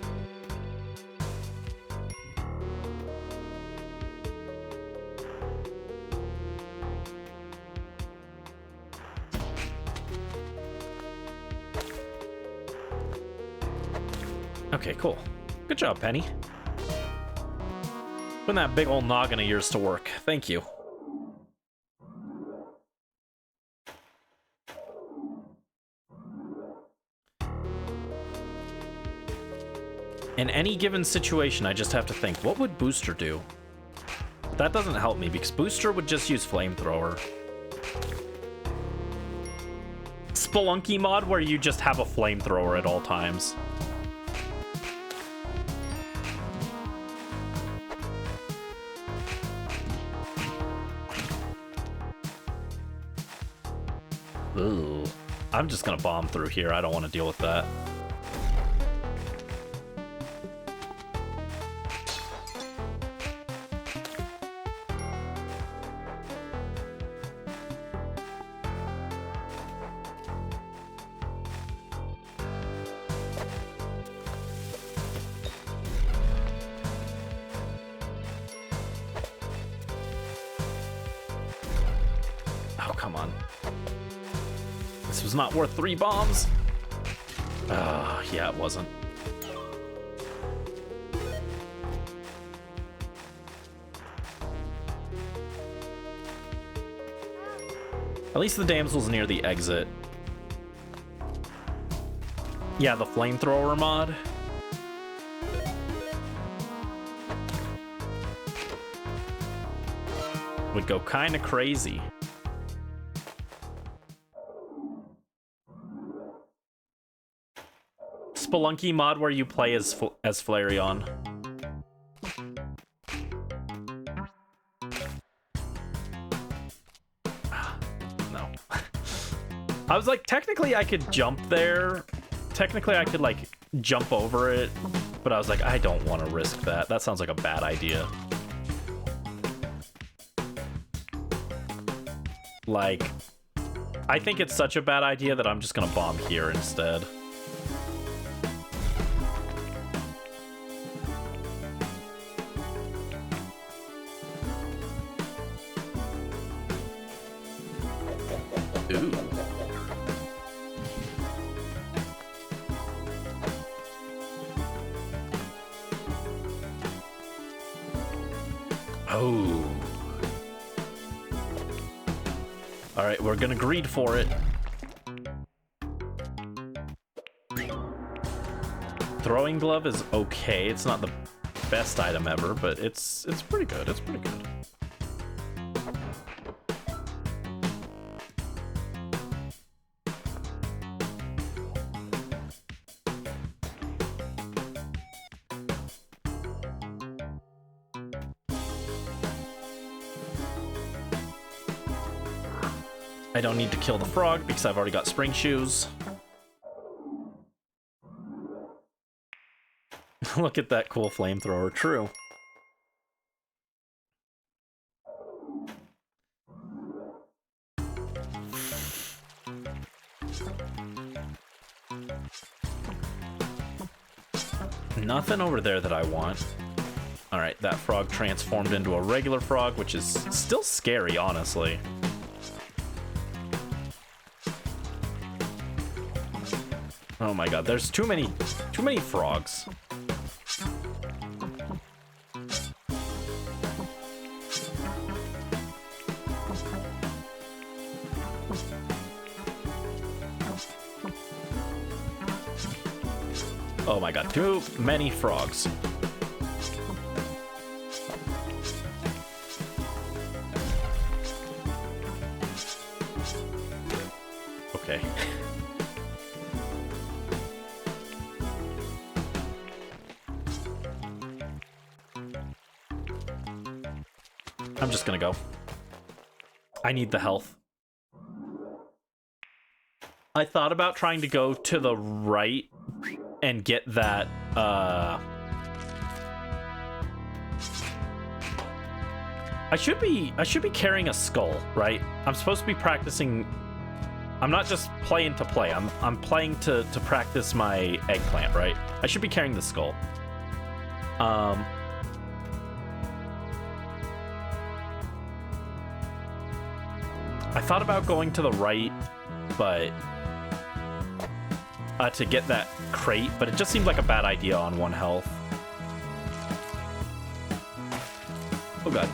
Okay, cool. Good job, Penny. Putting that big old noggin of yours to work. Thank you. In any given situation, I just have to think, what would Booster do? But that doesn't help me, because Booster would just use Flamethrower. Spelunky mod where you just have a Flamethrower at all times. Ooh. I'm just gonna bomb through here. I don't want to deal with that. Oh, come on. This was not worth 3 bombs. Yeah, it wasn't. At least the damsel's near the exit. Yeah, the Flamethrower mod. Would go kind of crazy. Spelunky mod where you play as Flareon. No. I was like, technically I could jump there. Technically I could like jump over it, but I was like, I don't want to risk that. That sounds like a bad idea. Like, I think it's such a bad idea that I'm just gonna bomb here instead. Ooh. Oh. All right, we're gonna greed for it. Throwing glove is okay. It's not the best item ever, but it's pretty good. It's pretty good. I don't need to kill the frog because I've already got spring shoes. Look at that cool flamethrower. True. Nothing over there that I want. All right, that frog transformed into a regular frog, which is still scary, honestly. Oh my god, there's too many frogs. Oh my god, too many frogs. Okay. I'm just gonna go. I need the health. I thought about trying to go to the right and get that, I should be carrying a skull, right? I'm supposed to be practicing. I'm not just playing to play. I'm playing to practice my eggplant, right? I should be carrying the skull. I thought about going to the right, but to get that crate, but it just seemed like a bad idea on 1 health. Oh god.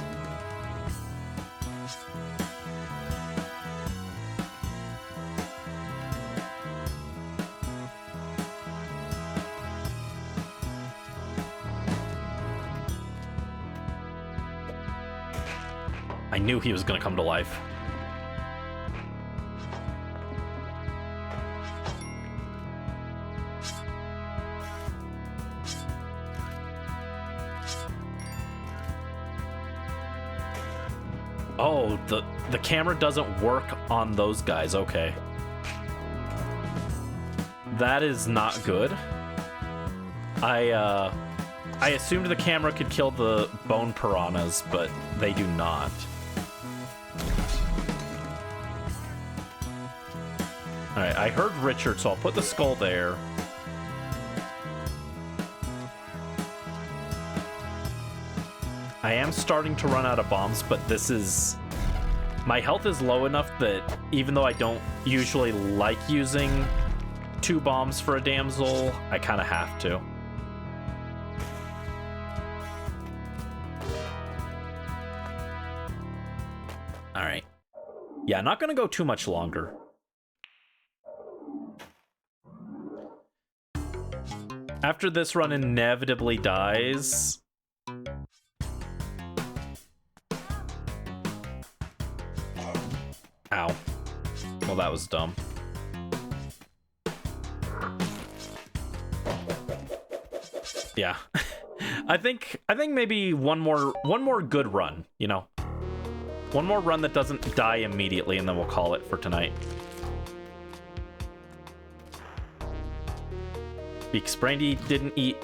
I knew he was gonna come to life. Oh, the camera doesn't work on those guys. Okay. That is not good. I assumed the camera could kill the bone piranhas, but they do not. Alright, I heard Richard, so I'll put the skull there. I am starting to run out of bombs, but this is... My health is low enough that even though I don't usually like using 2 bombs for a damsel, I kind of have to. Alright. Yeah, not gonna go too much longer. After this run inevitably dies... Ow. Well, that was dumb. Yeah. I think maybe one more good run, you know. One more run that doesn't die immediately, and then we'll call it for tonight. Because Brandy didn't eat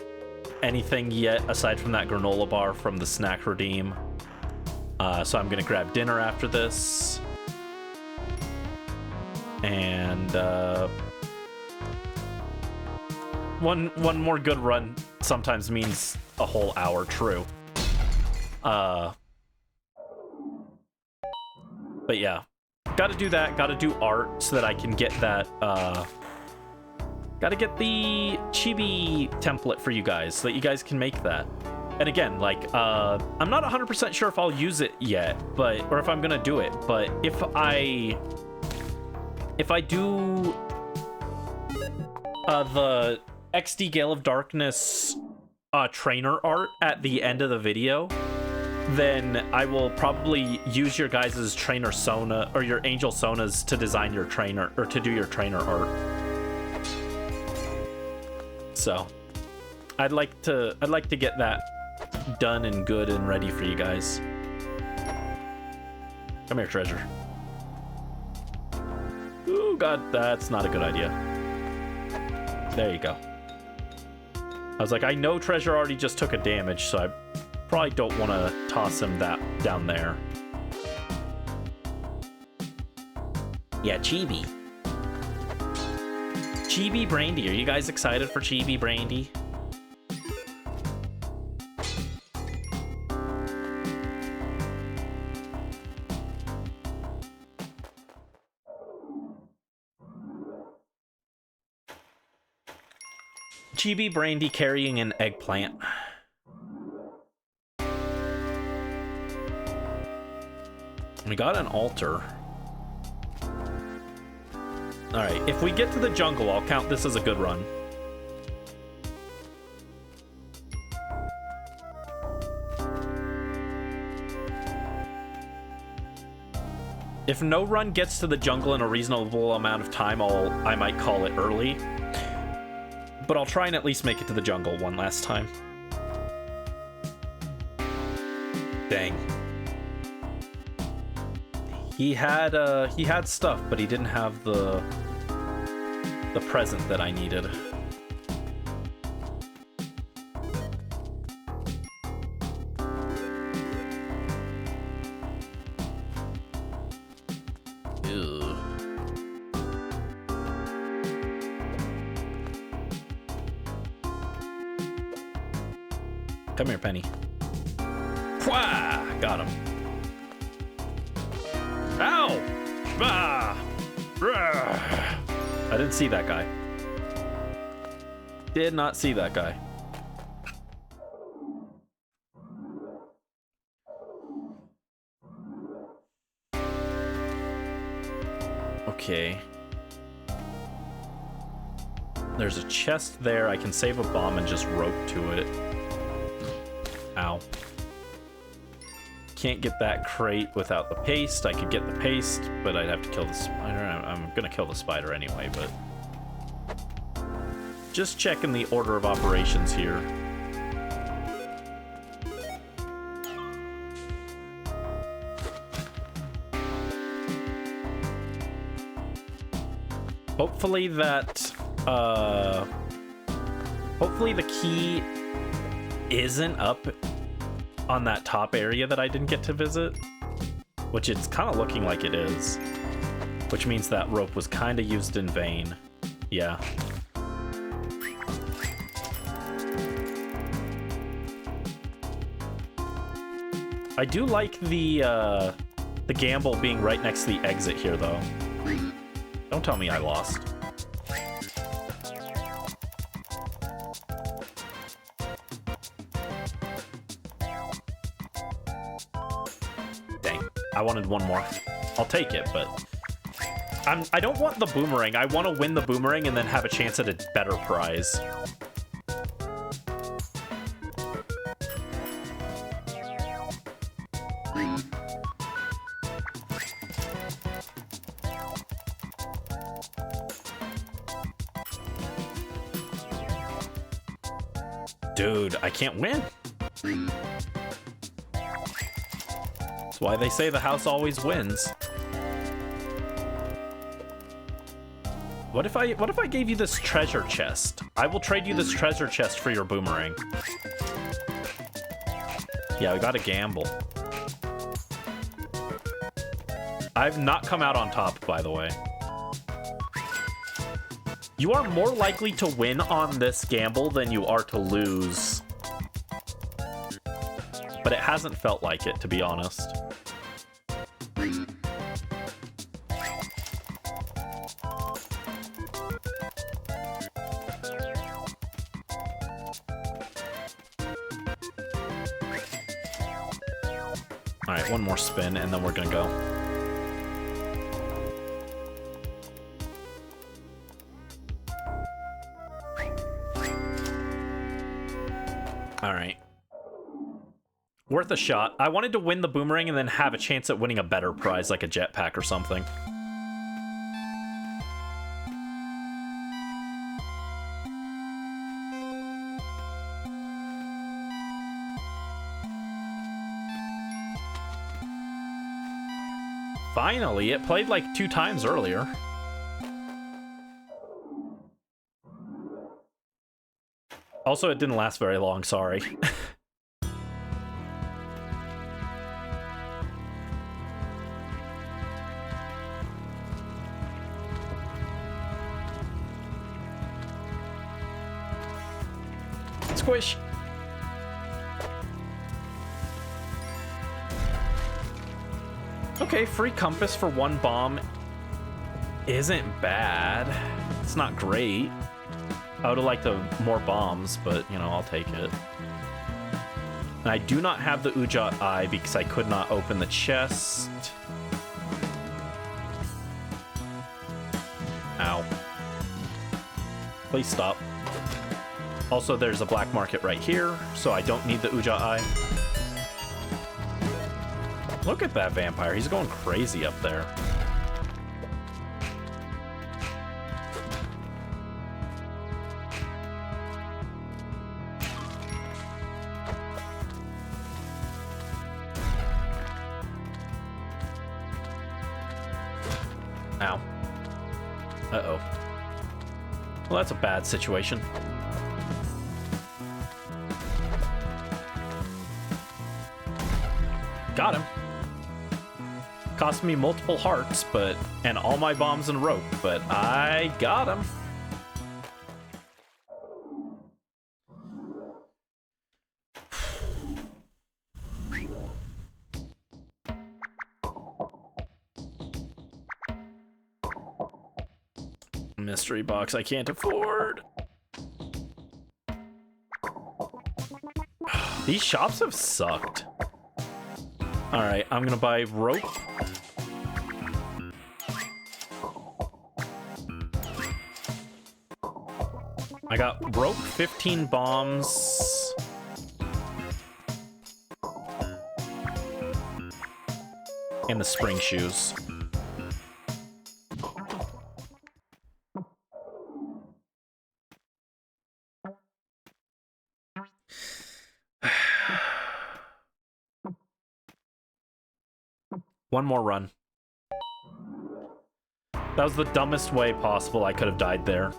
anything yet aside from that granola bar from the snack redeem. So I'm gonna grab dinner after this. And one more good run sometimes means a whole hour, true. But yeah. gotta do that. Gotta do art so that I can get that. Gotta get the chibi template for you guys so that you guys can make that. And again, like, I'm not 100% sure if I'll use it yet, or if I'm gonna do it. But if I do the XD Gale of Darkness trainer art at the end of the video, then I will probably use your guys' trainer Sona or your Angel Sonas to design your trainer or to do your trainer art. So I'd like to get that done and good and ready for you guys. Come here, treasure. Ooh, God, that's not a good idea. There you go. I was like, I know treasure already just took a damage, so I probably don't want to toss him that down there. Yeah, Chibi. Chibi Brandy. Are you guys excited for Chibi Brandy? Chibi Brandy carrying an eggplant. We got an altar. Alright, if we get to the jungle, I'll count this as a good run. If no run gets to the jungle in a reasonable amount of time, I might call it early. But I'll try and at least make it to the jungle one last time. Dang. He had stuff, but he didn't have the present that I needed. Ew. Come here, Penny. Wah! Got him. Ow! Ah! I didn't see that guy. Did not see that guy. Okay. There's a chest there. I can save a bomb and just rope to it. Ow. Can't get that crate without the paste. I could get the paste, but I'd have to kill the spider. I'm gonna kill the spider anyway, but... Just checking the order of operations here. Hopefully that, hopefully the key isn't up on that top area that I didn't get to visit, which it's kind of looking like it is, which means that rope was kind of used in vain. Yeah. I do like the gamble being right next to the exit here, though. Don't tell me I lost. Dang, I wanted one more. I'll take it, but I don't want the boomerang. I want to win the boomerang and then have a chance at a better prize. Dude, I can't win. That's why they say the house always wins. What if I gave you this treasure chest? I will trade you this treasure chest for your boomerang. Yeah, we gotta gamble. I've not come out on top, by the way. You are more likely to win on this gamble than you are to lose. But it hasn't felt like it, to be honest. All right, one more spin, and then we're gonna go. All right. Worth a shot. I wanted to win the boomerang and then have a chance at winning a better prize, like a jetpack or something. Finally, it played like 2 times earlier. Also, it didn't last very long, sorry. Squish. Okay, free compass for 1 bomb isn't bad. It's not great. I would have liked more bombs, but, you know, I'll take it. And I do not have the Ujat Eye because I could not open the chest. Ow. Please stop. Also, there's a black market right here, so I don't need the Ujat Eye. Look at that vampire. He's going crazy up there. Ow. Uh-oh. Well, that's a bad situation. Got him. Cost me multiple hearts, and all my bombs and rope, but I got him. Mystery box I can't afford. These shops have sucked. All right, I'm gonna buy rope. I got rope, 15 bombs. And the spring shoes. One more run. That was the dumbest way possible I could have died there.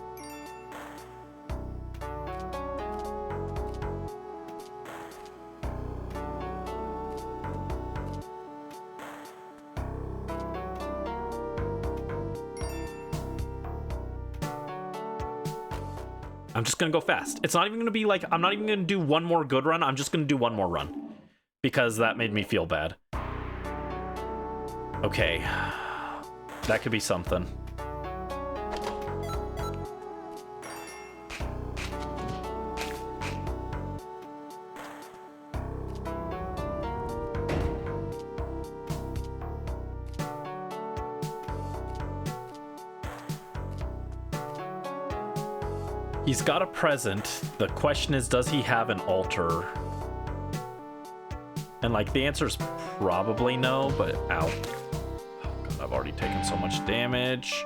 I'm just gonna go fast. It's not even gonna be like, I'm not even gonna do one more good run. I'm just gonna do one more run. Because that made me feel bad. Okay. That could be something. He's got a present. The question is, does he have an altar? And like, the answer is probably no, but ow. Oh god, I've already taken so much damage.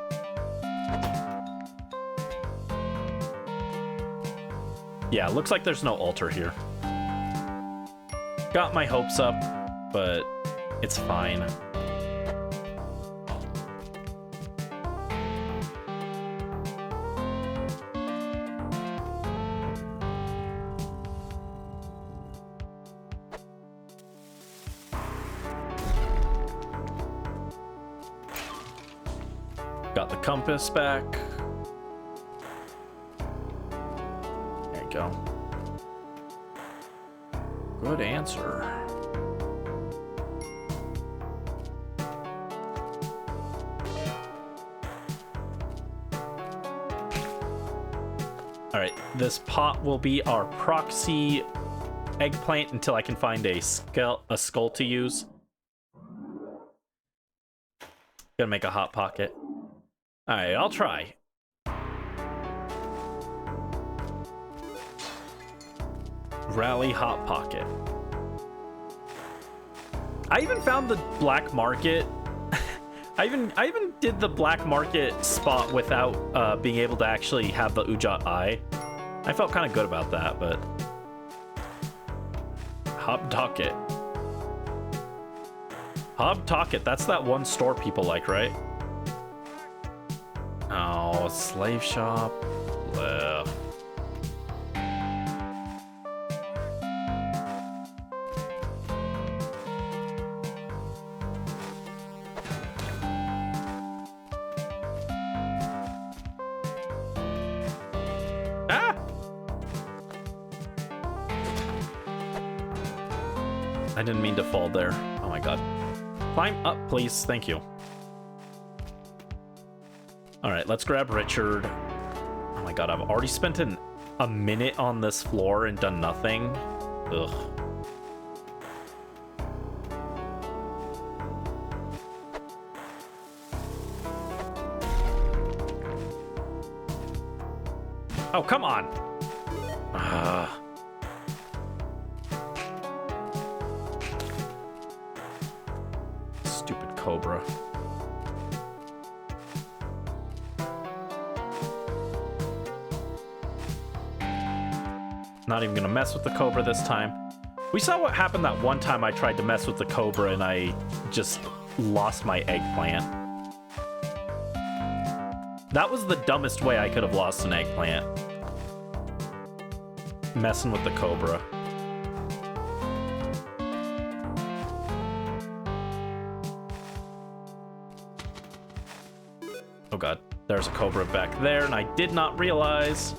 Yeah, looks like there's no altar here. Got my hopes up, but it's fine. Got the compass back. There you go. Good answer. All right, this pot will be our proxy eggplant until I can find a skull to use. Gonna make a hot pocket. Alright, I'll try. Rally hot pocket. I even found the black market. I even did the black market spot without being able to actually have the Ujat eye. I felt kind of good about that, but Hobdocket. Hobdocket, that's that one store people like, right? Oh, slave shop. Ugh. Ah! I didn't mean to fall there. Oh my god. Climb up, please. Thank you. Alright, let's grab Richard. Oh my god, I've already spent a minute on this floor and done nothing. Ugh. Oh, come on! Stupid cobra. Not even gonna mess with the cobra this time. We saw what happened that one time I tried to mess with the cobra and I just lost my eggplant. That was the dumbest way I could have lost an eggplant. Messing with the cobra. Oh god, there's a cobra back there and I did not realize.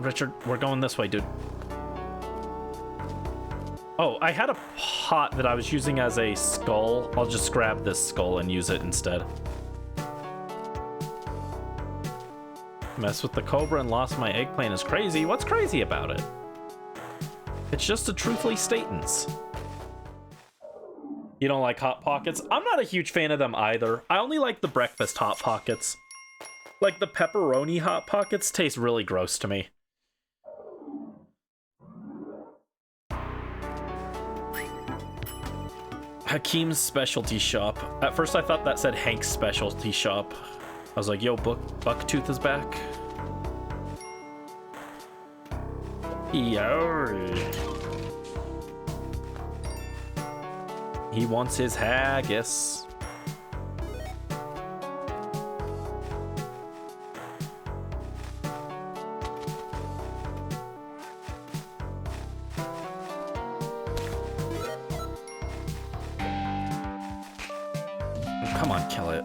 Richard, we're going this way, dude. Oh, I had a pot that I was using as a skull. I'll just grab this skull and use it instead. Mess with the cobra and lost my eggplant is crazy. What's crazy about it? It's just a truthfully statements. You don't like Hot Pockets? I'm not a huge fan of them either. I only like the breakfast Hot Pockets. Like the pepperoni Hot Pockets taste really gross to me. Hakeem's Specialty Shop. At first I thought that said Hank's Specialty Shop. I was like, yo, Bucktooth is back. Yo. He wants his haggis. Come on, kill it.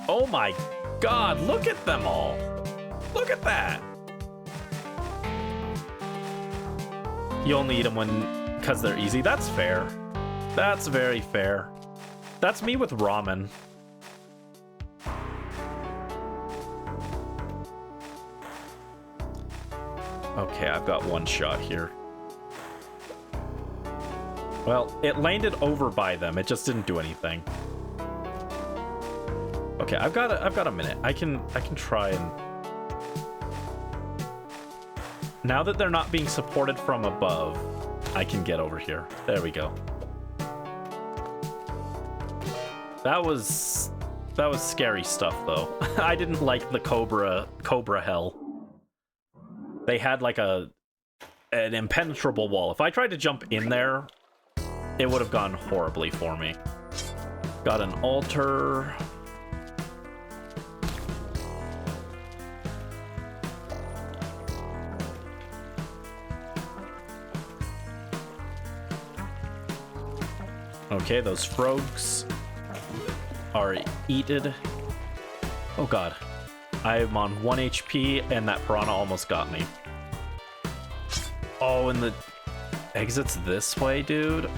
Oh my god, look at them all. Look at that. You only eat them because they're easy. That's fair. That's very fair. That's me with ramen. Okay, I've got one shot here. Well, it landed over by them. It just didn't do anything. Okay, I've got a minute. I can try and... Now that they're not being supported from above, I can get over here. There we go. That was scary stuff though. I didn't like the cobra hell. They had like an impenetrable wall. If I tried to jump in there, it would have gone horribly for me. Got an altar. Okay, those frogs are eaten. Oh god. I'm on 1 HP and that piranha almost got me. Oh, and the exit's this way, dude.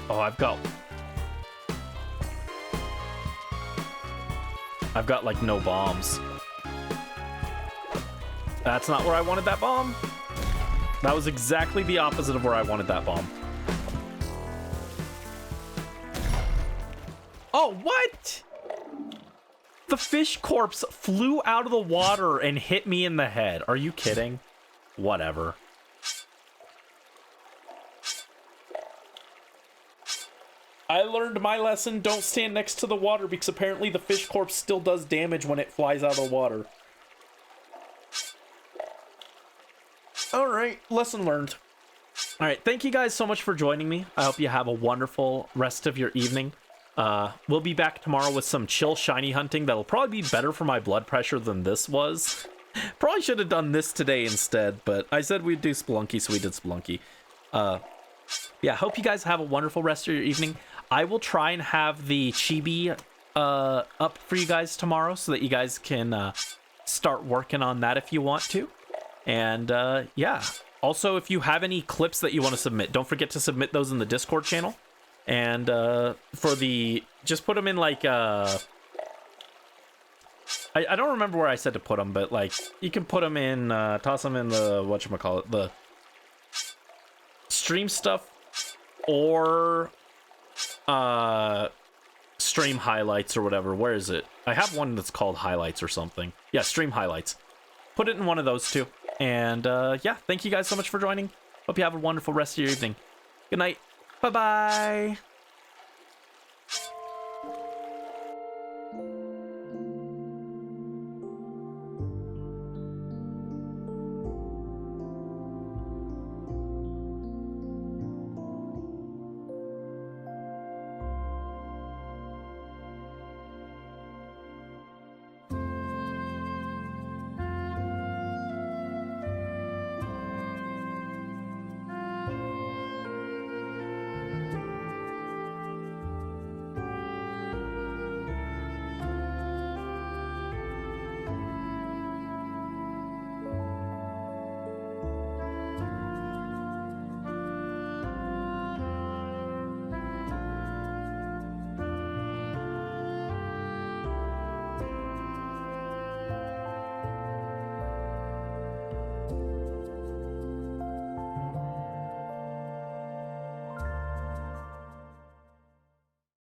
Oh, I've got like no bombs. That's not where I wanted that bomb. That was exactly the opposite of where I wanted that bomb. Oh, what? The fish corpse flew out of the water and hit me in the head. Are you kidding? Whatever. I learned my lesson. Don't stand next to the water because apparently the fish corpse still does damage when it flies out of the water. All right, lesson learned. All right, thank you guys so much for joining me. I hope you have a wonderful rest of your evening. We'll be back tomorrow with some chill shiny hunting that'll probably be better for my blood pressure than this was. Probably should have done this today instead, but I said we'd do Spelunky, so we did Spelunky. Yeah, hope you guys have a wonderful rest of your evening. I will try and have the chibi up for you guys tomorrow so that you guys can start working on that if you want to. And yeah, also if you have any clips that you want to submit, don't forget to submit those in the Discord channel. And for the, just put them in like I don't remember where I said to put them, but like you can put them in, toss them in the whatchamacallit, the stream stuff or stream highlights or whatever. Where is it? I have one that's called highlights or something. Yeah, stream highlights. Put it in one of those two. And yeah, thank you guys so much for joining. Hope you have a wonderful rest of your evening. Good night. Bye-bye.